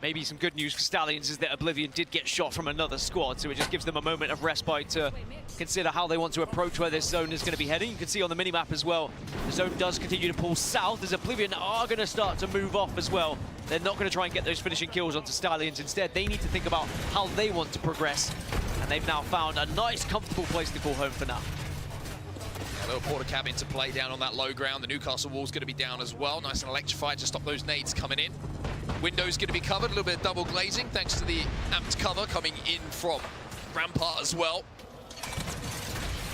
P: Maybe some good news for Stallions is that Oblivion did get shot from another squad, so it just gives them a moment of respite to consider how they want to approach where this zone is going to be heading. You can see on the minimap as well, the zone does continue to pull south as Oblivion are going to start to move off as well. They're not going to try and get those finishing kills onto Stallions. Instead, they need to think about how they want to progress, and they've now found a nice, comfortable place to call home for now.
O: A little porter cabin to play down on that low ground. The Newcastle wall's going to be down as well. Nice and electrified to stop those nades coming in. Window's going to be covered, a little bit of double glazing thanks to the amped cover coming in from Rampart as well.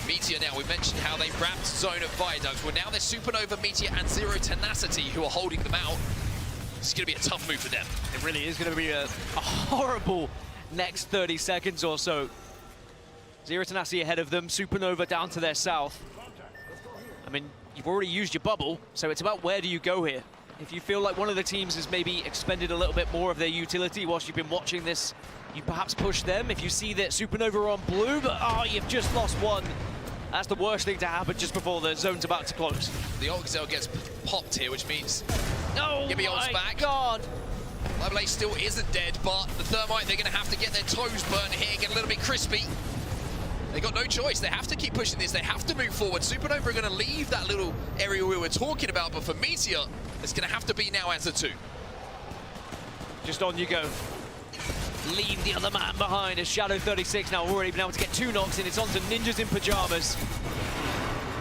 O: Meteor now, we mentioned how they wrapped zone at Viaduct. Well, now there's Supernova, Meteor and Zero Tenacity who are holding them out. This is going to be a tough move for them.
P: It really is going to be a horrible next 30 seconds or so. Zero Tenacity ahead of them, Supernova down to their south. I mean, you've already used your bubble, so it's about where do you go here. If you feel like one of the teams has maybe expended a little bit more of their utility whilst you've been watching this, you perhaps push them. If you see that Supernova are on blue, but you've just lost one, that's the worst thing to happen just before the zone's about to close.
O: The Oxel gets popped here, which means
P: Gibby
O: ult's back.
P: God.
O: Lovelace still isn't dead, but the Thermite, they're going to have to get their toes burnt here, get a little bit crispy. They got no choice. They have to keep pushing this. They have to move forward. Supernova are going to leave that little area we were talking about, but for Meteor, it's going to have to be now as a 2.
P: Just on you go. leave the other man behind, as Shadow 36 now already been able to get 2 knocks in. It's on to Ninjas in Pajamas.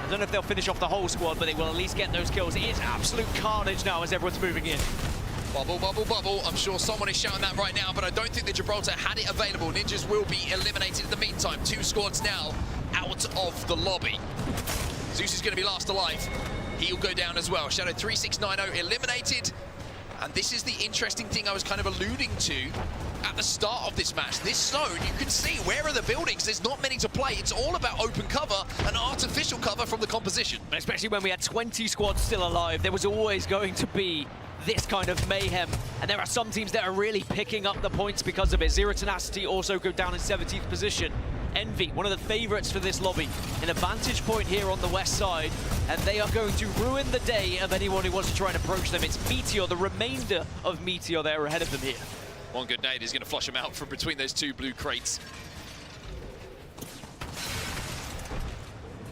P: I don't know if they'll finish off the whole squad, but they will at least get those kills. It is absolute carnage now as everyone's moving in.
O: Bubble, bubble, bubble. I'm sure someone is shouting that right now, but I don't think the Gibraltar had it available. Ninjas will be eliminated in the meantime. 2 squads now out of the lobby. Zeus is going to be last alive. He'll go down as well. Shadow 3690 eliminated. And this is the interesting thing I was kind of alluding to at the start of this match. This zone, you can see, where are the buildings? There's not many to play. It's all about open cover and artificial cover from the composition.
P: Especially when we had 20 squads still alive, there was always going to be this kind of mayhem. And there are some teams that are really picking up the points because of it. Zero Tenacity also go down in 17th position. Envy, one of the favorites for this lobby, an advantage point here on the west side, and they are going to ruin the day of anyone who wants to try and approach them. It's Meteor, the remainder of Meteor that are ahead of them here.
O: One good nade is going to flush him out from between those 2 blue crates.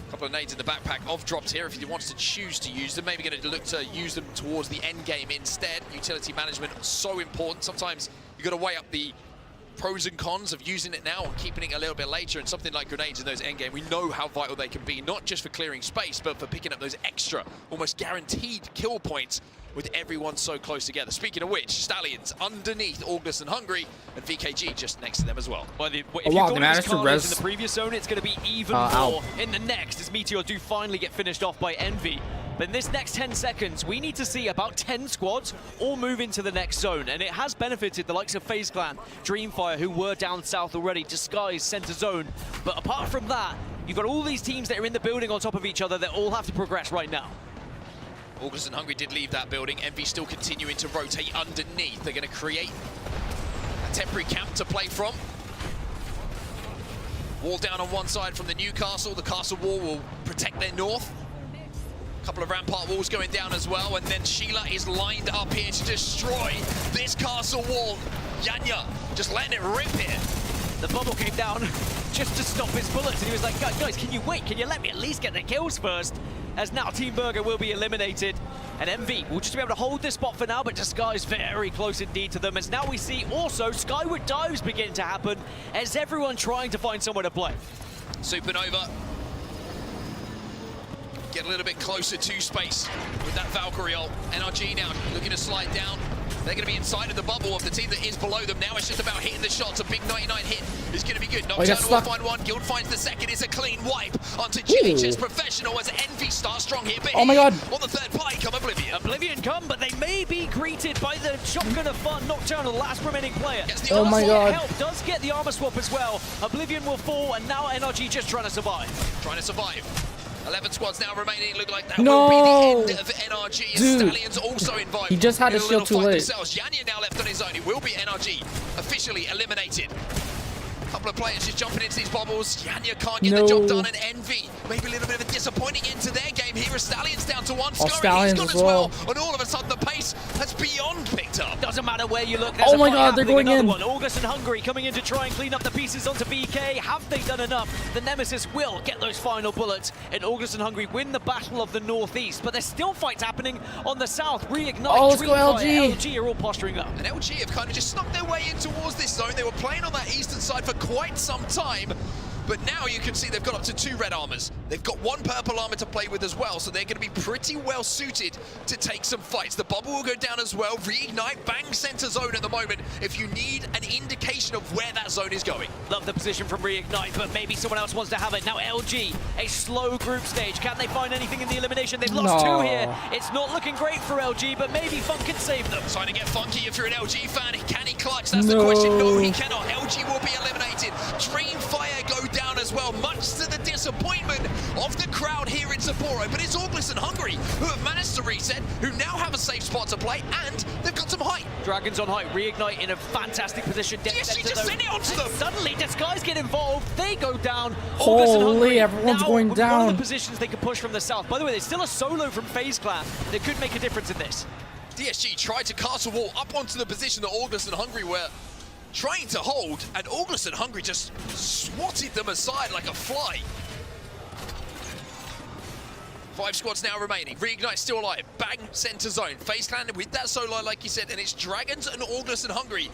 O: A couple of nades in the backpack of drops here if he wants to choose to use them. Maybe going to look to use them towards the end game instead. Utility management so important. Sometimes you've got to weigh up the pros and cons of using it now and keeping it a little bit later, and something like grenades in those endgame, we know how vital they can be, not just for clearing space, but for picking up those extra, almost guaranteed kill points with everyone so close together. Speaking of which, Stallions underneath August and Hungry, and VKG just next to them as well.
P: Well, if you thought it was carnage in the previous zone, it's going to be even more in the next, as Meteor do finally get finished off by Envy. But in this next 10 seconds, we need to see about 10 squads all move into the next zone. And it has benefited the likes of FaZe Clan, Dreamfire, who were down south already, Disguise, center zone. But apart from that, you've got all these teams that are in the building on top of each other that all have to progress right now.
O: August and Hungry did leave that building. Envy still continuing to rotate underneath. They're going to create a temporary camp to play from. Wall down on one side from the Newcastle. The castle wall will protect their north. Couple of rampart walls going down as well, and then Sheila is lined up here to destroy this castle wall. Yanya just letting it rip here.
P: The bubble came down just to stop his bullets, and he was like, guys, can you wait? Can you let me at least get the kills first? As now Team Burger will be eliminated, and MV will just be able to hold this spot for now, but Disguise very close indeed to them, as now we see also Skyward dives begin to happen as everyone trying to find somewhere to play.
O: Supernova get a little bit closer to space with that Valkyrie ult. NRG now looking to slide down. They're going to be inside of the bubble of the team that is below them. Now it's just about hitting the shots. A big 99 hit is going to be good. Nocturnal will find one. Guild finds the second. It's a clean wipe onto GHS Professional as Envy starts strong here. But
A: oh my god.
O: On the third party come Oblivion.
P: Oblivion come, but they may be greeted by the shotgun of fun. Nocturnal, last remaining player.
A: Oh my god.
P: Help does get the armor swap as well. Oblivion will fall, and now NRG just trying to survive.
O: 11 squads now remaining. Look like that will be the end of NRG.
A: Dude.
O: Stallions also involved.
A: He just had to shield too late.
O: Yanya now left on his own. It will be NRG officially eliminated. Couple of players just jumping into these bubbles. Yanya can't get the job done, and Envy maybe a little bit of a disappointing end to their game here as Stallions down to one. Scurry, he's gone as well. And all of a sudden the pace has beyond picked up.
P: Doesn't matter where you look.
A: Oh my god, they're going in.
P: One. August and Hungry coming in to try and clean up the pieces onto VK. Have they done enough? The Nemesis will get those final bullets, and August and Hungry win the battle of the Northeast. But there's still fights happening on the South. Reignite,
A: oh, let's go LG.
P: LG are all posturing up.
O: And LG have kind of just snuck their way in towards this zone. They were playing on that eastern side for quite some time, but now you can see they've got up to 2 red armors. They've got 1 purple armor to play with as well, so they're going to be pretty well suited to take some fights. The bubble will go down as well. Reignite, bang center zone at the moment if you need an indication of where that zone is going.
P: Love the position from Reignite, but maybe someone else wants to have it. Now LG, a slow group stage. Can they find anything in the elimination? They've lost 2 here. It's not looking great for LG, but maybe Funk can save them.
O: Trying to get funky if you're an LG fan. Can he clutch? That's the question. No, he cannot. LG will be eliminated. Dreamfire go down as well, much to the disappointment of the crowd here in Sapporo. But it's August and Hungry who have managed to reset, who now have a safe spot to play, and they've got some height.
P: Dragons on height, Reignite in a fantastic position.
O: Yes, he just sent it onto them.
P: Suddenly, Disguise get involved. They go down.
A: Holy, everyone's going down.
P: One of the positions they can push from the south. By the way, there's still a solo from FaZe Clan that could make a difference in this.
O: DSG tried to castle wall up onto the position that August and Hungry were trying to hold, and August and Hungry just swatted them aside like a fly. 5 squads now remaining. Reignite still alive. Bang center zone. FaZe Clan with that solo, like you said, and it's Dragons and August and Hungry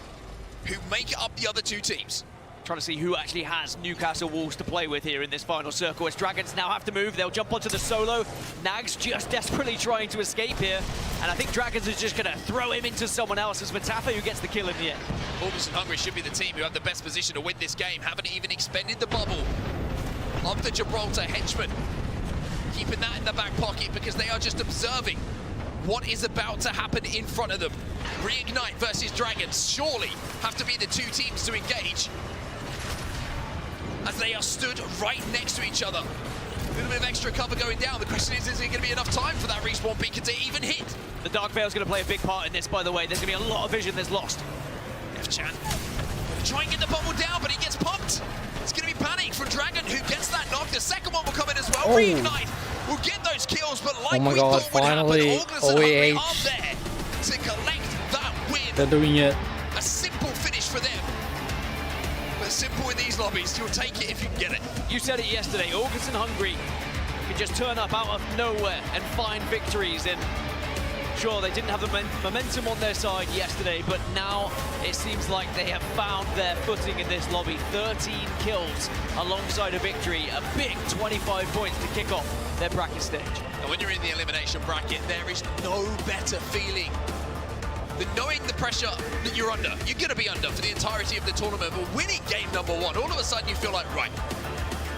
O: who make up the other two teams.
P: Trying to see who actually has Newcastle Wolves to play with here in this final circle. As Dragons now have to move, they'll jump onto the solo. Nags just desperately trying to escape here. And I think Dragons is just going to throw him into someone else as Matafa who gets the kill in the end.
O: August and Hungry should be the team who have the best position to win this game. Haven't even expended the bubble of the Gibraltar henchmen. Keeping that in the back pocket because they are just observing what is about to happen in front of them. Reignite versus Dragons surely have to be the two teams to engage, as they are stood right next to each other. A little bit of extra cover going down. The question is there going to be enough time for that respawn beacon to even hit?
P: The Dark Veil's going to play a big part in this, by the way. There's going to be a lot of vision that's lost.
O: F-Chan gonna try and get the bubble down, but he gets pumped. It's going to be panic from Dragon, who gets that knock. The second one will come in as well.
A: Oh.
O: Reignite will get those kills, but like
A: my
O: we
A: God,
O: thought would happen,
A: finally,
O: August and Hungry
A: OAH.
O: are there to collect that win.
A: They're doing it.
O: A simple finish for them. But simple in these lobbies, you'll take it if you can get it.
P: You said it yesterday, August and Hungry can just turn up out of nowhere and find victories. And sure, they didn't have the momentum on their side yesterday, but now it seems like they have found their footing in this lobby. 13 kills alongside a victory, a big 25 points to kick off their bracket stage.
O: And when you're in the elimination bracket, there is no better feeling than knowing the pressure that you're under. You're going to be under for the entirety of the tournament, but winning game number one, all of a sudden you feel like, right,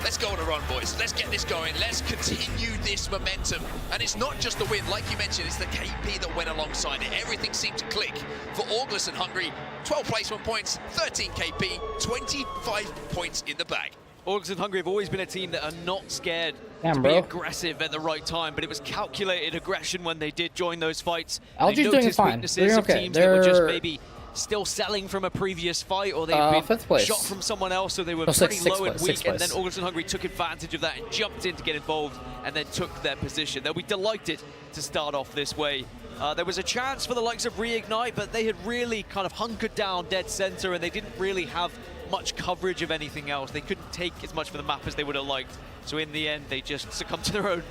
O: let's go on a run, boys. Let's get this going. Let's continue this momentum. And it's not just the win. Like you mentioned, it's the KP that went alongside it. Everything seemed to click for August and Hungry. 12 placement points, 13 KP, 25 points in the bag.
P: August and Hungry have always been a team that are not scared
A: Damn,
P: to
A: bro.
P: be aggressive at the right time, but it was calculated aggression when they did join those fights.
A: ALGS
P: They
A: doing
P: noticed
A: fine.
P: weaknesses
A: They're
P: of
A: okay.
P: teams that were just
A: They're-
P: maybe still selling from a previous fight, or they've been
A: fifth place.
P: shot from someone else, so they were
A: No,
P: pretty
A: sixth
P: low and
A: place,
P: weak, and then
A: sixth place.
P: August and Hungry took advantage of that and jumped in to get involved and then took their position. They'll be delighted to start off this way. There was a chance for the likes of Reignite, but they had really kind of hunkered down dead center and they didn't really have much coverage of anything else. They couldn't take as much for the map as they would have liked. So in the end, they just succumbed to their own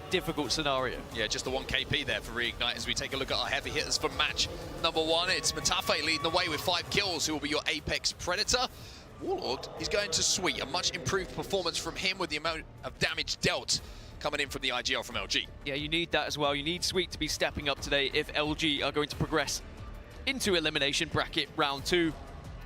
P: difficult scenario.
O: Yeah, just the 1 KP there for Reignite. As we take a look at our heavy hitters for match number one, it's Matafe leading the way with 5 kills, who will be your Apex Predator. Warlord is going to Sweet, a much improved performance from him with the amount of damage dealt coming in from the IGL from LG.
P: Yeah, you need that as well. You need Sweet to be stepping up today if LG are going to progress into elimination bracket round 2.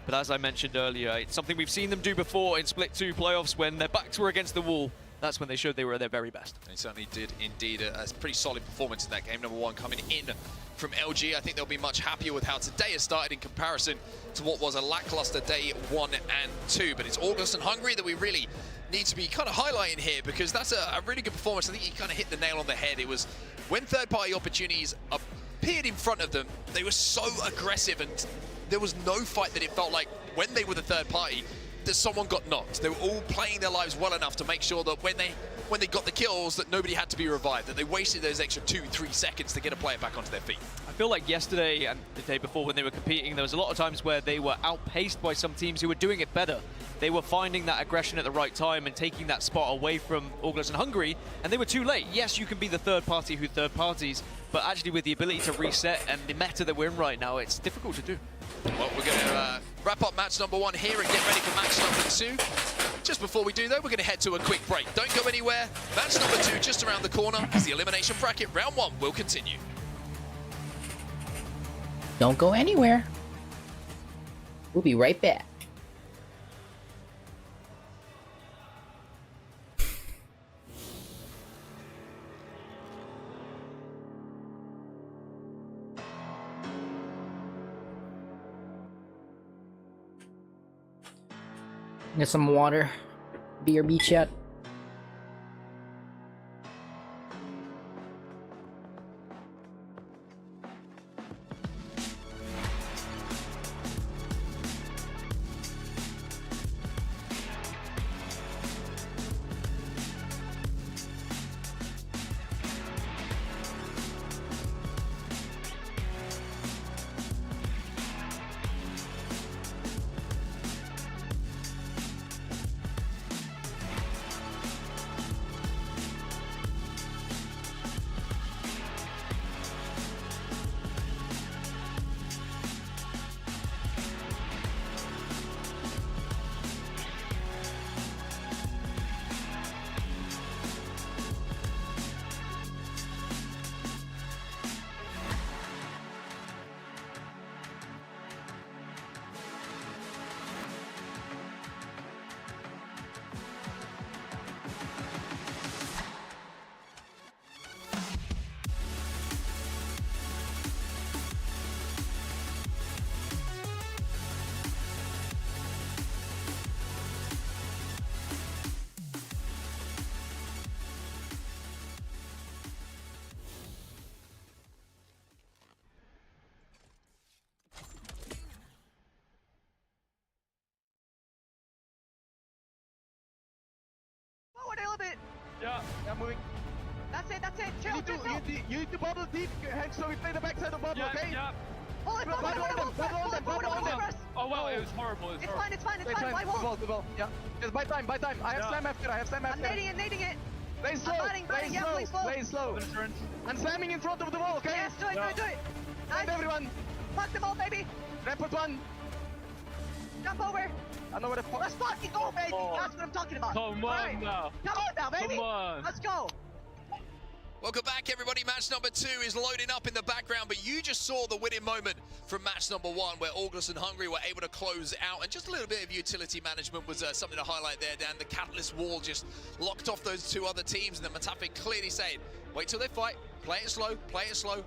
P: But as I mentioned earlier, it's something we've seen them do before in Split 2 playoffs when their backs were against the wall. That's when they showed they were at their very best.
O: They certainly did indeed. A pretty solid performance in that game number one coming in from LG. I think they'll be much happier with how today has started in comparison to what was a lackluster day 1 and 2. But it's August and Hungry that we really need to be kind of highlighting here, because that's a really good performance. I think you kind of hit the nail on the head. It was when third-party opportunities appeared in front of them, they were so aggressive, and there was no fight that it felt like when they were the third party that someone got knocked. They were all playing their lives well enough to make sure that when they got the kills, that nobody had to be revived, that they wasted those extra 2-3 seconds to get a player back onto their feet.
P: I feel like yesterday and the day before when they were competing, there was a lot of times where they were outpaced by some teams who were doing it better. They were finding that aggression at the right time and taking that spot away from August and Hungry, and they were too late. Yes, you can be the third party who third parties, but actually with the ability to reset and the meta that we're in right now, it's difficult to do.
O: Well, we're going to wrap up match number one here and get ready for match number 2. Just before we do, though, we're going to head to a quick break. Don't go anywhere. Match number 2 just around the corner as the elimination bracket round 1 will continue.
A: Don't go anywhere. We'll be right back. Get some water. BRB chat.
G: killed it.
F: Yeah, moving.
G: That's it. Chill.
F: You need to bubble deep, Hank, so we play the backside of bubble, okay?
G: Yeah. Hold it, bubble on them.
F: Oh wow, it was horrible.
G: It's fine. Why won't?
F: The ball. Yeah. Just buy time. I have slam after.
G: I'm nading it.
F: Play slow. Play slow. I'm slamming in front of the wall, okay?
G: Yes, do it.
F: Nice. Everyone.
G: Fuck the ball, baby.
F: Put one.
G: Jump over.
F: I know where the fuck.
G: Let's fucking go, baby. That's what I'm talking about.
F: Come on now.
G: Come on now, baby.
F: Come on.
G: Let's go.
O: Welcome back, everybody. Match number 2 is loading up in the background, but you just saw the winning moment from match number 1, where ALGS and Hungary were able to close out, and just a little bit of utility management was something to highlight there, Dan. The Catalyst wall just locked off those 2 other teams, and then Matafe clearly saying, wait till they fight, play it slow,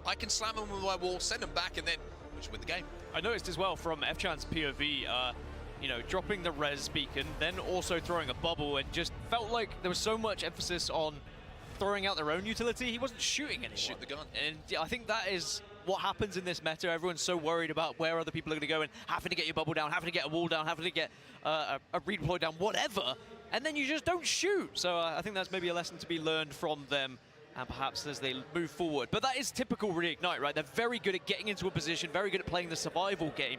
O: I can slam them with my wall, send them back, and then we just win the game.
P: I noticed as well from F-Chan's POV, you know, dropping the res beacon, then also throwing a bubble, and just felt like there was so much emphasis on throwing out their own utility. He wasn't shooting anyone.
O: Shoot the gun.
P: And I think that is what happens in this meta. Everyone's so worried about where other people are going to go and having to get your bubble down, having to get a wall down, having to get a redeploy down, whatever, and then you just don't shoot. So I think that's maybe a lesson to be learned from them, and perhaps as they move forward. But that is typical Reignite, right? They're very good at getting into a position, very good at playing the survival game,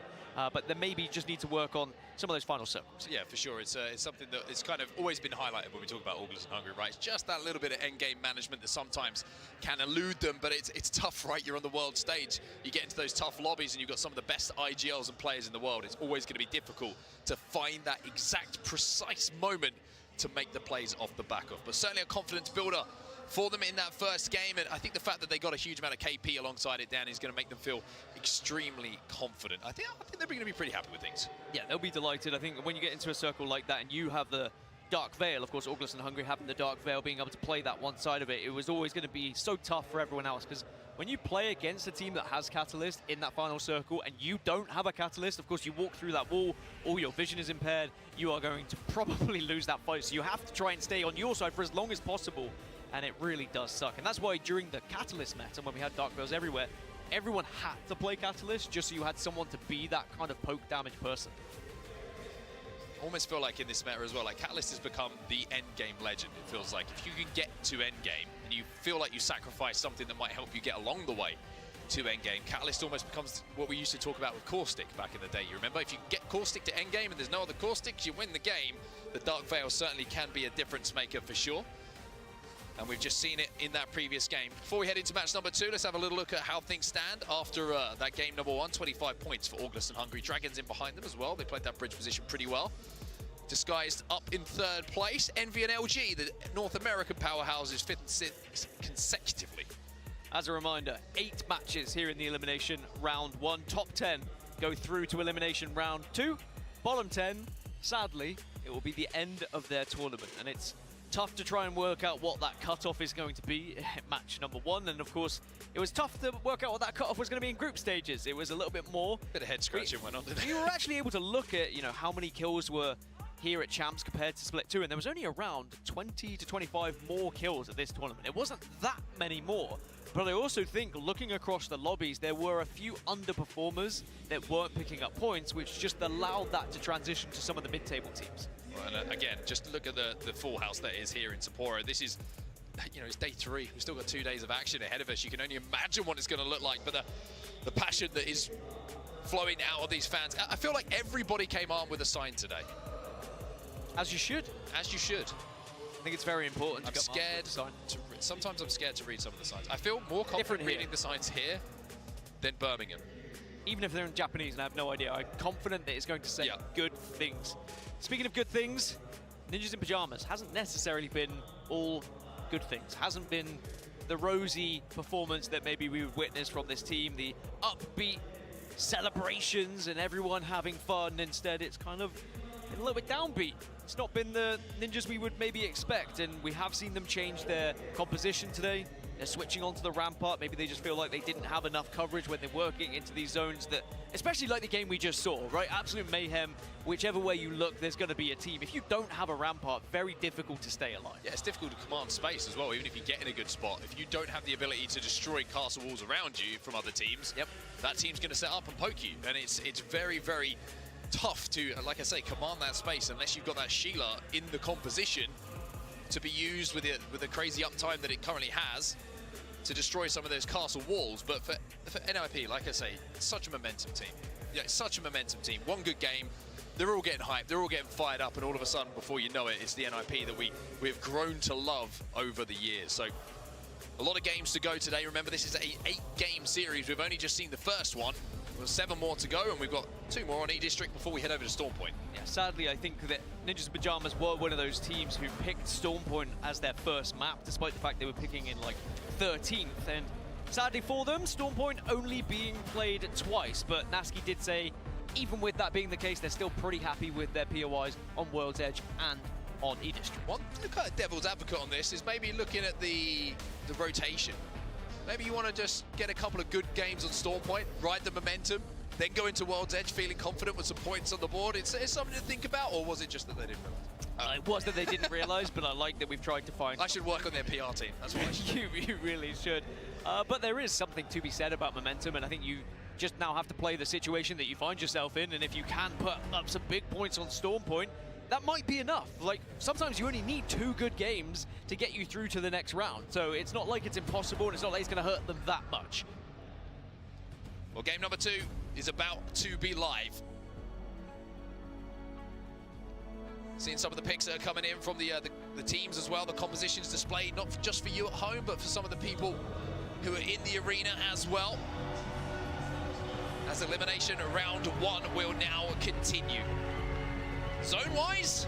P: but they maybe just need to work on some of those final circles.
O: Yeah, for sure. It's something that it's kind of always been highlighted when we talk about ALGS and Hungary, right? It's just that little bit of endgame management that sometimes can elude them, but it's tough, right? You're on the world stage. You get into those tough lobbies and you've got some of the best IGLs and players in the world. It's always going to be difficult to find that exact, precise moment to make the plays off the back of. But certainly a confidence builder for them in that first game, and I think the fact that they got a huge amount of KP alongside it, Dan, is going to make them feel extremely confident. I think they're going to be pretty happy with things.
P: Yeah, they'll be delighted. I think when you get into a circle like that and you have the Dark Veil, of course, ALGS and Hungary having the Dark Veil, being able to play that one side of it, it was always going to be so tough for everyone else, because when you play against a team that has Catalyst in that final circle and you don't have a Catalyst, of course, you walk through that wall, all your vision is impaired, you are going to probably lose that fight. So you have to try and stay on your side for as long as possible, and it really does suck. And that's why during the Catalyst meta, when we had Dark Veils everywhere, everyone had to play Catalyst just so you had someone to be that kind of poke damage person.
O: I almost feel like in this meta as well, like Catalyst has become the end game legend. It feels like if you can get to end game and you feel like you sacrifice something that might help you get along the way to end game, Catalyst almost becomes what we used to talk about with caustic back in the day. You remember, if you get caustic to end game and there's no other caustics, you win the game. The Dark Veil certainly can be a difference maker for sure. And we've just seen it in that previous game. Before we head into match number 2, let's have a little look at how things stand after that game number 1. 25 points for ALGS and Hungary. Dragons in behind them as well. They played that bridge position pretty well. Disguised up in 3rd place. Envy and LG, the North American powerhouses, 5th and 6th consecutively.
P: As a reminder, 8 matches here in the elimination round 1. Top 10 go through to elimination round 2. Bottom 10, sadly, it will be the end of their tournament. And it's tough to try and work out what that cutoff is going to be at match number 1, and of course it was tough to work out what that cutoff was going to be in group stages. It was a little bit more.
O: Bit of head scratching went on, didn't it?
P: We were actually able to look at, you know, how many kills were here at Champs compared to Split 2, and there was only around 20 to 25 more kills at this tournament. It wasn't that many more, but I also think looking across the lobbies, there were a few underperformers that weren't picking up points, which just allowed that to transition to some of the mid-table teams.
O: And again, just look at the full house that is here in Sapporo. This is, you know, it's day 3. We've still got 2 days of action ahead of us. You can only imagine what it's going to look like, but the passion that is flowing out of these fans. I feel like everybody came armed with a sign today.
P: As you should.
O: As you should.
P: I think it's very important.
O: I'm scared. Sometimes I'm scared to read some of the signs. I feel more confident reading the signs here than Birmingham.
P: Even if they're in Japanese and I have no idea, I'm confident that it's going to say good things. Speaking of good things, Ninjas in Pajamas hasn't necessarily been all good things. Hasn't been the rosy performance that maybe we would witness from this team, the upbeat celebrations and everyone having fun. Instead, it's kind of been a little bit downbeat. It's not been the Ninjas we would maybe expect, and we have seen them change their composition today. They're switching onto the rampart. Maybe they just feel like they didn't have enough coverage when they're working into these zones that, especially like the game we just saw, right? Absolute mayhem. Whichever way you look, there's going to be a team. If you don't have a rampart, very difficult to stay alive.
O: Yeah, it's difficult to command space as well, even if you get in a good spot. If you don't have the ability to destroy castle walls around you from other teams, that team's going to set up and poke you. And it's very, very tough to, like I say, command that space unless you've got that Sheila in the composition to be used with the crazy uptime that it currently has to destroy some of those castle walls. But for NIP, like I say, it's such a momentum team. Yeah, it's such a momentum team. One good game, they're all getting hyped, they're all getting fired up, and all of a sudden, before you know it, it's the NIP that we have grown to love over the years. So a lot of games to go today. Remember, this is a 8-game series. We've only just seen the first one. There's 7 more to go, and we've got 2 more on E-District before we head over to Stormpoint.
P: Yeah, sadly, I think that Ninjas in Pajamas were one of those teams who picked Stormpoint as their first map, despite the fact they were picking in like 13th. And sadly for them, Stormpoint only being played twice. But Nasky did say, even with that being the case, they're still pretty happy with their POIs on World's Edge and on E-District.
O: One kind of devil's advocate on this is maybe looking at the rotation. Maybe you want to just get a couple of good games on Stormpoint, ride the momentum, then go into World's Edge feeling confident with some points on the board. It's something to think about, or was it just that they didn't realize?
P: It was that they didn't realize, but I like that we've tried to find...
O: I should work on their PR team. That's what I should do.
P: You really should. But there is something to be said about momentum, and I think you just now have to play the situation that you find yourself in, and if you can put up some big points on Stormpoint, that might be enough. Like, sometimes you only need 2 good games to get you through to the next round. So it's not like it's impossible, and it's not like it's going to hurt them that much.
O: Well, game number 2 is about to be live. Seeing some of the picks that are coming in from the teams as well. The compositions displayed, not just for you at home, but for some of the people who are in the arena as well. As elimination round 1 will now continue. Zone-wise,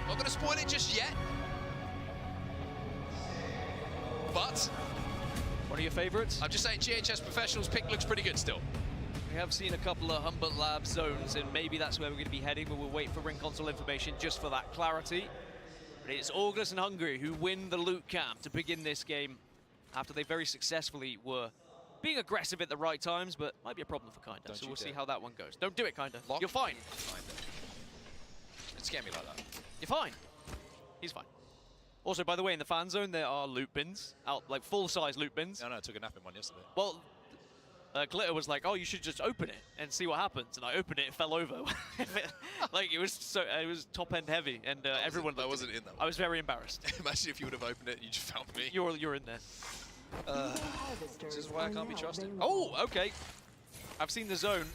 O: not going to spoil it just yet. But
P: one of your favorites?
O: I'm just saying GHS Professionals pick looks pretty good still.
P: We have seen a couple of Humbert Lab zones, and maybe that's where we're going to be heading, but we'll wait for ring console information just for that clarity. But it's August and Hungary who win the loot camp to begin this game after they very successfully were being aggressive at the right times, but might be a problem for Kinda. So we'll see how that one goes. Don't do it, Kinda.
O: Lock.
P: You're fine.
O: Don't scare me like that.
P: You're fine. He's fine. Also, by the way, in the fan zone, there are loot bins, like full-size loot bins.
O: No, I took a nap in one yesterday.
P: Well, Glitter was like, "Oh, you should just open it and see what happens." And I opened it, it fell over. Like it was top-end heavy, and everyone.
O: I wasn't in that one.
P: I was very embarrassed.
O: Imagine if you would have opened it and you just found me.
P: You're in there.
O: This is why I can't be trusted.
P: Oh, okay. I've seen the zone.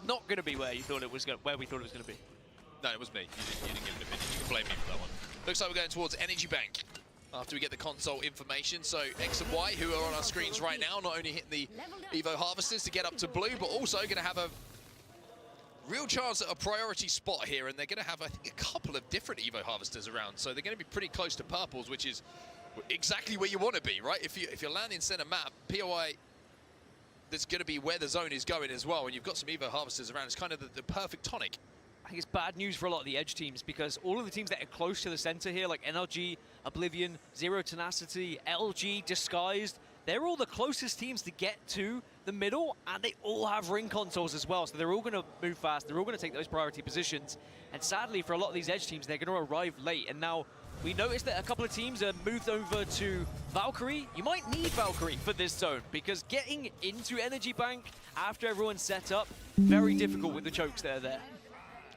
P: Not going to be where you thought it was going. Where we thought it was going to be.
O: No, it was me. You didn't give an opinion. You can blame me for that one. Looks like we're going towards Energy Bank after we get the console information. So X and Y, who are on our screens right now, not only hitting the Evo Harvesters to get up to blue, but also going to have a real chance at a priority spot here. And they're going to have, I think, a couple of different Evo Harvesters around. So they're going to be pretty close to purples, which is exactly where you want to be, right? If you're landing center map, POI, that's going to be where the zone is going as well. And you've got some Evo Harvesters around. It's kind of the perfect tonic.
P: I think it's bad news for a lot of the edge teams because all of the teams that are close to the center here, like NRG, Oblivion, Zero Tenacity, LG, Disguised, they're all the closest teams to get to the middle, and they all have ring consoles as well, so they're all going to move fast, they're all going to take those priority positions, and sadly for a lot of these edge teams, they're going to arrive late, and now we noticed that a couple of teams have moved over to Valkyrie. You might need Valkyrie for this zone, because getting into Energy Bank after everyone's set up, very difficult with the chokes that are there.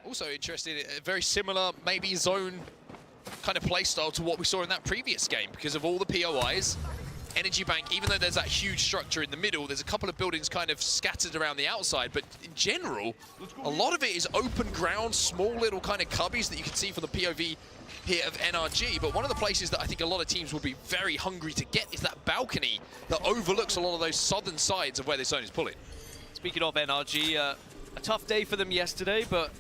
O: Also interested, a very similar, maybe zone kind of playstyle to what we saw in that previous game because of all the POIs. Energy Bank, even though there's that huge structure in the middle, there's a couple of buildings kind of scattered around the outside, but in general, a lot of it is open ground, small little kind of cubbies that you can see from the POV here of NRG. But one of the places that I think a lot of teams will be very hungry to get is that balcony that overlooks a lot of those southern sides of where this zone is pulling.
P: Speaking of NRG, a tough day for them yesterday, but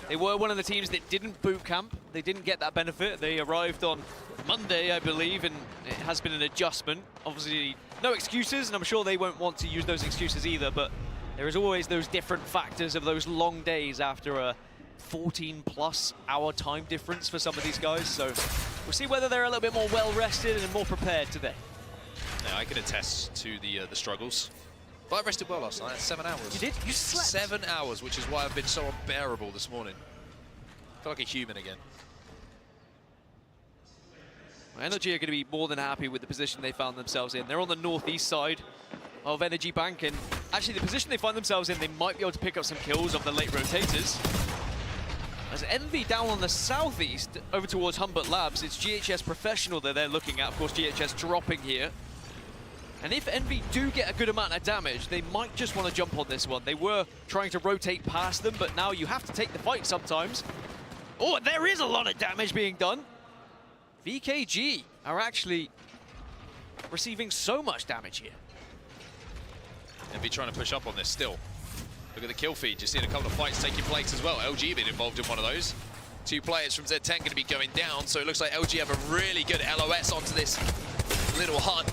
P: they were one of the teams that didn't boot camp. They didn't get that benefit. They arrived on Monday, I believe, and it has been an adjustment. Obviously, no excuses, and I'm sure they won't want to use those excuses either, but there is always those different factors of those long days after a 14+ hour time difference for some of these guys. So we'll see whether they're a little bit more well-rested and more prepared today.
O: Now, I can attest to the struggles. But I rested well last night, 7 hours.
P: You did? You slept?
O: 7 hours, which is why I've been so unbearable this morning. I feel like a human again.
P: Energy are going to be more than happy with the position they found themselves in. They're on the northeast side of Energy Bank, and actually the position they find themselves in, they might be able to pick up some kills of the late rotators. As Envy down on the southeast, over towards Humbert Labs, it's GHS Professional that they're looking at. Of course, GHS dropping here. And if Envy do get a good amount of damage, they might just want to jump on this one. They were trying to rotate past them, but now you have to take the fight sometimes. Oh, there is a lot of damage being done. VKG are actually receiving so much damage here.
O: Envy trying to push up on this still. Look at the kill feed. Just seeing a couple of fights taking place as well. LG been involved in one of those. 2 players from Z10 going to be going down, so it looks like LG have a really good LOS onto this little hut.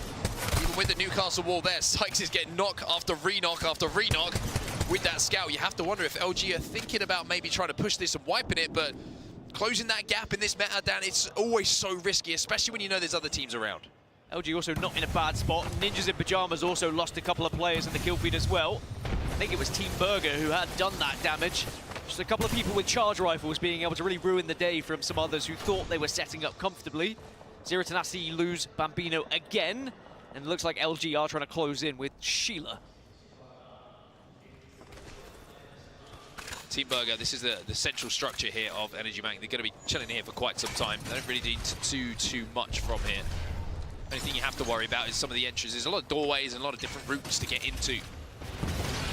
O: Even with the Newcastle wall there, Sykes is getting knock after re-knock after re-knock with that scout. You have to wonder if LG are thinking about maybe trying to push this and wiping it, but closing that gap in this meta, Dan, it's always so risky, especially when you know there's other teams around.
P: LG also not in a bad spot. Ninjas in Pajamas also lost a couple of players in the kill feed as well. I think it was Team Burger who had done that damage. Just a couple of people with charge rifles being able to really ruin the day from some others who thought they were setting up comfortably. Zero Tenacity lose Bambino again. And it looks like LG are trying to close in with Sheila.
O: Team Burger, this is the central structure here of Energy Bank. They're going to be chilling here for quite some time. They don't really need to do too much from here. Only thing you have to worry about is some of the entries. There's a lot of doorways and a lot of different routes to get into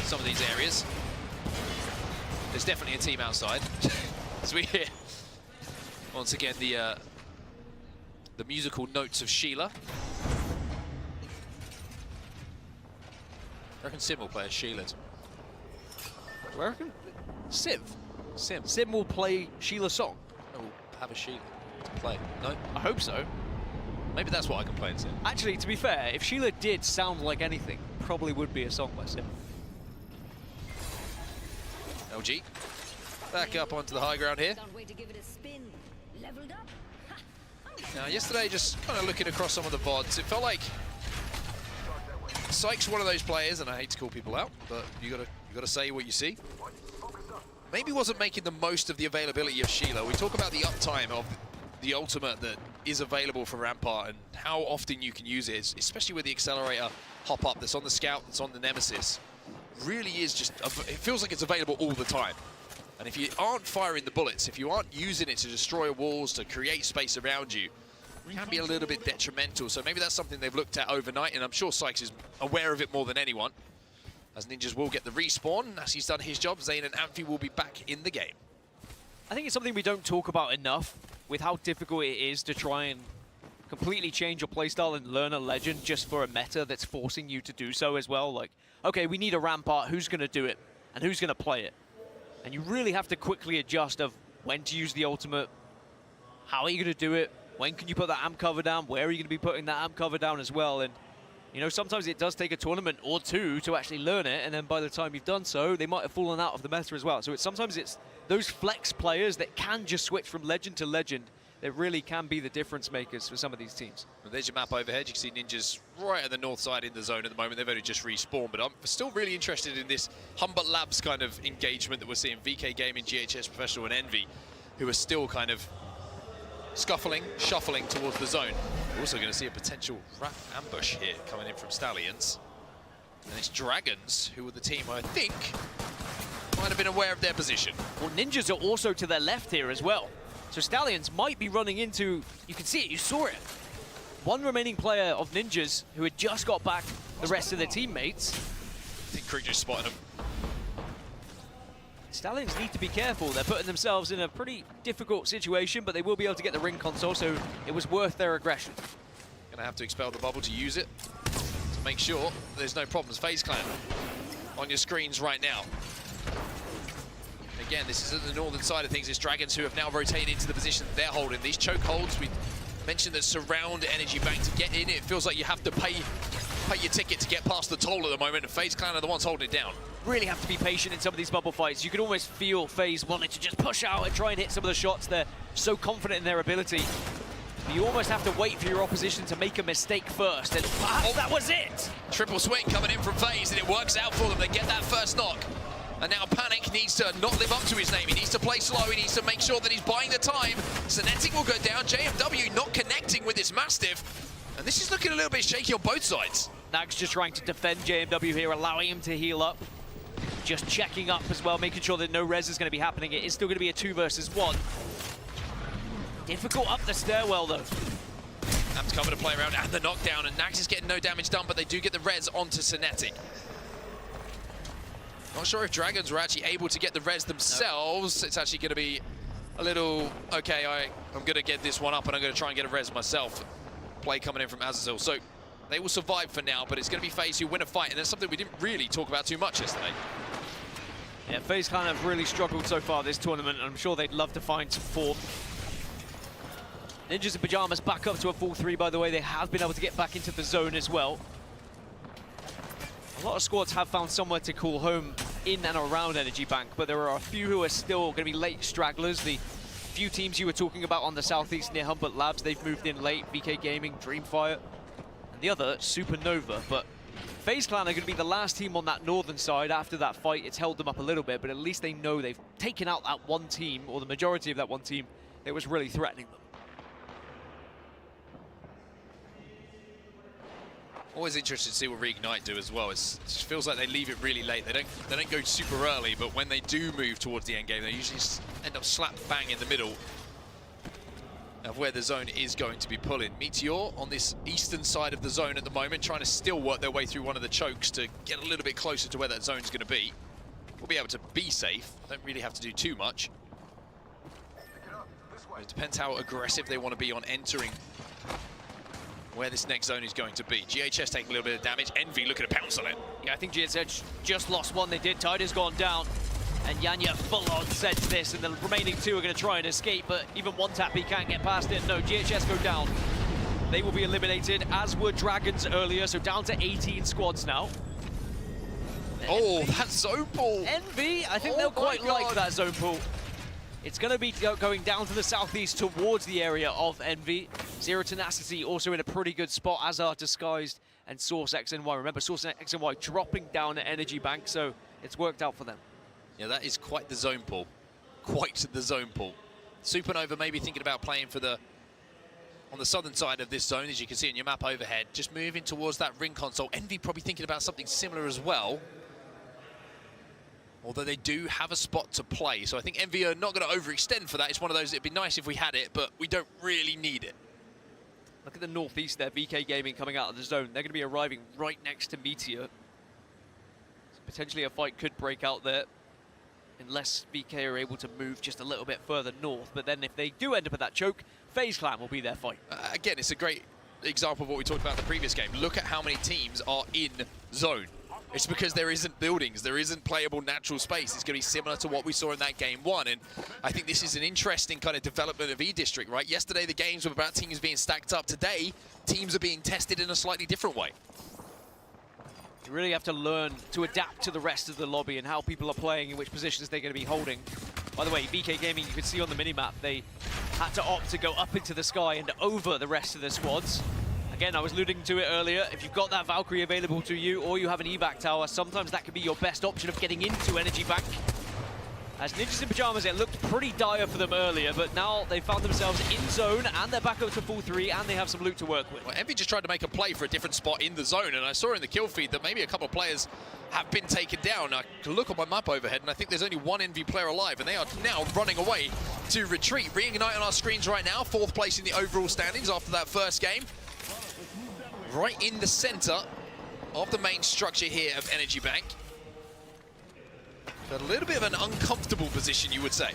O: some of these areas. There's definitely a team outside. As we hear, once again, the musical notes of Sheila. I reckon Sim will play as Sheila's.
P: I reckon Sim will play Sheila's song.
O: No, we'll have a Sheila to play. No?
P: I hope so.
O: Maybe that's what I can play in Sim.
P: Actually, to be fair, if Sheila did sound like anything, probably would be a song by Sim.
O: LG, back up onto the high ground here. Now, yesterday, just kind of looking across some of the VODs, it felt like Sykes one of those players, and I hate to call people out, but you gotta say what you see. Maybe wasn't making the most of the availability of Sheila. We talk about the uptime of the ultimate that is available for Rampart and how often you can use it, especially with the accelerator hop up that's on the Scout, that's on the Nemesis. Really is just, it feels like it's available all the time. And if you aren't firing the bullets, if you aren't using it to destroy walls, to create space around you, it can be a little bit detrimental. So maybe that's something they've looked at overnight, and I'm sure Sykes is aware of it more than anyone. As Ninjas will get the respawn, as he's done his job, Zayn and Amphi will be back in the game.
P: I think it's something we don't talk about enough with how difficult it is to try and completely change your playstyle and learn a legend just for a meta that's forcing you to do so as well. Like, okay, we need a Rampart, who's going to do it and who's going to play it? And you really have to quickly adjust of when to use the ultimate, how are you going to do it, when can you put that amp cover down, where are you going to be putting that amp cover down as well. And you know, sometimes it does take a tournament or two to actually learn it, and then by the time you've done so, they might have fallen out of the meta as well. So sometimes it's those flex players that can just switch from legend to legend that really can be the difference makers for some of these teams.
O: Well, there's your map overhead. You can see Ninjas right at the north side in the zone at the moment. They've only just respawned, but I'm still really interested in this Humbert Labs kind of engagement that we're seeing. VK Gaming, GHS Professional, and Envy, who are still kind of scuffling, shuffling towards the zone. We're also going to see a potential rat ambush here coming in from Stallions. And it's Dragons, who were the team, I think, might have been aware of their position.
P: Well, Ninjas are also to their left here as well. So Stallions might be running into, you can see it, you saw it. One remaining player of Ninjas who had just got back the rest of their teammates.
O: I think Creek just spotted him.
P: Stallions need to be careful. They're putting themselves in a pretty difficult situation, but they will be able to get the ring console, so it was worth their aggression.
O: Gonna have to expel the bubble to use it, to make sure there's no problems. FaZe Clan on your screens right now. Again, this is at the northern side of things. It's Dragons who have now rotated into the position that they're holding. These choke holds, we mentioned that surround Energy Bank to get in. It feels like you have to pay your ticket to get past the toll at the moment, and FaZe Clan are the ones holding it down.
P: Really have to be patient in some of these bubble fights. You can almost feel FaZe wanting to just push out and try and hit some of the shots. They're so confident in their ability. You almost have to wait for your opposition to make a mistake first, and perhaps that was it!
O: Triple swing coming in from FaZe, and it works out for them. They get that first knock. And now Panic needs to not live up to his name. He needs to play slow. He needs to make sure that he's buying the time. Cinetic will go down. JMW not connecting with his Mastiff. And this is looking a little bit shaky on both sides.
P: Nags just trying to defend JMW here, allowing him to heal up. just checking up as well, making sure that no res is going to be happening. It is still going to be a 2 versus 1. Difficult up the stairwell, though.
O: Am's coming to play around and the knockdown, and Nax is getting no damage done, but they do get the res onto Cinetic. Not sure if Dragons were actually able to get the res themselves. It's actually going to be a little, okay, I'm going to get this one up and I'm going to try and get a res myself. Play coming in from Azazel. So they will survive for now, but it's going to be FaZe who win a fight, and that's something we didn't really talk about too much yesterday.
P: Yeah, FaZe kind of really struggled so far this tournament, and I'm sure they'd love to find some form. Ninjas in Pajamas back up to a full 3, by the way. They have been able to get back into the zone as well. A lot of squads have found somewhere to call home in and around Energy Bank, but there are a few who are still going to be late stragglers. The few teams you were talking about on the southeast near Humbert Labs, they've moved in late. VK Gaming, Dreamfire, and the other, Supernova. But FaZe Clan are going to be the last team on that northern side. After that fight, it's held them up a little bit, but at least they know they've taken out that one team, or the majority of that one team, that was really threatening them.
O: Always interested to see what Reignite do as well. It just feels like they leave it really late. They don't go super early, but when they do move towards the end game, they usually just end up slap bang in the middle of where the zone is going to be pulling. Meteor on this eastern side of the zone at the moment, trying to still work their way through one of the chokes to get a little bit closer to where that zone's going to be. We'll be able to be safe. Don't really have to do too much. It depends how aggressive they want to be on entering where this next zone is going to be. GHS taking a little bit of damage. Envy looking to pounce on it.
P: Yeah, I think GHS just lost one. They did. Tider's gone down. And Yanya full on sense this, and the remaining 2 are going to try and escape, but even one tap, he can't get past it. No, GHS go down. They will be eliminated, as were Dragons earlier, so down to 18 squads now.
O: Oh, that zone pull!
P: Envy, I think they'll quite like that zone pull. It's going to be going down to the southeast towards the area of Envy. Zero Tenacity also in a pretty good spot, as are Disguised and Source X and Y. Remember, Source X and Y dropping down at Energy Bank, so it's worked out for them.
O: Yeah, that is quite the zone pull. Quite the zone pull. Supernova maybe thinking about playing for on the southern side of this zone, as you can see on your map overhead, just moving towards that ring console. Envy probably thinking about something similar as well. Although they do have a spot to play, so I think Envy are not going to overextend for that. It's one of those, it'd be nice if we had it, but we don't really need it.
P: Look at the northeast there, VK Gaming coming out of the zone. They're going to be arriving right next to Meteor. So potentially a fight could break out there, unless VK are able to move just a little bit further north. But then if they do end up at that choke, FaZe Clan will be their fight.
O: Again, it's a great example of what we talked about in the previous game. Look at how many teams are in zone. It's because there isn't buildings, there isn't playable natural space. It's going to be similar to what we saw in that game 1, and I think this is an interesting kind of development of E-District, right? Yesterday the games were about teams being stacked up. Today, teams are being tested in a slightly different way.
P: You really have to learn to adapt to the rest of the lobby and how people are playing and which positions they're going to be holding. By the way, VK Gaming, you can see on the minimap, they had to opt to go up into the sky and over the rest of the squads. Again, I was alluding to it earlier. If you've got that Valkyrie available to you, or you have an evac tower, sometimes that could be your best option of getting into Energy Bank. As Ninjas in Pajamas, it looked pretty dire for them earlier, but now they found themselves in zone, and they're back up to full 3, and they have some loot to work with.
O: Well, Envy just tried to make a play for a different spot in the zone, and I saw in the kill feed that maybe a couple of players have been taken down. I can look on my map overhead, and I think there's only one Envy player alive, and they are now running away to retreat. Reignite on our screens right now, 4th place in the overall standings after that first game. Right in the center of the main structure here of Energy Bank. But a little bit of an uncomfortable position, you would say.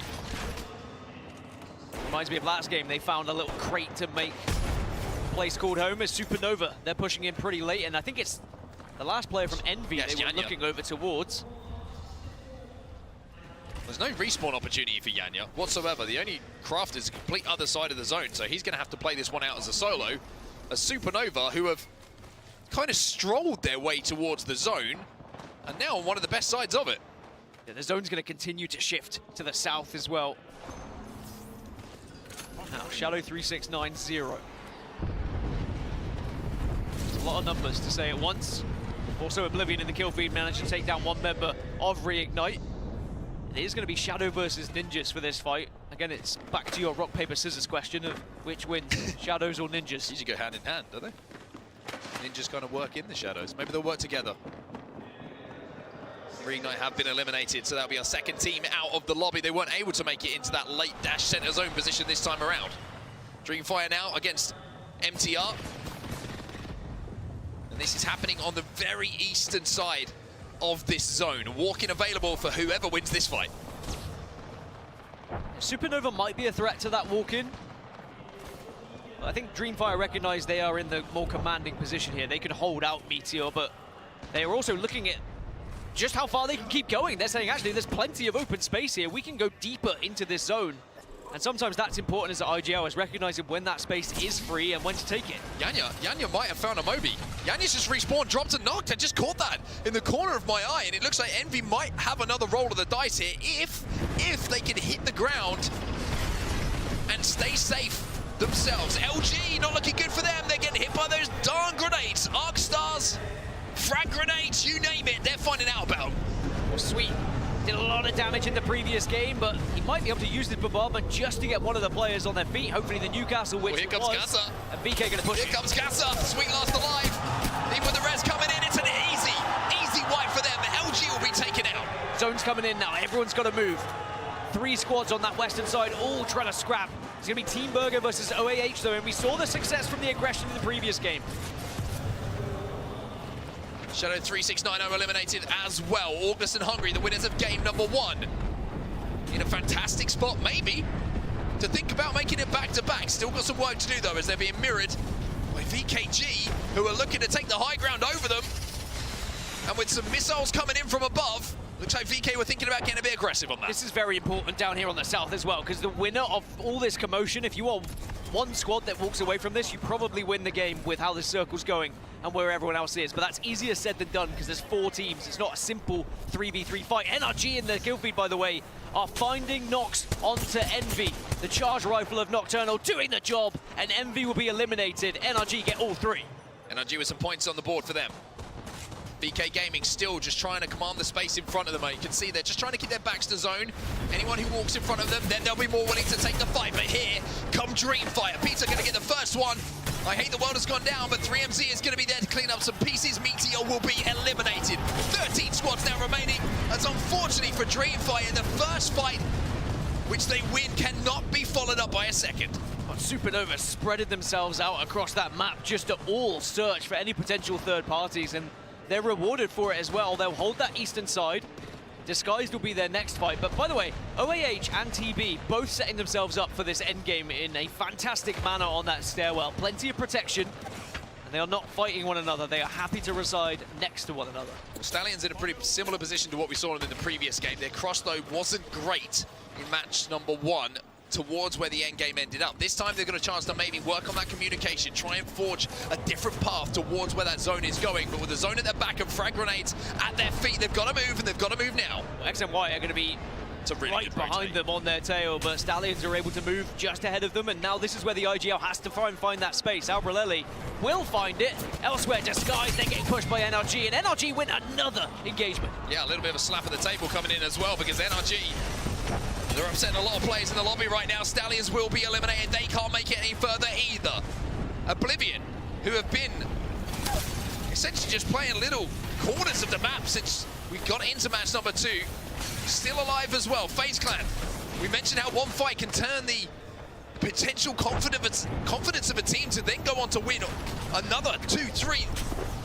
P: Reminds me of last game, they found a little crate to make a place called home as Supernova. They're pushing in pretty late, and I think it's the last player from Envy they were looking over towards.
O: There's no respawn opportunity for Yanya whatsoever. The only craft is the complete other side of the zone, so he's going to have to play this one out as a solo. A Supernova who have kind of strolled their way towards the zone and now on one of the best sides of it.
P: Yeah, the zone's going to continue to shift to the south as well. Now, Shadow 3690. There's a lot of numbers to say at once. Also, Oblivion in the kill feed managed to take down one member of Reignite. It is going to be Shadow versus Ninjas for this fight. Again, it's back to your rock, paper, scissors question of which wins, Shadows or Ninjas.
O: Usually go hand in hand, don't they? Ninjas kind of work in the Shadows. Maybe they'll work together. Reignite have been eliminated, so that'll be our second team out of the lobby. They weren't able to make it into that late dash center zone position this time around. Dreamfire now against MTR. And this is happening on the very eastern side of this zone. Walking available for whoever wins this fight.
P: Supernova might be a threat to that walk-in. I think Dreamfire recognize they are in the more commanding position here. They can hold out Meteor, but they are also looking at just how far they can keep going. They're saying, actually, there's plenty of open space here. We can go deeper into this zone. And sometimes that's important as an IGL, is recognizing when that space is free and when to take it.
O: Yanya might have found a Moby. Yanya's just respawned, dropped a knocked. I just caught that in the corner of my eye, and it looks like Envy might have another roll of the dice here if they can hit the ground and stay safe themselves. LG not looking good for them. They're getting hit by those darn grenades. Arc stars, frag grenades, you name it. They're finding out about.
P: Well, Sweet did a lot of damage in the previous game, but he might be able to use this bombardment just to get one of the players on their feet. Hopefully the Newcastle, which
O: here comes Casa.
P: And VK gonna push.
O: Here comes Casa. Sweet last alive. Even with the res coming in, it's an easy wipe for them. LG will be taken out.
P: Zone's coming in now. Everyone's got to move. 3 squads on that western side, all trying to scrap. It's going to be Team Burger versus OAH, though, and we saw the success from the aggression in the previous game.
O: Shadow 3690 eliminated as well. August and Hungry, the winners of game number 1. In a fantastic spot, maybe, to think about making it back-to-back. Still got some work to do, though, as they're being mirrored by VKG, who are looking to take the high ground over them. And with some missiles coming in from above, looks like VK were thinking about getting a bit aggressive on that.
P: This is very important down here on the south as well, because the winner of all this commotion, if you are one squad that walks away from this, you probably win the game with how this circle's going and where everyone else is. But that's easier said than done, because there's 4 teams. It's not a simple 3v3 fight. NRG in the kill feed, by the way, are finding knocks onto Envy. The charge rifle of Nocturnal doing the job, and Envy will be eliminated. NRG get all 3.
O: NRG with some points on the board for them. VK Gaming still just trying to command the space in front of them. You can see they're just trying to keep their backs to zone. Anyone who walks in front of them, then they'll be more willing to take the fight. But here come Dreamfire. Peter going to get the first one. I hate the world has gone down, but 3MZ is going to be there to clean up some pieces. Meteor will be eliminated. 13 squads now remaining. As unfortunately for Dreamfire, the first fight which they win cannot be followed up by a second.
P: But Supernova spreaded themselves out across that map just to all search for any potential third parties, and they're rewarded for it as well. They'll hold that eastern side. Disguised will be their next fight. But by the way, OAH and TB both setting themselves up for this endgame in a fantastic manner on that stairwell. Plenty of protection. And they are not fighting one another. They are happy to reside next to one another.
O: Well, Stallions in a pretty similar position to what we saw in the previous game. Their cross, though, wasn't great in match number 1 towards where the end game ended up. This time they've got a chance to maybe work on that communication, try and forge a different path towards where that zone is going. But with the zone at their back and frag grenades at their feet, they've got to move, and they've got to move now.
P: X and Y are going to be right behind them on their tail, but Stallions are able to move just ahead of them, and now this is where the IGL has to try and find that space. Albrelelli will find it. Elsewhere, Disguised, they're getting pushed by NRG, and NRG win another engagement.
O: Yeah, a little bit of a slap at the table coming in as well, because NRG, they're upsetting a lot of players in the lobby right now. Stallions will be eliminated. They can't make it any further either. Oblivion, who have been essentially just playing little corners of the map since we got into match number 2, still alive as well. FaZe Clan, we mentioned how one fight can turn the potential confidence of a team to then go on to win another 2, 3.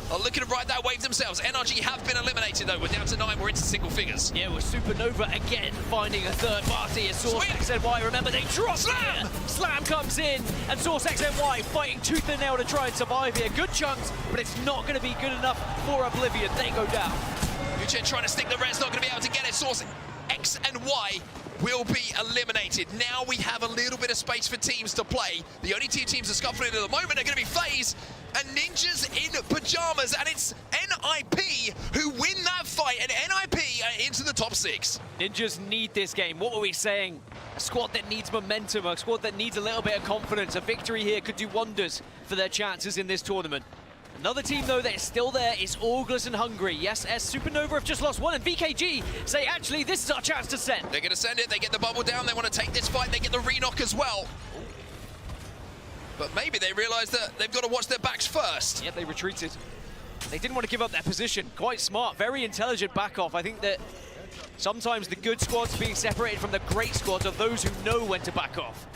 O: Are looking to ride that wave themselves. NRG have been eliminated, though. We're down to 9. We're into single figures.
P: Yeah, with Supernova again finding a third party. Source XNY, remember, they drop Slam! Slam comes in, and Source XNY fighting tooth and nail to try and survive here. Good chunks, but it's not going to be good enough for Oblivion. They go down.
O: Uchen trying to stick the res, not going to be able to get it. Source X and Y will be eliminated. Now we have a little bit of space for teams to play. The only 2 teams that are scuffling at the moment are going to be FaZe and Ninjas in pajamas, and it's NIP who win that fight, and NIP are into the top 6.
P: Ninjas need this game. What were we saying? A squad that needs momentum, a squad that needs a little bit of confidence. A victory here could do wonders for their chances in this tournament. Another team, though, that is still there is August and Hungry. Yes, as Supernova have just lost 1, and VKG say, actually, this is our chance to send.
O: They're going to send it. They get the bubble down. They want to take this fight. They get the re-knock as well. But maybe they realise that they've got to watch their backs first.
P: Yep, they retreated. They didn't want to give up their position. Quite smart, very intelligent back off. I think that sometimes the good squads being separated from the great squads are those who know when to back off.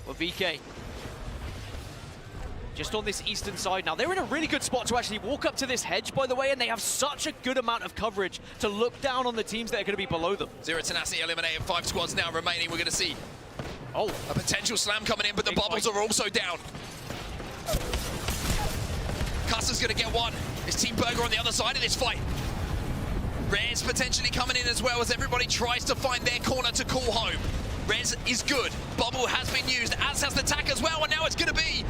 P: Well, VK, just on this eastern side now. They're in a really good spot to actually walk up to this hedge, by the way, and they have such a good amount of coverage to look down on the teams that are going to be below them.
O: Zero Tenacity eliminated, 5 squads now remaining. We're going to see a potential slam coming in, but the bubbles are also down. Custer's going to get one. It's Team Burger on the other side of this fight. Rez potentially coming in as well as everybody tries to find their corner to call home. Rez is good. Bubble has been used, as has the tack as well, and now it's going to be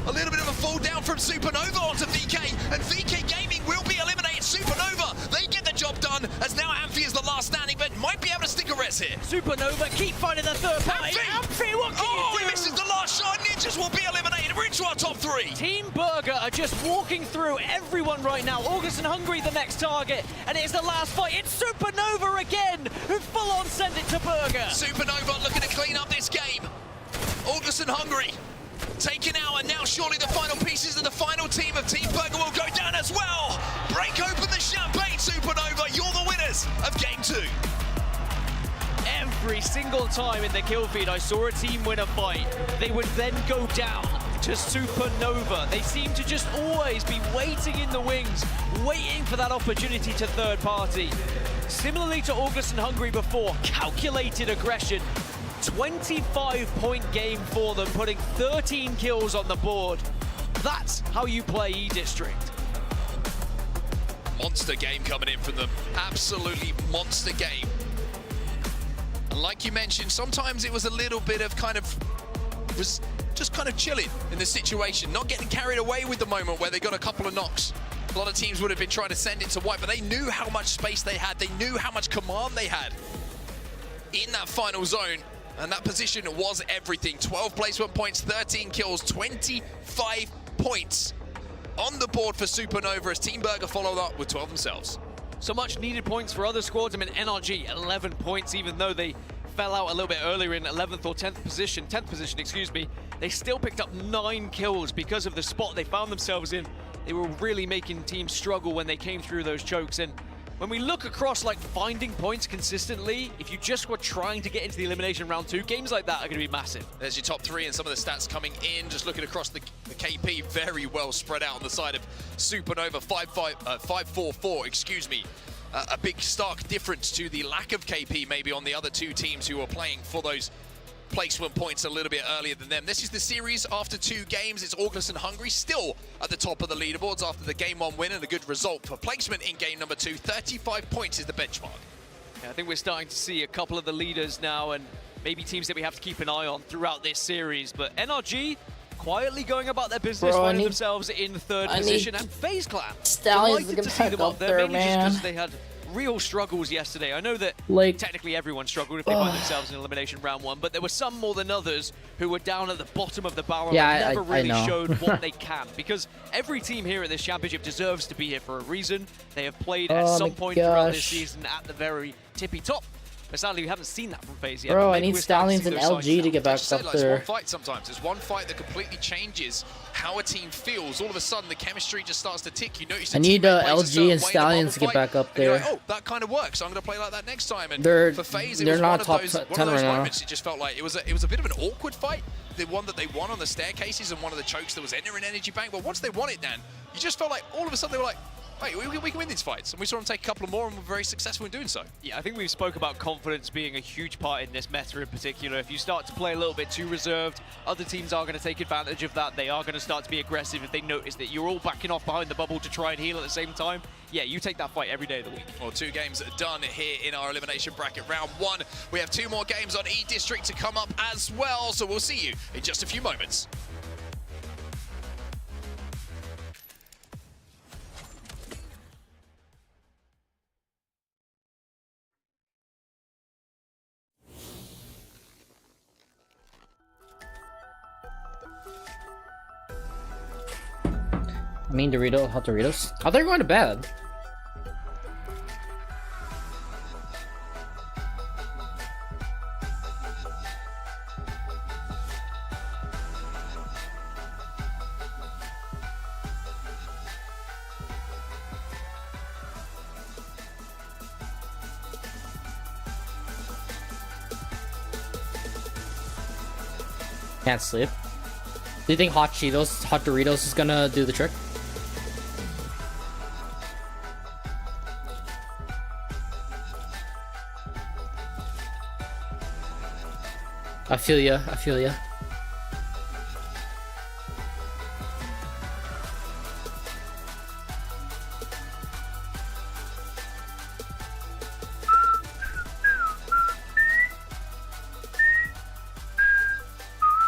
O: a little bit of a fall down from Supernova onto VK, and VK Gaming will be eliminated. Supernova, they get the job done, as now Amphi is the last standing, but might be able to stick a Rez here.
P: Supernova, keep finding the third party. Amphi, what can you do?
O: He misses the last shot. Ninjas will be eliminated. We're into our top 3.
P: Team Burger are just walking through everyone right now. August and Hungry the next target, and it's the last fight. It's Supernova again, who full on send it to Burger.
O: Supernova looking to clean up this game. August and Hungry taken out, and now surely the final pieces of the final team of Team Burger will go down as well. Break open the champagne, Supernova. You're the winners of Game 2.
P: Every single time in the kill feed I saw a team win a fight, they would then go down to Supernova. They seem to just always be waiting in the wings, waiting for that opportunity to third party. Similarly to August and Hungry before, calculated aggression. 25-point game for them, putting 13 kills on the board. That's how you play E-District.
O: Monster game coming in from them. Absolutely monster game. And like you mentioned, sometimes it was a little bit of was just kind of chilling in the situation, not getting carried away with the moment where they got a couple of knocks. A lot of teams would have been trying to send it to white, but they knew how much space they had. They knew how much command they had in that final zone. And that position was everything. 12 placement points, 13 kills, 25 points on the board for Supernova as Team Burger followed up with 12 themselves.
P: So much needed points for other squads. I mean, NRG, 11 points, even though they fell out a little bit earlier in 11th or 10th position, excuse me. They still picked up 9 kills because of the spot they found themselves in. They were really making teams struggle when they came through those chokes. And when we look across like finding points consistently, if you just were trying to get into the elimination round 2, games like that are going to be massive.
O: There's your top 3 and some of the stats coming in. Just looking across the KP, very well spread out on the side of Supernova. 5-4-4, excuse me. A big stark difference to the lack of KP maybe on the other 2 teams who are playing for those placement points a little bit earlier than them. This is the series after 2 games. It's August and Hungry still at the top of the leaderboards after the game 1 win and a good result for placement in game number 2. 35 points is the benchmark.
P: Yeah, I think we're starting to see a couple of the leaders now and maybe teams that we have to keep an eye on throughout this series. But NRG quietly going about their business, finding themselves in 3rd position, and FaZe Clan
A: Stallions
P: delighted to see them up there, mainly just because they had real struggles yesterday. I know that technically everyone struggled if they find themselves in elimination round 1, but there were some more than others who were down at the bottom of the barrel and never really showed what they can, because every team here at this championship deserves to be here for a reason. They have played at some point throughout this season at the very tippy top. But sadly, we haven't seen that from FaZe yet.
A: Bro, I need Stallions and LG to get back up there.
O: It's one fight sometimes. There's one fight that completely changes how a team feels. All of a sudden, the chemistry just starts to tick. You notice
A: I need LG and Stallions to get back up there.
O: Like, oh, that kind of works. I'm going to play like that next time. And for FaZe, it
A: they're
O: was
A: not
O: one of
A: top
O: those
A: 10 right now.
O: moments. It just felt like it was a bit of an awkward fight. The one that they won on the staircases and one of the chokes that was entering Energy Bank. But once they won it, Dan, you just felt like all of a sudden they were like, wait, we can win these fights. And we saw them take a couple of more and were very successful in doing so.
P: Yeah, I think we've spoke about confidence being a huge part in this meta in particular. If you start to play a little bit too reserved, other teams are going to take advantage of that. They are going to start to be aggressive if they notice that you're all backing off behind the bubble to try and heal at the same time. Yeah, you take that fight every day of the week.
O: Well, 2 games done here in our elimination bracket round 1. We have 2 more games on E-District to come up as well. So we'll see you in just a few moments.
A: I mean hot Doritos. Oh, they're going to bed. Can't sleep. Do you think hot Cheetos, hot Doritos is gonna do the trick? I feel ya. I feel ya.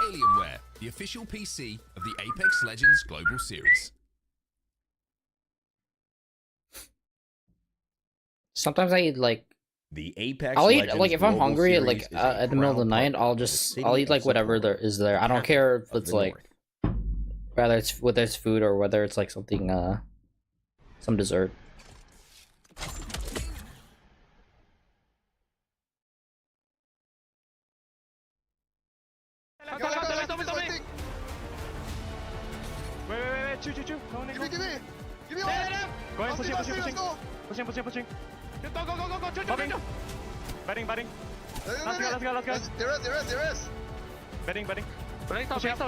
C: Alienware, the official PC of the Apex Legends Global Series.
A: Sometimes I eat like
V: the Apex.
A: I'll eat
V: Legends
A: like if I'm
V: Global
A: hungry
V: Series
A: like
V: is
A: at the middle of the night. I'll eat like whatever there is there. I don't care if it's like whether it's food or whether it's like something some dessert.
F: Wait, choo. Give me. Go in, pushing. Pushing. Go. Batting. Let's go. There is. Batting. Pushing up.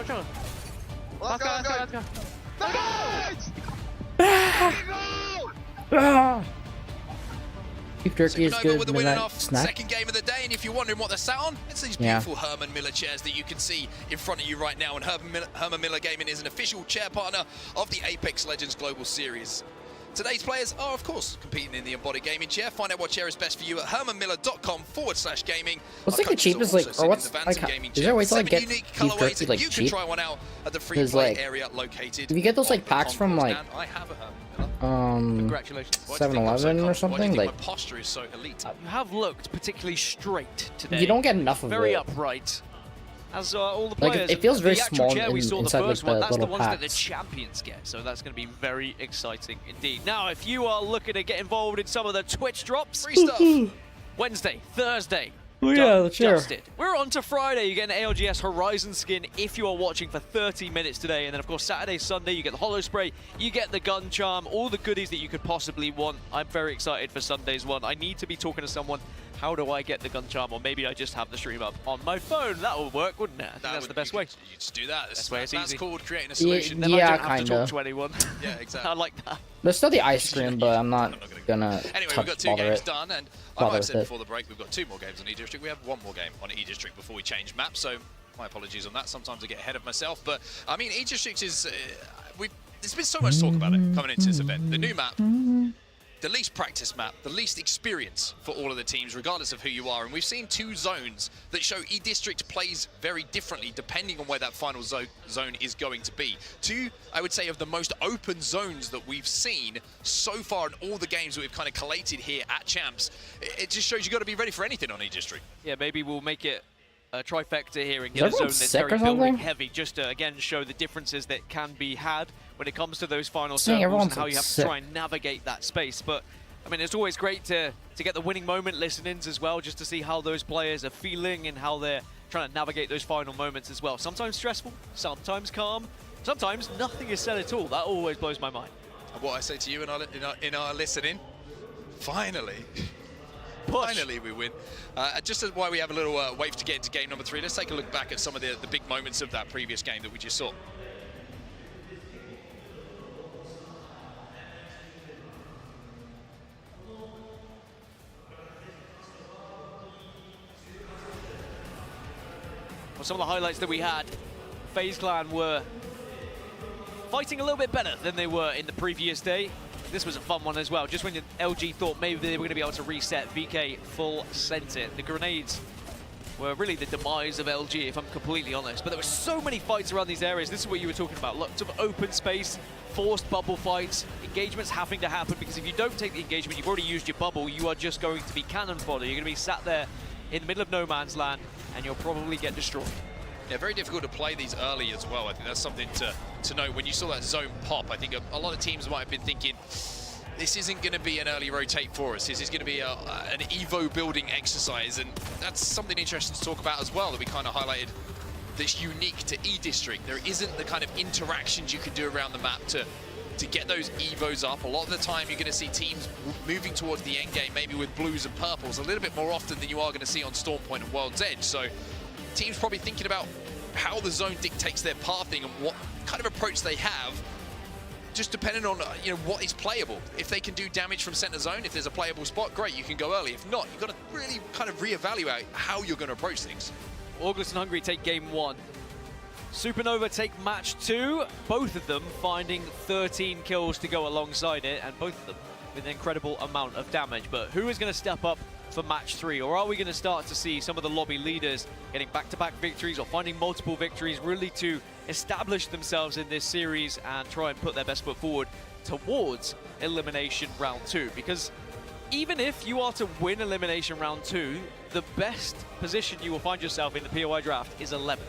F: Let's go.
A: Beef jerky is good
O: with the win
A: midnight
O: off
A: snack.
O: second game of the day, and if you're wondering what they're sat on, it's these beautiful Herman Miller chairs that you can see in front of you right now. And Herman Miller Gaming is an official chair partner of the Apex Legends Global Series. Today's players are, of course, competing in the embodied gaming chair. Find out what chair is best for you at hermanmiller.com/gaming.
A: What's like the cheapest like, or what's like? Is there a way to like get beef jerky like
O: you
A: cheap?
O: can try one out at the free
A: Because
O: play
A: like,
O: area located.
A: if you get those like packs from like
O: I have a Herman Miller.
A: 7-Eleven or something, like
O: My posture is so elite.
P: You have looked particularly straight today.
A: you don't get enough of
P: very
A: it.
P: upright. As all the
A: Like,
P: players,
A: it feels very
P: the actual
A: small
P: chair we saw the
A: inside,
P: first
A: like,
P: one,
A: the
P: that's the
A: little
P: ones that the
A: packs.
P: champions get, so that's going to be very exciting indeed. Now, if you are looking to get involved in some of the Twitch drops, free stuff, Wednesday, Thursday,
A: Oh yeah, the chair.
P: Dusted. We're on to Friday. You get an ALGS Horizon skin if you are watching for 30 minutes today. And then, of course, Saturday, Sunday, you get the Hollow Spray, you get the Gun Charm, all the goodies that you could possibly want. I'm very excited for Sunday's one. I need to be talking to someone. How do I get the Gun Charm? Or maybe I just have the stream up on my phone. That would work, wouldn't it? I think that's the best way.
O: You just do that.
P: Best way, it's
O: That's
P: easy.
O: called creating a solution.
P: Then
A: Yeah,
P: I don't have to
A: kinda.
P: talk to anyone.
O: Yeah, exactly.
P: I like that.
A: There's still the ice cream, but I'm not gonna
O: Anyway,
A: touch
O: we've got two
A: bother
O: games
A: it.
O: done, and I
A: Bother
O: might have
A: with
O: said
A: it.
O: before the break we've got 2 more games on E-District. We have 1 more game on E-District before we change maps, so my apologies on that. Sometimes I get ahead of myself, but I mean, E-District is... there's been so much talk about it coming into this event. The new map, the least practice map, the least experience for all of the teams, regardless of who you are. And we've seen 2 zones that show E-District plays very differently depending on where that final zone is going to be. 2, I would say, of the most open zones that we've seen so far in all the games that we've kind of collated here at Champs. It just shows you've got to be ready for anything on E-District.
P: Yeah, maybe we'll make it a trifecta here and
A: Is
P: get a zone
A: everyone
P: that's
A: sick
P: very
A: or something?
P: building heavy, just to again show the differences that can be had when it comes to those final
A: Saying
P: circles and
A: everyone's,
P: how
A: like,
P: you have to
A: sick.
P: try and navigate that space. But I mean, it's always great to get the winning moment listen-ins as well, just to see how those players are feeling and how they're trying to navigate those final moments as well. Sometimes stressful, sometimes calm, sometimes nothing is said at all. That always blows my mind.
O: And what I say to you in our listening, finally. Finally we win. Just as why we have a little wait to get into game number 3, let's take a look back at some of the big moments of that previous game that we just saw.
P: Well, some of the highlights that we had, FaZe Clan were fighting a little bit better than they were in the previous day. This was a fun one as well. Just when LG thought maybe they were going to be able to reset, VK full sent it. The grenades were really the demise of LG, if I'm completely honest. But there were so many fights around these areas. This is what you were talking about. Lots of open space, forced bubble fights, engagements having to happen, because if you don't take the engagement, you've already used your bubble, you are just going to be cannon fodder. You're going to be sat there in the middle of no man's land, and you'll probably get destroyed.
O: Yeah, very difficult to play these early as well. I think that's something to know. When you saw that zone pop, I think a lot of teams might have been thinking, this isn't going to be an early rotate for us. This is going to be an Evo building exercise, and that's something interesting to talk about as well, that we kind of highlighted that's unique to E-District. There isn't the kind of interactions you can do around the map to get those Evos up. A lot of the time you're going to see teams moving towards the end game, maybe with blues and purples, a little bit more often than you are going to see on Stormpoint and World's Edge. So teams probably thinking about how the zone dictates their pathing and what kind of approach they have, just depending on what is playable. If they can do damage from center zone, if there's a playable spot, great, you can go early. If not, you've got to really kind of reevaluate how you're going to approach things.
P: August and Hungry take game 1. Supernova take match 2, both of them finding 13 kills to go alongside it, and both of them with an incredible amount of damage. But who is going to step up for match 3? Or are we going to start to see some of the lobby leaders getting back-to-back victories or finding multiple victories really to establish themselves in this series and try and put their best foot forward towards Elimination Round 2? Because even if you are to win Elimination Round 2, the best position you will find yourself in the POI draft is 11th.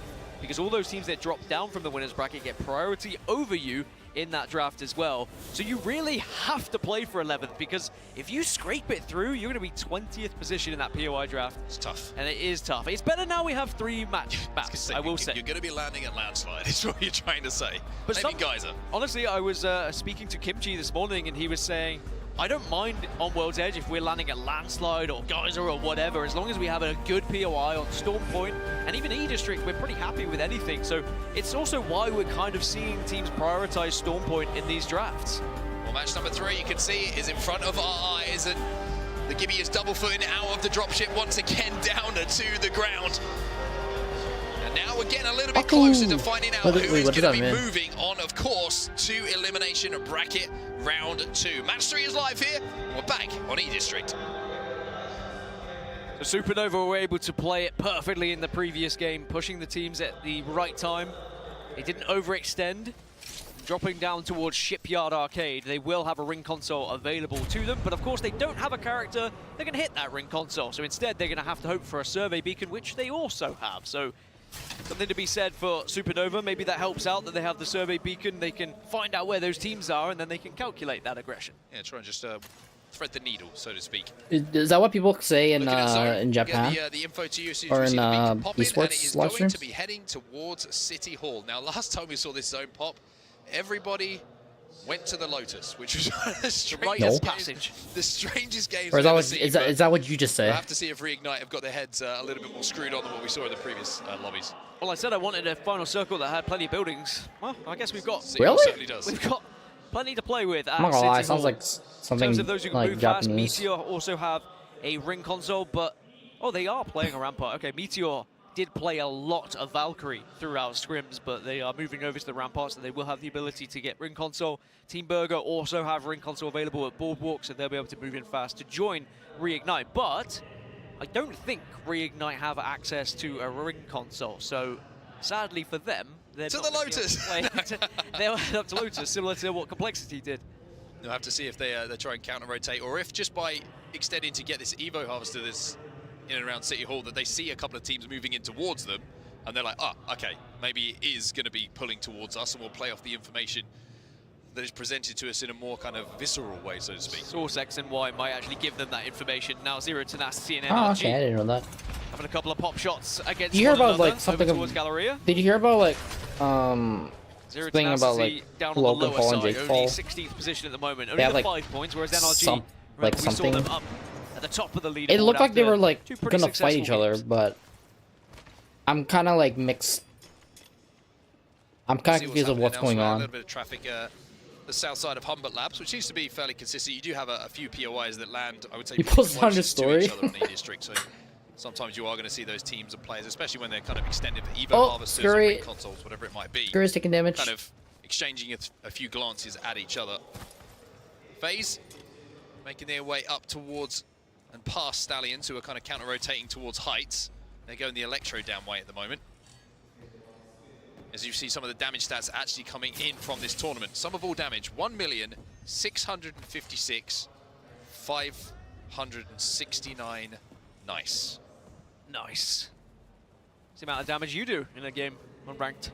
P: Because all those teams that drop down from the winner's bracket get priority over you in that draft as well. So you really have to play for 11th, because if you scrape it through, you're going to be 20th position in that POI draft.
O: It's tough.
P: And it is tough. It's better now we have 3 match maps, I will say.
O: You're going to be landing at landslide, is what you're trying to say.
P: But
O: maybe Geyser.
P: Honestly, I was speaking to Kimchi this morning, and he was saying, I don't mind on World's Edge if we're landing at Landslide or Geyser or whatever, as long as we have a good POI on Storm Point and even E-District, we're pretty happy with anything. So it's also why we're kind of seeing teams prioritize Storm Point in these drafts.
O: Well, match number 3, you can see, is in front of our eyes, and the Gibby is double footing out of the dropship once again down to the ground. And now again a little bit closer to finding out who is going to be moving on, of course, to Elimination Bracket Round 2. Match 3 is live here. We're back on E-District.
P: So Supernova were able to play it perfectly in the previous game, pushing the teams at the right time. They didn't overextend. Dropping down towards Shipyard Arcade, they will have a ring console available to them, but of course they don't have a character that can hit that ring console. So instead they're going to have to hope for a survey beacon, which they also have. So something to be said for Supernova. Maybe that helps out that they have the survey beacon. They can find out where those teams are, and then they can calculate that aggression.
O: Yeah, try and just thread the needle, so to speak.
A: Is that what people say in Japan?
O: The info to you,
A: or in
O: esports
A: live
O: going
A: streams?
O: to be heading towards City Hall. Now, last time we saw this zone pop, everybody went to the Lotus, which was the strangest
P: passage.
O: The strangest games.
A: Or is that what you just said?
O: We'll have to see if Reignite have got their heads a little bit more screwed on than what we saw in the previous lobbies.
P: Well, I said I wanted a final circle that had plenty of buildings. Well, I guess we've got.
A: Really?
O: Certainly does.
P: We've got plenty to play with.
A: I'm not gonna lie, it sounds like something
P: in terms of those who can
A: like
P: move
A: Japanese.
P: fast, Meteor also have a ring console, but they are playing a Rampart. Okay, Meteor did play a lot of Valkyrie throughout scrims, but they are moving over to the Rampart, so they will have the ability to get ring console. Team Burger also have ring console available at Boardwalk, so they'll be able to move in fast to join Reignite. But I don't think Reignite have access to a ring console, so sadly for them, they're
O: to
P: not
O: the
P: gonna be able
O: Lotus.
P: to play. They'll head up to Lotus, similar to what Complexity did.
O: We'll have to see if they try and counter-rotate, or if just by extending to get this Evo Harvester that's in and around City Hall, that they see a couple of teams moving in towards them, and they're like, oh, okay, maybe it is going to be pulling towards us, and we'll play off the information that is presented to us in a more kind of visceral way, so to speak.
P: Source X and Y might actually give them that information. Now Zero Tenacity and NRG.
A: Oh, okay, I didn't know that.
P: Having a couple of pop shots against
A: Did you hear
P: one
A: about
P: another
A: like something
P: over towards Galleria.
A: Did you hear about like
P: Zero
A: thing about
P: Tenacity
A: like
P: down on the
A: Logan
P: lower
A: Paul and
P: side,
A: Jake
P: only
A: Paul?
P: 16th position at the moment,
A: They
P: only
A: have,
P: the
A: like,
P: 5 points, whereas NRG,
A: like
P: we saw
A: something.
P: them up at the top of the leaderboard.
A: It looked like they
P: after
A: were like
P: two pretty
A: gonna fight each
P: successful
A: other,
P: games.
A: but I'm kind of like mixed. I'm kind of confused of what's going
O: A
A: on.
O: little bit of traffic, the south side of Humbert Labs, which seems to be fairly consistent. You do have a few POIs that land, I would say,
A: You posted on your
O: closest
A: story.
O: to each other on E-District, so sometimes you are going to see those teams and players, especially when they're kind of extended for Evo
A: Oh,
O: Harvesters or
A: Scurry.
O: ring consoles, whatever it might be.
A: Scurry's taking damage.
O: Kind of exchanging a few glances at each other. FaZe making their way up towards and past Stallions, who are kind of counter-rotating towards Heights. They're going the Electro down way at the moment. As you see some of the damage stats actually coming in from this tournament. Sum of all damage, 1,656,569. Nice.
P: Nice. It's the amount of damage you do in a game unranked.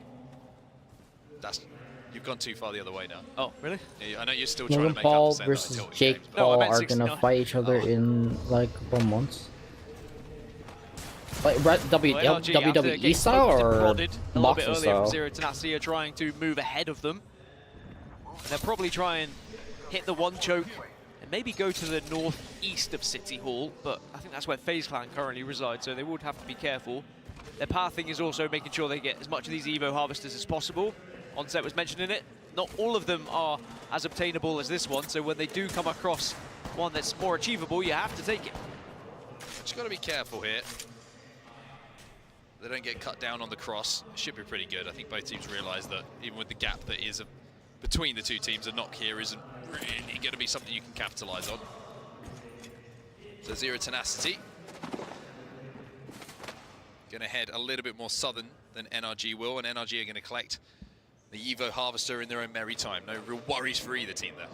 O: You've gone too far the other way now.
P: Oh, really?
O: Yeah, I know you're still trying to
A: Logan
O: make
A: Paul
O: up the
A: versus
O: until
A: Jake
O: games.
A: Paul
P: meant
A: are
P: 69.
A: gonna fight each other in like a couple months. Like
P: Well, NRG, after
A: WWE
P: getting
A: style
P: poked and
A: or
P: prodded a little bit
A: boxing
P: earlier from
A: style?
P: Zero Tenacity are trying to move ahead of them. They'll probably try and hit the one choke and maybe go to the northeast of City Hall, but I think that's where FaZe Clan currently resides, so they would have to be careful. Their pathing is also making sure they get as much of these Evo harvesters as possible. Onset was mentioning it. Not all of them are as obtainable as this one, so when they do come across one that's more achievable, you have to take it.
O: Just got to be careful here. They don't get cut down on the cross. It should be pretty good. I think both teams realise that even with the gap that is between the two teams, a knock here isn't really going to be something you can capitalise on. So Zero Tenacity going to head a little bit more southern than NRG will, and NRG are going to collect the Evo Harvester in their own merry time. No real worries for either team there.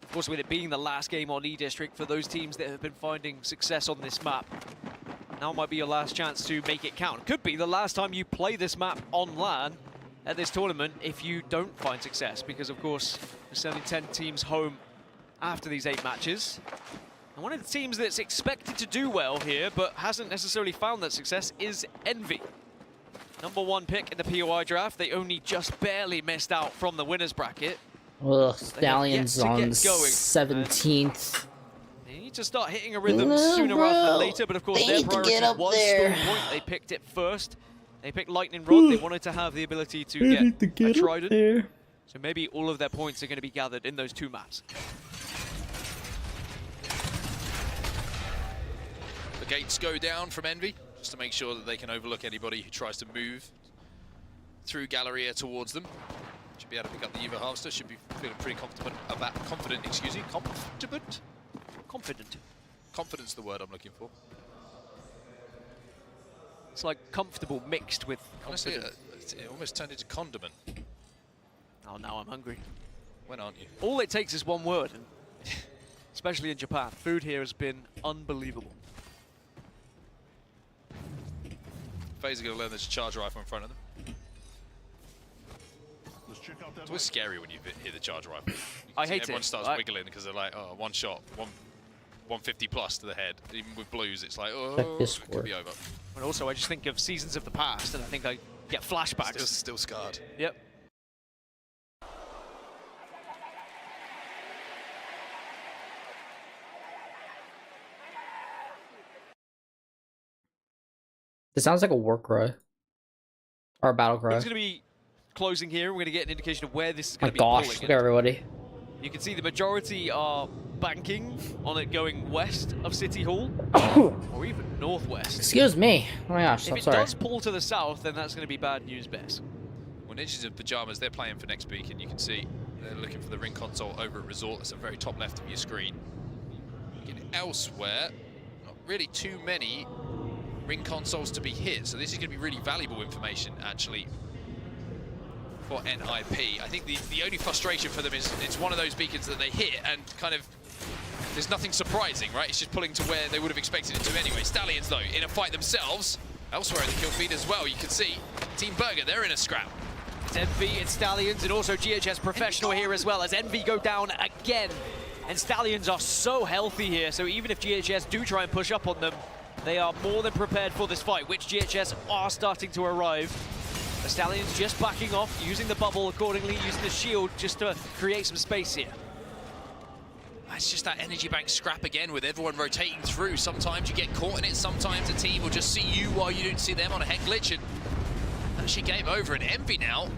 P: Of course, with it being the last game on E-District for those teams that have been finding success on this map, now might be your last chance to make it count. Could be the last time you play this map on LAN at this tournament if you don't find success, because of course, there's only 10 teams home after these 8 matches. And one of the teams that's expected to do well here, but hasn't necessarily found that success, is Envy. #1 pick in the POI draft. They only just barely missed out from the winners bracket.
A: Ugh, Stallions on 17th.
P: They need to start hitting a rhythm sooner rather than later, but of course their priority was Storm Point. They picked it first. They picked Lightning Rod. They wanted to have the ability to get a Trident. So maybe all of their points are going to be gathered in those 2 maps.
O: The gates go down from Envy, just to make sure that they can overlook anybody who tries to move through Galleria towards them. Should be able to pick up the Evo Harvester, should be feeling pretty confident. Confidence the word I'm looking for.
P: It's like comfortable mixed with
O: Honestly,
P: confident.
O: it almost turned into condiment.
P: Oh, now I'm hungry.
O: When aren't you?
P: All it takes is one word, and especially in Japan. Food here has been unbelievable.
O: FaZe are going to learn there's a charge rifle in front of them. It's always scary when you hit the charge rifle.
P: I hate
O: everyone
P: it.
O: starts wiggling because they're like, oh, one shot, 150 plus to the head. Even with blues, it's like, oh, it could be over.
P: And also, I just think of seasons of the past, and I think I get flashbacks.
O: Still scarred.
P: Yep.
A: This sounds like a war cry. Or a battle cry.
P: It's going to be closing here. We're going to get an indication of where this is going to be
A: gosh,
P: pulling.
A: look at everybody.
P: You can see the majority are banking on it going west of City Hall, or even northwest.
A: Excuse me. Oh my gosh,
P: if
A: I'm
P: it
A: sorry.
P: does pull to the south, then that's going to be bad news, Bess.
O: Well, Ninjas in Pajamas, they're playing for next week, and you can see they're looking for the ring console over at Resort. That's the very top left of your screen. Elsewhere, not really too many ring consoles to be hit, so this is going to be really valuable information, actually, for NIP. I think the only frustration for them is it's one of those beacons that they hit and kind of there's nothing surprising, right? It's just pulling to where they would have expected it to anyway. Stallions, though, in a fight themselves. Elsewhere in the kill feed as well, you can see Team Burger, they're in a scrap.
P: It's Envy, it's Stallions, and also GHS Professional here as well, as Envy go down again. And Stallions are so healthy here, so even if GHS do try and push up on them, they are more than prepared for this fight, which GHS are starting to arrive. The Stallions just backing off, using the bubble accordingly, using the shield just to create some space here.
O: It's just that energy bank scrap again with everyone rotating through. Sometimes you get caught in it, sometimes a team will just see you while you don't see them on a head glitch, and actually game over. And Envy now,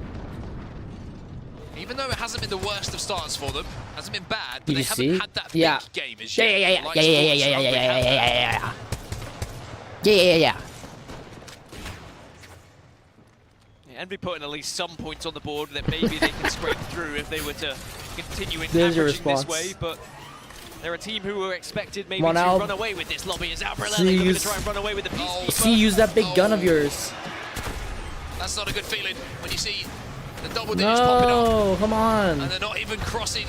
O: even though it hasn't been the worst of starts for them, hasn't been bad, but they haven't had that big game as yet.
A: Yeah.
P: Envy putting at least some points on the board that maybe they can scrape through if they were to continue in
A: There's your
P: averaging this
A: response.
P: way, but they're a team who were expected maybe
A: Come
P: to
A: on,
P: run away with this lobby as Albrelele looking to try and run away with the peacekeeper.
A: See, use that big gun of yours.
O: That's not a good feeling when you see the double digits popping up.
A: No, come on.
O: And they're not even crossing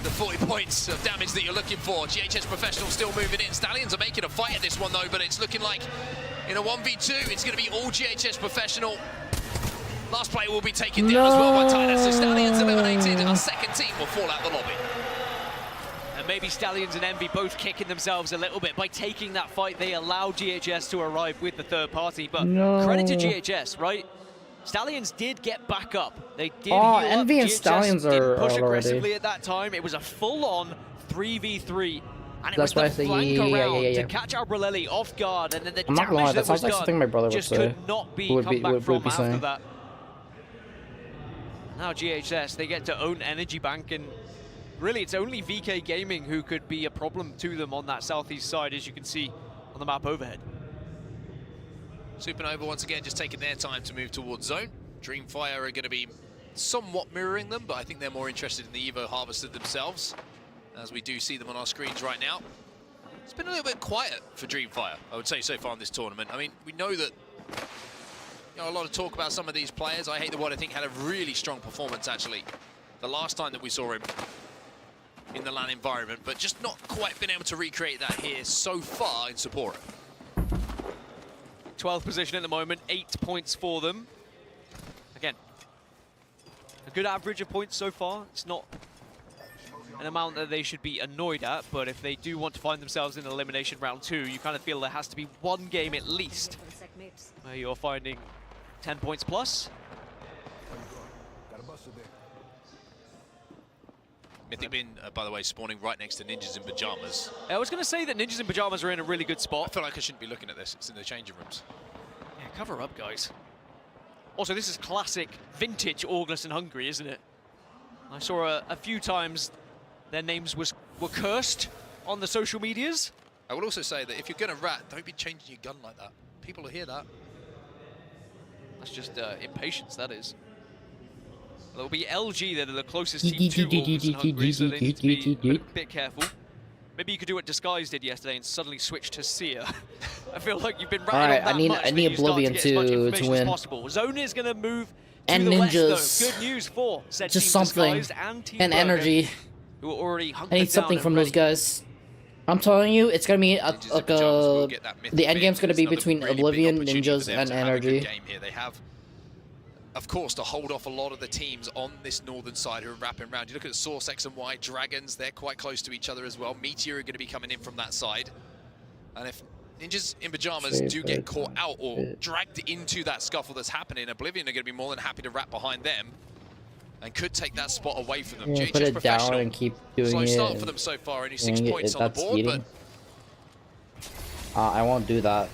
O: the 40 points of damage that you're looking for. GHS Professional still moving in. Stallions are making a fight at this one though, but it's looking like in a 1v2, it's going to be all GHS Professional. Last player will be taken down as well by Tyler, so Stallions eliminated. Our second team will fall out the lobby.
P: And maybe Stallions and Envy both kicking themselves a little bit. By taking that fight, they allow GHS to arrive with the third party, but credit to GHS, right? Stallions did get back up. They did heal
A: Envy
P: up.
A: and
P: GHS
A: Stallions
P: didn't
A: are
P: push
A: already.
P: aggressively at that time. It was a full-on 3v3 And it
A: That's
P: was
A: why I
P: the
A: say
P: flank around
A: yeah.
P: to catch Albrelelli off guard, and then the
A: I'm not gonna lie,
P: damage
A: that
P: that
A: sounds
P: was
A: like something my
P: done
A: brother would
P: just
A: say.
P: could not be
A: Would
P: come
A: be-
P: back
A: would
P: from
A: be
P: after
A: saying.
P: that. Now GHS, they get to own energy bank, and really it's only VK Gaming who could be a problem to them on that southeast side, as you can see on the map overhead.
O: Supernova once again just taking their time to move towards zone. Dreamfire are going to be somewhat mirroring them, but I think they're more interested in the Evo Harvested themselves, as we do see them on our screens right now. It's been a little bit quiet for Dreamfire, I would say, so far in this tournament. I mean, we know that a lot of talk about some of these players. I hate the word, I think had a really strong performance, actually, the last time that we saw him in the LAN environment, but just not quite been able to recreate that here so far in Sapporo.
P: 12th position at the moment, 8 points for them. Again, a good average of points so far. It's not an amount that they should be annoyed at, but if they do want to find themselves in elimination round 2, you kind of feel there has to be one game at least where you're finding 10 points plus.
O: Mythic Bin, by the way, spawning right next to Ninjas in Pajamas.
P: I was going to say that Ninjas in Pajamas are in a really good spot.
O: I feel like I shouldn't be looking at this. It's in the changing rooms.
P: Yeah, cover up, guys. Also, this is classic vintage August and Hungary, isn't it? I saw a few times their names were cursed on the social medias.
O: I will also say that if you're going to rat, don't be changing your gun like that. People will hear that.
P: That's just impatience, that is. It'll be LG that are the closest team to August and Hungary, so they need to be a bit careful. Maybe you could do what Disguise did yesterday and suddenly switch to Seer. I feel like you've been rattling on that much
A: I need
P: that you start
A: Oblivion
P: to get as much
A: to
P: information
A: win.
P: as possible. Zone is going to move to
A: And
P: the
A: Ninjas.
P: west, though. Good news for said
A: Just
P: Team
A: something.
P: Disguised and Team
A: And
P: Burger,
A: energy.
P: who are already
A: I
P: hunkered
A: need
P: down
A: something
P: and
A: from
P: ready.
A: those guys. I'm telling you, it's gonna be like a. The end game's gonna be between Oblivion, Ninjas, and energy.
O: Game here. They have, of course, to hold off a lot of the teams on this northern side who are wrapping around. You look at Source X and Y, Dragons, they're quite close to each other as well. Meteor are going to be coming in from that side. And if Ninjas in Pajamas do get caught out or dragged into that scuffle that's happening, Oblivion are going to be more than happy to wrap behind them and could take that spot away from them.
A: Yeah,
O: GHS
A: put it
O: professional.
A: down and keep doing
O: Slow
A: it.
O: start for them so far, only 6
A: Dang it,
O: points on the
A: that's
O: board,
A: eating.
O: but
A: I won't do that.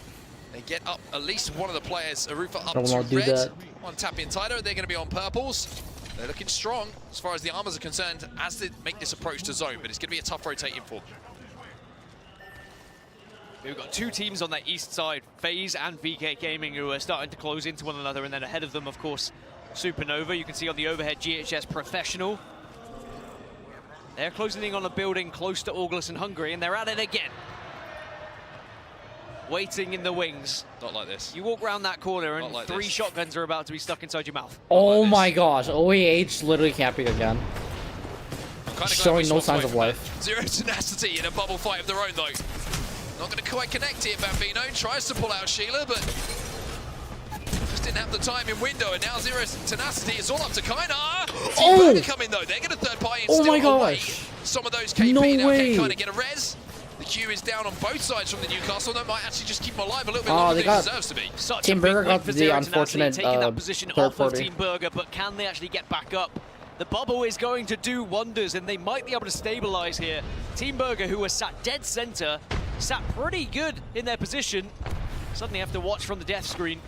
O: they get up at least one of the players, Arufa up
A: I
O: to
A: won't do
O: red.
A: that.
O: One tap in tighter, they're going to be on purples. They're looking strong as far as the armors are concerned as they make this approach to zone, but it's going to be a tough rotating for them.
P: We've got two teams on that east side, FaZe and VK Gaming, who are starting to close into one another, and then ahead of them, of course, Supernova. You can see on the overhead, GHS Professional. They're closing in on a building close to August and Hungary, and they're at it again. Waiting in the wings.
O: Not like this.
P: You walk around that corner, and
O: Not like
P: 3
O: this.
P: shotguns are about to be stuck inside your mouth.
A: Oh my gosh, OEH literally camping again. Showing no signs of life.
O: Zero tenacity in a bubble fight of their own, though. Not going to quite connect here, Bambino. Tries to pull out Sheila, but just didn't have the time in window, and now Zero tenacity. It's all up to Kaina.
A: Oh!
O: Team coming, though. They're going to third party and
A: Oh
O: steal
A: my
O: away
A: gosh.
O: some of those KP.
A: No
O: now
A: way.
O: can Kaina get a res? The queue is down on both sides from the Newcastle. That might actually just keep them alive a little bit
A: Oh,
O: longer
A: they
O: than it
A: got-
O: deserves to be.
P: Such
A: Team
P: a big
A: Burger
P: win
A: got
P: for
A: the
P: Zero Tenacity,
A: unfortunate,
P: taking that position
A: third
P: off of
A: party.
P: Team Burger, but can they actually get back up? The bubble is going to do wonders, and they might be able to stabilize here. Team Burger, who were sat dead center, sat pretty good in their position, suddenly have to watch from the death screen.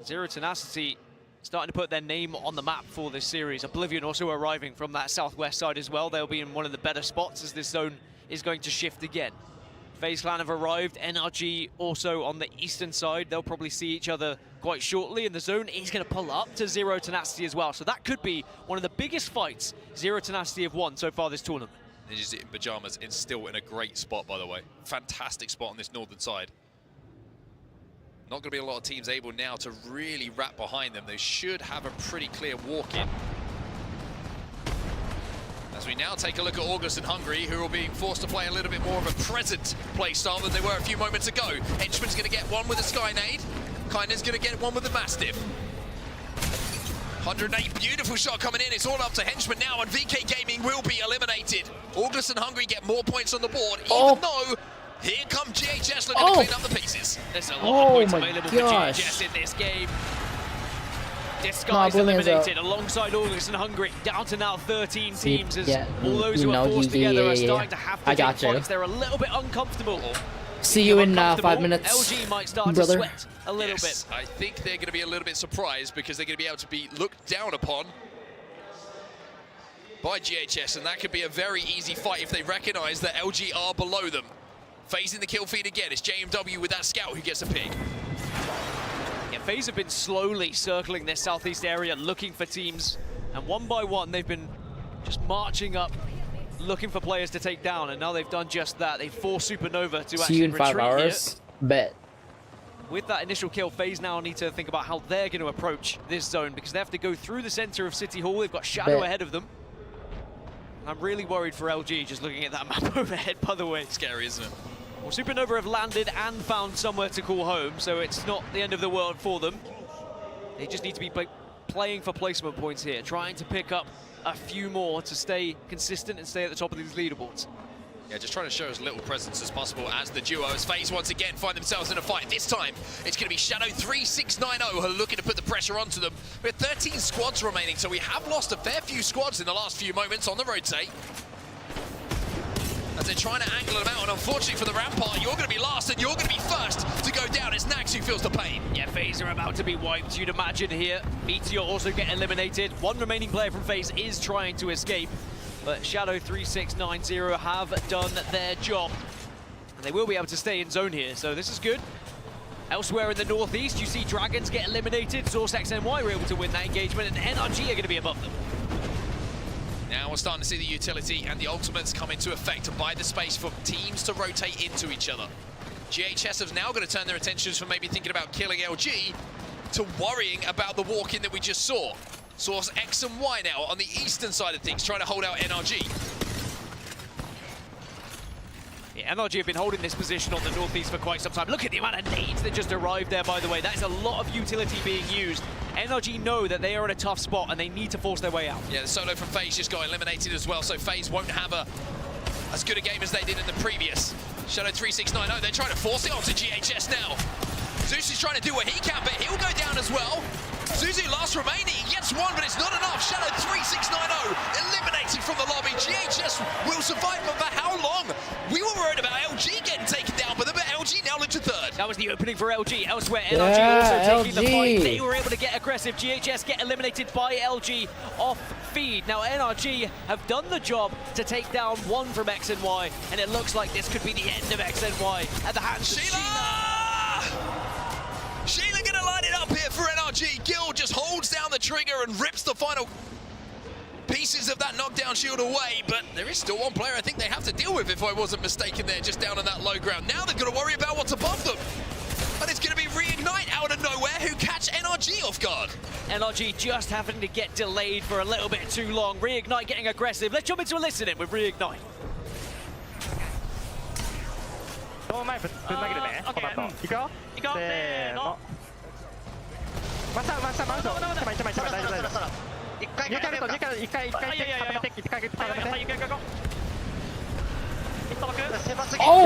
P: Zero Tenacity starting to put their name on the map for this series. Oblivion also arriving from that southwest side as well. They'll be in one of the better spots as this zone is going to shift again. FaZe Clan have arrived, NRG also on the eastern side. They'll probably see each other quite shortly, and the zone is going to pull up to Zero Tenacity as well. So that could be one of the biggest fights Zero Tenacity have won so far this tournament.
O: Ninjas in Pajamas is still in a great spot, by the way. Fantastic spot on this northern side. Not going to be a lot of teams able now to really wrap behind them. They should have a pretty clear walk-in. As we now take a look at August and Hungary, who are being forced to play a little bit more of a present play style than they were a few moments ago. Henchman's going to get one with a Skynade. Kaina's going to get one with the Mastiff. 108, beautiful shot coming in. It's all up to Henchman now, and VK Gaming will be eliminated. August and Hungary get more points on the board, even though here come GHS looking to clean up the pieces.
P: There's a lot of points
A: my
P: available
A: gosh.
P: for GHS in this game. This
A: No,
P: guy's
A: Oblivion's
P: eliminated alongside August and Hungary. Down to now 13 teams as all those
A: you
P: who are
A: know,
P: forced together are starting to have to
A: I got
P: take
A: you.
P: fights. They're a little bit uncomfortable.
A: See you in 5 minutes,
P: LG might start
A: brother.
P: to sweat a little
O: Yes,
P: bit.
O: I think they're going to be a little bit surprised because they're going to be able to be looked down upon by GHS, and that could be a very easy fight if they recognize that LG are below them. Phasing the kill feed again. It's JMW with that scout who gets a pick.
P: Yeah, FaZe have been slowly circling this southeast area, looking for teams, and one by one they've been just marching up, looking for players to take down, and now they've done just that. They forced Supernova to
A: See
P: actually
A: you in 5
P: retreat
A: hours. Bet.
P: With that initial kill, FaZe now need to think about how they're going to approach this zone, because they have to go through the center of City Hall. They've got Shadow
A: Bet.
P: ahead of them. I'm really worried for LG just looking at that map overhead, by the way.
O: Scary, isn't it?
P: Well, Supernova have landed and found somewhere to call home, so it's not the end of the world for them. They just need to be playing for placement points here, trying to pick up a few more to stay consistent and stay at the top of these leaderboards.
O: Yeah, just trying to show as little presence as possible as the duo, as FaZe once again find themselves in a fight. This time, it's going to be Shadow 3690 who are looking to put the pressure onto them. We have 13 squads remaining, so we have lost a fair few squads in the last few moments on the rotate. As they're trying to angle them out, and unfortunately for the Rampart, you're going to be last and you're going to be first to go down. It's Nax who feels the pain.
P: Yeah, FaZe are about to be wiped, you'd imagine here. Meteor also get eliminated. One remaining player from FaZe is trying to escape, but Shadow 3690 have done their job. And they will be able to stay in zone here, so this is good. Elsewhere in the northeast, you see Dragons get eliminated. Source XNY were able to win that engagement, and NRG are going to be above them.
O: Now we're starting to see the utility and the ultimates come into effect to buy the space for teams to rotate into each other. GHS have now got to turn their attentions from maybe thinking about killing LG to worrying about the walk-in that we just saw. Source X and Y now on the eastern side of things, trying to hold out NRG.
P: Yeah, NRG have been holding this position on the northeast for quite some time. Look at the amount of nades that just arrived there, by the way. That is a lot of utility being used. NRG know that they are in a tough spot and they need to force their way out.
O: Yeah, the solo from FaZe just got eliminated as well, so FaZe won't have as good a game as they did in the previous. Shadow 3690, they're trying to force it onto GHS now. Zeus is trying to do what he can, but he'll go down as well. Zuzu last remaining, he gets one, but it's not enough. Shadow 3690 eliminated from the lobby. GHS will survive, but for how long? We were worried about LG getting taken down, but LG now look to third.
P: That was the opening for LG. Elsewhere, NRG also taking the fight. They were able to get aggressive. GHS get eliminated by LG off feed. Now NRG have done the job to take down one from X and Y, and it looks like this could be the end of X and Y at the hands of Sheila.
O: Sheila gonna line it up here for NRG. Gil just holds down the trigger and rips the final pieces of that knockdown shield away, but there is still one player I think they have to deal with, if I wasn't mistaken there, just down on that low ground. Now they're gonna worry about what's above them. And it's gonna be Reignite out of nowhere who catch NRG off guard.
P: NRG just having to get delayed for a little bit too long. Reignite getting aggressive. Let's jump into a listening with Reignite.
A: Oh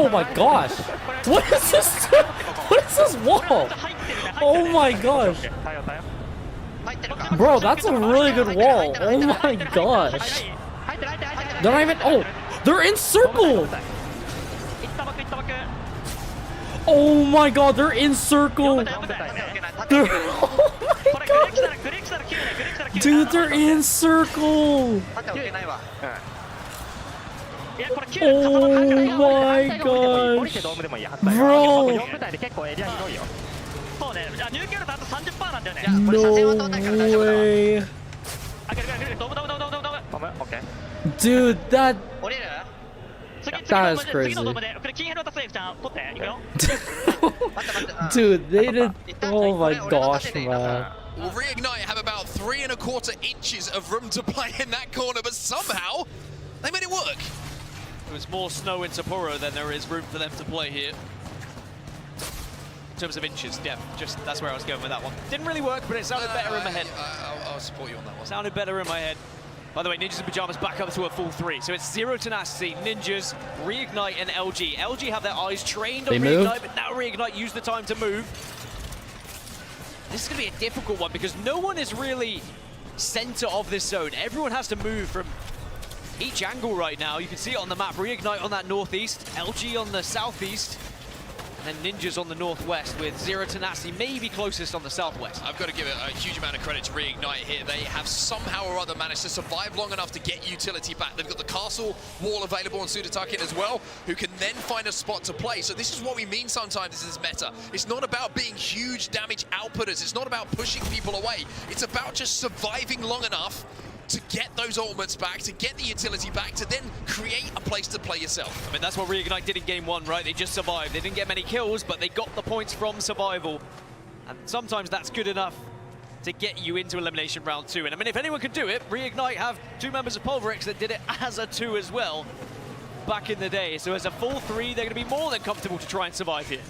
A: my gosh! What is this? What is this wall? Oh my gosh! Bro, that's a really good wall. Oh my gosh! They're not even. Oh, they're encircled. Oh my god, they're encircled. They're, oh my god. Dude, they're encircled. Oh my gosh. Bro. No way. Dude, that is crazy. Dude, they did. Oh my gosh, man.
O: Well, Reignite have about 3¼ inches of room to play in that corner, but somehow they made it work.
P: There's more snow in Sapporo than there is room for them to play here. In terms of inches, yeah, just that's where I was going with that one. Didn't really work, but it sounded better in my head.
O: I'll support you on that one.
P: Sounded better in my head. By the way, Ninjas and Pajamas back up to a full 3. So it's Zero Tenacity, Ninjas, Reignite, and LG. LG have their eyes trained on Reignite, but now Reignite use the time to move. This is going to be a difficult one because no one is really center of this zone. Everyone has to move from each angle right now. You can see it on the map. Reignite on that northeast, LG on the southeast, and then Ninjas on the northwest with Zero Tenacity maybe closest on the southwest.
O: I've got to give a huge amount of credit to Reignite here. They have somehow or other managed to survive long enough to get utility back. They've got the castle wall available on Sudatakin as well, who can then find a spot to play. So this is what we mean sometimes in this meta. It's not about being huge damage outputters. It's not about pushing people away. It's about just surviving long enough to get those ultimates back, to get the utility back, to then create a place to play yourself.
P: I mean, that's what Reignite did in game 1, right? They just survived. They didn't get many kills, but they got the points from survival. And sometimes that's good enough to get you into elimination round 2. And I mean, if anyone can do it, Reignite have 2 members of Pulverix that did it as a 2 as well back in the day. So as a full 3, they're going to be more than comfortable to try and survive here.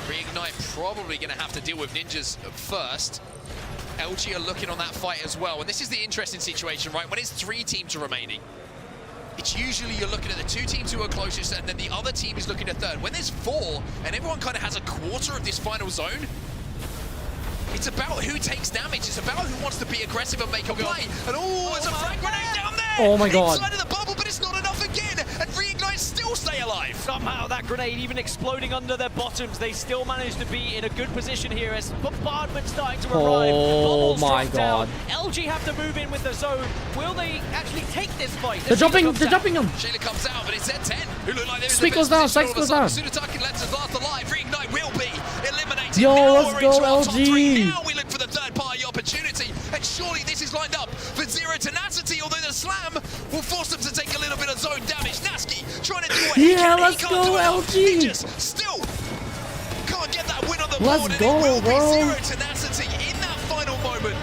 O: Reignite probably going to have to deal with Ninjas first. LG are looking on that fight as well. And this is the interesting situation, right? When it's 3 teams remaining, it's usually you're looking at the 2 teams who are closest and then the other team is looking at third. When there's 4 and everyone kind of has a quarter of this final zone, it's about who takes damage. It's about who wants to be aggressive and make a play. And there's a frag grenade down there!
A: Oh my god.
O: Inside of the bubble, but it's not enough again. And Reignite still stay alive.
P: Somehow that grenade even exploding under their bottoms. They still manage to be in a good position here as bombardment's starting to arrive.
A: Oh
P: Bubbles
A: my
P: drop down.
A: god.
P: LG have to move in with the zone. Will they actually take this fight?
A: They're jumping him.
O: Sheila comes out, but it's Z10 who look like they're
A: Spike
O: in the
A: goes down,
O: best
A: Spike goes down.
O: Sudatakin lets us last alive. Reignite will be eliminated.
A: Yo,
O: Now
A: let's
O: we're
A: go,
O: into our top 3.
A: LG.
O: Now we look for the third-party opportunity, and surely this is lined up for Zero Tenacity, although the slam will force them to take a little bit of zone damage. Naski trying to do what he can.
A: Let's
O: He can't
A: go,
O: do enough.
A: LG.
O: He just still can't get that win on the
A: Let's
O: board,
A: go,
O: and it will
A: bro.
O: be Zero Tenacity in that final moment,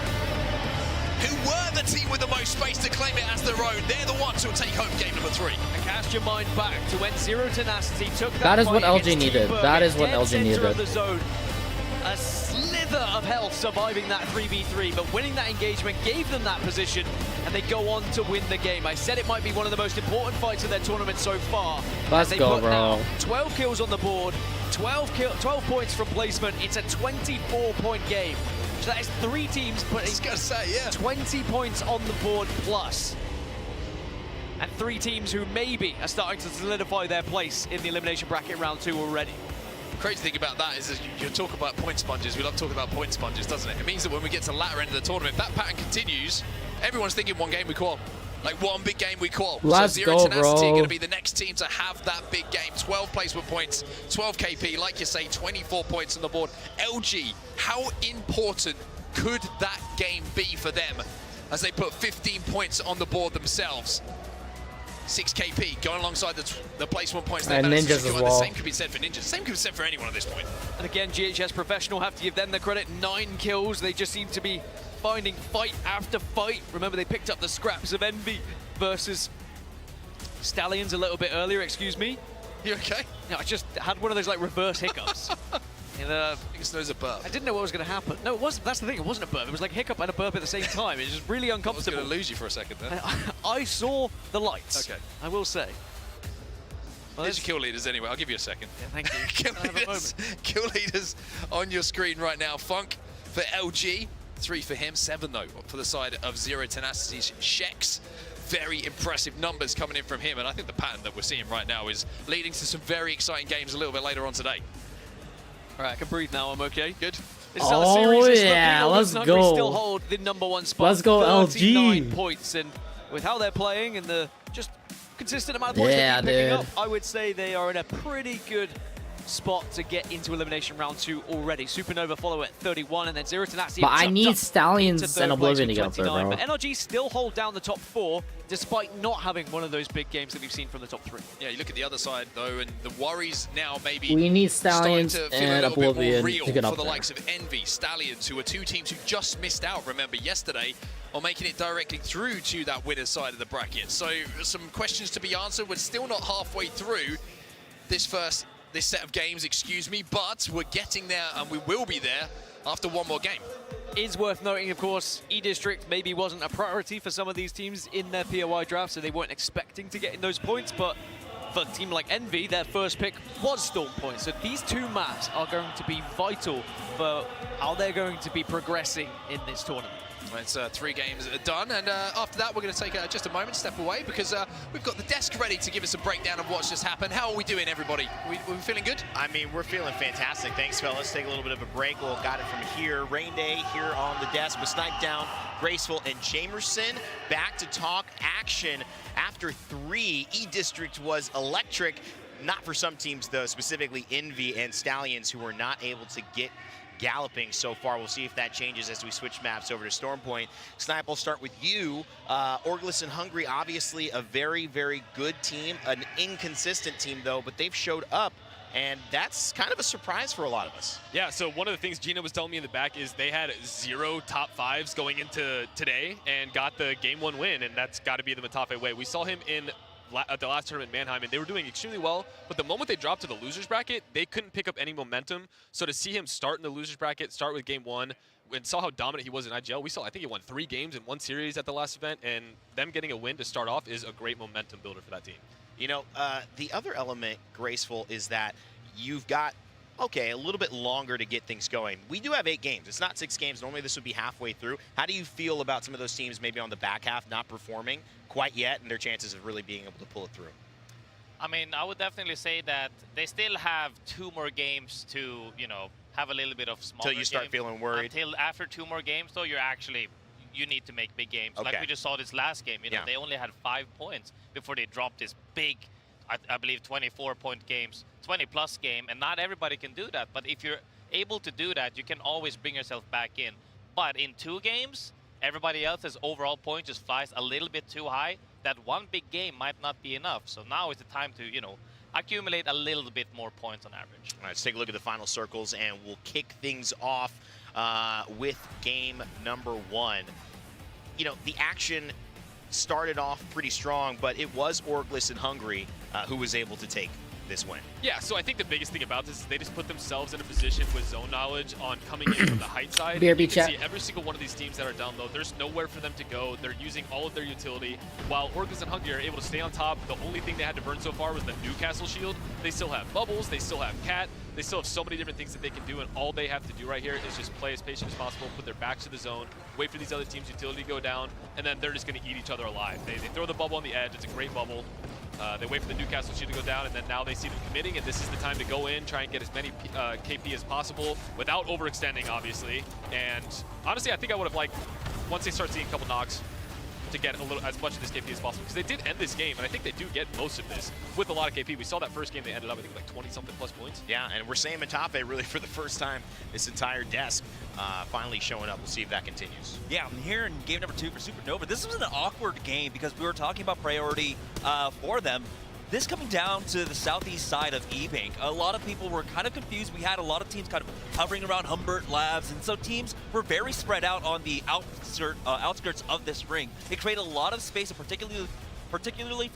O: who were the team with the most space to claim it as their own. They're the ones who'll take home game number 3.
P: And cast your mind back to when Zero Tenacity took that
A: That is what
P: fight
A: LG
P: against
A: needed.
P: Teamberg
A: That
P: in
A: is what
P: dead
A: LG
P: center
A: needed.
P: of the zone. A slither of health surviving that 3v3, but winning that engagement gave them that position, and they go on to win the game. I said it might be one of the most important fights of their tournament so far.
A: Let's
P: They
A: go,
P: put
A: bro.
P: now 12 kills on the board, 12 points from placement. It's a 24-point game. So that is 3 teams putting 20 points on the board plus. And 3 teams who maybe are starting to solidify their place in the elimination bracket round 2 already.
O: Crazy thing about that is you talk about point sponges. We love talking about point sponges, doesn't it? It means that when we get to the latter end of the tournament, if that pattern continues, everyone's thinking one game we qual. Like one big game we qual.
A: Let's
O: so Zero
A: go,
O: Tenacity are
A: bro.
O: going to be the next team to have that big game. 12 placement points, 12 KP, like you say, 24 points on the board. LG, how important could that game be for them as they put 15 points on the board themselves? 6 KP going alongside the placement points.
A: And Ninjas as well.
O: The same could be said for Ninjas. Same could be said for anyone at this point.
P: And again, GHS Professional have to give them the credit. 9 kills. They just seem to be finding fight after fight. Remember, they picked up the scraps of Envy versus Stallions a little bit earlier. Excuse me.
O: You okay?
P: No, I just had one of those like reverse hiccups. And,
O: I think it was a burp.
P: I didn't know what was going to happen. No, it wasn't. That's the thing. It wasn't a burp. It was like a hiccup and a burp at the same time. It was just really uncomfortable.
O: I was going to lose you for a second there.
P: I saw the lights.
O: Okay.
P: I will say. Well,
O: There's your kill leaders anyway. I'll give you a second.
P: Yeah, thank you.
O: Kill leaders on your screen right now. Funk for LG. 3 for him. 7 though for the side of Zero Tenacity's Shex. Very impressive numbers coming in from him, and I think the pattern that we're seeing right now is leading to some very exciting games a little bit later on today.
P: All right, I can breathe now. I'm okay.
O: Good.
P: This is how the series is
A: yeah,
P: looking.
A: let's
P: Hungary
A: go.
P: still hold the #1 spot.
A: Let's go,
P: 39
A: LG.
P: points, and with how they're playing and the just consistent amount of points
A: Yeah,
P: they're picking
A: dude.
P: up, I would say they are in a pretty good spot to get into elimination round 2 already. Supernova follow at 31, and then Zero Tenacity.
A: But I
P: jumped
A: need
P: up
A: Stallions
P: into third
A: and
P: place
A: Oblivion
P: with
A: to get up there,
P: 29.
A: bro.
P: But NRG still hold down the top 4, despite not having one of those big games that we've seen from the top 3.
O: Yeah, you look at the other side though, and the worries now maybe
A: We need
O: starting
A: Stallions
O: to feel a
A: and
O: little bit more
A: Oblivion
O: real
A: to get
O: for
A: up
O: the
A: there.
O: likes of Envy, Stallions, who are 2 teams who just missed out, remember, yesterday on making it directly through to that winner's side of the bracket. So some questions to be answered. We're still not halfway through this set of games, excuse me, but we're getting there, and we will be there after one more game.
P: Is worth noting, of course, E-District maybe wasn't a priority for some of these teams in their POI draft, so they weren't expecting to get in those points, but for a team like Envy, their first pick was Storm Point. So these two maps are going to be vital for how they're going to be progressing in this tournament.
O: It's 3 games done, and after that we're going to take just a moment, step away, because we've got the desk ready to give us a breakdown of what's just happened. How are we doing, everybody? We feeling good?
K: I mean, we're feeling fantastic. Thanks, fellas. Take a little bit of a break. We'll got it from here. Rain Day here on the desk with Snipe Down, Graceful, and Jamerson. Back to talk action after 3. E-District was electric. Not for some teams, though, specifically Envy and Stallions, who were not able to get galloping so far. We'll see if that changes as we switch maps over to Stormpoint. Snipe, I'll start with you. Orgless and Hungry, obviously a very, very good team, an inconsistent team though, but they've showed up, and that's kind of a surprise for a lot of us.
L: Yeah, so one of the things Gina was telling me in the back is they had 0 top 5s going into today and got the game 1 win, and that's got to be the Matafe way. We saw him in at the last tournament, Mannheim, and they were doing extremely well, but the moment they dropped to the losers bracket, they couldn't pick up any momentum. So to see him start in the losers bracket, start with game 1, and saw how dominant he was in IGL, we saw, I think he won 3 games in 1 series at the last event, and them getting a win to start off is a great momentum builder for that team.
K: You know, the other element, Graceful, is that you've got, okay, a little bit longer to get things going. We do have 8 games. It's not 6 games. Normally this would be halfway through. How do you feel about some of those teams maybe on the back half not performing quite yet and their chances of really being able to pull it through?
H: I mean, I would definitely say that they still have 2 more games to, you know, have a little bit of smaller
K: Until you start feeling worried?
H: Until after 2 more games, though, you need to make big games.
K: Okay.
H: Like we just saw this last game, you know, they only had 5 points before they dropped this big, I believe, 24-point games, 20-plus game, and not everybody can do that. But if you're able to do that, you can always bring yourself back in. But in 2 games, everybody else's overall point just flies a little bit too high. That 1 big game might not be enough. So now is the time to, you know, accumulate a little bit more points on average.
K: All right, let's take a look at the final circles, and we'll kick things off with game number 1. You know, the action started off pretty strong, but it was Orgless and Hungry who was able to take this win.
L: Yeah, so I think the biggest thing about this is they just put themselves in a position with zone knowledge on coming in from the height side.
A: BRB
L: You can
A: chat.
L: see every single one of these teams that are down low, there's nowhere for them to go. They're using all of their utility, while Orgless and Hungry are able to stay on top. The only thing they had to burn so far was the Newcastle shield. They still have bubbles, they still have Cat, they still have so many different things that they can do, and all they have to do right here is just play as patient as possible, put their backs to the zone, wait for these other teams' utility to go down, and then they're just going to eat each other alive. They throw the bubble on the edge, it's a great bubble. They wait for the Newcastle shield to go down, and then now they see them committing, and this is the time to go in, try and get as many KP as possible without overextending, obviously. And honestly, I think I would have liked, once they start seeing a couple knocks, to get a little as much of this KP as possible, because they did end this game, and I think they do get most of this with a lot of KP. We saw that first game they ended up, I think, like 20-something plus points.
K: Yeah, and we're saying Matafe really for the first time this entire desk finally showing up. We'll see if that continues.
M: Yeah, I'm here in game number 2 for Supernova. This was an awkward game because we were talking about priority for them. This coming down to the southeast side of E-Bank, a lot of people were kind of confused. We had a lot of teams kind of hovering around Humbert Labs, and so teams were very spread out on the outskirts of this ring. It created a lot of space, particularly for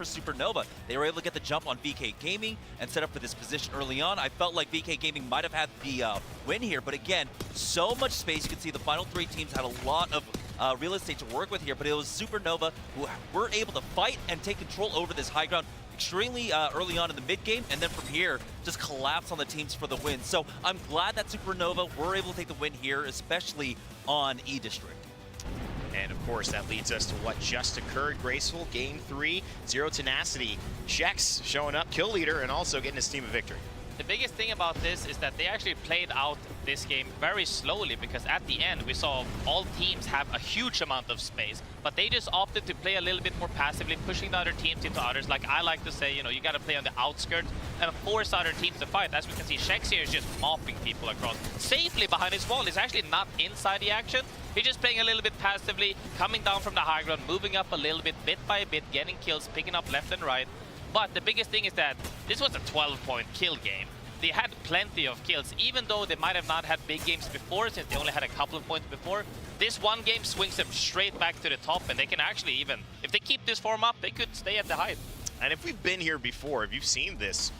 M: Supernova. They were able to get the jump on VK Gaming and set up for this position early on. I felt like VK Gaming might have had the win here, but again, so much space. You can see the final 3 teams had a lot of real estate to work with here, but it was Supernova who were able to fight and take control over this high ground extremely early on in the mid game, and then from here just collapse on the teams for the win. So I'm glad that Supernova were able to take the win here, especially on E-District.
K: And of course, that leads us to what just occurred. Graceful, game 3, Zero Tenacity. Shex showing up, kill leader, and also getting his team a victory.
H: The biggest thing about this is that they actually played out this game very slowly, because at the end we saw all teams have a huge amount of space, but they just opted to play a little bit more passively, pushing the other teams into others. Like I like to say, you know, you got to play on the outskirts and force other teams to fight. As we can see, Shex here is just mopping people across safely behind his wall. He's actually not inside the action. He's just playing a little bit passively, coming down from the high ground, moving up a little bit by bit, getting kills, picking up left and right. But the biggest thing is that this was a 12-point kill game. They had plenty of kills, even though they might have not had big games before, since they only had a couple of points before. This one game swings them straight back to the top, and they can actually even, if they keep this form up, they could stay at the height.
K: And if we've been here before, if you've seen this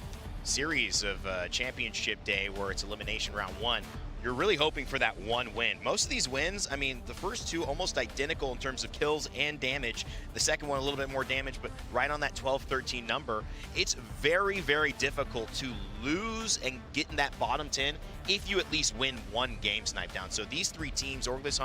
K: series of Championship Day where it's elimination round 1, you're really hoping for that one win. Most of these wins, I mean, the first two almost identical in terms of kills and damage. The second one a little bit more damage, but right on that 12-13 number. It's very, very difficult to lose and get in that bottom 10 if you at least win one game, Snipe Down. So these three teams, ALGS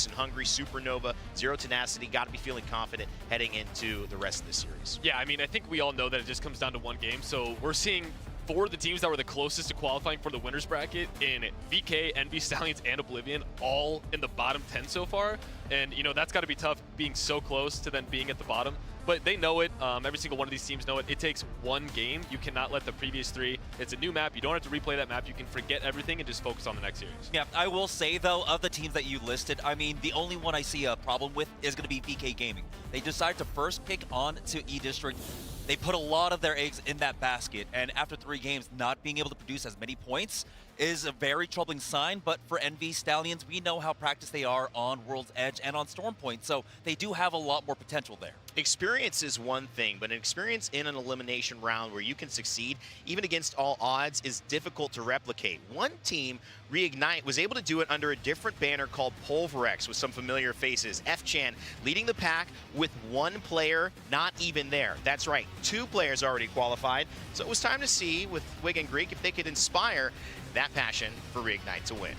K: and Hungry, Supernova, Zero Tenacity, got to be feeling confident heading into the rest of the series.
L: Yeah, I mean, I think we all know that it just comes down to one game. So we're seeing 4 of the teams that were the closest to qualifying for the winners bracket in VK, Envy, Stallions, and Oblivion, all in the bottom 10 so far. And, you know, that's got to be tough being so close to then being at the bottom. But they know it. Every single one of these teams know it. It takes one game. You cannot let the previous 3. It's a new map. You don't have to replay that map. You can forget everything and just focus on the next series.
M: Yeah, I will say, though, of the teams that you listed, I mean, the only one I see a problem with is going to be VK Gaming. They decided to first pick on to E-District. They put a lot of their eggs in that basket, and after 3 games, not being able to produce as many points is a very troubling sign. But for Envy, Stallions, we know how practiced they are on World's Edge and on Storm Point, so they do have a lot more potential there.
K: Experience is one thing, but an experience in an elimination round where you can succeed, even against all odds, is difficult to replicate. One team, Reignite, was able to do it under a different banner called Pulverex with some familiar faces. F-Chan leading the pack with 1 player not even there. That's right, 2 players already qualified. So it was time to see with Wig and Greek if they could inspire that passion for Reignite to win.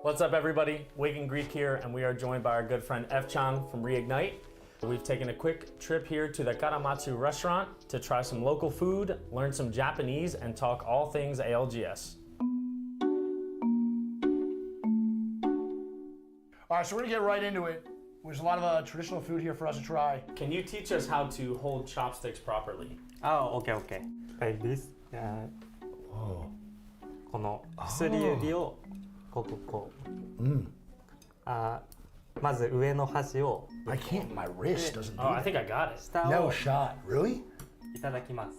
E: What's up, everybody? Wig and Greek here, and we are joined by our good friend F-Chan from Reignite. We've taken a quick trip here to the Karamatsu restaurant to try some local food, learn some Japanese, and talk all things ALGS.
V: All right, so we're gonna get right into it. There's a lot of traditional food here for us to try.
E: Can you teach us how to hold chopsticks properly?
W: Oh, okay. Like this.
V: Whoa.
W: この薬指をこう。まず上の箸を。
V: I can't. My wrist doesn't do
E: Oh, I think I got it.
V: No shot. Really?
W: いただきます。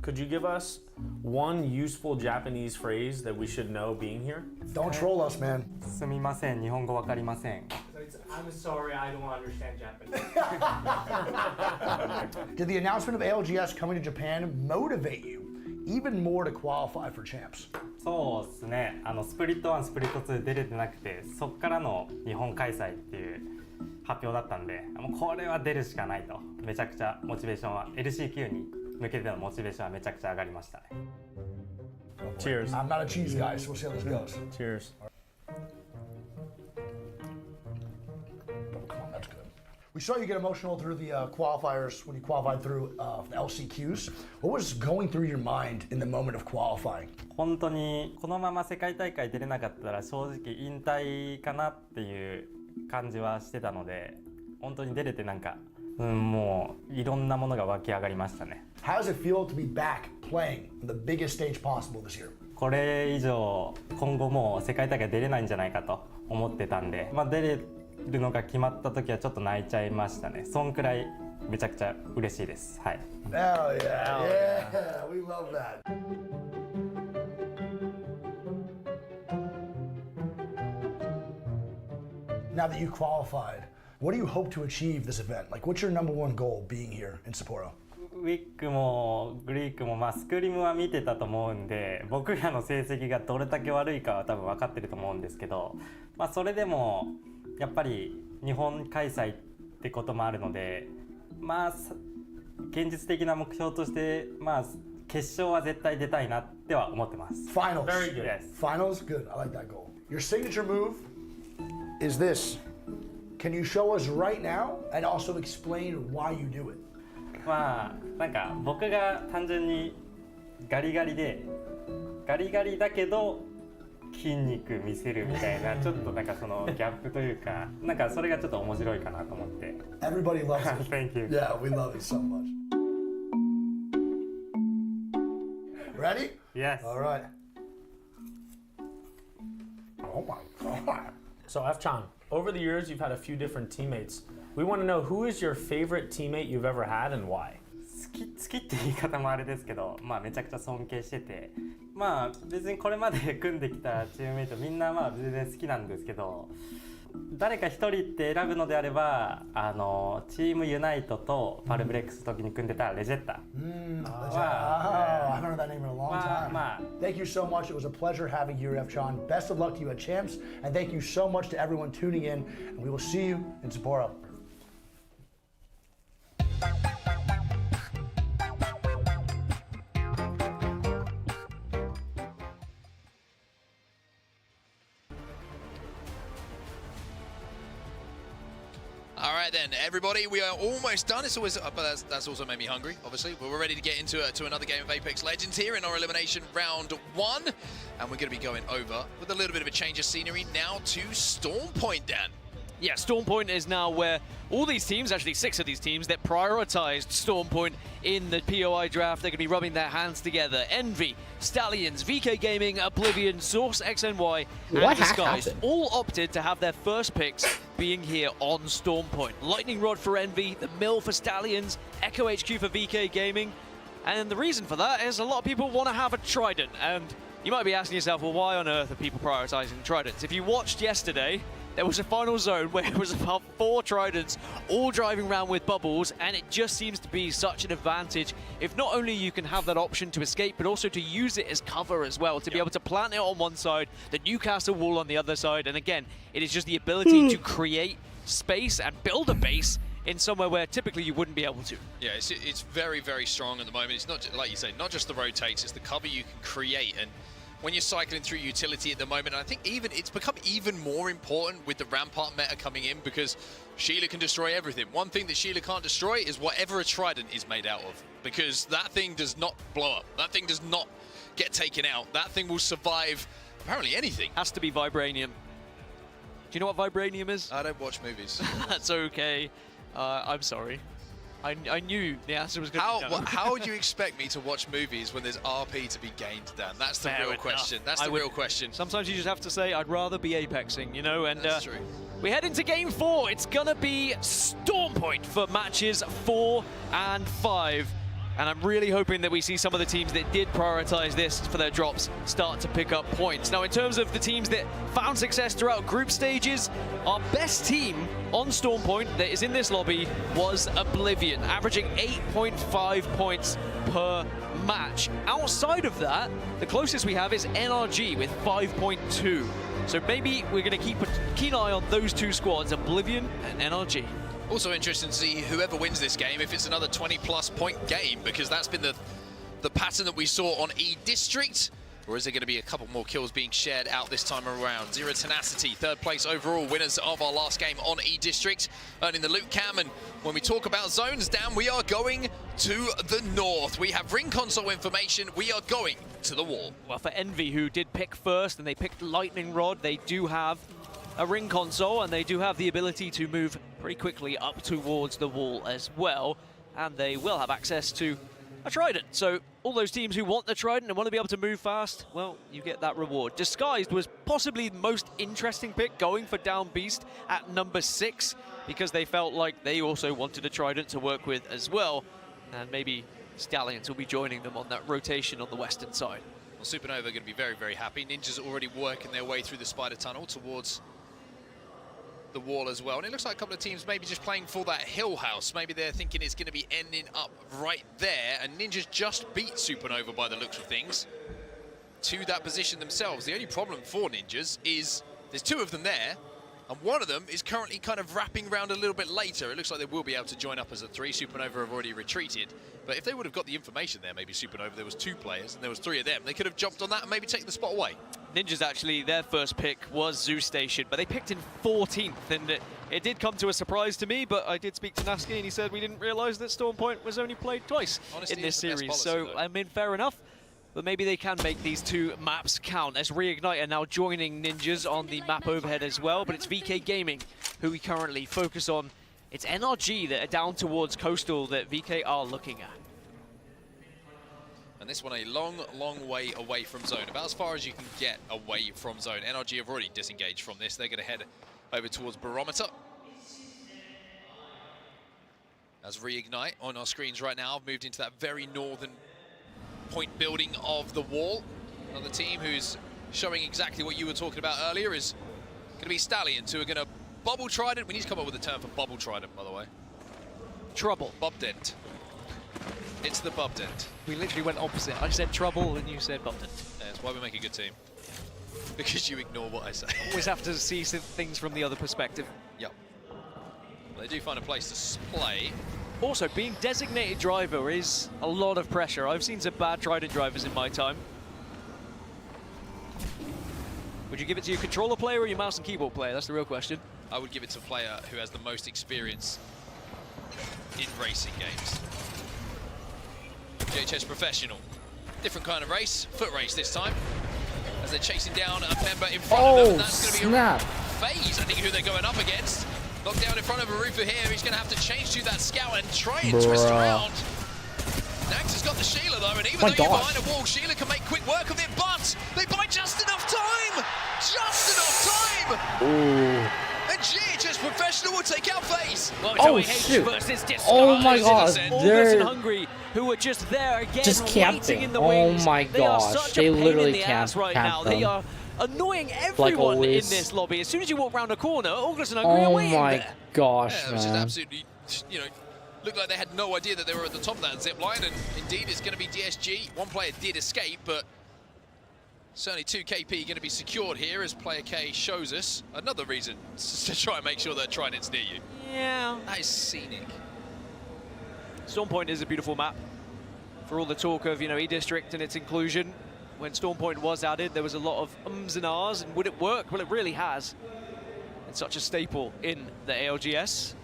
E: Could you give us one useful Japanese phrase that we should know being here?
V: Don't troll us, man.
W: すみません、日本語わかりません。
E: I'm sorry, I don't understand Japanese.
V: Did the announcement of ALGS coming to Japan motivate you even more to qualify for champs?
W: そうですね。スプリット1、スプリット2出れてなくて、そっからの日本開催っていう発表だったんで、もうこれは出るしかないと。めちゃくちゃモチベーションは LCQ に向けてのモチベーションはめちゃくちゃ上がりましたね。
E: Cheers.
V: I'm not a cheese guy, so we'll see how this goes.
E: Cheers.
V: We saw you get emotional through the qualifiers when you qualified through the LCQs. What was going through your mind in the moment of qualifying?
W: 本当にこのまま世界大会出れなかったら正直引退かなっていう感じはしてたので、本当に出れてなんか、もういろんなものが湧き上がりましたね。
V: How does it feel to be back playing on the biggest stage possible this year?
W: これ以上今後もう世界大会出れないんじゃないかと思ってたんで、出れるのが決まった時はちょっと泣いちゃいましたね。そんくらいめちゃくちゃ嬉しいです。はい。
V: Hell yeah, yeah, we love that. Now that you qualified, what do you hope to achieve this event? Like, what's your number one goal being here in Sapporo?
W: ウィックもグリークもスクリムは見てたと思うんで、僕らの成績がどれだけ悪いかは多分分かってると思うんですけど、それでもやっぱり日本開催ってこともあるので、現実的な目標として決勝は絶対出たいなっては思ってます。
V: Finals.
W: Very good. Yes.
V: Finals, good. I like that goal. Your signature move is this. Can you show us right now and also explain why you do it?
W: なんか僕が単純にガリガリだけど筋肉見せるみたいなちょっとなんかそのギャップというかなんかそれがちょっと面白いかなと思って。
V: Everybody loves it.
W: Thank you.
V: Yeah, we love it so much. Ready?
W: Yes.
V: All right. Oh my God.
E: So F-Chan, over the years you've had a few different teammates. We want to know who is your favorite teammate you've ever had and why?
W: 好きって言い方もあれですけど、めちゃくちゃ尊敬してて、別にこれまで組んできたチームメイトみんな全然好きなんですけど、誰か一人って選ぶのであれば、チームユナイトとパルブレックスの時に組んでたレジェッタ。
V: I haven't heard that name in a long time. Thank you so much. It was a pleasure having you, F-Chan. Best of luck to you at Champs, and thank you so much to everyone tuning in, and we will see you in Sapporo.
O: All right then, everybody, we are almost done. It's always, but that's also made me hungry, obviously. But we're ready to get into to another game of Apex Legends here in our elimination round 1. And we're going to be going over with a little bit of a change of scenery now to Storm Point, Dan.
P: Yeah, Storm Point is now where all these teams, actually 6 of these teams, that prioritized Storm Point in the POI draft, they're going to be rubbing their hands together. Envy, Stallions, VK Gaming, Oblivion, Source XNY, and Disguised all opted to have their first picks being here on Storm Point. Lightning Rod for Envy, the Mill for Stallions, Echo HQ for VK Gaming. And the reason for that is a lot of people want to have a Trident. And you might be asking yourself, well, why on earth are people prioritizing Tridents? If you watched yesterday, there was a final zone where it was about 4 Tridents all driving around with bubbles, and it just seems to be such an advantage if not only you can have that option to escape, but also to use it as cover as well, to be able to plant it on one side, the Newcastle wall on the other side, and again, it is just the ability to create space and build a base in somewhere where typically you wouldn't be able to.
O: Yeah, it's very, very strong at the moment. It's not, like you say, not just the rotates, it's the cover you can create. And when you're cycling through utility at the moment, and I think it's become even more important with the Rampart meta coming in, because Sheila can destroy everything. One thing that Sheila can't destroy is whatever a Trident is made out of, because that thing does not blow up. That thing does not get taken out. That thing will survive apparently anything.
P: Has to be Vibranium. Do you know what Vibranium is?
O: I don't watch movies.
P: That's okay. I'm sorry. I knew the answer was going to be no.
O: How would you expect me to watch movies when there's RP to be gained, Dan? That's the real question. That's the real question.
P: Sometimes you just have to say, I'd rather be apexing, you know? And
O: that's true.
P: We head into game 4. It's going to be Storm Point for matches 4 and 5. And I'm really hoping that we see some of the teams that did prioritize this for their drops start to pick up points. Now, in terms of the teams that found success throughout group stages, our best team on Storm Point that is in this lobby was Oblivion, averaging 8.5 points per match. Outside of that, the closest we have is NRG with 5.2. So maybe we're going to keep a keen eye on those 2 squads, Oblivion and NRG.
O: Also interesting to see whoever wins this game, if it's another 20+ point game, because that's been the pattern that we saw on E-District. Or is there going to be a couple more kills being shared out this time around? Zero Tenacity, 3rd place overall, winners of our last game on E-District, earning the loot cam. And when we talk about zones, Dan, we are going to the north. We have ring console information. We are going to the wall.
P: Well, for Envy, who did pick first, and they picked Lightning Rod, they do have a ring console, and they do have the ability to move pretty quickly up towards the wall as well, and they will have access to a Trident. So all those teams who want the Trident and want to be able to move fast, well, you get that reward. Disguised was possibly the most interesting pick, going for Down Beast at number 6, because they felt like they also wanted a Trident to work with as well, and maybe Stallions will be joining them on that rotation on the western side.
O: Well, Supernova are going to be very, very happy. Ninjas are already working their way through the spider tunnel towards the wall as well, and it looks like a couple of teams maybe just playing for that hill house. Maybe they're thinking it's going to be ending up right there, and Ninjas just beat Supernova by the looks of things to that position themselves. The only problem for Ninjas is there's 2 of them there, and one of them is currently kind of wrapping around a little bit later. It looks like they will be able to join up as a 3. Supernova have already retreated, but if they would have got the information there, maybe Supernova, there was 2 players and there was 3 of them, they could have jumped on that and maybe taken the spot away.
P: Ninjas, actually, their first pick was Zoo Station, but they picked in 14th, and it did come to a surprise to me, but I did speak to Nasky, and he said we didn't realize that Storm Point was only played twice in this series. Policy, so, though. I mean, fair enough, but maybe they can make these 2 maps count, as Reignite are now joining Ninjas on the map overhead as well, but it's VK Gaming who we currently focus on. It's NRG that are down towards Coastal that VK are looking at.
O: And this one a long, long way away from zone, about as far as you can get away from zone. NRG have already disengaged from this. They're going to head over towards Barometer. As Reignite on our screens right now have moved into that very northern point building of the wall. Another team who's showing exactly what you were talking about earlier is going to be Stallions, who are going to Bubble Trident. We need to come up with a term for Bubble Trident, by the way.
P: Trouble.
O: Bubdent. It's the Bubdent.
P: We literally went opposite. I said trouble and you said Bubdent.
O: Yeah, that's why we make a good team. Because you ignore what I say.
P: Always have to see things from the other perspective.
O: Yep. They do find a place to play.
P: Also, being designated driver is a lot of pressure. I've seen some bad Trident drivers in my time. Would you give it to your controller player or your mouse and keyboard player? That's the real question.
O: I would give it to a player who has the most experience in racing games. JHS Professional. Different kind of race, foot race this time. As they're chasing down a member in front of them. And that's going to be a phase, I think, who they're going up against. Knocked down in front of Arufa here. He's going to have to change to that scout and try and twist around. Jankz has got the Sheila though, and even though you're behind a wall, Sheila can make quick work of it, but they buy just enough time! Just enough time!
A: Ooh.
O: And JHS Professional will take out FaZe.
A: Oh, shoot. Oh my god,
P: they're hungry, who are just there again,
A: just camping.
P: In the
A: oh
P: wings.
A: my gosh, they literally camp
P: right now. They are annoying everyone in this lobby. As soon as you walk around a corner, ALGS and Hungry are waiting
A: my
P: there.
A: gosh,
O: yeah, it was just absolutely, you know, looked like they had no idea that they were at the top of that zip line, and indeed it's going to be DSG. One player did escape, but certainly 2 KP going to be secured here, as player K shows us. Another reason to try and make sure that Trident's near you.
P: Yeah.
O: That is scenic.
P: Stormpoint is a beautiful map. For all the talk of, you know, E-District and its inclusion, when Stormpoint was added, there was a lot of ums and ahs, and would it work? Well, it really has. It's such a staple in the ALGS.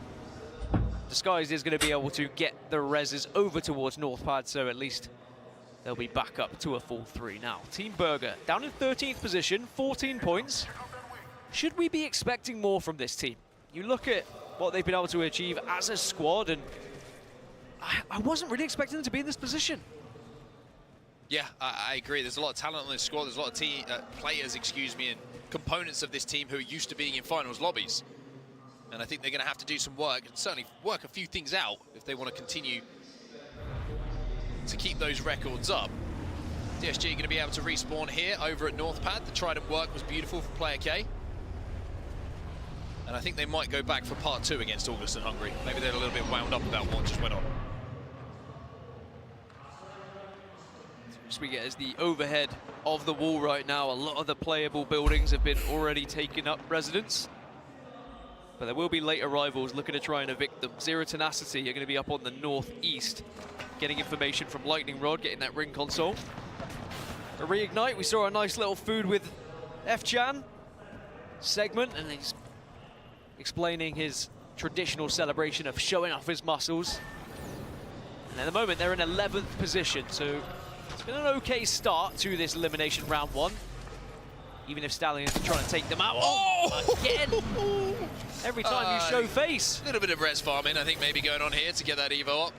P: Disguised is going to be able to get the reses over towards Northpad, so at least they'll be back up to a full 3 now. Team Burger down in 13th position, 14 points. Should we be expecting more from this team? You look at what they've been able to achieve as a squad, and I wasn't really expecting them to be in this position.
O: Yeah, I agree. There's a lot of talent on this squad. There's a lot of team players, excuse me, and components of this team who are used to being in finals lobbies. And I think they're going to have to do some work, and certainly work a few things out if they want to continue to keep those records up. DSG going to be able to respawn here over at Northpad. The Trident work was beautiful for player K. And I think they might go back for part 2 against ALGS and Hungry. Maybe they're a little bit wound up about what just went on.
P: So we get is the overhead of the wall right now. A lot of the playable buildings have been already taken up residence. But there will be late arrivals looking to try and evict them. Zero Tenacity are going to be up on the northeast, getting information from Lightning Rod, getting that ring console. A Reignite, we saw a nice little food with F-Chan segment, and he's explaining his traditional celebration of showing off his muscles. And at the moment, they're in 11th position, so it's been an okay start to this elimination round 1. Even if Stallions are trying to take them out. Oh, again! Every time you show face.
O: A little bit of res farming, I think, maybe going on here to get that Evo up.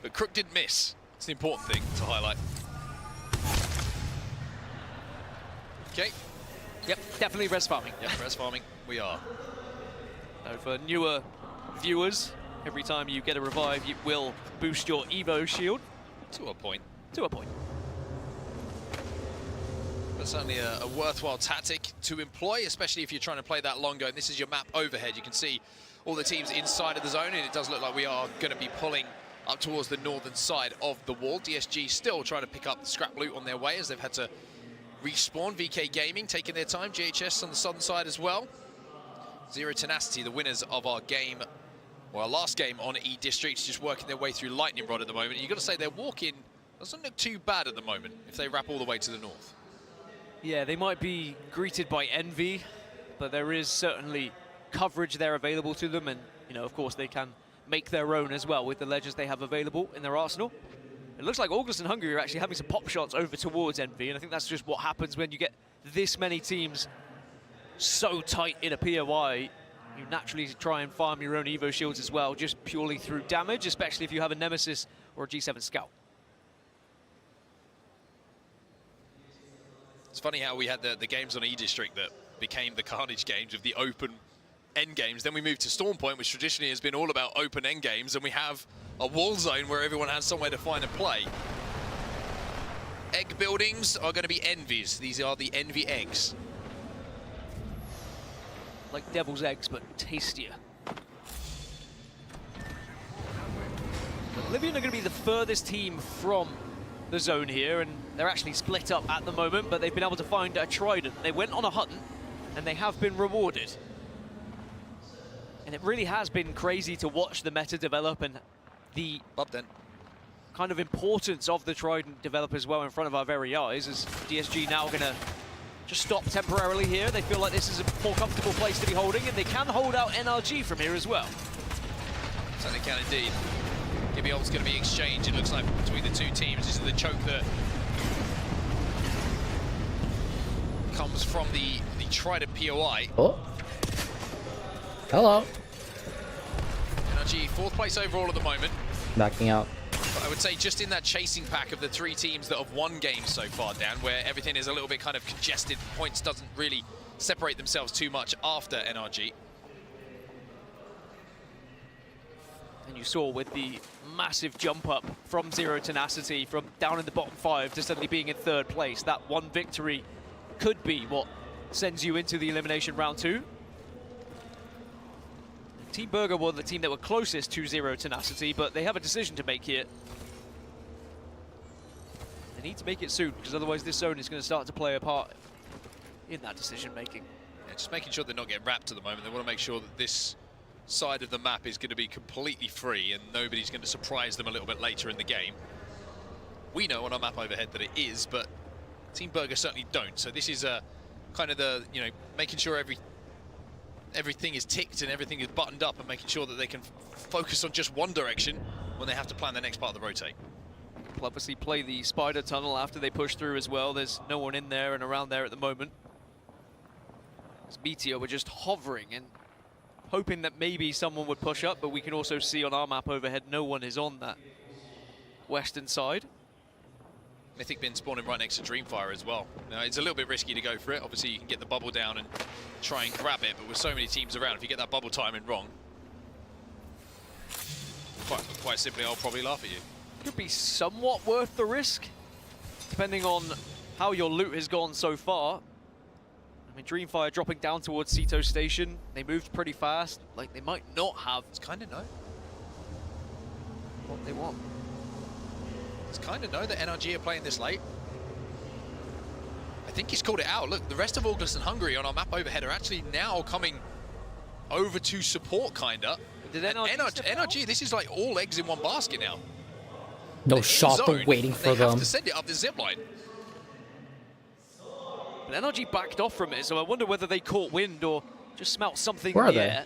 O: But Crook didn't miss. It's the important thing to highlight. Okay.
P: Yep, definitely res farming.
O: Yep, res farming, we are.
P: Now for newer viewers, every time you get a revive, it will boost your Evo shield.
O: To a point.
P: To a point.
O: But certainly a worthwhile tactic to employ, especially if you're trying to play that longer. And this is your map overhead. You can see all the teams inside of the zone, and it does look like we are going to be pulling up towards the northern side of the wall. DSG still trying to pick up the scrap loot on their way as they've had to respawn. VK Gaming taking their time. JHS on the southern side as well. Zero Tenacity, the winners of our game, well, our last game on E-District, just working their way through Lightning Rod at the moment. You've got to say their walk-in doesn't look too bad at the moment if they wrap all the way to the north.
P: Yeah, they might be greeted by envy, but there is certainly coverage there available to them, and, you know, of course, they can make their own as well with the ledges they have available in their arsenal. It looks like ALGS and Hungary are actually having some pop shots over towards envy, and I think that's just what happens when you get this many teams so tight in a POI. You naturally try and farm your own Evo shields as well, just purely through damage, especially if you have a Nemesis or a G7 Scout.
O: It's funny how we had the games on E-District that became the Carnage games with the open end games. Then we moved to Stormpoint, which traditionally has been all about open end games, and we have a wall zone where everyone has somewhere to find and play. Egg buildings are going to be envies. These are the envy eggs.
P: like devil's eggs, but tastier. Oblivion are going to be the furthest team from the zone here, and they're actually split up at the moment, but they've been able to find a trident. They went on a hunt, and they have been rewarded. And it really has been crazy to watch the meta develop and the kind of importance of the trident develop as well in front of our very eyes, as DSG now going to just stop temporarily here. They feel like this is a more comfortable place to be holding, and they can hold out NRG from here as well.
O: So they can indeed. Gibby ult's going to be exchanged, it looks like, between the two teams. This is the choke that comes from the Trident POI.
A: Oh. Hello.
O: NRG, 4th place overall at the moment.
A: Backing out.
O: But I would say just in that chasing pack of the 3 teams that have won games so far, Dan, where everything is a little bit kind of congested, points doesn't really separate themselves too much after NRG.
P: And you saw with the massive jump up from Zero Tenacity, from down in the bottom 5 to suddenly being in 3rd place, that one victory could be what sends you into the elimination round 2. Team Burger were the team that were closest to Zero Tenacity, but they have a decision to make here. They need to make it soon, because otherwise this zone is going to start to play a part in that decision making.
O: Yeah, just making sure they're not getting wrapped at the moment. They want to make sure that this side of the map is going to be completely free and nobody's going to surprise them a little bit later in the game. We know on our map overhead that it is, but Team Burger certainly don't. So this is kind of the, you know, making sure everything is ticked and everything is buttoned up and making sure that they can focus on just one direction when they have to plan the next part of the rotate.
P: They'll obviously play the spider tunnel after they push through as well. There's no one in there and around there at the moment. As Meteor were just hovering and hoping that maybe someone would push up, but we can also see on our map overhead no one is on that western side.
O: Mythic been spawning right next to Dreamfire as well. Now, it's a little bit risky to go for it. Obviously, you can get the bubble down and try and grab it, but with so many teams around, if you get that bubble timing wrong, quite simply, I'll probably laugh at you.
P: Could be somewhat worth the risk, depending on how your loot has gone so far. I mean, Dreamfire dropping down towards Sito Station. They moved pretty fast. Like, they might not have.
O: It's kind of no.
P: What they want.
O: It's kind of know that NRG are playing this late. I think he's called it out. Look, the rest of August and Hungary on our map overhead are actually now coming over to support, kinda.
P: Did
O: NRG, this is like all eggs in one basket now.
A: No shot, they're waiting for
O: they
A: them.
O: Have to send it up the zip line.
P: But NRG backed off from it, so I wonder whether they caught wind or just smelt something
A: Where
P: in
A: are
P: the
A: they?
P: air.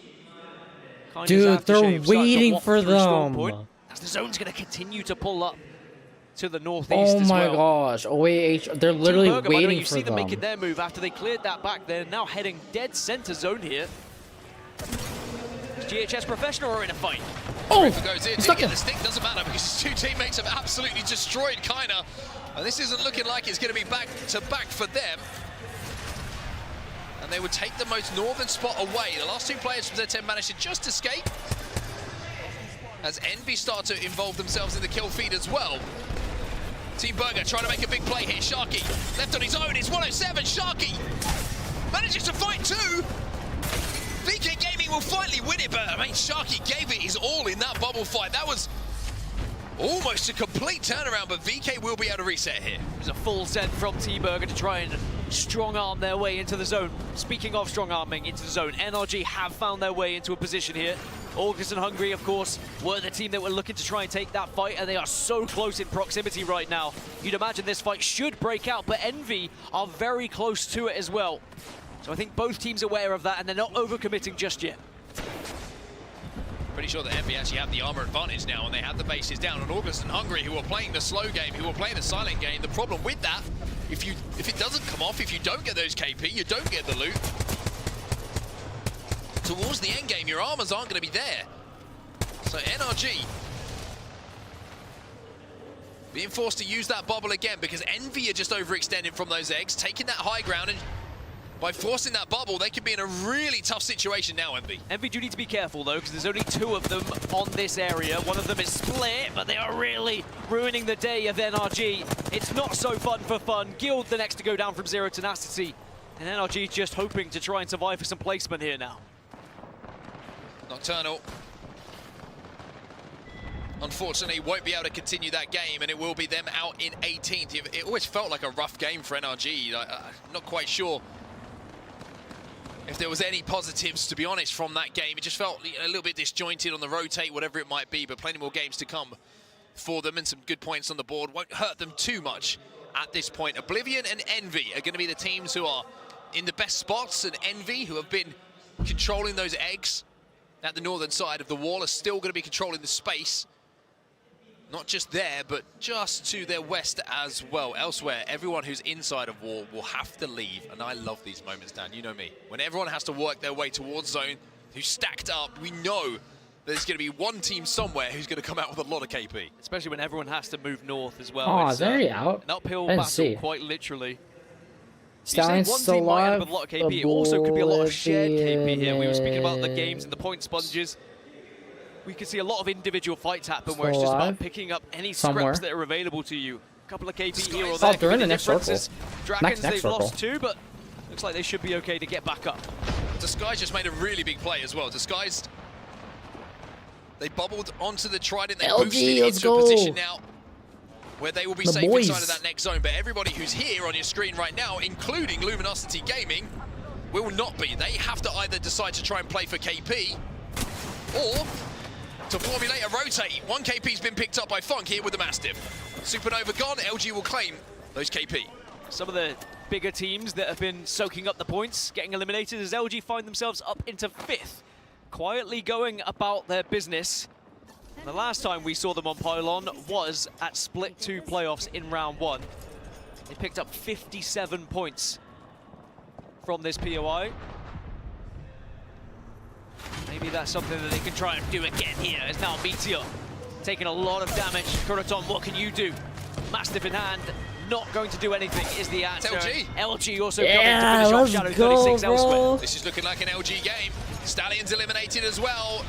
A: Dude, they're waiting for them.
P: As the zone's going to continue to pull up to the northeast
A: Oh
P: as
A: my
P: well.
A: gosh, OAH, they're literally
P: Burger, by the way,
A: waiting
P: you
A: for
P: see them
A: them.
P: making their move after they cleared that back. They're now heading dead center zone here. GHS Professional are in a fight.
O: Oh, goes in, didn't get the stick, doesn't matter because his 2 teammates have absolutely destroyed Kaina. And this isn't looking like it's going to be back to back for them. And they would take the most northern spot away. The last 2 players from Z10 managed to just escape. As Envy start to involve themselves in the kill feed as well. Team Burger trying to make a big play here. Sharky left on his own. It's 107. Sharky manages to fight 2. VK Gaming will finally win it, but I mean, Sharky gave it his all in that bubble fight. That was almost a complete turnaround, but VK will be able to reset here.
P: It was a full send from T-Burger to try and strong-arm their way into the zone. Speaking of strong-arming into the zone, NRG have found their way into a position here. August and Hungary, of course, were the team that were looking to try and take that fight, and they are so close in proximity right now. You'd imagine this fight should break out, but Envy are very close to it as well. So I think both teams are aware of that, and they're not overcommitting just yet.
O: Pretty sure that Envy actually have the armor advantage now, and they have the bases down on August and Hungary, who are playing the slow game, who are playing the silent game. The problem with that, if it doesn't come off, if you don't get those KP, you don't get the loot. Towards the end game, your armors aren't going to be there. So NRG being forced to use that bubble again because Envy are just overextending from those eggs, taking that high ground, and by forcing that bubble, they could be in a really tough situation now, Envy.
P: Envy do need to be careful, though, because there's only 2 of them on this area. One of them is split, but they are really ruining the day of NRG. It's not so fun for fun. Guild the next to go down from Zero Tenacity. And NRG just hoping to try and survive for some placement here now.
O: Nocturnal, unfortunately, won't be able to continue that game, and it will be them out in 18th. It always felt like a rough game for NRG. I'm not quite sure if there was any positives, to be honest, from that game. It just felt a little bit disjointed on the rotate, whatever it might be, but plenty more games to come for them, and some good points on the board. Won't hurt them too much at this point. Oblivion and Envy are going to be the teams who are in the best spots, and Envy, who have been controlling those eggs at the northern side of the wall, are still going to be controlling the space. Not just there, but just to their west as well. Elsewhere, everyone who's inside of wall will have to leave, and I love these moments, Dan, you know me. When everyone has to work their way towards zone, who's stacked up, we know there's going to be one team somewhere who's going to come out with a lot of KP.
P: Especially when everyone has to move north as well.
A: Oh, is he out?
P: An uphill
A: I didn't
P: battle,
A: see.
P: quite literally.
A: Stallion's
P: one
A: still
P: team might end
A: alive.
P: up with a lot of KP. It also could be a lot of shared KP here. We were speaking about the games and the point sponges. We could see a lot of individual fights happen where it's just about picking up any scraps that are available to you. A couple of KP here or there.
A: They're in the next circle.
P: Dragons, they've
A: circle.
P: lost two, but looks like they should be okay to get back up.
O: Disguise just made a really big play as well. Disguised, they bubbled onto the Trident, they boosted into a position now where they will be safe inside of that next zone. But everybody who's here on your screen right now, including Luminosity Gaming, will not be. They have to either decide to try and play for KP or to formulate a rotate. One KP's been picked up by Funk here with the Mastiff. Supernova gone, LG will claim those KP.
P: Some of the bigger teams that have been soaking up the points, getting eliminated as LG find themselves up into 5th. Quietly going about their business. The last time we saw them on Pylon was at Split 2 playoffs in round 1. They picked up 57 points from this POI. Maybe that's something that they can try and do again here, as now Meteor taking a lot of damage. Kuraton, what can you do? Mastiff in hand, not going to do anything is the answer.
O: LG.
P: LG also coming to finish off Shadow 36 elsewhere.
O: This is looking like an LG game. Stallions eliminated as well.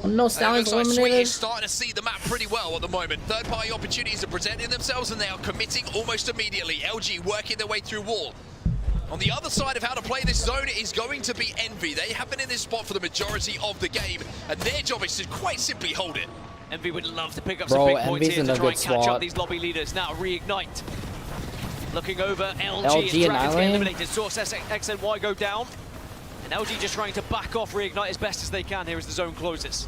A: Oh, no, Stallion's
O: it looks like Sweet
A: eliminated.
O: is starting to see the map pretty well at the moment. Third-party opportunities are presenting themselves, and they are committing almost immediately. LG working their way through wall. On the other side of how to play this zone is going to be Envy. They have been in this spot for the majority of the game, and their job is to quite simply hold it.
P: Envy would love to pick up some big points here to try and catch up these lobby leaders. Now Reignite. Looking over, LG and Dragons get eliminated. Source X and Y go down. And LG just trying to back off Reignite as best as they can here as the zone closes.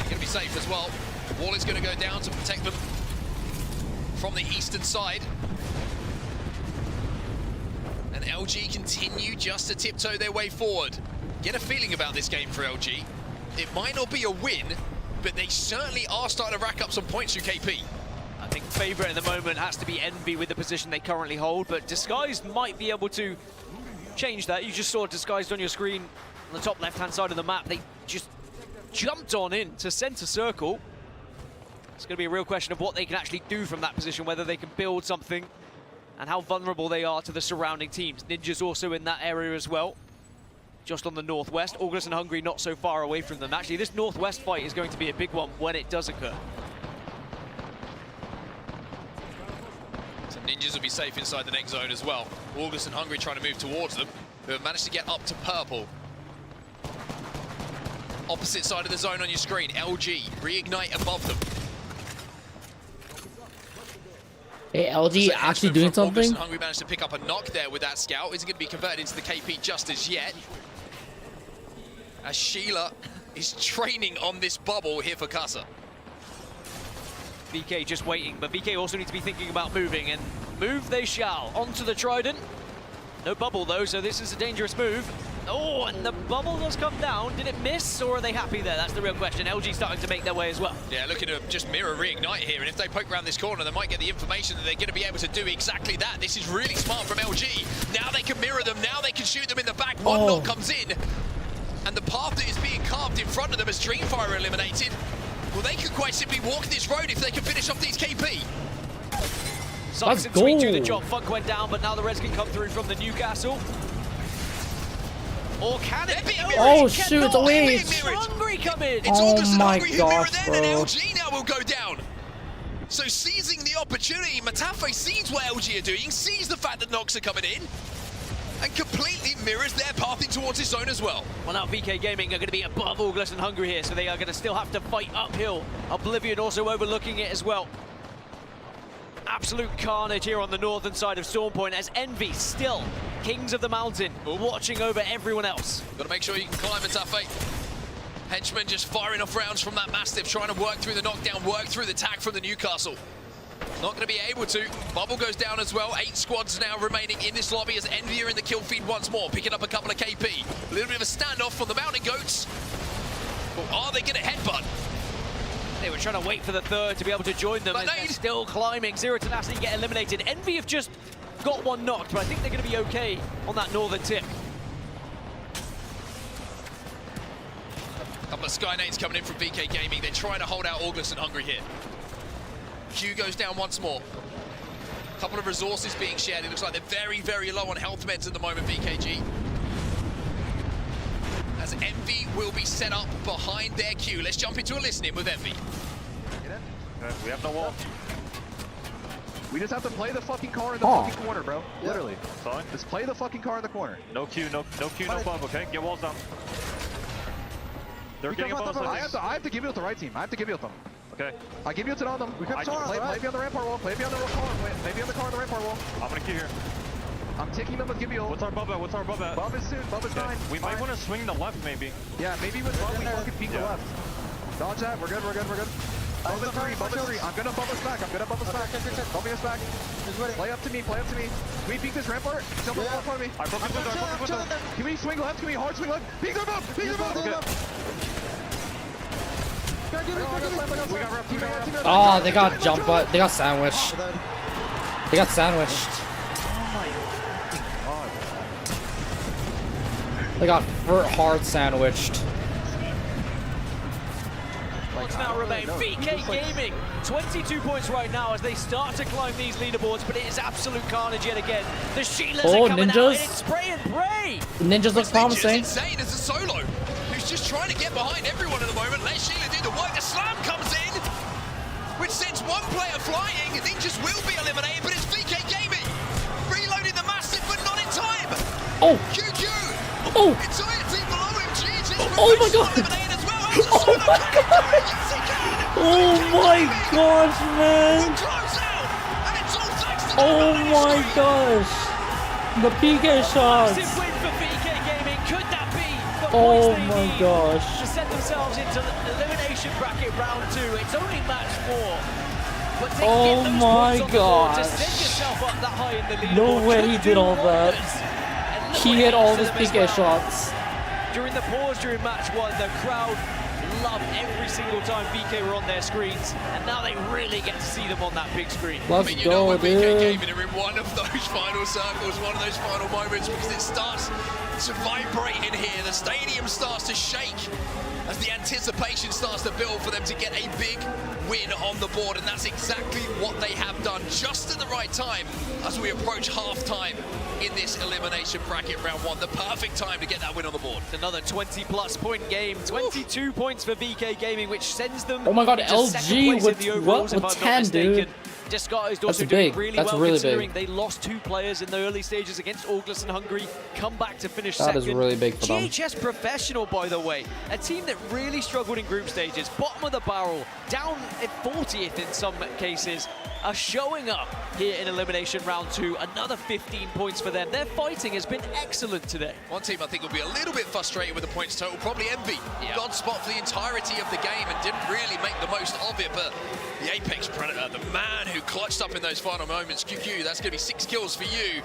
O: Going to be safe as well. Wall is going to go down to protect them from the eastern side. And LG continue just to tiptoe their way forward. Get a feeling about this game for LG. It might not be a win, but they certainly are starting to rack up some points through KP.
P: I think favourite at the moment has to be Envy with the position they currently hold, but Disguised might be able to change that. You just saw Disguised on your screen on the top left-hand side of the map. They just jumped on in to centre circle. It's going to be a real question of what they can actually do from that position, whether they can build something and how vulnerable they are to the surrounding teams. Ninja's also in that area as well, just on the northwest. August and Hungry not so far away from them. Actually, this northwest fight is going to be a big one when it does occur.
O: So Ninjas will be safe inside the next zone as well. August and Hungry trying to move towards them, who have managed to get up to purple. Opposite side of the zone on your screen, LG, Reignite above them.
A: Hey, LG actually doing something?
O: August and Hungry managed to pick up a knock there with that scout. Isn't going to be converted into the KP just as yet. As Sheila is training on this bubble here for Casa.
P: VK just waiting, but VK also need to be thinking about moving, and move they shall. Onto the Trident. No bubble though, so this is a dangerous move. Oh, and the bubble does come down. Did it miss, or are they happy there? That's the real question. LG starting to make their way as well.
O: Yeah, looking to just mirror Reignite here, and if they poke around this corner, they might get the information that they're going to be able to do exactly that. This is really smart from LG. Now they can mirror them, now they can shoot them in the back. One knock comes in, and the path that is being carved in front of them as Dreamfire are eliminated, well, they could quite simply walk this road if they can finish off these KP.
P: Sykes and Sweet do the job. Funk went down, but now the Reds can come through from the Newcastle. Or can it be?
A: Oh shoot, it's away.
P: Hungry come in.
O: It's August and Hungry who mirror
A: gosh,
O: them, and LG now will go down. So seizing the opportunity, Matafe sees what LG are doing, sees the fact that knocks are coming in. and completely mirrors their pathing towards his zone as well.
P: Well, now VK Gaming are going to be above ALGS and Hungry here, so they are going to still have to fight uphill. Oblivion also overlooking it as well. Absolute carnage here on the northern side of Stormpoint as Envy still kings of the mountain, watching over everyone else.
O: Got to make sure you can climb it, Tafe. Henchman just firing off rounds from that Mastiff, trying to work through the knockdown, work through the tag from the Newcastle. Not going to be able to. Bubble goes down as well. 8 squads now remaining in this lobby as Envy are in the kill feed once more, picking up a couple of KP. A little bit of a standoff from the Mountain Goats. But are they going to headbutt?
P: They were trying to wait for the third to be able to join them. And they're still climbing. Zero Tenacity get eliminated. Envy have just got one knocked, but I think they're going to be okay on that northern tip.
O: Couple of Sky Nades coming in from VK Gaming. They're trying to hold out ALGS and Hungry here. Q goes down once more. Couple of resources being shared. It looks like they're very, very low on health meds at the moment, VKG. As Envy will be set up behind their Q. Let's jump into a listening with Envy.
B: We have no wall. We just have to play the fucking car in the fucking corner, bro. Literally. Sorry. Just play the fucking car in the corner.
S: No Q, no Q, no bump, okay? Get walls down. They're getting above us.
B: I have to give you to the right team. I have to give you to them.
S: Okay.
B: I give you to on them. We can play beyond the rampart wall. Play beyond the car. Play beyond the car on the rampart wall.
S: I'm gonna queue here.
B: I'm taking them with Gibio.
S: What's our bub at? What's our bub at?
B: Bub is soon. Bub is 9.
S: We might want to swing the left, maybe.
B: Yeah, maybe with bub we fucking peek the left. Dodge that. We're good. We're good. We're good. Bub is 3. Bub is 3. I'm gonna bub us back. I'm gonna bub us back. Bumping us back. Play up to me. Play up to me. Can we peek this rampart? Jump in front of me.
S: I broke the window.
B: Can we swing left? Can we hard swing left? Peek them up. Peek them up.
A: Oh, they got jump, but they got sandwiched. They got sandwiched. They got hard sandwiched.
P: What's now remain? VK Gaming, 22 points right now as they start to climb these leaderboards, but it is absolute carnage yet again. The Sheilas are coming out and it's spray and pray.
A: Ninjas look promising.
O: It's insane as a solo who's just trying to get behind everyone at the moment. Let Sheila do the work. The slam comes in, which sends one player flying. Ninjas will be eliminated, but it's VK Gaming reloading the Mastiff, but not in time.
A: Oh.
O: QQ.
A: Oh.
O: Entire team below him.
A: Oh my god. Oh my god. Oh my gosh, man. Oh my gosh. The PK shots.
P: Massive win for VK Gaming. Could that be the
A: Oh
P: points they
A: my
P: need
A: gosh.
P: to set themselves into the elimination bracket round 2? It's only match 4. But to
A: Oh
P: get those
A: my
P: points on the board, to
A: gosh.
P: set yourself up that high in the leaderboard,
A: No way he
P: could
A: did
P: do
A: all that.
P: wonders. And look
A: He
P: what
A: hit all
P: happens
A: his
P: to them as
A: PK
P: well.
A: shots.
P: During the pause during match 1, the crowd loved every single time VK were on their screens, and now they really get to see them on that big screen.
A: Let's
O: You
A: go,
O: know when VK
A: dude.
O: Gaming are in one of those final circles, one of those final moments, because it starts to vibrate in here. The stadium starts to shake as the anticipation starts to build for them to get a big win on the board, and that's exactly what they have done just at the right time as we approach half-time in this elimination bracket round 1. The perfect time to get that win on the board.
P: It's another 20-plus point game, 22 points for VK Gaming, which sends them
A: Oh my god,
P: into
A: LG
P: second place
A: with
P: in the overalls,
A: what?
P: if
A: With
P: I'm not
A: 10,
P: mistaken.
A: dude.
P: Descartes
A: That's
P: also
A: big.
P: doing really
A: That's
P: well
A: really
P: considering
A: big.
P: they lost 2 players in the early stages against ALGS and Hungary, come back to finish
A: That
P: second.
A: is really big for them.
P: GHS Professional, by the way, a team that really struggled in group stages, bottom of the barrel, down at 40th in some cases, are showing up here in elimination round 2. Another 15 points for them. Their fighting has been excellent today.
O: One team I think will be a little bit frustrated with the points total, probably Envy. God spot for the entirety of the game and didn't really make the most of it, but the Apex Predator, the man who clutched up in those final moments, QQ, that's going to be 6 kills for you.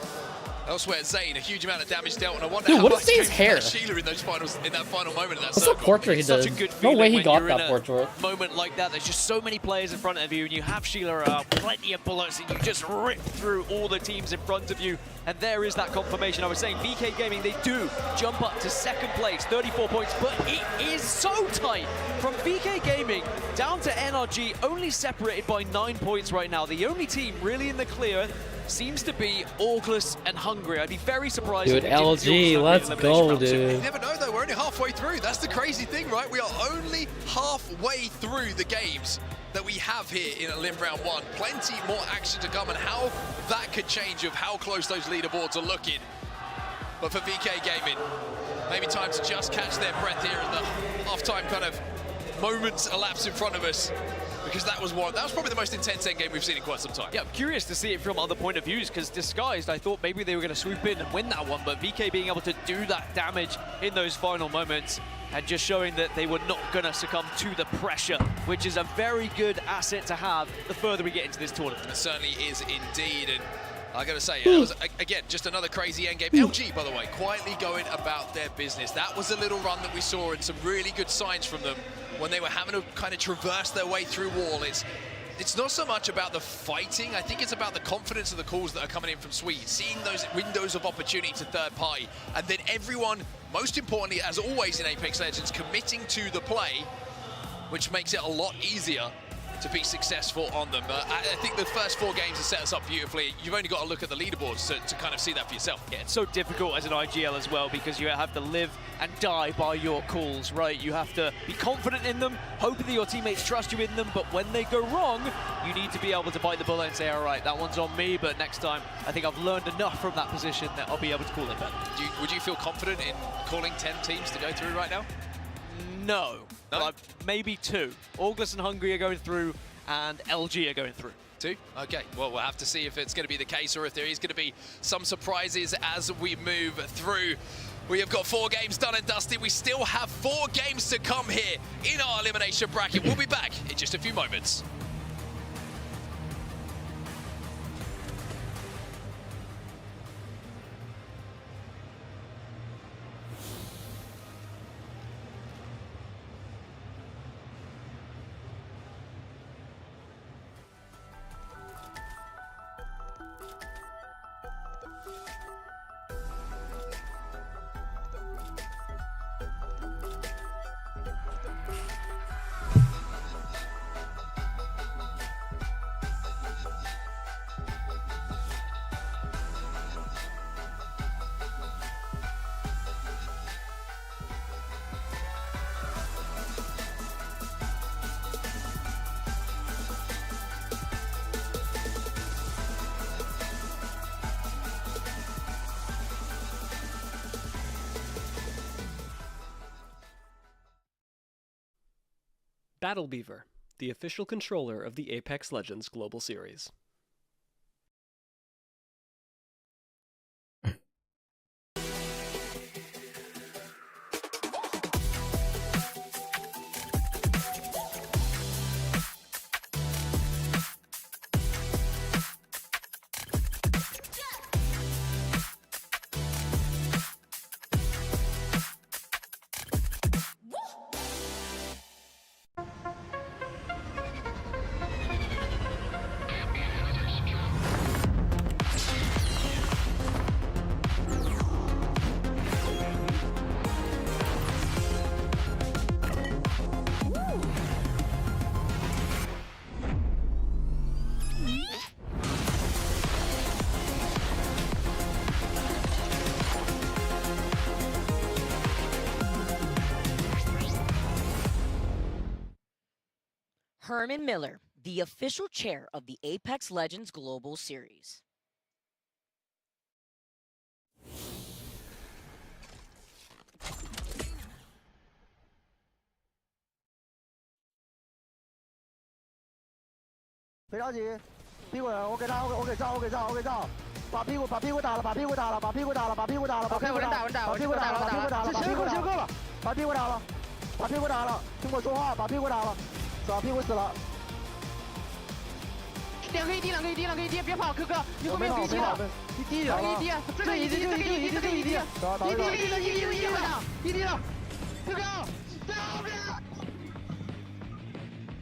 O: Elsewhere, Zane, a huge amount of damage dealt, and I wonder
A: Dude,
O: how
A: what
O: much
A: is Zane's
O: came
A: hair?
O: from Sheila in those finals, in that final moment of that
A: What's
O: circle.
A: that portrait he
P: Such
A: did?
P: a good
A: No
P: feeling
A: way he
P: when
A: got
P: you're in
A: that
P: a
A: portrait.
P: moment like that. There's just so many players in front of you, and you have Sheila around, plenty of bullets, and you just rip through all the teams in front of you. And there is that confirmation. I was saying, VK Gaming, they do jump up to second place, 34 points, but it is so tight. From VK Gaming down to NRG, only separated by 9 points right now. The only team really in the clear seems to be ALGS and Hungary. I'd be very surprised
A: Dude,
P: if they didn't see
A: LG,
P: ALGS
A: let's
P: in
A: go,
P: elimination round 2.
A: dude.
O: You never know though, we're only halfway through. That's the crazy thing, right? We are only halfway through the games that we have here in Elim round 1. Plenty more action to come, and how that could change of how close those leaderboards are looking. But for VK Gaming, maybe time to just catch their breath here as the half-time kind of moments elapse in front of us. Because that was probably the most intense end game we've seen in quite some time.
P: Yeah, I'm curious to see it from other point of views, because Disguised, I thought maybe they were going to swoop in and win that one, but VK being able to do that damage in those final moments and just showing that they were not going to succumb to the pressure, which is a very good asset to have the further we get into this tournament.
O: It certainly is indeed, and I gotta say, it was, again, just another crazy endgame. LG, by the way, quietly going about their business. That was a little run that we saw and some really good signs from them when they were having to kind of traverse their way through wall. It's not so much about the fighting, I think it's about the confidence of the calls that are coming in from Sweden, seeing those windows of opportunity to third party, and then everyone, most importantly, as always in Apex Legends, committing to the play, which makes it a lot easier to be successful on them. I think the first 4 games have set us up beautifully. You've only got to look at the leaderboards to kind of see that for yourself.
P: Yeah, it's so difficult as an IGL as well, because you have to live and die by your calls, right? You have to be confident in them, hoping that your teammates trust you in them, but when they go wrong, you need to be able to bite the bullet and say, all right, that one's on me, but next time, I think I've learned enough from that position that I'll be able to call it better.
O: Would you feel confident in calling 10 teams to go through right now?
P: No, but maybe 2. ALGS and Hungary are going through, and LG are going through.
O: 2? Okay, well, we'll have to see if it's going to be the case or if there is going to be some surprises as we move through. We have got 4 games done and dusted. We still have 4 games to come here in our elimination bracket. We'll be back in just a few moments.
T: Battle Beaver, the official controller of the Apex Legends Global Series.
I: Herman Miller, the official chair of the Apex Legends Global Series.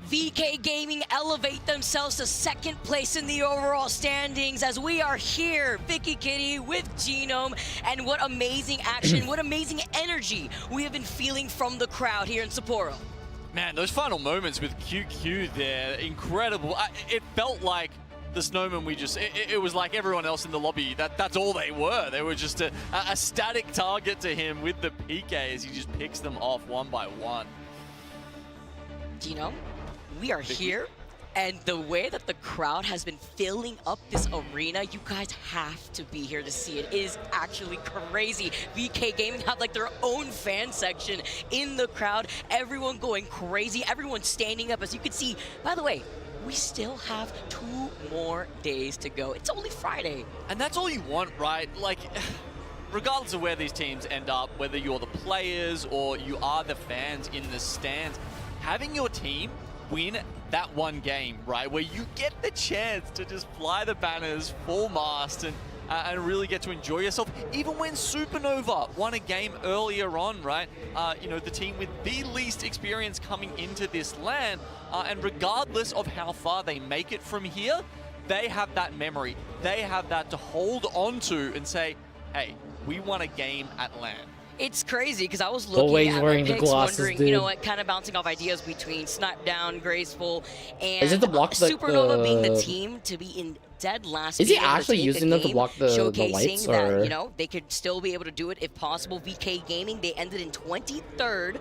I: VK Gaming elevate themselves to second place in the overall standings as we are here, Vicky Kitty with Genome, and what amazing action, what amazing energy we have been feeling from the crowd here in Sapporo.
P: Man, those final moments with QQ there, incredible. It felt like the snowman it was like everyone else in the lobby. That's all they were. They were just a static target to him with the PK as he just picks them off one by one.
I: Genome, we are here And the way that the crowd has been filling up this arena, you guys have to be here to see it. It is actually crazy. VK Gaming have like their own fan section in the crowd. Everyone going crazy. Everyone standing up. As you can see, by the way, we still have 2 more days to go. It's only Friday.
P: And that's all you want, right? Like, regardless of where these teams end up, whether you're the players or you are the fans in the stands, having your team win that one game, right, where you get the chance to just fly the banners full mast and really get to enjoy yourself. Even when Supernova won a game earlier on, right, you know, the team with the least experience coming into this LAN, and regardless of how far they make it from here, they have that memory. They have that to hold on to and say, hey, we won a game at LAN.
I: It's crazy because I was looking
A: Always
I: at
A: wearing
I: my
A: the
I: picks,
A: glasses,
I: wondering,
A: dude.
I: you know what, kind of bouncing off ideas between Snipe Down, Graceful, and
A: Is it to block the-
I: Supernova being the team to be in dead last.
A: Is he
I: being able to
A: actually
I: take a
A: using them to
I: game,
A: block the
I: showcasing
A: lights,
I: that,
A: or-
I: you know, they could still be able to do it if possible. VK Gaming, they ended in 23rd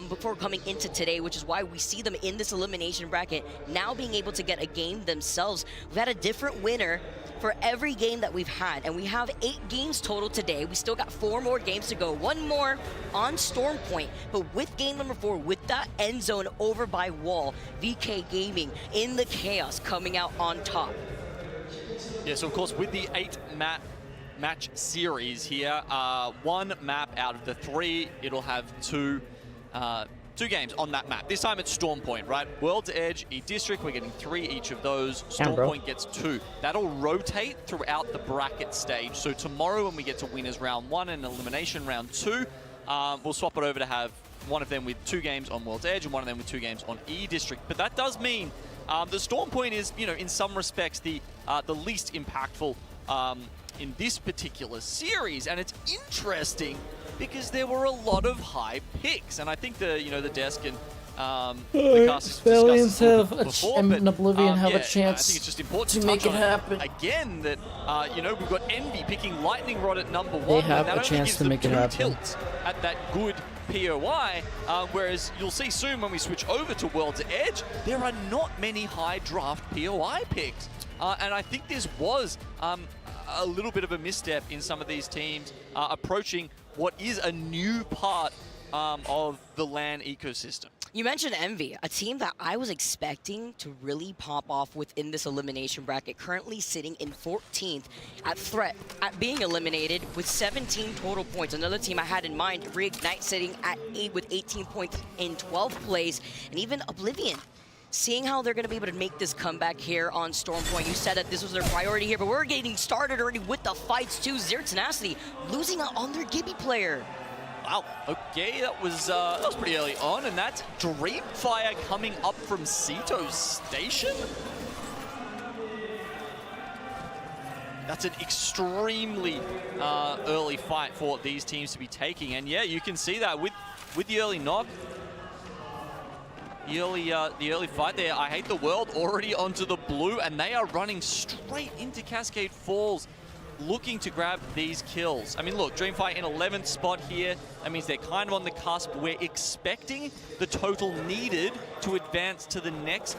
I: before coming into today, which is why we see them in this elimination bracket now being able to get a game themselves. We've had a different winner for every game that we've had, and we have 8 games total today. We still got 4 more games to go, 1 more on Storm Point, but with game number 4, with that end zone over by Wall, VK Gaming in the chaos coming out on top.
P: Yeah, so of course with the 8 match series here, 1 map out of the 3, it'll have 2 games on that map. This time it's Storm Point, right? World's Edge, E-District, we're getting 3 each of those. Storm Point gets 2. That'll rotate throughout the bracket stage. So tomorrow when we get to winners round 1 and elimination round 2, we'll swap it over to have one of them with 2 games on World's Edge and one of them with 2 games on E-District. But that does mean the Storm Point is, you know, in some respects the least impactful in this particular series, and it's interesting because there were a lot of high picks, and I think the desk and the cast
A: Valiants have
P: before,
A: and Oblivion have
P: yeah,
A: a chance
P: I think it's just important
A: to make
P: touch
A: it
P: on
A: happen.
P: again that you know, we've got Envy picking Lightning Rod at number 1.
A: They have
P: and that
A: a
P: only
A: chance
P: gives
A: to
P: them
A: make it
P: 2
A: happen.
P: tilts at that good POI, whereas you'll see soon when we switch over to World's Edge, there are not many high draft POI picks. And I think this was a little bit of a misstep in some of these teams approaching what is a new part of the LAN ecosystem.
I: You mentioned Envy, a team that I was expecting to really pop off within this elimination bracket, currently sitting in 14th at threat at being eliminated with 17 total points. Another team I had in mind, Reignite, sitting at 8 with 18 points in 12th place, and even Oblivion. Seeing how they're going to be able to make this comeback here on Storm Point. You said that this was their priority here, but we're getting started already with the fights too. Zero Tenacity losing out on their Gibby player.
P: Wow, okay, that was pretty early on, and that's Dreamfire coming up from Sito's station. That's an extremely early fight for these teams to be taking, and yeah, you can see that with the early knock. The early fight there. I Hate the World already onto the blue, and they are running straight into Cascade Falls, looking to grab these kills. I mean, look, Dreamfire in 11th spot here. That means they're kind of on the cusp. We're expecting the total needed to advance to the next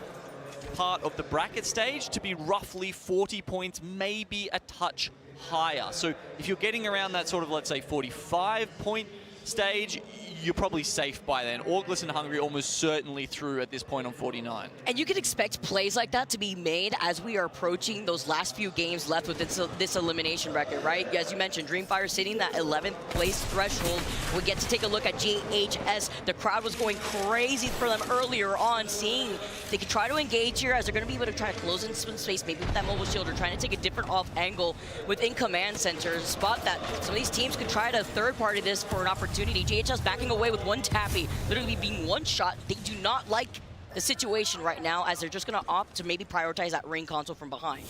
P: part of the bracket stage to be roughly 40 points, maybe a touch higher. So if you're getting around that sort of, let's say, 45-point stage, you're probably safe by then. August and Hungry almost certainly through at this point on 49.
I: And you can expect plays like that to be made as we are approaching those last few games left with this elimination bracket, right? As you mentioned, Dreamfire sitting that 11th place threshold. We get to take a look at JHS. The crowd was going crazy for them earlier on, seeing they could try to engage here as they're going to be able to try to close in some space, maybe with that mobile shield, or trying to take a different off angle within command center. A spot that some of these teams could try to third party this for an opportunity. JHS backing away with one tappy, literally being one shot. They do not like the situation right now, as they're just going to opt to maybe prioritize that ring console from behind.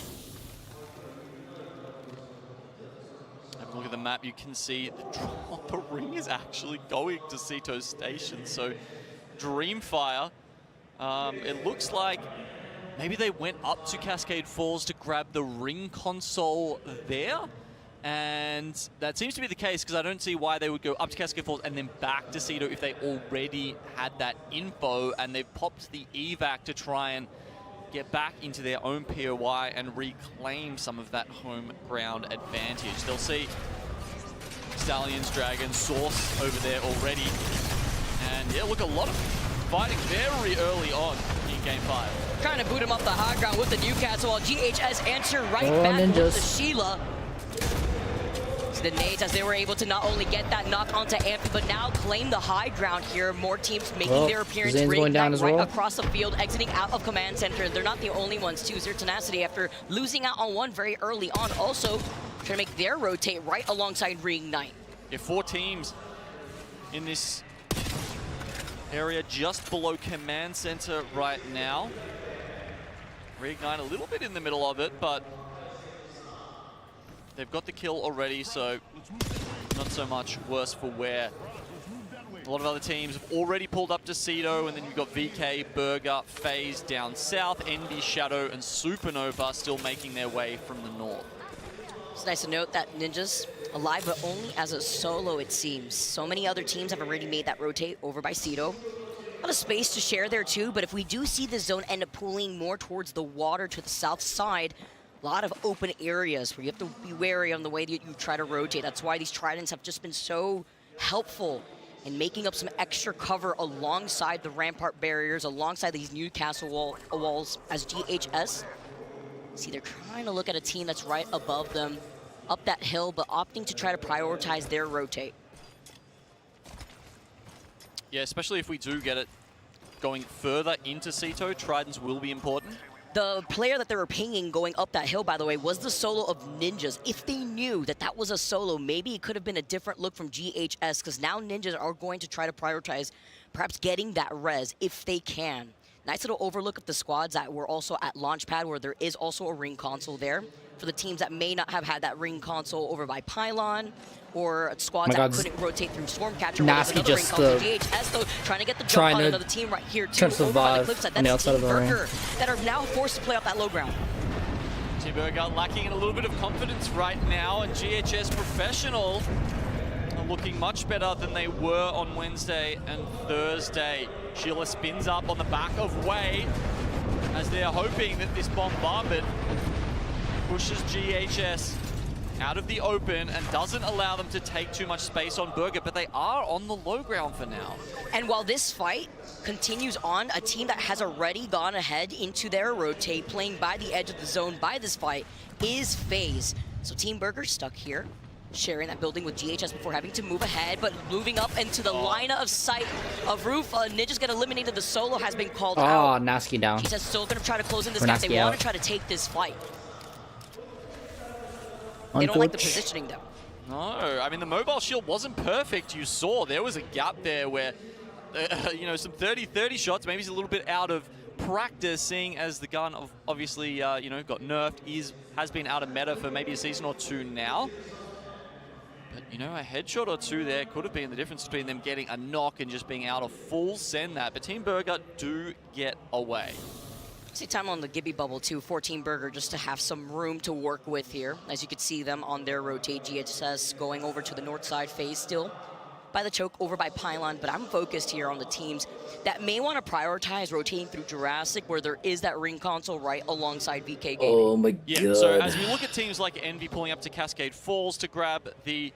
P: Have a look at the map. You can see the ring is actually going to Sito's station. So Dreamfire, it looks like maybe they went up to Cascade Falls to grab the ring console there. And that seems to be the case, because I don't see why they would go up to Cascade Falls and then back to Cito if they already had that info and they've popped the evac to try and get back into their own POI and reclaim some of that home ground advantage. They'll see Stallions, Dragons, Source over there already. And yeah, look, a lot of fighting very early on in Game 5.
I: Trying to boot him off the high ground with the Newcastle, while GHS answer right back with the Sheila. The nades, as they were able to not only get that knock onto Ampy, but now claim the high ground here. More teams making their appearance
A: going down as
I: right
A: well.
I: Across the field, exiting out of command center. They're not the only ones too. Zero Tenacity, after losing out on one very early on, also trying to make their rotate right alongside Reignite.
P: Yeah, 4 teams in this area just below command center right now. Reignite a little bit in the middle of it, but they've got the kill already, so not so much worse for wear. A lot of other teams have already pulled up to Cedo, and then you've got VK, Burger, FaZe down south, Envy, Shadow, and Supernova still making their way from the north.
I: It's nice to note that Ninja's alive, but only as a solo, it seems. So many other teams have already made that rotate over by Cedo. A lot of space to share there too, but if we do see the zone end up pulling more towards the water to the south side, a lot of open areas where you have to be wary on the way that you try to rotate. That's why these Tridents have just been so helpful in making up some extra cover alongside the rampart barriers, alongside these Newcastle walls as GHS. See, they're trying to look at a team that's right above them, up that hill, but opting to try to prioritize their rotate.
P: Yeah, especially if we do get it going further into Ceto, Tridents will be important.
I: The player that they were pinging going up that hill, by the way, was the solo of Ninjas. If they knew that that was a solo, maybe it could have been a different look from GHS, because now Ninjas are going to try to prioritize perhaps getting that res if they can. Nice little overlook of the squads that were also at Launchpad, where there is also a ring console there. For the teams that may not have had that ring console over by Pylon, or squads that couldn't rotate through Stormcatcher.
A: Nasty just
I: GHS, though, trying to get the jump on another team right here, too.
A: Over by the cliffside.
I: That's Team Burger that are now forced to play off that low ground.
P: Team Burger lacking in a little bit of confidence right now, and GHS Professional are looking much better than they were on Wednesday and Thursday. Sheila spins up on the back of Way as they are hoping that this bombardment pushes GHS out of the open and doesn't allow them to take too much space on Burger, but they are on the low ground for now.
I: And while this fight continues on, a team that has already gone ahead into their rotate, playing by the edge of the zone by this fight, is FaZe. So Team Burger stuck here, sharing that building with GHS before having to move ahead, but moving up into the line of sight of Roof. Ninjas get eliminated, the solo has been called out.
A: Oh, Nasky down.
I: GHS still gonna try to close in this gap. They want to try to take this fight. They don't like the positioning, though.
P: No, I mean, the mobile shield wasn't perfect. You saw there was a gap there where, you know, some 30-30 shots. Maybe he's a little bit out of practice, seeing as the gun obviously, you know, got nerfed, has been out of meta for maybe a season or two now. But, you know, a headshot or two there could have been the difference between them getting a knock and just being out of full send that. But Team Burger do get away.
I: See time on the Gibby bubble too for Team Burger, just to have some room to work with here. As you can see them on their rotate, GHS going over to the north side, FaZe still by the choke over by Pylon, but I'm focused here on the teams that may want to prioritize rotating through Jurassic, where there is that ring console right alongside VK Gaming.
A: Oh my god.
P: So as we look at teams like Envy pulling up to Cascade Falls to grab the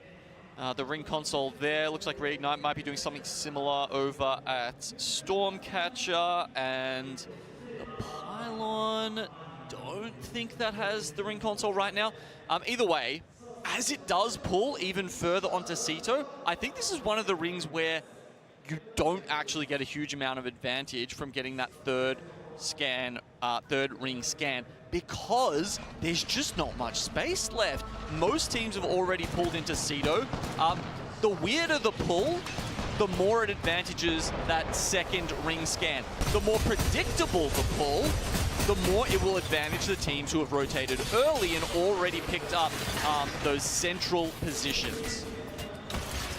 P: ring console there, looks like Reignite might be doing something similar over at Stormcatcher, and the Pylon don't think that has the ring console right now. Either way, as it does pull even further onto Ceto, I think this is one of the rings where you don't actually get a huge amount of advantage from getting that third ring scan, because there's just not much space left. Most teams have already pulled into Ceto. The weirder the pull, the more it advantages that second ring scan. The more predictable the pull, the more it will advantage the teams who have rotated early and already picked up those central positions.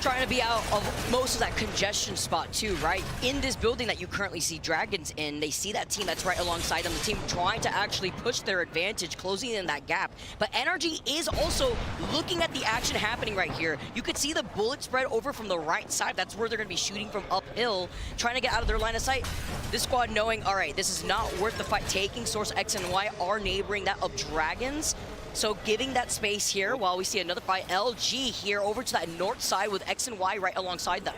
I: trying to be out of most of that congestion spot too, right? In this building that you currently see Dragons in, they see that team that's right alongside them, the team trying to actually push their advantage, closing in that gap. But NRG is also looking at the action happening right here. You could see the bullet spread over from the right side. That's where they're going to be shooting from uphill, trying to get out of their line of sight. This squad knowing, all right, this is not worth the fight. Taking source X and Y are neighboring that of Dragons. So giving that space here while we see another fight. LG here over to that north side with X and Y right alongside them.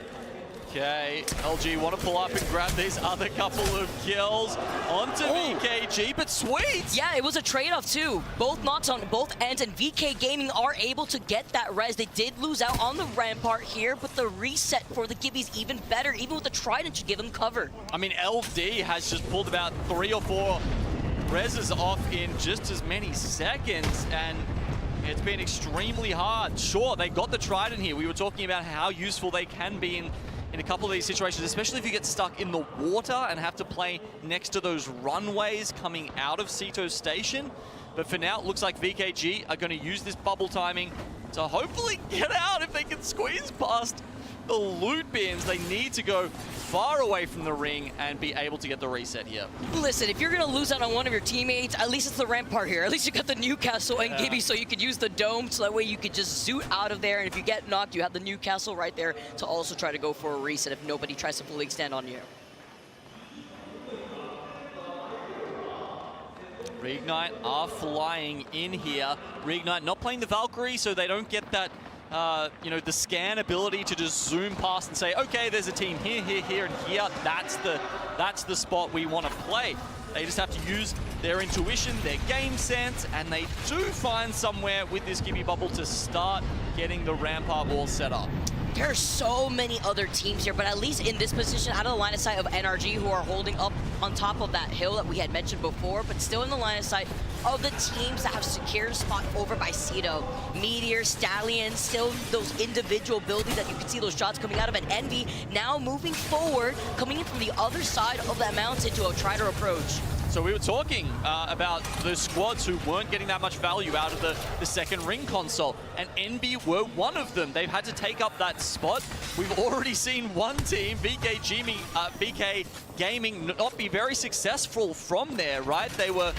P: Okay, LG want to pull up and grab these other couple of kills onto VKG, but sweet!
I: Yeah, it was a trade-off too. Both knocks on both ends, and VK Gaming are able to get that res. They did lose out on the Rampart here, but the reset for the Gibbies even better, even with the Trident to give them cover.
P: I mean, LD has just pulled about 3 or 4 reses off in just as many seconds, and it's been extremely hard. Sure, they got the Trident here. We were talking about how useful they can be in a couple of these situations, especially if you get stuck in the water and have to play next to those runways coming out of Sito's station. But for now, it looks like VKG are going to use this bubble timing to hopefully get out if they can squeeze past the loot bins. They need to go far away from the ring and be able to get the reset here.
I: Listen, if you're going to lose out on one of your teammates, at least it's the Rampart here. At least you got the Newcastle and Gibby, so you could use the dome, so that way you could just zoot out of there. And if you get knocked, you have the Newcastle right there to also try to go for a reset if nobody tries to fully extend on you.
P: Reignite are flying in here. Reignite not playing the Valkyrie, so they don't get that you know, the scan ability to just zoom past and say, okay, there's a team here, here, here, and here. That's the spot we want to play. They just have to use their intuition, their game sense, and they do find somewhere with this Gibby bubble to start getting the Rampart wall set up.
I: There are so many other teams here, but at least in this position, out of the line of sight of NRG, who are holding up on top of that hill that we had mentioned before, but still in the line of sight of the teams that have secured a spot over by Cito. Meteor, Stallion, still those individual buildings that you can see those shots coming out of, and Envy now moving forward, coming in from the other side of that mountain to try to approach.
P: So we were talking about the squads who weren't getting that much value out of the second ring console, and Envy were one of them. They've had to take up that spot. We've already seen one team, VK Gaming, not be very successful from there, right? They were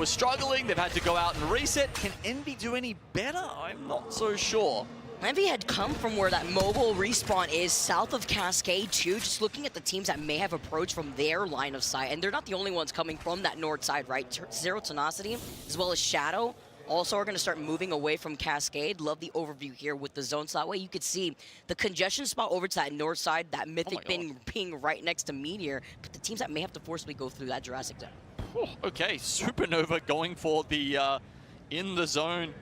P: struggling. They've had to go out and reset. Can Envy do any better? I'm not so sure.
I: Envy had come from where that mobile respawn is, south of Cascade too, just looking at the teams that may have approached from their line of sight, and they're not the only ones coming from that north side, right? Zero Tenacity, as well as Shadow, also are going to start moving away from Cascade. Love the overview here with the zone, so that way you could see the congestion spot over to that north side, that Mythic being right next to Meteor, but the teams that may have to forcibly go through that Jurassic zone.
P: Oh, okay, Supernova going for the in the zone.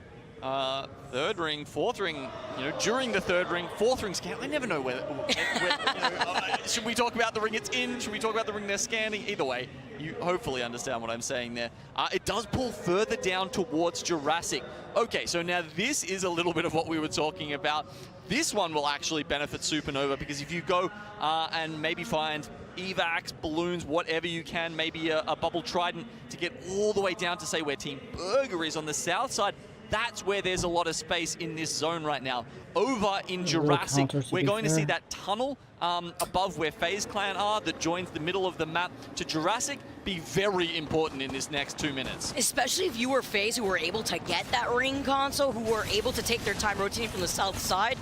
P: Third ring, fourth ring, you know, during the third ring, fourth ring scan. I never know where you know, should we talk about the ring it's in? Should we talk about the ring they're scanning? Either way, you hopefully understand what I'm saying there. It does pull further down towards Jurassic. Okay, so now this is a little bit of what we were talking about. This one will actually benefit Supernova, because if you go and maybe find evacs, balloons, whatever you can, maybe a bubble trident to get all the way down to say where Team Burger is on the south side, that's where there's a lot of space in this zone right now. Over in Jurassic, we're going to see that tunnel above where FaZe Clan are that joins the middle of the map to Jurassic be very important in this next 2 minutes.
I: Especially if you were FaZe who were able to get that ring console, who were able to take their time rotating from the south side.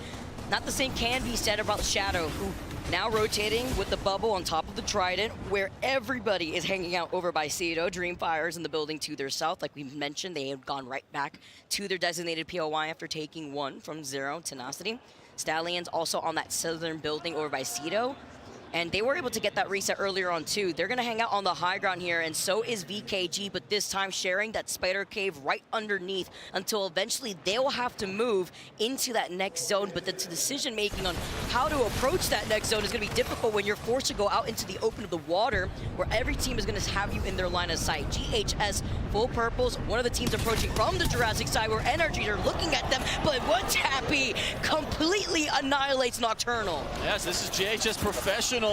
I: Not the same can be said about Shadow, who now rotating with the bubble on top of the Trident, where everybody is hanging out over by Cito. Dreamfire's in the building to their south. Like we mentioned, they have gone right back to their designated POI after taking one from Zero Tenacity. Stallions also on that southern building over by Cito. And they were able to get that reset earlier on too. They're gonna hang out on the high ground here, and so is VKG, but this time sharing that spider cave right underneath until eventually they'll have to move into that next zone. But the decision making on how to approach that next zone is gonna be difficult when you're forced to go out into the open of the water, where every team is gonna have you in their line of sight. GHS, full purples, one of the teams approaching from the Jurassic side, where NRG are looking at them, but one tappy completely annihilates Nocturnal.
P: Yes, this is GHS Professional.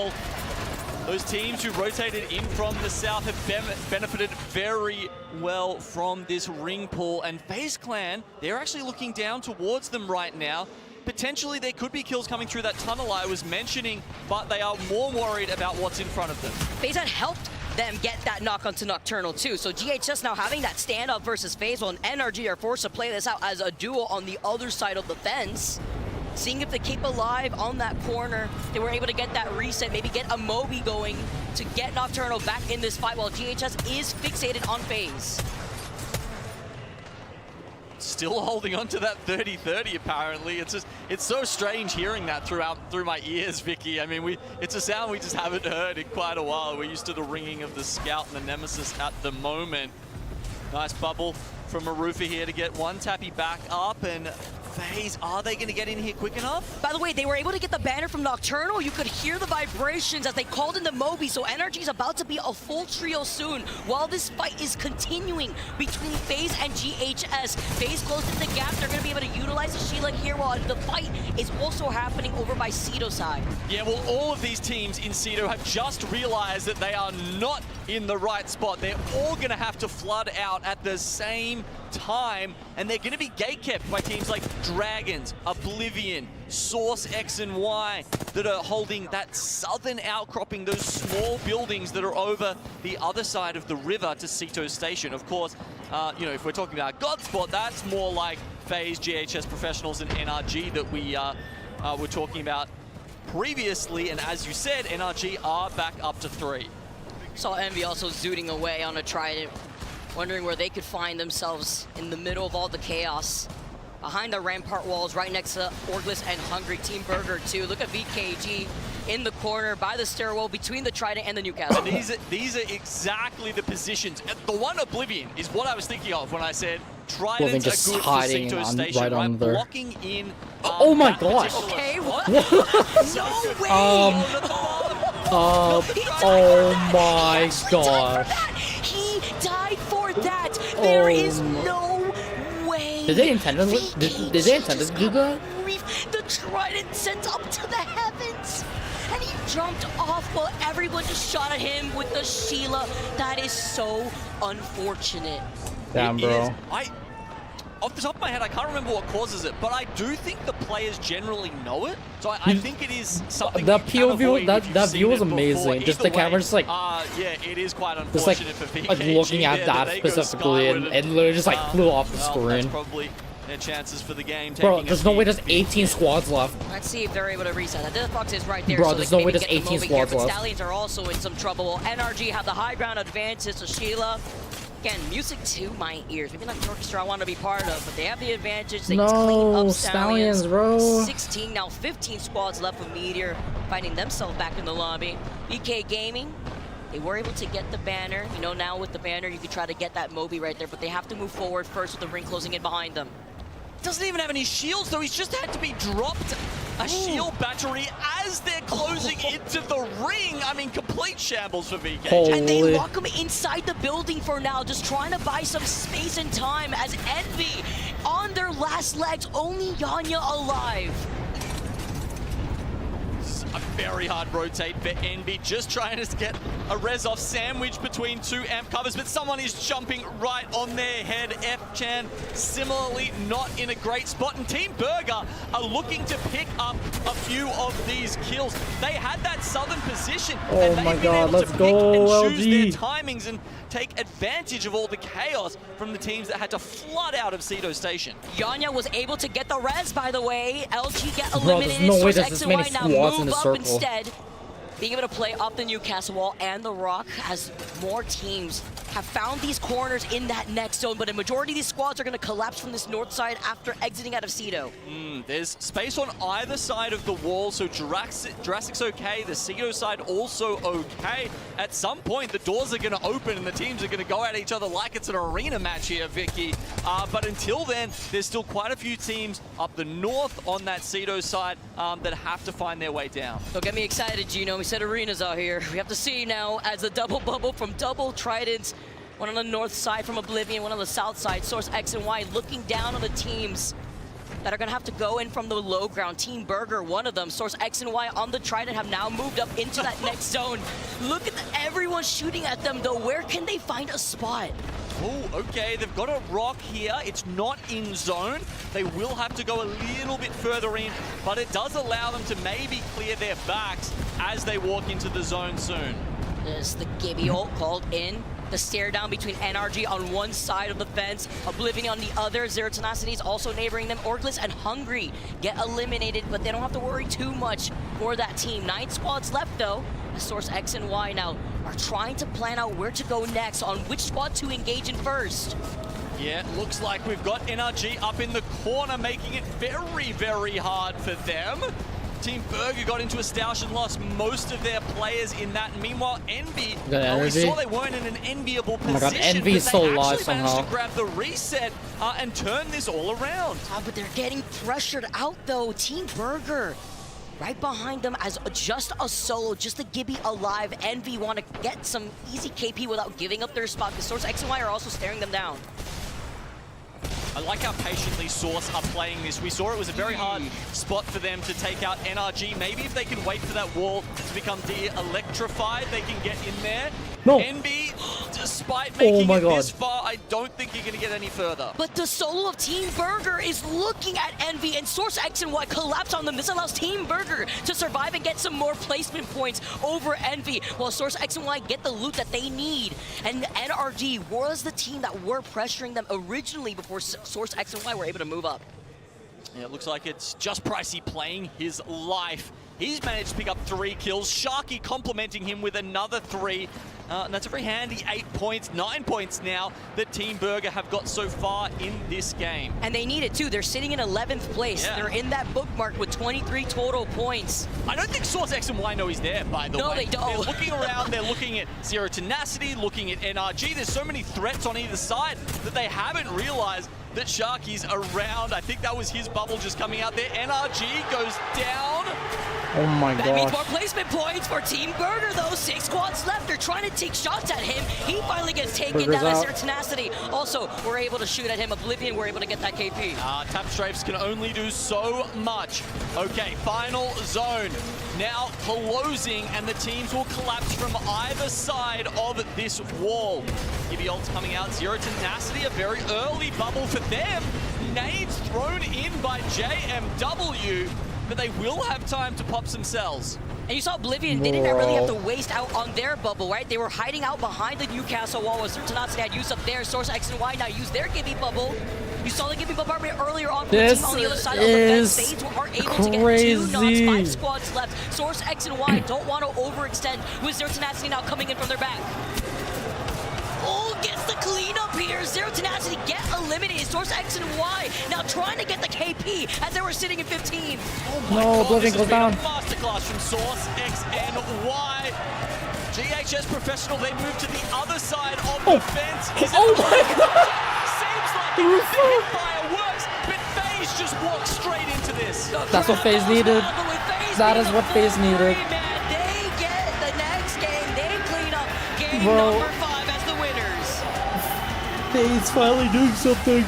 P: Those teams who rotated in from the south have benefited very well from this ring pull, and FaZe Clan, they're actually looking down towards them right now.
M: potentially there could be kills coming through that tunnel I was mentioning, but they are more worried about what's in front of them.
I: FaZe had helped them get that knock onto Nocturnal too. So GHS now having that standoff versus FaZe, while NRG are forced to play this out as a duo on the other side of the fence. Seeing if they keep alive on that corner, they were able to get that reset, maybe get a Moby going to get Nocturnal back in this fight while GHS is fixated on FaZe.
M: Still holding on to that 30-30 apparently. It's so strange hearing that through my ears, Vicky. I mean, it's a sound we just haven't heard in quite a while. We're used to the ringing of the Scout and the Nemesis at the moment. Nice bubble from Marufa here to get one tappy back up, and FaZe, are they going to get in here quick enough?
I: By the way, they were able to get the banner from Nocturnal. You could hear the vibrations as they called in the Moby, so NRG is about to be a full trio soon. While this fight is continuing between FaZe and GHS, FaZe closed in the gap. They're going to be able to utilize the Sheila here while the fight is also happening over by Cedo side.
M: Yeah, well, all of these teams in Cedo have just realized that they are not in the right spot. They're all going to have to flood out at the same time, and they're going to be gatekept by teams like Dragons, Oblivion, Source X and Y that are holding that southern outcropping, those small buildings that are over the other side of the river to Ceto Station. Of course, you know, if we're talking about Godspot, that's more like FaZe, GHS Professionals, and NRG that we were talking about previously. And as you said, NRG are back up to 3.
I: Saw Envy also zooting away on a Trident, wondering where they could find themselves in the middle of all the chaos. Behind the rampart walls, right next to Orgless and Hungry. Team Burger too. Look at VKG in the corner by the stairwell between the Trident and the Newcastle.
M: And these are exactly the positions. The one Oblivion is what I was thinking of when I said Tridents
A: just
M: are good
A: hiding
M: for Ceto
A: on,
M: Station,
A: right on there.
M: blocking in.
A: Oh my gosh.
I: Okay, what?
A: No
I: way.
A: Oh my god.
I: He died for that. There is no way.
A: Did they intend to do that?
I: The Trident sent up to the heavens, and he jumped off while everyone just shot at him with the Sheila. That is so unfortunate.
A: Damn, bro.
M: Off the top of my head, I can't remember what causes it, but I do think the players generally know it. So I think it is something.
A: That POV, that view was amazing. Just the camera, just like.
M: Yeah, it is quite
A: just like,
M: unfortunate for VKG.
A: like looking at that specifically, and it literally just like flew off the screen.
M: That's probably their chances for the game.
A: Bro, there's no way there's 18 squads left.
I: Let's see if they're able to reset that. The Fox is right there.
A: Bro,
I: so
A: there's
I: they
A: no
I: can
A: way
I: maybe
A: there's
I: get the
A: 18
I: moment here,
A: squads
I: but
A: left.
I: Stallions are also in some trouble. NRG have the high ground advantage, so Sheila. Again, music to my ears. Maybe not the orchestra I want to be part of, but they have the advantage. They clean up
A: Stallions, bro.
I: 16, now 15 squads left with Meteor, finding themselves back in the lobby. BK Gaming, they were able to get the banner. You know, now with the banner, you could try to get that Moby right there, but they have to move forward first with the ring closing in behind them.
M: Doesn't even have any shields, though. He's just had to be dropped a shield battery as they're closing into the ring. I mean, complete shambles for VK.
I: And they lock him inside the building for now, just trying to buy some space and time as Envy on their last legs, only Yanya alive.
M: A very hard rotate for Envy, just trying to get a res off sandwich between two amp covers, but someone is jumping right on their head. F-Chan similarly not in a great spot, and Team Burger are looking to pick up a few of these kills. They had that southern position, and they've been able to pick and choose their timings and take advantage of all the chaos from the teams that had to flood out of Ceto Station.
I: Yanya was able to get the res, by the way. LG get
A: Bro,
I: eliminated.
A: there's no way
I: Source
A: there's
I: X
A: this
I: and
A: many
I: Y now
A: squads in
I: move
A: the
I: up
A: circle.
I: instead. Being able to play up the Newcastle wall and the Rock as more teams have found these corners in that next zone, but a majority of these squads are going to collapse from this north side after exiting out of Ceto.
M: There's space on either side of the wall, so Jurassic's okay, the Ceto side also okay. At some point, the doors are going to open and the teams are going to go at each other like it's an arena match here, Vicky. But until then, there's still quite a few teams up the north on that Ceto side that have to find their way down.
I: Don't get me excited, Gino. We said arenas out here. We have to see now as the double bubble from double Tridents. One on the north side from Oblivion, one on the south side. Source X and Y looking down on the teams that are going to have to go in from the low ground. Team Burger, one of them. Source X and Y on the Trident have now moved up into that next zone. Look at everyone shooting at them, though. Where can they find a spot?
P: Oh, okay, they've got a rock here. It's not in zone. They will have to go a little bit further in, but it does allow them to maybe clear their backs as they walk into the zone soon.
I: There's the Gibby ult called in. The stare down between NRG on one side of the fence, Oblivion on the other. Zero Tenacity is also neighboring them. Orgless and Hungry get eliminated, but they don't have to worry too much for that team. 9 squads left though. Source X and Y now are trying to plan out where to go next, on which squad to engage in first.
P: Yeah, looks like we've got NRG up in the corner, making it very, very hard for them. Team Burger got into a stoush and lost most of their players in that. Meanwhile, Envy, we saw they weren't in an enviable position.
A: Oh my god, Envy is so live
P: managed
A: somehow.
P: to grab the reset and turn this all around.
I: But they're getting pressured out though. Team Burger right behind them as just a solo, just to Gibby alive. Envy want to get some easy KP without giving up their spot, because Source X and Y are also staring them down.
P: I like how patiently Source are playing this. We saw it was a very hard spot for them to take out NRG. Maybe if they can wait for that wall to become de-electrified, they can get in there.
A: No.
P: Envy, despite making
A: my
P: it
A: god.
P: this far, I don't think you're going to get any further.
I: But the solo of Team Burger is looking at Envy, and Source X and Y collapse on them. This allows Team Burger to survive and get some more placement points over Envy, while Source X and Y get the loot that they need. And NRG was the team that were pressuring them originally before Source X and Y were able to move up.
P: Yeah, it looks like it's just Pricey playing his life. He's managed to pick up 3 kills. Sharky complimenting him with another 3. And that's a very handy 8 points, 9 points now that Team Burger have got so far in this game.
I: And they need it too. They're sitting in 11th place.
P: Yeah.
I: They're in that bookmark with 23 total points.
P: I don't think Source X and Y know he's there, by the way.
I: No, they don't.
P: They're looking around, they're looking at Zero Tenacity, looking at NRG. There's so many threats on either side that they haven't realized that Sharky's around. I think that was his bubble just coming out there. NRG goes down.
A: Oh my
I: That means
A: gosh.
I: more placement points for Team Burger though. 6 squads left. They're trying to take shots at him. He finally gets taken
A: Burger's
I: down as
A: out.
I: their Tenacity. Also, we're able to shoot at him. Oblivion, we're able to get that KP.
P: Tap strafes can only do so much. Okay, final zone. Now closing, and the teams will collapse from either side of this wall. Gibby ult's coming out. Zero Tenacity, a very early bubble for them. Nades thrown in by JMW, but they will have time to pop some cells.
I: And you saw Oblivion, they didn't really have to waste out on their bubble, right? They were hiding out behind the Newcastle wall as their Tenacity had used up their Source X and Y now use their Gibby bubble. You saw the Gibby bombardment earlier on from the team on the other side of the fence. Fades are able to get 2 knocks, 5 squads left. Source X and Y don't want to overextend with Zero Tenacity now coming in from their back. Oh, gets the cleanup here. Zero Tenacity get eliminated. Source X and Y now trying to get the KP as they were sitting in 15.
A: No, Oblivion goes down.
P: Masterclass from Source X and Y. GHS Professional, they move to the other side of the fence.
A: Oh my god!
P: Seems like the hipfire works, but FaZe just walks straight into this.
A: That's what FaZe needed. That is what FaZe needed.
I: They get the next game. They clean up game
A: Bro.
I: number 5 as the winners.
A: FaZe finally doing something.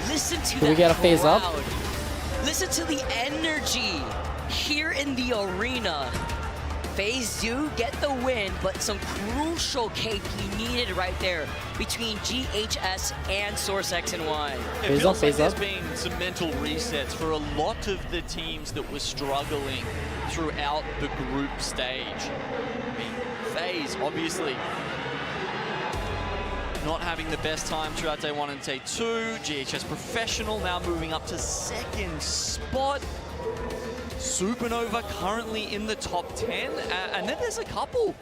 I: Listen to
A: Do we
I: that
A: get a phase up?
I: crowd. Listen to the energy here in the arena. FaZe do get the win, but some crucial KP needed right there between GHS and Source X and Y.
P: It feels like there's been some mental resets for a lot of the teams that were struggling throughout the group stage. I mean, FaZe, obviously, not having the best time throughout day 1 and day 2. GHS Professional now moving up to 2nd spot. Supernova currently in the top 10. And then there's a couple.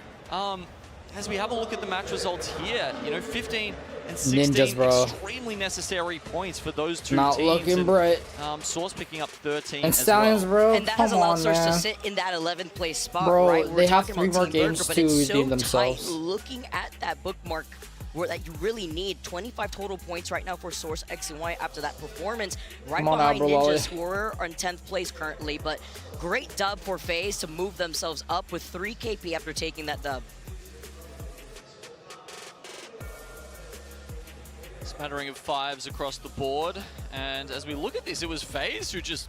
P: As we have a look at the match results here, you know, 15 and 16
A: Ninjas, bro.
P: extremely necessary points for those two
A: Not
P: teams.
A: looking
P: and,
A: bright.
P: Source picking up 13
A: And
P: as
A: Stallions,
P: well.
A: bro.
I: And that
A: Come
I: has allowed
A: on,
I: Source to
A: man.
I: sit in that 11th place spot,
A: Bro,
I: right? We're
A: they have
I: talking
A: 3
I: about
A: more
I: Team
A: games
I: Burger, but
A: to
I: it's so
A: redeem themselves.
I: tight looking at that bookmark where that you really need 25 total points right now for Source X and Y after that performance. Right
A: Come on now,
I: behind
A: bro,
I: Ninjas, who are in 10th place currently, but great dub for FaZe to move themselves up with 3 KP after taking that dub.
P: Smattering of fives across the board. And as we look at this, it was FaZe who just,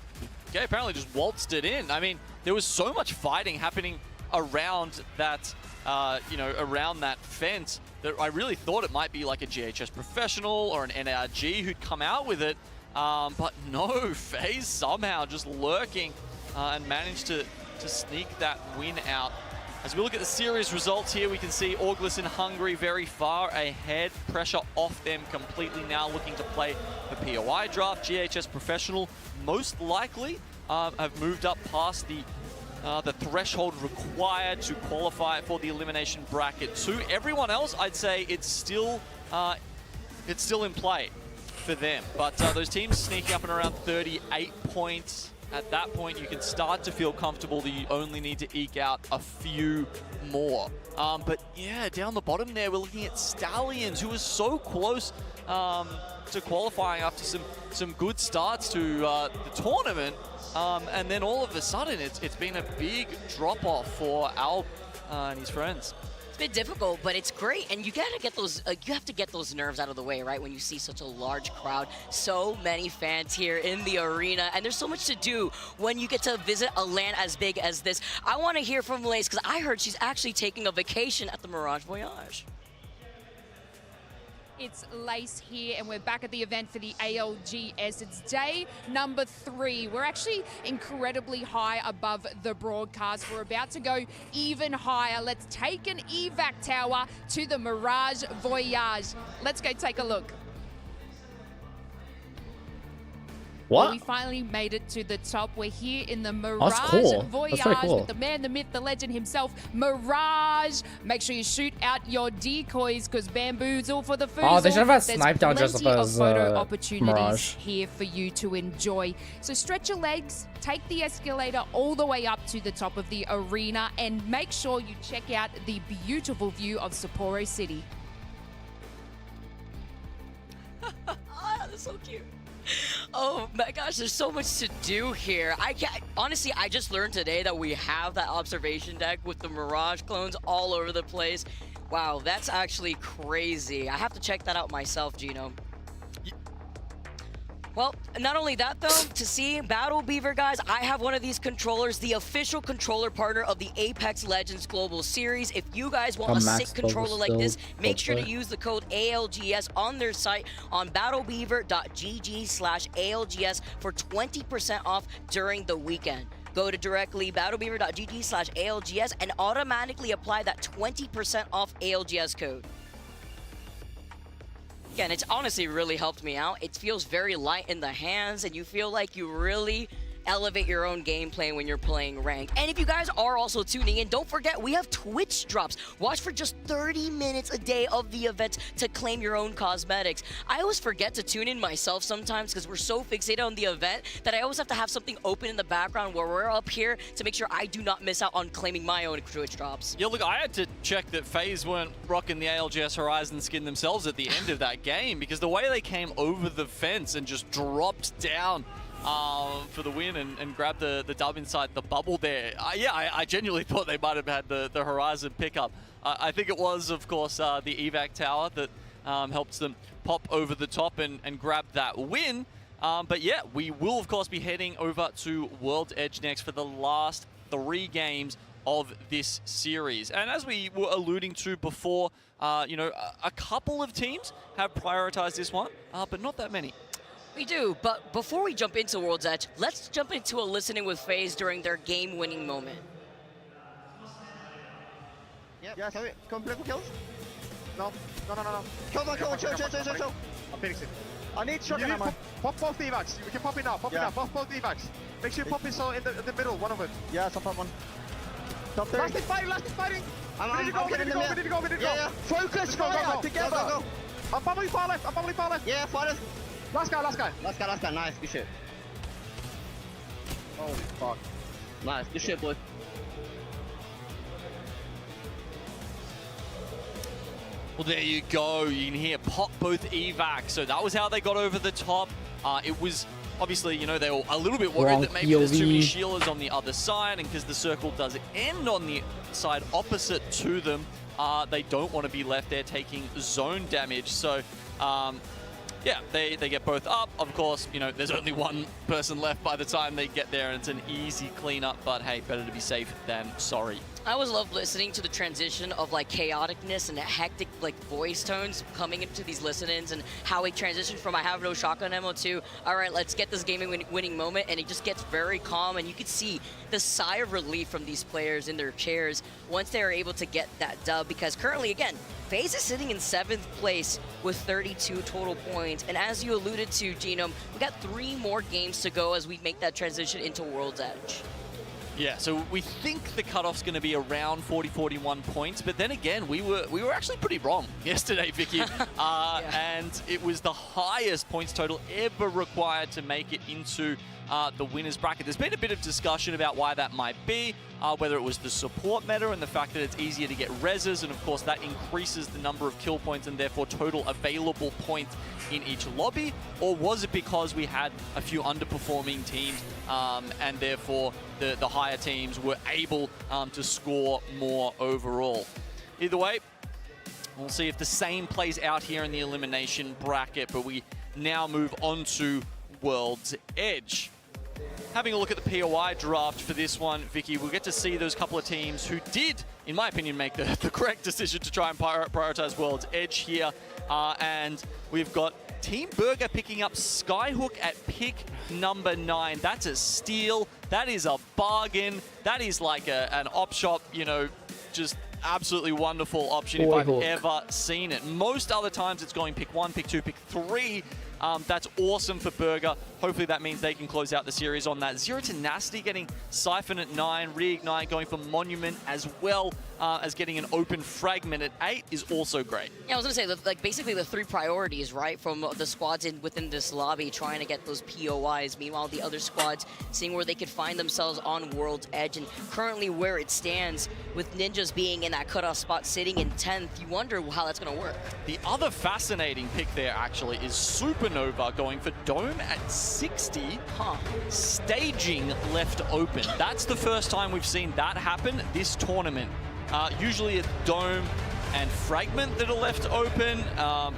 P: apparently just waltzed it in. I mean, there was so much fighting happening around that, around that fence that I really thought it might be like a GHS professional or an NRG who'd come out with it. But no, FaZe somehow just lurking and managed to sneak that win out. As we look at the series results here, we can see Auglis and Hungary very far ahead. Pressure off them completely now, looking to play the POI draft. GHS Professional most likely have moved up past the threshold required to qualify for the elimination bracket 2. Everyone else, I'd say it's still in play for them. But those teams sneaking up and around 38 points. At that point, you can start to feel comfortable that you only need to eke out a few more. But yeah, down the bottom there, we're looking at Stallions, who was so close to qualifying after some good starts to the tournament. And then all of a sudden, it's been a big drop-off for Al and his friends.
I: It's been difficult, but it's great, and you gotta get those. You have to get those nerves out of the way, right? When you see such a large crowd, so many fans here in the arena, and there's so much to do when you get to visit a LAN as big as this. I want to hear from Lace because I heard she's actually taking a vacation at the Mirage Voyage.
Q: It's Lace here, and we're back at the event for the ALGS. It's day number 3. We're actually incredibly high above the broadcast. We're about to go even higher. Let's take an evac tower to the Mirage Voyage. Let's go take a look.
A: What?
Q: Well, we finally made it to the top. We're here in the Mirage Voyage with the man, the myth, the legend himself, Mirage. Make sure you shoot out your decoys because Bamboozle for the food.
A: Oh, they should have had Snipe down
Q: There's
A: dressed
Q: plenty
A: up
Q: of
A: as
Q: photo opportunities
A: Mirage.
Q: here for you to enjoy. So stretch your legs, take the escalator all the way up to the top of the arena, and make sure you check out the beautiful view of Sapporo City.
I: Ah, that's so cute. Oh my gosh, there's so much to do here. Honestly, I just learned today that we have that observation deck with the Mirage clones all over the place. Wow, that's actually crazy. I have to check that out myself, Gino. Well, not only that though, to see Battle Beaver, guys, I have one of these controllers, the official controller partner of the Apex Legends Global Series. If you guys want a sick controller like this, make sure to use the code ALGS on their site on battlebeaver.gg/ALGS for 20% off during the weekend. Go to directly battlebeaver.gg/ALGS and automatically apply that 20% off ALGS code. And it's honestly really helped me out. It feels very light in the hands, and you feel like you really elevate your own gameplay when you're playing ranked. And if you guys are also tuning in, don't forget we have Twitch drops. Watch for just 30 minutes a day of the event to claim your own cosmetics. I always forget to tune in myself sometimes because we're so fixated on the event that I always have to have something open in the background where we're up here to make sure I do not miss out on claiming my own Twitch drops.
P: Yeah, look, I had to check that FaZe weren't rocking the ALGS Horizon skin themselves at the end of that game because the way they came over the fence and just dropped down for the win and grab the dub inside the bubble there. I genuinely thought they might have had the Horizon pickup. I think it was, of course, the evac tower that helps them pop over the top and grab that win. But yeah, we will, of course, be heading over to World Edge next for the last 3 games of this series. And as we were alluding to before, a couple of teams have prioritized this one, but not that many.
I: We do, but before we jump into World's Edge, let's jump into a listening with FaZe during their game-winning moment.
B: Yeah, sorry. Come play for kills. No. Come on, chill. I'm finishing. I need shotgun ammo. Pop both evacs. We can pop it now. Pop it now. Pop both evacs. Make sure you pop it so in the middle, one of it. Yeah, so pop one. Top 3. Last is fighting. We need to go. Yeah. Focus, fire, together. Go. I'm probably far left. Yeah, far left. Last guy. Nice, good shit. Holy fuck. Nice, good shit, boy.
P: Well, there you go. You can hear pop both evacs. So that was how they got over the top. It was obviously, they were a little bit worried that maybe there's too many shielders on the other side, and because the circle does end on the side opposite to them, they don't want to be left there taking zone damage. So Yeah, they get both up. Of course, you know, there's only one person left by the time they get there, and it's an easy cleanup, but hey, better to be safe than sorry.
I: I always love listening to the transition of like chaoticness and hectic like voice tones coming into these listen-ins, and how we transition from I have no shotgun ammo to all right, let's get this gaming winning moment, and it just gets very calm, and you could see the sigh of relief from these players in their chairs once they are able to get that dub, because currently, again, FaZe is sitting in 7th place with 32 total points, and as you alluded to, Genome, we got 3 more games to go as we make that transition into World's Edge.
P: Yeah, so we think the cutoff's going to be around 40-41 points, but then again, we were actually pretty wrong yesterday, Vicky. And it was the highest points total ever required to make it into the winner's bracket. There's been a bit of discussion about why that might be, whether it was the support meta and the fact that it's easier to get reses, and of course that increases the number of kill points and therefore total available points in each lobby, or was it because we had a few underperforming teams and therefore the higher teams were able to score more overall? Either way, we'll see if the same plays out here in the elimination bracket, but we now move on to World's Edge. Having a look at the POI draft for this one, Vicky, we'll get to see those couple of teams who did, in my opinion, make the correct decision to try and prioritize World's Edge here. And we've got Team Burger picking up Skyhook at pick number 9. That's a steal. That is a bargain. That is like an op shop, you know, just absolutely wonderful option if I've ever seen it. Most other times it's going pick 1, pick 2, pick 3. That's awesome for Burger. Hopefully that means they can close out the series on that. Zero Tenacity getting Siphon at 9, Reignite going for Monument, as well as getting an open Fragment at 8 is also great.
I: Yeah, I was going to say, like, basically the 3 priorities, right, from the squads within this lobby trying to get those POIs. Meanwhile, the other squads seeing where they could find themselves on World's Edge. And currently where it stands, with Ninjas being in that cutoff spot sitting in 10th, you wonder how that's going to work.
P: The other fascinating pick there, actually, is Supernova going for Dome at 60, staging left open. That's the first time we've seen that happen this tournament. Usually it's Dome and Fragment that are left open,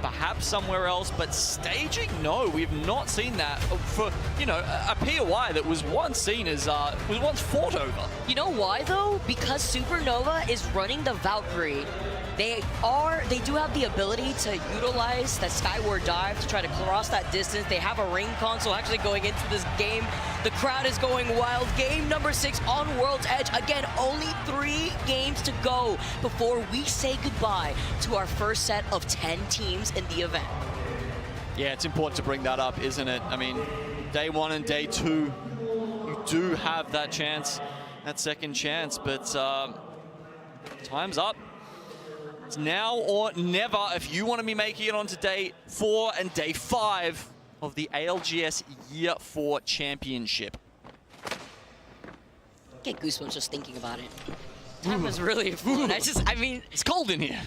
P: perhaps somewhere else, but staging, no, we've not seen that for, you know, a POI that was once seen as, was once fought over.
I: You know why though? Because Supernova is running the Valkyrie. They do have the ability to utilize that skyward dive to try to cross that distance. They have a ring console actually going into this game. The crowd is going wild. Game number 6 on World's Edge. Again, only 3 games to go before we say goodbye to our first set of 10 teams in the event.
P: Yeah, it's important to bring that up, isn't it? I mean, day 1 and day 2, you do have that chance, that second chance, but time's up. It's now or never if you want to be making it onto day 4 and day 5 of the ALGS Year 4 Championship.
I: Get goosebumps just thinking about it. That was really fun. I mean...
P: It's cold in here.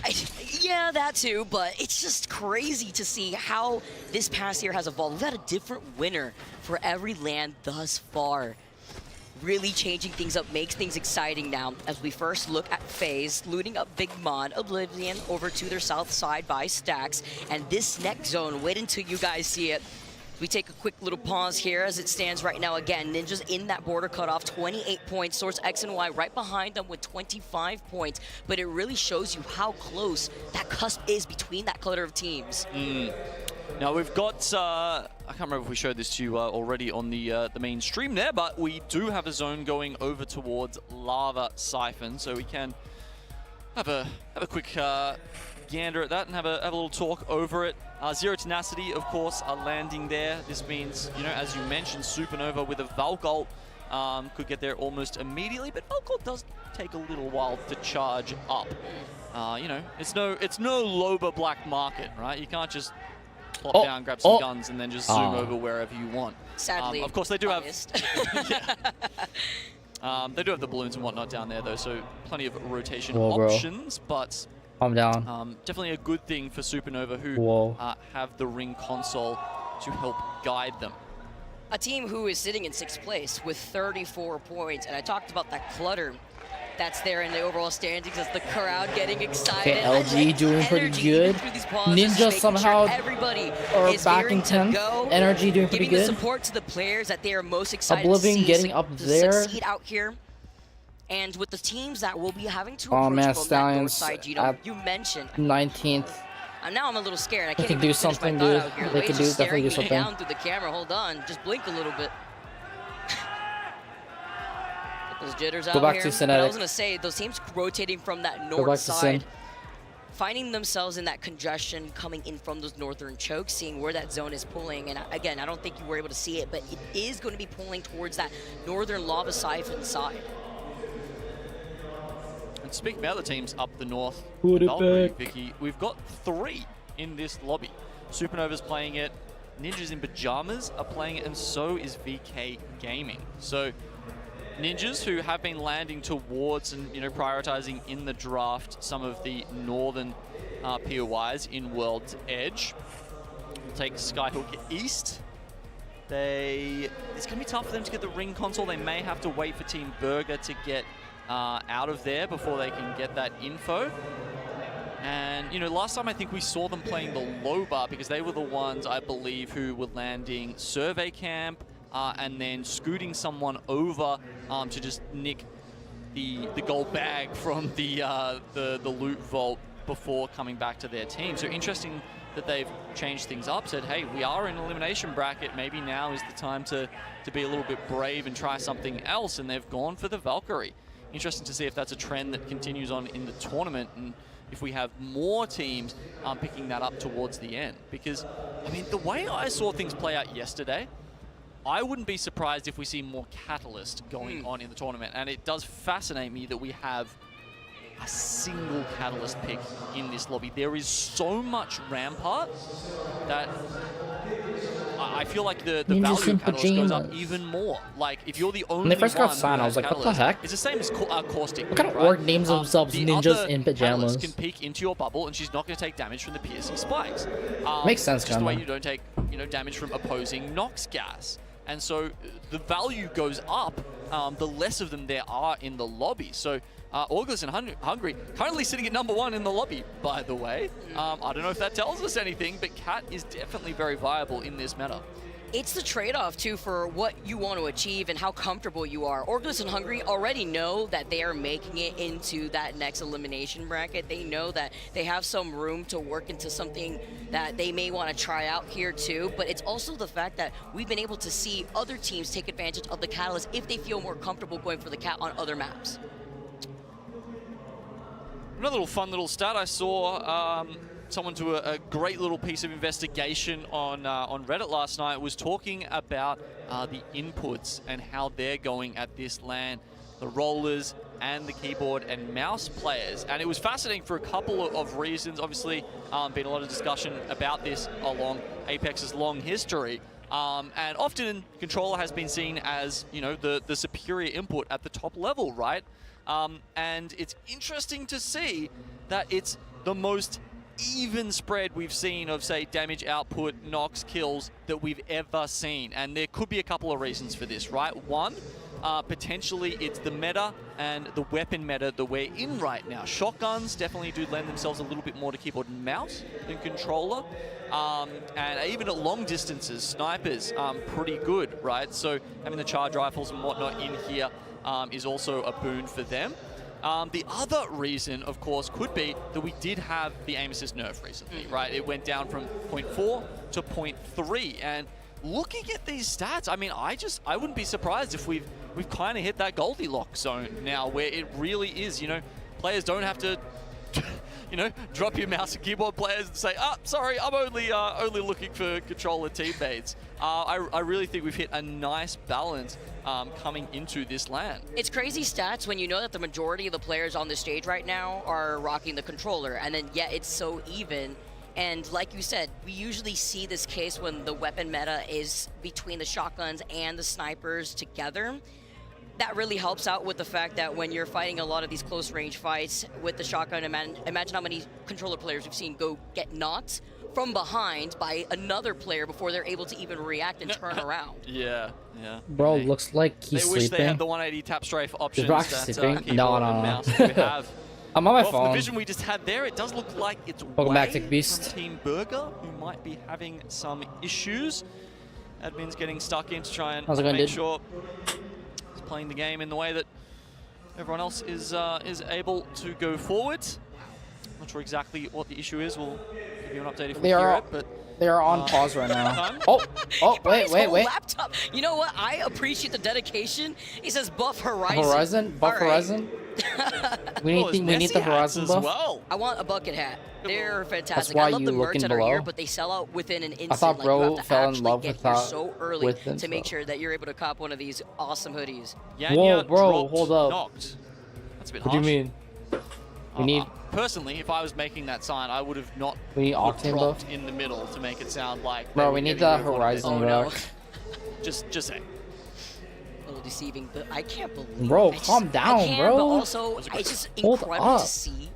I: Yeah, that too, but it's just crazy to see how this past year has evolved. We've had a different winner for every land thus far. Really changing things up, makes things exciting now as we first look at FaZe, looting up Big Mon, Oblivion over to their south side by Stacks, and this next zone, wait until you guys see it. We take a quick little pause here as it stands right now. Again, Ninjas in that border cutoff, 28 points. Source X and Y right behind them with 25 points. But it really shows you how close that cusp is between that clutter of teams.
P: Now we've got, I can't remember if we showed this to you already on the main stream there, but we do have a zone going over towards Lava Siphon, so we can have a quick gander at that and have a little talk over it. Zero Tenacity, of course, are landing there. This means, you know, as you mentioned, Supernova with a Valk ult could get there almost immediately, but Valk ult does take a little while to charge up. You know, it's no Loba black market, right? You can't just plop down, grab some guns, and then just zoom over wherever you want.
I: Sadly,
P: of course, they do have they do have the balloons and whatnot down there, though, so plenty of rotation options. But
A: calm down.
P: Definitely a good thing for Supernova, who have the ring console to help guide them.
I: A team who is sitting in 6th place with 34 points, and I talked about that clutter. that's there in the overall standings as the crowd getting excited.
A: Okay, LG doing pretty good. Ninja somehow are back in 10th. Energy doing pretty
I: giving
A: good.
I: the support to the players that they are most excited
A: Oblivion
I: to see
A: getting up there.
I: succeed out here. And with the teams that will be having to
A: Oh
I: approach
A: man,
I: from that north
A: Stallions
I: side, Gino,
A: at
I: you mentioned.
A: 19th.
I: Now I'm a little scared. I
A: They
I: can't
A: can
I: even
A: do
I: finish my
A: something,
I: thought
A: dude.
I: out here.
A: They
I: Rage
A: can
I: is
A: definitely do
I: staring me
A: something.
I: down through the camera. Hold on, just blink a little bit. Those jitters
A: Go
I: out
A: back
I: here.
A: to
I: But I
A: Synetic.
I: was gonna say those teams rotating from that
A: back
I: north
A: to
I: side,
A: Sin.
I: finding themselves in that congestion coming in from those northern chokes, seeing where that zone is pulling. And again, I don't think you were able to see it, but it is going to be pulling towards that northern lava siphon side.
J: And speaking about the teams up the north,
A: Put it
J: Valkyrie,
A: back.
J: Vicky, we've got 3 in this lobby. Supernova's playing it, Ninjas in Pajamas are playing it, and so is VK Gaming. So Ninjas, who have been landing towards and prioritizing in the draft some of the northern POIs in World's Edge, will take Skyhook East. It's going to be tough for them to get the ring console. They may have to wait for Team Burger to get out of there before they can get that info. And, last time I think we saw them playing the low bar because they were the ones, I believe, who were landing Survey Camp and then scooting someone over to just nick the gold bag from the loot vault before coming back to their team. So interesting that they've changed things up, said, hey, we are in an elimination bracket. Maybe now is the time to be a little bit brave and try something else. And they've gone for the Valkyrie. Interesting to see if that's a trend that continues on in the tournament and if we have more teams picking that up towards the end. Because, I mean, the way I saw things play out yesterday, I wouldn't be surprised if we see more catalyst going on in the tournament. And it does fascinate me that we have a single catalyst pick in this lobby. There is so much Rampart that I feel like the value of catalyst goes up even more. Like, if you're the only
A: When they first got
J: one
A: signed,
J: who
A: I was
J: has
A: like, what the
J: catalyst,
A: heck?
J: It's the same as caustic.
A: What kind of
J: right?
A: org names themselves
J: The
A: ninjas
J: other
A: in pajamas?
J: catalyst can peek into your bubble, and she's not going to take damage from the piercing spikes.
A: Makes sense,
J: Just the way
A: kinda.
J: you don't take damage from opposing Nox gas. And so the value goes up the less of them there are in the lobby. So August and Hungry currently sitting at #1 in the lobby, by the way. I don't know if that tells us anything, but Cat is definitely very viable in this meta.
I: It's the trade-off, too, for what you want to achieve and how comfortable you are. Orgulous and Hungry already know that they are making it into that next elimination bracket. They know that they have some room to work into something that they may want to try out here, too. But it's also the fact that we've been able to see other teams take advantage of the Catalyst if they feel more comfortable going for the Cat on other maps.
J: Another little fun little stat I saw, someone do a great little piece of investigation on Reddit last night, was talking about the inputs and how they're going at this LAN, the rollers and the keyboard and mouse players. And it was fascinating for a couple of reasons. Obviously, been a lot of discussion about this along Apex's long history. And often controller has been seen as, the superior input at the top level, right? And it's interesting to see that it's the most even spread we've seen of, say, damage output, knocks, kills that we've ever seen. And there could be a couple of reasons for this, right? One, potentially it's the meta and the weapon meta that we're in right now. Shotguns definitely do lend themselves a little bit more to keyboard and mouse than controller. And even at long distances, snipers pretty good, right? So having the charge rifles and whatnot in here is also a boon for them. The other reason, of course, could be that we did have the aim assist nerf recently, right? It went down from 0.4 to 0.3, and looking at these stats, I mean, I wouldn't be surprised if we've kind of hit that Goldilocks zone now, where it really is, players don't have to, drop your mouse and keyboard players and say, sorry, I'm only looking for controller teammates. I really think we've hit a nice balance coming into this LAN.
I: It's crazy stats when you know that the majority of the players on the stage right now are rocking the controller, and then yet it's so even. And like you said, we usually see this case when the weapon meta is between the shotguns and the snipers together. that really helps out with the fact that when you're fighting a lot of these close range fights with the shotgun, imagine how many controller players we've seen go get knocked from behind by another player before they're able to even react and turn around.
J: Yeah.
A: Bro, looks like he's
J: They
A: sleeping.
J: wish they had the 180 tap strafe options
A: Brock
J: that
A: sleeping?
J: keyboard
A: No.
J: and mouse do have.
A: I'm on my
J: Well,
A: phone.
J: From the vision we just had there, it does look like it's
A: Welcome back,
J: Way
A: Tick Beast.
J: from Team Burger, who might be having some issues. Admin's getting stuck in to try and
A: How's it going,
J: make
A: dude?
J: sure he's playing the game in the way that everyone else is able to go forward. Not sure exactly what the issue is. We'll give you an update if we hear it, but
A: They are on pause right now.
J: time.
A: Oh,
I: His
A: wait.
I: whole laptop. You know what? I appreciate the dedication. He says buff Horizon.
A: Horizon? Buff
I: All right.
A: Horizon? we need the Horizon buff.
I: I want a bucket hat. They're fantastic.
A: why
I: I love
A: you
I: the merch
A: looking
I: that are here,
A: below?
I: but they sell out within an instant.
A: I thought
I: like,
A: bro
I: you have to
A: fell in
I: actually
A: love
I: get
A: with
I: here
A: that
I: so early
A: with
I: to make
A: Insta.
I: sure that you're able to cop one of these awesome hoodies.
A: Whoa, bro, hold up.
J: Knocked. That's a bit
A: What do you
J: harsh.
A: mean? We need
J: Personally, if I was making that sign, I would have not
A: We need octane
J: dropped
A: buff?
J: in the middle to make it sound like.
A: Bro,
J: they
A: we
J: were
A: need
J: getting
A: the
J: rid of one of
A: Horizon
J: their-
A: back.
J: Just saying.
I: A little deceiving, but I can't believe.
A: Bro,
I: I just-
A: calm down,
I: I can,
A: bro.
I: But also, it's just
A: Hold
I: incredible
A: up.
I: to see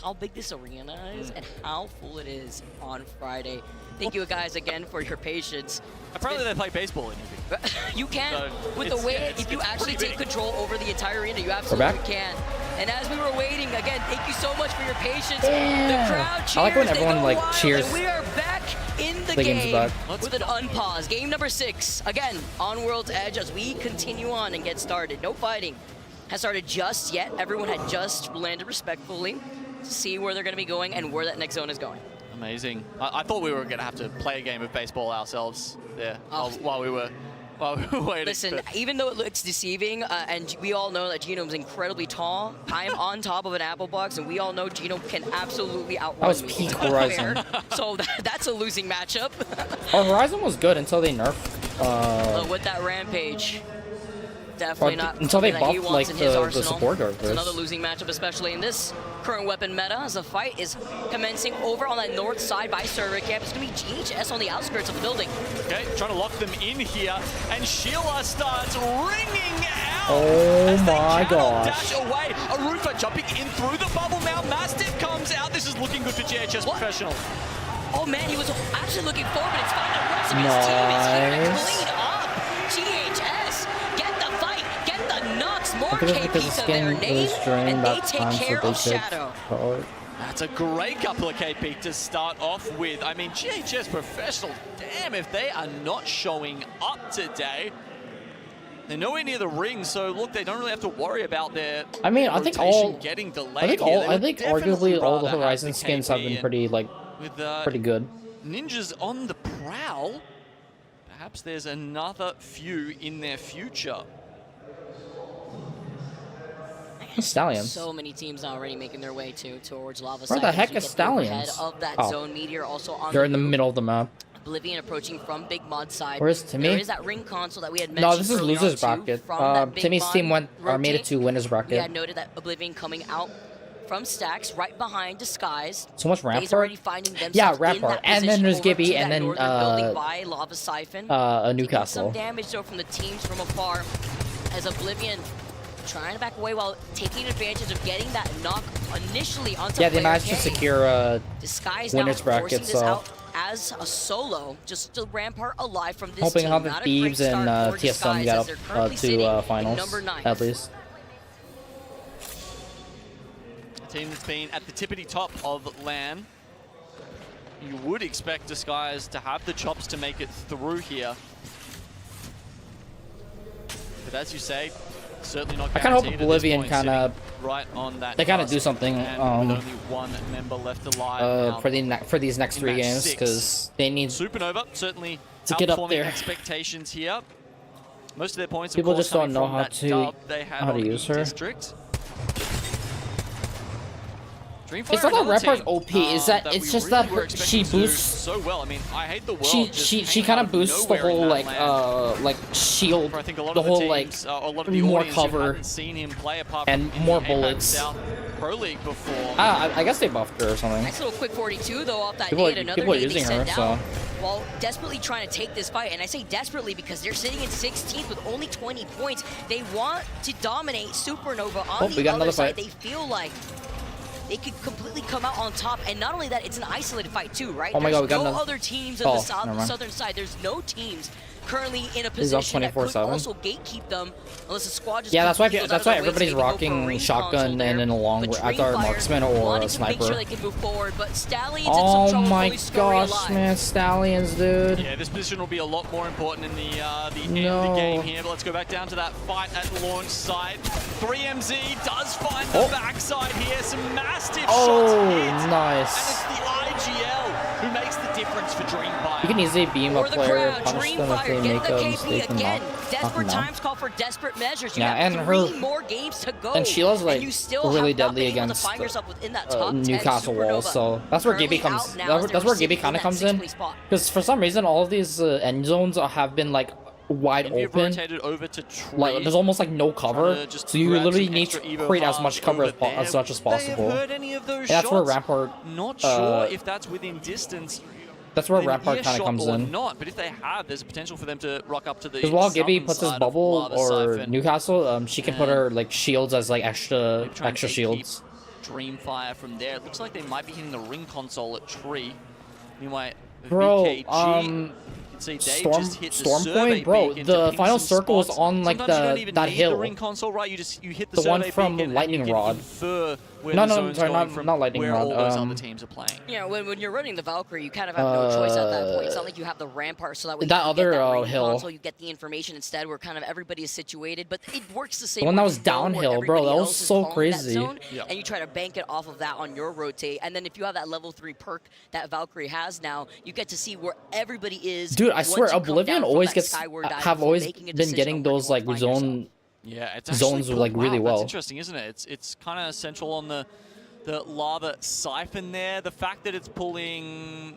I: how big this arena is and how full it is on Friday. Thank you guys again for your patience.
J: Apparently they play baseball in here.
I: You can,
J: So
I: with the
J: it's-
I: way,
J: yeah, it's-
I: if you
J: it's
I: actually
J: pretty
I: take
J: big.
I: control over the entire arena, you
A: back?
I: absolutely can. And as we were waiting, again, thank you so much for your patience.
A: Yeah.
I: The crowd cheers.
A: I like when
I: they
A: everyone,
I: go
A: like,
I: wild,
A: cheers.
I: And we are back in the
A: The game's
I: game
A: back.
I: with an unpause. Game number 6. Again, on World's Edge as we continue on and get started. No fighting has started just yet. Everyone had just landed respectfully to see where they're going to be going and where that next zone is going.
J: Amazing. I thought we were going to have to play a game of baseball ourselves there while we were waiting.
I: Listen,
J: but-
I: even though it looks deceiving, and we all know that Genome's incredibly tall, I'm on top of an apple box, and we all know Genome can absolutely outrun
A: That was
I: me.
A: peak Horizon.
I: So that's a losing matchup.
A: Our Horizon was good until they nerfed.
I: With that Rampage. Definitely not
A: until they
I: something that he
A: buffed
I: wants
A: like
I: in his
A: the
I: arsenal.
A: support
I: It's
A: guards.
I: another losing matchup, especially in this current weapon meta, as the fight is commencing over on that north side by server camp. It's going to be GHS on the outskirts of the building.
J: Okay, trying to lock them in here, and Sheila starts ringing out.
A: Oh my gosh.
J: Dash away. Arufa jumping in through the bubble now. Mastiff comes out. This is looking good for GHS Professional.
I: Oh man, he was actually looking forward, but it's fine. The rest of his team is here to
A: Nice.
I: clean up. GHS, get the fight, get the knocks, more
A: I think it's because the
I: KP to their
A: skin
I: name,
A: is drained
I: and they
A: that
I: take
A: time,
I: care
A: so
I: of
A: they
I: Shadow.
J: That's a great couple of KP to start off with. I mean, GHS Professional, damn if they are not showing up today. They're nowhere near the ring, so look, they don't really have to worry about their
A: I mean, I think
J: rotation
A: all.
J: getting delayed.
A: I think
J: here.
A: all.
J: They
A: I
J: would
A: think
J: definitely
A: arguably all the
J: rather have
A: Horizon
J: the
A: skins have
J: KP
A: been
J: and
A: pretty like
J: with,
A: pretty good.
J: Ninjas on the prowl. Perhaps there's another few in their future.
A: Stallions.
I: So many teams already making their way towards Lava
A: Where
I: Sight
A: the
I: as
A: heck
I: we
A: is
I: get the overhead
A: Stallions?
I: of that
A: Oh.
I: zone meteor also on
A: They're in the middle of the map.
I: Oblivion approaching from Big Mod side.
A: Where's Timmy?
I: There is that ring console that we had mentioned.
A: No, this is
I: earlier
A: losers
I: on, too,
A: bracket.
I: from that Big
A: Timmy's
I: Mod
A: team made it
I: rotate.
A: to winners
I: We
A: bracket.
I: had noted that Oblivion coming out from Stacks right behind Disguise.
A: So much
I: He's
A: Rampart.
I: already finding themselves
A: Yeah,
I: in
A: Rampart.
I: that
A: And then
I: position
A: there's
I: over
A: Gibby,
I: to
A: and
I: that
A: then
I: northern building by Lava Siphon. Taking
A: Newcastle.
I: some damage though from the teams from afar as Oblivion trying to back away while taking advantage of getting that knock initially onto
A: Yeah, they
I: player
A: managed to
I: K.
A: secure
I: Disguise
A: winners
I: now forcing
A: bracket.
I: this
A: So
I: out as a solo, just to Rampart alive from this
A: hoping
I: team.
A: how the
I: Not a great
A: Thieves and
I: start for
A: TSM
I: Disguise
A: get
I: as
A: up
I: they're currently
A: to
I: sitting in
A: finals
I: number 9.
A: at least.
J: A team that's been at the tippity top of LAN. You would expect Disguise to have the chops to make it through here. But as you say, certainly not
A: I kind of hope
J: guaranteed at this
A: Oblivion
J: point,
A: kind of
J: sitting right on that
A: they kind of do
J: cusp,
A: something
J: and with only one member left alive now.
A: for these next
J: in
A: 3
J: match
A: games
J: 6.
A: because they need
J: Supernova certainly
A: to get up
J: outperforming
A: there.
J: expectations here. Most of their points, of
A: People
J: course,
A: just don't
J: coming
A: know
J: from
A: how
J: that
A: to
J: dub they had
A: how to
J: on
A: use her.
J: E-District. Dreamfire,
A: It's not that
J: another
A: Rampart's
J: team,
A: OP. Is that it's
J: we
A: just
J: really
A: that
J: were
A: she
J: expecting to do
A: boosts.
J: so well. I mean, I hate the world.
A: She kind of boosts the whole like shield,
J: I think a lot
A: the
J: of the
A: whole
J: teams, a lot of the
A: more
J: audience who
A: cover
J: hadn't seen him play apart
A: and
J: from
A: more
J: in the
A: bullets.
J: South Pro League before.
A: I guess they buffed her or something.
I: Nice little quick 42 though off that
A: People
I: nade.
A: are,
I: Another
A: people are
I: nade they
A: using her,
I: sent
A: so
I: down. while desperately trying to take this fight. And I say desperately because they're sitting in 16th with only 20 points. They want to dominate Supernova. On the other side, they feel like they could completely come out on top. And not only that, it's an isolated fight too, right?
A: Oh my God, we got
I: no
A: another...
I: other teams on the southern side. There's no teams currently in a position that could also gatekeep them unless the squad just
A: that's why everybody's rocking shotgun and in a long either marksman or a sniper.
I: Sure they can move forward, but Stallions in some trouble.
A: My gosh, man, Stallions, dude.
J: Yeah, this position will be a lot more important in the end of the game here. But let's go back down to that fight at launch site. 3MZ does find the backside here. Some massive shots hit.
A: Nice.
J: And it's the IGL who makes the difference for Dreamfire.
A: You can easily beam a player, punish them if they make a mistake and knock
I: Desperate
A: them
I: times call for desperate measures. You
A: and
I: have
A: her
I: 3 more games to go.
A: And Sheila's like really
I: have
A: deadly
I: been able to
A: against
I: find yourself within that top 10
A: Newcastle wall, so that's where Gibby comes. That's where Gibby kind of comes in, because for some reason all of these end zones have been like wide open.
J: Over to Tree.
A: Like there's almost like no cover, so you literally need to create as much cover as much as possible.
J: And
A: that's where Rampart.
J: Not sure if that's within distance.
A: That's where Rampart kind of comes in.
J: Not, but if they have, there's a potential for them to rock up to the.
A: Because while Gibby puts his bubble or Newcastle, she can put her like shields as like extra shields.
J: Dreamfire from there. It looks like they might be hitting the ring console at Tree. Anyway,
A: bro,
J: VKG,
A: Storm Point, bro. The final circle was on like that hill.
J: The ring console, right? You hit the
A: one from Lightning Rod. No, not Lightning Rod.
J: All those other teams are playing.
I: You know, when you're running the Valkyrie, you kind of have no choice at that point. It's not like you have the Rampart, so that way
A: that other hill.
I: Console, you get the information instead, where kind of everybody is situated. But it works the same.
A: The one that was downhill, bro. That was so crazy.
I: And you try to bank it off of that on your rotate, and then if you have that level 3 perk that Valkyrie has now, you get to see where everybody is.
A: Dude, I swear, Oblivion always been getting those like zones like really well.
J: That's interesting, isn't it? It's kind of central on the lava siphon there. The fact that it's pulling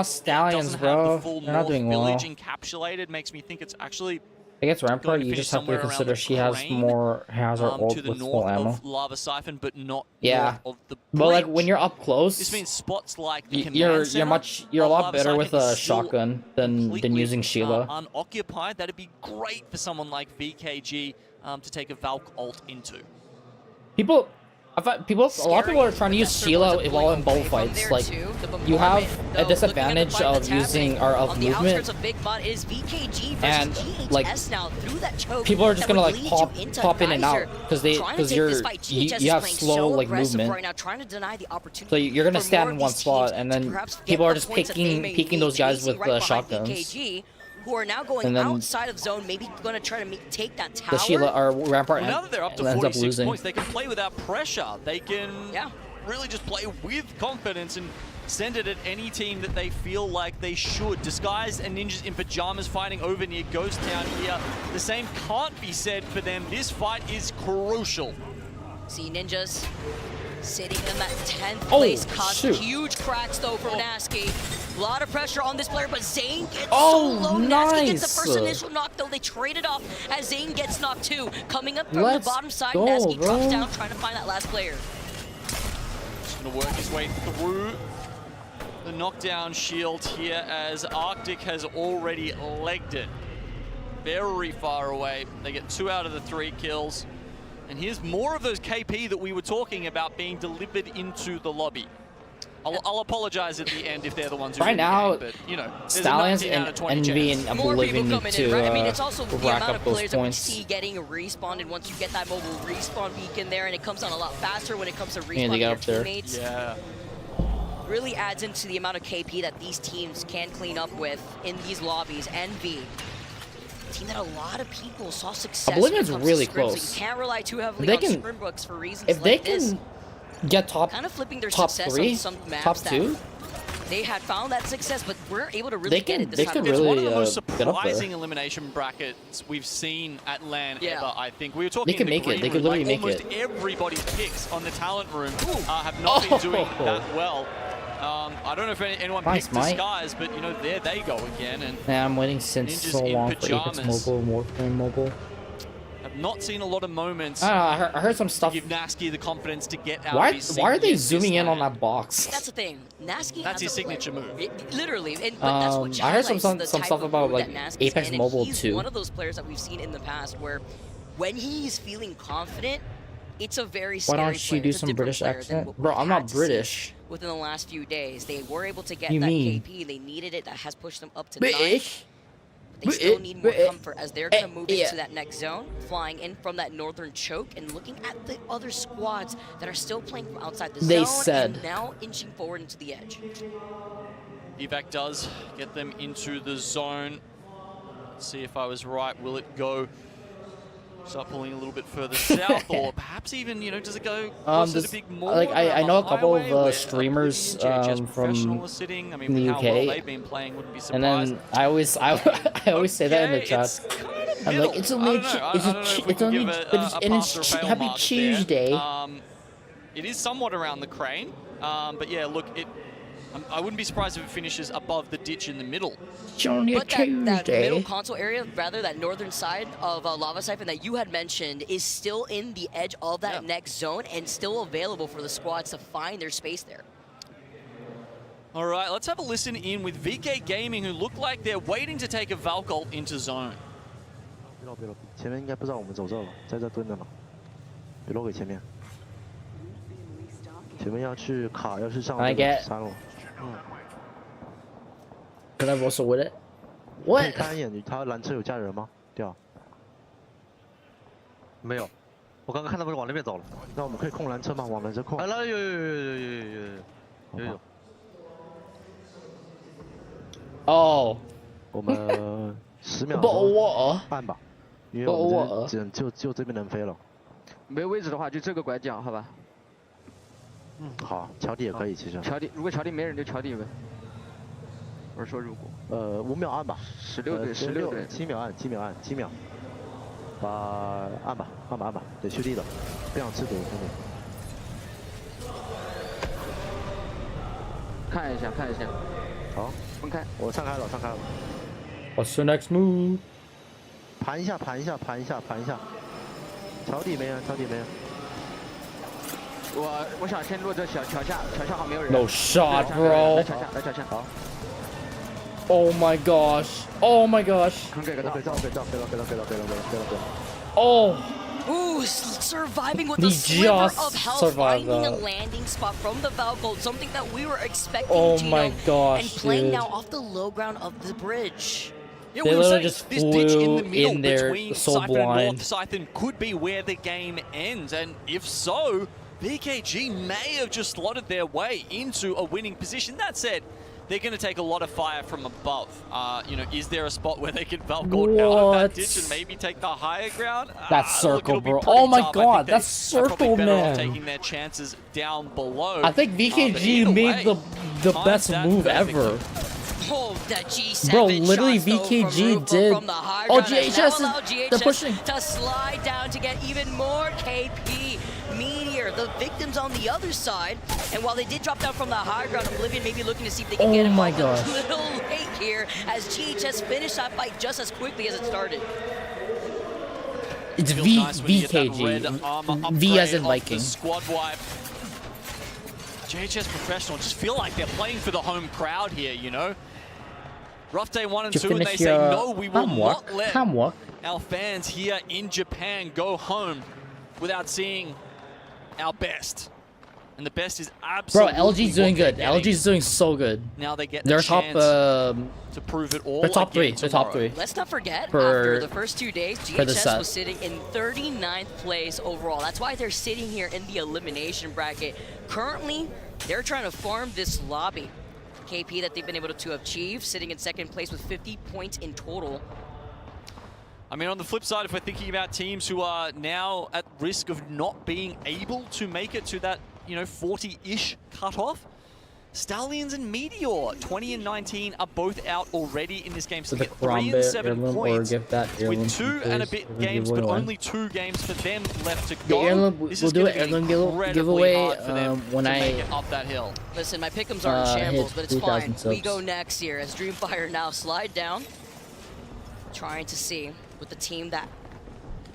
A: Stallions, bro. They're not doing well.
J: Village encapsulated makes me think it's actually.
A: Against Rampart, you just have to consider she has more hazard ult with full ammo.
J: Of lava siphon, but not
A: north
J: of the bridge.
A: But like when you're up close,
J: this means spots like the
A: you're a lot better with a shotgun than using Sheila.
J: Unoccupied, that'd be great for someone like VKG to take a Valk ult into.
A: A lot of people are trying to use Sheila while in bullfights. Like, you have a disadvantage of using of movement, and like people are just gonna like pop in and out because you have slow like movement. So you're gonna stand in one spot, and then people are just peeking those guys with shotguns.
I: Who are now going outside of zone, maybe going to try to take that tower.
A: The Sheila or Rampart
J: now that they're up to 46 points, they can play without pressure. They can really just play with confidence and send it at any team that they feel like they should. Disguise and Ninjas in Pajamas fighting over near Ghost Town here. The same can't be said for them. This fight is crucial.
I: See Ninjas sitting in that 10th place, caused huge cracks though from Nasky. A lot of pressure on this player, but Zane gets so low. Nasky gets the first initial knock though. They trade it off as Zane gets knocked too. Coming up from the bottom side, Nasky drops down trying to find that last player.
J: Just gonna work his way through the knockdown shield here as Arctic has already legged it very far away. They get 2 out of the 3 kills. And here's more of those KP that we were talking about being delivered into the lobby. I'll apologize at the end if they're the ones who
A: right now,
J: but you know,
A: Stallions and Envy and Oblivion need to
I: I mean, it's also the
A: rack
I: amount
A: up
I: of
A: those
I: players that we
A: points.
I: see getting respawned, and once you get that mobile respawn beacon there, and it comes on a lot faster when it comes to respawning your teammates.
J: Yeah.
I: Really adds into the amount of KP that these teams can clean up with in these lobbies. Envy, a team that a lot of people saw success.
A: Oblivion's really close.
I: So you can't rely too heavily on Springbooks for reasons
A: if they
I: like this.
A: Get top,
I: kind of flipping their
A: top
I: success
A: 3,
I: on some maps
A: top 2.
I: They had found that success, but we're able to really get it this time.
J: It's one of the most surprising elimination brackets we've seen at LAN ever, I think. We were talking
A: they can make it. They could literally make
J: almost
A: it.
J: Everybody's picks on the talent room have not been doing that well. I don't know if anyone picked Disguise, but you know, there they go again. And
A: yeah, I'm waiting since so long for Apex Mobile, Warframe Mobile.
J: Have not seen a lot of moments.
A: I heard some stuff.
J: To give Nasky the confidence to get out
A: Why
J: of his
A: are they
J: seat
A: zooming in
J: this
A: on
J: time.
A: that box?
I: That's the thing. Nasky
J: That's his
I: has a play.
J: signature move.
I: Literally, but that's what
A: I heard
I: highlights
A: some
I: the
A: stuff
I: type of
A: about
I: move
A: like
I: that Nasky's
A: Apex
I: in, and
A: Mobile
I: he's
A: too.
I: one of those players that we've seen in the past where when he's feeling confident, it's a very
A: Why
I: scary
A: don't you
I: player.
A: do
I: It's a
A: some
I: different
A: British
I: player than
A: accent?
I: what
A: Bro,
I: we've
A: I'm
I: had
A: not
I: to see
A: British.
I: Within the last few days, they were able to get
A: You
I: that
A: mean?
I: KP. They needed it. That has pushed them up to 9.
A: British?
I: They still need more comfort as they're going to move
A: yeah.
I: into that next zone, flying in from that northern choke and looking at the other squads that are still playing from outside the
A: They
I: zone
A: said.
I: and now inching forward into the edge.
J: Evac does get them into the zone. Let's see if I was right. Will it go? Start pulling a little bit further south, or perhaps even, you know, does it go closer to big mall?
A: Like I know a couple of
J: highway where
A: streamers
J: JHS
A: from
J: Professional is sitting. I mean,
A: the
J: with
A: UK,
J: how well they've been playing, wouldn't be
A: and
J: surprised.
A: then I always say that in the chat. I'm like, it's only it's only and it's Happy Tuesday.
J: It is somewhat around the crane, but yeah, look, I wouldn't be surprised if it finishes above the ditch in the middle.
A: It's only a
I: But that middle
A: Tuesday.
I: console area, rather that northern side of Lava Siphon that you had mentioned, is still in the edge of that next zone and still available for the squads to find their space there.
J: All right, let's have a listen in with VK Gaming, who look like they're waiting to take a Valk ult into zone.
D: 别漏，前面应该不知道我们走这了，在这蹲着呢，别漏给前面。前面要去卡，要去上
A: I get.
D: 3路。
A: Can I also with it?
D: 可以
A: What?
D: 看一眼，他拦车有加人吗？掉。没有，我刚刚看他们往那边走了。那我们可以控拦车吗？往拦车控。来有。
A: 哦。
D: 我们10秒。
A: 不我
D: 按吧，因为我们只能就这边能飞了。
N: 没位置的话，就这个拐角，好吧？
D: 好，桥底也可以，其实。
N: 桥底，如果桥底没人就桥底呗。我是说如果。
D: 5秒按吧。
N: 16对，16对。
D: 7秒按，7秒。按吧，得蓄力的，不想吃毒，兄弟。
N: 看一下。
D: 好，
N: 分开。
D: 我上开了。
A: What's the next move?
D: 盘一下。桥底没人。
N: 我想先落这桥下好没有人。
A: No shot, bro.
N: 来桥下。好。
A: Oh my gosh. Oh my gosh.
D: 给到。
A: Oh.
I: Ooh, surviving with
A: He
I: a sliver
A: just
I: of health,
A: survived
I: finding a
A: that.
I: landing spot from the Valkyrie, something that we were expecting.
A: Oh
I: Gino,
A: my gosh,
I: and playing
A: dude.
I: now off the low ground of the bridge.
J: Yeah,
A: They
J: we were
A: literally
J: saying
A: just
J: this ditch in the
A: flew
J: middle
A: in there
J: between
A: so
J: Siphon and
A: blind.
J: North Siphon could be where the game ends, and if so, BKG may have just slotted their way into a winning position. That said, they're going to take a lot of fire from above. You know, is there a spot where they can Valk out of that ditch and maybe take the higher ground?
A: That circle, bro. Oh my god, that circle, man.
J: Taking their chances down below.
A: I think VKG made the best move ever.
I: Oh, that G7
A: Bro, literally
I: shots, though,
A: VKG did.
I: from the high
A: Oh,
I: ground has
A: GHS
I: now allowed
A: is they're pushing.
I: to slide down to get even more KP. Meteor, the victims on the other side, and while they did drop down from the high ground, Oblivion may be looking to see if they can get him off a little late here as GHS finished that fight just as quickly as it started.
A: It's VKG. V as in Viking.
J: Squad wipe. JHS Professional just feel like they're playing for the home crowd here, you know? Rough day 1 and 2, and they say, no, we will not let our fans here in Japan go home without seeing our best. And the best is absolutely
A: Bro, LG's doing good. LG's doing so good.
J: Now they get
A: their top
J: to prove it all.
A: They're top 3. They're top 3.
I: Let's not forget, after the first 2 days, GHS was sitting in 39th place overall. That's why they're sitting here in the elimination bracket. Currently, they're trying to farm this lobby. KP that they've been able to achieve, sitting in 2nd place with 50 points in total.
J: I mean, on the flip side, if we're thinking about teams who are now at risk of not being able to make it to that, you know, 40-ish cutoff, Stallions and Meteor, 20 and 19, are both out already in this game. So they get 3 and 7 points with 2 and a bit games, but only 2 games for them left to go. This is going to be incredibly hard for them to make it up that hill.
I: Listen, my pick'ems are in shambles, but it's fine. We go next here as Dreamfire now slide down, trying to see with the team that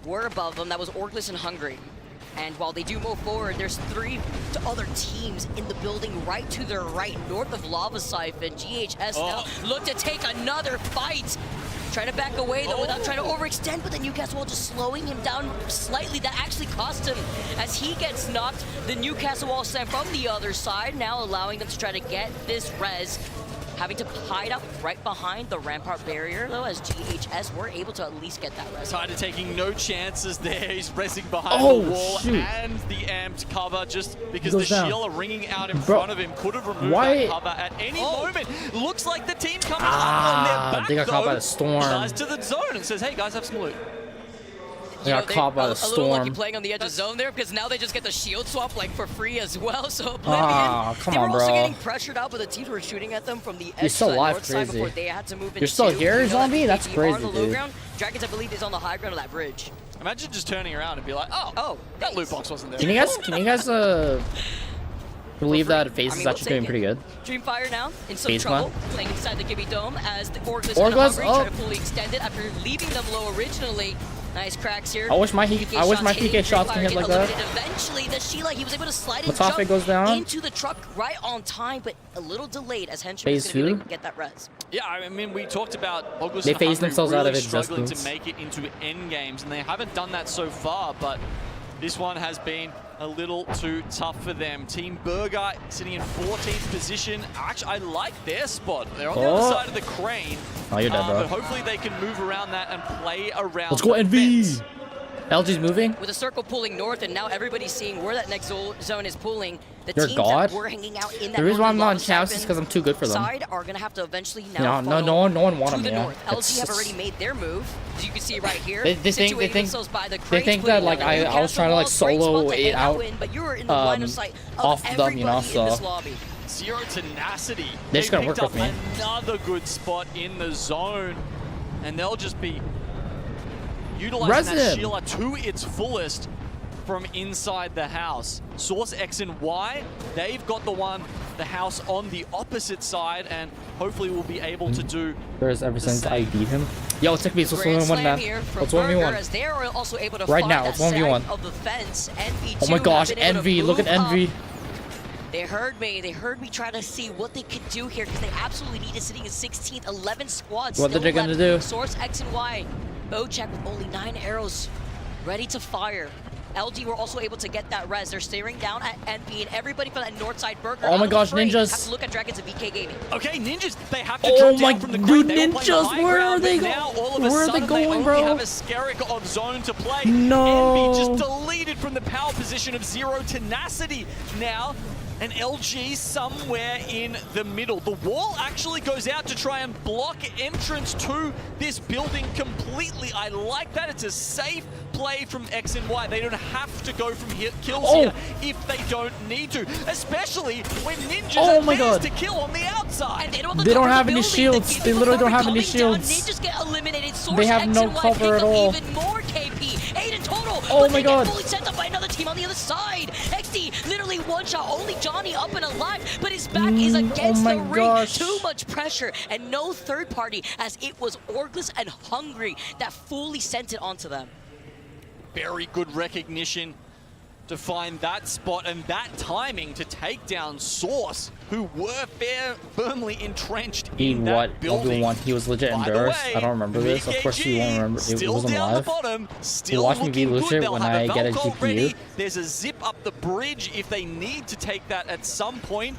I: were above them. That was Orgless and Hungry. And while they do move forward, there's 3 other teams in the building right to their right, north of Lava Siphon. GHS now look to take another fight. Trying to back away though without trying to overextend, but the Newcastle Wall just slowing him down slightly. That actually cost him as he gets knocked. The Newcastle Wall sent from the other side, now allowing them to try to get this res. Having to hide up right behind the Rampart barrier, though, as GHS were able to at least get that res.
J: Tider taking no chances there. He's resing behind the wall and the amped cover just because the shield are ringing out in front of him. Could have removed that cover at any moment. Looks like the team coming up on their back,
A: they got caught by the storm.
J: Dies to the zone and says, hey, guys, have some loot.
A: They got caught by the
I: A little lucky
A: storm.
I: playing on the edge of zone there because now they just get the shield swap like for free as well. So
A: Come
I: they
A: on,
I: were also
A: bro.
I: getting pressured out, but the teams were shooting at them from the edge
A: You're still
I: side,
A: alive,
I: north side
A: crazy.
I: before they had to move
A: You're still
I: into,
A: here,
I: you know,
A: zombie?
I: that
A: That's
I: KP are on
A: crazy,
I: the low
A: dude.
I: ground. Dragons, I believe, is on the high ground of that bridge.
J: Imagine just turning around and be like, oh, that loot box wasn't there.
A: Can you guys believe that FaZe is actually doing pretty good?
I: Dreamfire now in some
A: FaZe
I: trouble,
A: clan?
I: playing inside the Gibby Dome as the Orgless
A: Orgless,
I: and Hungry try to fully extend it after leaving them low originally. Nice cracks here.
A: I wish my PK shots can hit like that.
I: Eventually, the Sheila, he was able to slide and
A: Matafe
I: jump
A: goes down.
I: into the truck right on time, but a little delayed as Henchman is
A: FaZe
I: going to
A: who?
I: be able to get that res.
J: Yeah, I mean, we talked about August
A: They
J: and
A: phased
J: Hungry
A: themselves
J: really
A: out of
J: struggling
A: existence.
J: to make it into end games, and they haven't done that so far, but this one has been a little too tough for them. Team Burger sitting in 14th position. Actually, I like their spot. They're on the other side of the crane.
A: Oh, you're dead, bro.
J: But hopefully they can move around that and play around.
A: Let's go,
J: the
A: NV!
J: fence.
A: LG's moving.
I: With a circle pulling north, and now everybody's seeing where that next zone is pulling. The
A: You're
I: teams
A: God?
I: that were hanging out in that
A: The reason why I'm not on
I: Lava
A: Chaos is because I'm too good for them.
I: side are going to have to eventually now
A: No one wanted
I: to
A: me.
I: the
A: Yeah.
I: north. LG have already made their move, as you can see right here.
A: They think
I: situating themselves by the
A: they
I: crates,
A: think that
I: putting
A: like
I: down the
A: I was trying to like
I: Newcastle walls, great
A: solo
I: spot to
A: it
I: hang
A: out
I: in, but you were in the line of sight of
A: off them, you know.
I: everybody in this
A: So
I: lobby.
J: Zero Tenacity.
A: They're just gonna
J: picked
A: work with
J: up
A: me.
J: another good spot in the zone, and they'll just be utilizing that
A: Resin.
J: Sheila to its fullest from inside the house. Source X and Y, they've got the house on the opposite side, and hopefully we'll be able to do
A: there's ever since I beat him. Yo, it took me so
I: Grand
A: 1v1
I: slam
A: now.
I: here from
A: Let's
I: Burger
A: 1v1.
I: as they are also able to
A: Right
I: find
A: now,
I: that
A: it's 1v1.
I: side of the fence. Envy
A: Oh my
I: too
A: gosh,
I: have been able to
A: Envy! Look at
I: move up.
A: Envy.
I: They heard me. They heard me try to see what they could do here because they absolutely needed sitting in 16th, 11 squads.
A: What
I: still
A: they're gonna
I: left.
A: do?
I: Source X and Y. Bocheck with only 9 arrows, ready to fire. LG were also able to get that res. They're staring down at Envy and everybody from that north side Burger.
A: Oh my
I: I'm
A: gosh,
I: afraid
A: ninjas.
I: Have to look at Dragons and VK Gaming.
J: Okay, ninjas, they have to
A: Oh
J: drop
A: my
J: down from the crane.
A: dude,
J: They were playing the
A: ninjas,
J: high
A: where
J: ground,
A: are they
J: but
A: go-
J: now all of a
A: where are they
J: sudden
A: going,
J: only
A: bro?
J: have a Skerrick of zone to play.
A: No.
J: Envy just deleted from the power position of Zero Tenacity. Now, an LG somewhere in the middle. The wall actually goes out to try and block entrance to this building completely. I like that. It's a safe play from X and Y. They don't have to go from here, kills here if they don't need to, especially when ninjas are theirs to kill on the outside.
I: And they don't have,
A: They don't have any shields. They literally don't have any shields.
I: Ninjas get eliminated. Source
A: They have
I: X
A: no
I: and Y
A: cover
I: pick
A: at
I: up
A: all.
I: Even more KP. 8 in total.
A: Oh
I: but
A: my
I: they
A: God.
I: get fully sent up by another team on the other side. XD literally one shot. Only Johnny up and alive, but his back is against
A: my
I: the ring.
A: gosh.
I: Too much pressure and no third party as it was Orgless and Hungry that fully sent it onto them.
J: Very good recognition to find that spot and that timing to take down Source, who were firmly entrenched in that building.
A: Everyone, he was legit
J: By the
A: embarrassed.
J: way,
A: I don't remember this. Of course, you won't remember. It
J: still
A: wasn't
J: down
A: live.
J: the bottom, still
A: watch me be
J: looking
A: legit
J: good. They'll
A: when
J: have
A: I get a
J: Valcol
A: GPU.
J: ready. There's a zip up the bridge if they need to take that at some point.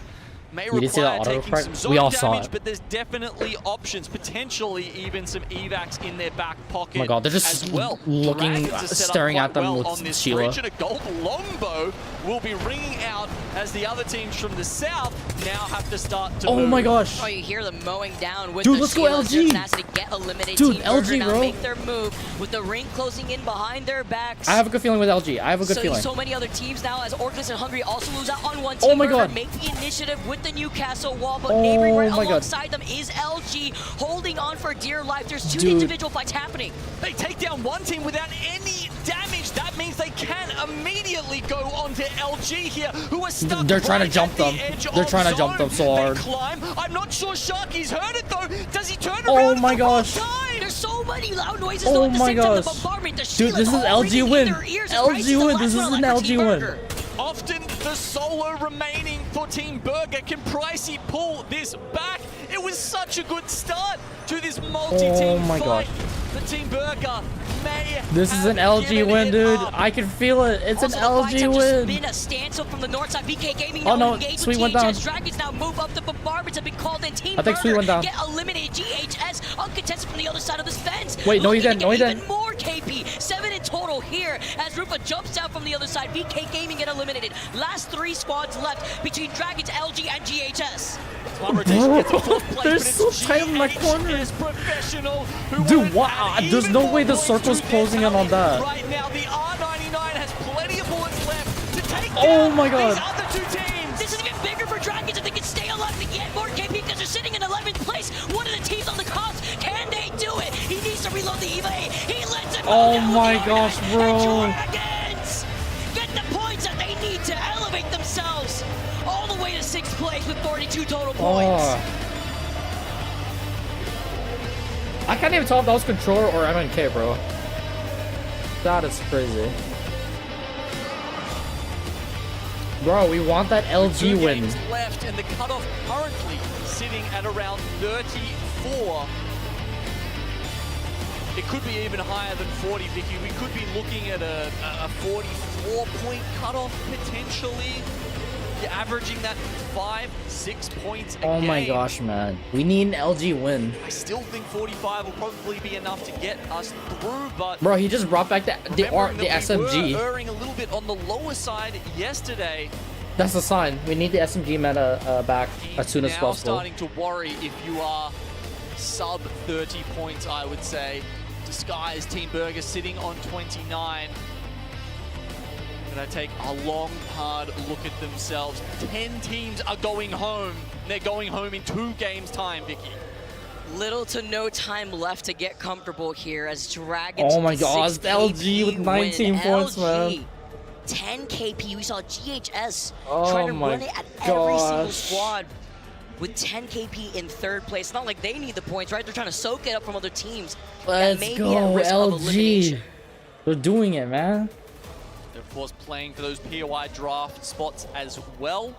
J: May
A: You didn't see
J: require
A: that auto
J: taking
A: crack?
J: some zone
A: We all saw
J: damage,
A: it.
J: but there's definitely options, potentially even some evacs in their back pocket.
A: Oh my God, they're just
J: as well.
A: looking,
J: Dragons are set up
A: staring
J: quite
A: at them
J: well
A: with
J: on this
A: Sheila.
J: bridge, and a gold longbow will be ringing out as the other teams from the south now have to start to
A: Oh
J: move.
A: my gosh.
I: Oh, you hear them mowing down with
A: Dude,
I: the
A: let's go
I: Sheilas. They're
A: LG.
I: tenacity to get eliminated.
A: Dude,
I: Team
A: LG,
I: Burger now
A: bro.
I: make their move with the ring closing in behind their backs.
A: I have a good feeling with LG. I have a good feeling.
I: So many other teams now as Orgless and Hungry also lose out on one team.
A: Oh my
I: Burger
A: God.
I: make the initiative with the Newcastle wall, but
A: Oh
I: neighboring right
A: my God.
I: alongside them is LG holding on for dear life. There's two
A: Dude.
I: individual fights happening.
J: They take down one team without any damage. That means they can immediately go onto LG here, who are stuck.
A: They're trying to
J: right
A: jump
J: at the
A: them.
J: edge
A: They're
J: of
A: trying to jump
J: zone.
A: them so hard.
J: They climb. I'm not sure Sharky's heard it though. Does he turn
A: Oh
J: around?
A: my
J: at the wrong
A: gosh.
J: time?
I: There's so many loud noises.
A: Oh
I: at the
A: my
I: same time, the
A: gosh.
I: bombardment, the
A: Dude,
I: Sheila
A: this is
I: all
A: LG
I: ringing in
A: win.
I: their ears as
A: LG
I: Rice is the
A: win.
I: last
A: This
I: one
A: is an
I: left for
A: LG
I: Team
A: win.
I: Burger.
J: Often the solo remaining for Team Burger. Can Pricey pull this back? It was such a good start to this multi-team
A: Oh my
J: fight.
A: gosh.
J: The Team Burger may
A: This is an LG win, dude. I can feel it. It's an LG win.
I: Been a standstill from the north side. BK Gaming
A: Oh,
I: now
A: no,
I: engaged
A: Sweet
I: with
A: went down.
I: GHS. Dragons now move up. The bombardments have been called in. Team
A: I think Sweet
I: Burger
A: went down.
I: get eliminated. GHS uncontested from the other side of this fence.
A: Wait, no, he
I: Looking
A: didn't.
I: to
A: No, he
I: get
A: didn't.
I: even more KP. 7 in total here as Rufa jumps down from the other side. BK Gaming get eliminated. Last 3 squads left between Dragons, LG, and GHS.
A: Bro, they're so tight on my corner. Dude, what? There's no way the circle's closing in on that.
J: Right now, the R99 has plenty of bullets left to take
A: Oh
J: down
A: my god.
J: these other 2 teams.
I: This is even bigger for Dragons if they can stay alive to get more KP because they're sitting in 11th place. One of the teams on the comps. Can they do it? He needs to reload the EVA. He lets it go
A: Oh
I: down
A: my
I: with the
A: gosh,
I: R9.
A: bro.
I: And Dragons get the points that they need to elevate themselves all the way to 6th place with 42 total points.
A: Oh. I can't even tell if that was controller or MNK, bro. That is crazy. Bro, we want that LG win.
J: Games left, and the cutoff currently sitting at around 34. It could be even higher than 40, Vicky. We could be looking at a 44-point cutoff potentially. You're averaging that 5-6 points a
A: Oh my
J: game.
A: gosh, man. We need an LG win.
J: I still think 45 will probably be enough to get us through, but
A: Bro, he just brought back the
J: remembering that we
A: SMG.
J: were erring a little bit on the lower side yesterday.
A: That's a sign. We need the SMG meta back as soon as
J: Now
A: possible.
J: starting to worry if you are sub 30 points, I would say. Disguise Team Burger sitting on 29. Gonna take a long, hard look at themselves. 10 teams are going home. They're going home in 2 games' time, Vicky.
I: Little to no time left to get comfortable here as Dragons.
A: Oh my
I: with the
A: god,
I: 6
A: LG with
I: KP
A: 19
I: win.
A: points,
I: LG,
A: man.
I: 10 KP. We saw GHS
A: Oh
I: trying to
A: my
I: run it at every single
A: gosh.
I: squad with 10 KP in 3rd place. It's not like they need the points, right? They're trying to soak it up from other teams. that
A: Let's
I: may be at
A: go,
I: risk of
A: LG.
I: elimination.
A: We're doing it, man.
J: They're, of course, playing for those POI draft spots as well.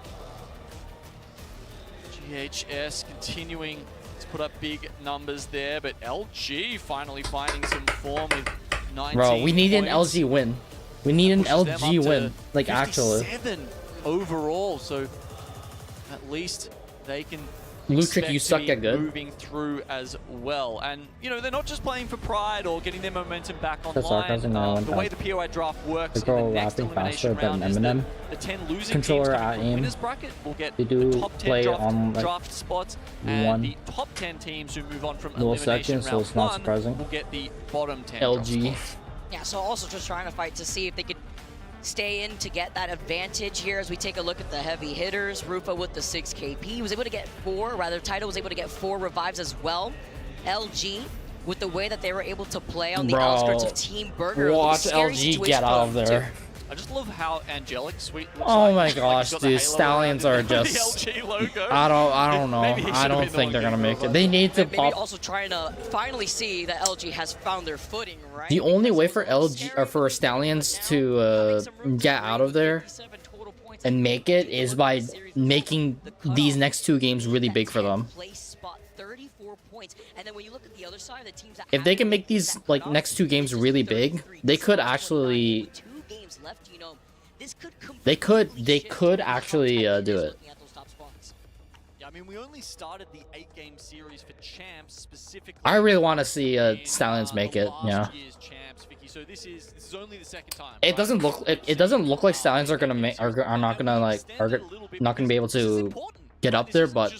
J: GHS continuing to put up big numbers there, but LG finally finding some form with 19
A: Bro, we need an
J: points.
A: LG win. We need an
J: Pushes them up
A: LG
J: to
A: win. Like, actually.
J: 57 overall, so at least they can
A: Luctric,
J: expect
A: you
J: to
A: suck
J: be
A: at good.
J: moving through as well. And, you know, they're not just playing for pride or getting their momentum back
A: That's
J: online.
A: sarcasm, no one
J: The way
A: does.
J: the POI draft works
A: The
J: in the
A: girl
J: next
A: rapping faster
J: elimination
A: than
J: round is
A: Eminem.
J: that the 10 losing
A: Controller
J: teams
A: at
J: coming from
A: aim.
J: winners bracket will get
A: They do
J: the top 10
A: play
J: draft,
A: on, like,
J: draft spots,
A: one
J: and the top 10 teams who move on from
A: little
J: elimination
A: section, so
J: round
A: it's not
J: 1
A: surprising.
J: will get the bottom 10
A: LG.
J: draft spots.
I: Yeah, so also just trying to fight to see if they could stay in to get that advantage here as we take a look at the heavy hitters. Rufa with the 6 KP was able to get 4, rather Taito was able to get 4 revives as well. LG, with the way that they were able to play on the
A: Bro,
I: outskirts of Team Burger.
A: watch
I: scary
A: LG
I: situation
A: get
I: for
A: out of
I: them,
A: there.
I: too.
J: I just love how angelic Sweet looks
A: Oh
J: like.
A: my
J: Like
A: gosh,
J: he's got the
A: dude,
J: halo
A: Stallions
J: around
A: are
J: it, the
A: just.
J: LG logo.
A: I don't know.
J: Maybe he
A: I
J: should've
A: don't
J: been the
A: think
J: one
A: they're gonna
J: getting
A: make it.
J: over.
A: They need to
I: Maybe
A: pop.
I: also trying to finally see that LG has found their footing, right?
A: The only way for LG or for Stallions to get out of there and make it is by making these next 2 games really big for them.
I: Place spot 34 points. And then when you look at the other side, the teams that
A: If they can make these like next 2 games really big, they could actually.
I: 2 games left, you know, this could
A: They could actually do it.
J: Yeah, I mean, we only started the 8-game series for champs specifically.
A: I really want to see Stallions make it. Yeah.
J: Year's champs, Vicky. So this is only the second time.
A: It doesn't look. It doesn't look like Stallions are gonna make. Are not gonna like. Are not gonna be able to get up there. But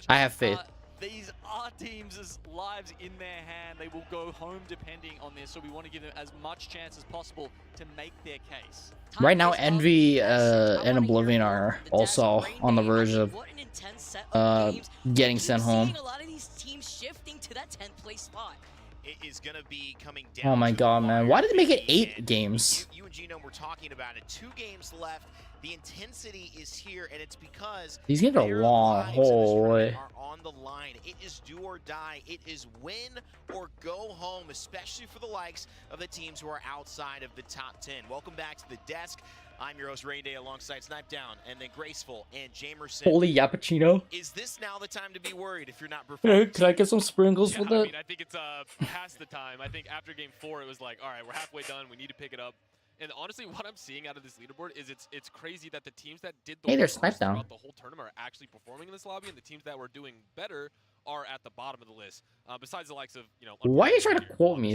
A: I have faith.
J: These are teams' lives in their hand. They will go home depending on this. So we want to give them as much chance as possible to make their case.
A: Right now, Envy and Oblivion are also on the verge of getting sent home.
I: A lot of these teams shifting to that 10th place spot.
K: It is going to be coming down.
A: Oh my
K: to
A: god,
K: the
A: man.
K: wire.
A: Why did they make it 8 games?
K: You and Genome were talking about it. 2 games left. The intensity is here, and it's because
A: These games are long. Holy.
K: are on the line. It is do or die. It is win or go home, especially for the likes of the teams who are outside of the top 10. Welcome back to the desk. I'm your host, Rain Day, alongside Snipe Down, and then Graceful and Jamerson.
A: Holy Yappuccino.
K: Is this now the time to be worried if you're not performing?
A: Could I get some sprinkles with
L: I
A: it?
L: mean, I think it's past the time. I think after game 4, it was like, all right, we're halfway done. We need to pick it up. And honestly, what I'm seeing out of this leaderboard is it's crazy that the teams that did the
A: Hey, there's
L: worst
A: Snipe Down.
L: throughout the whole tournament are actually performing in this lobby, and the teams that were doing better are at the bottom of the list. Besides the likes of,
A: Why are you trying to quote me, bro?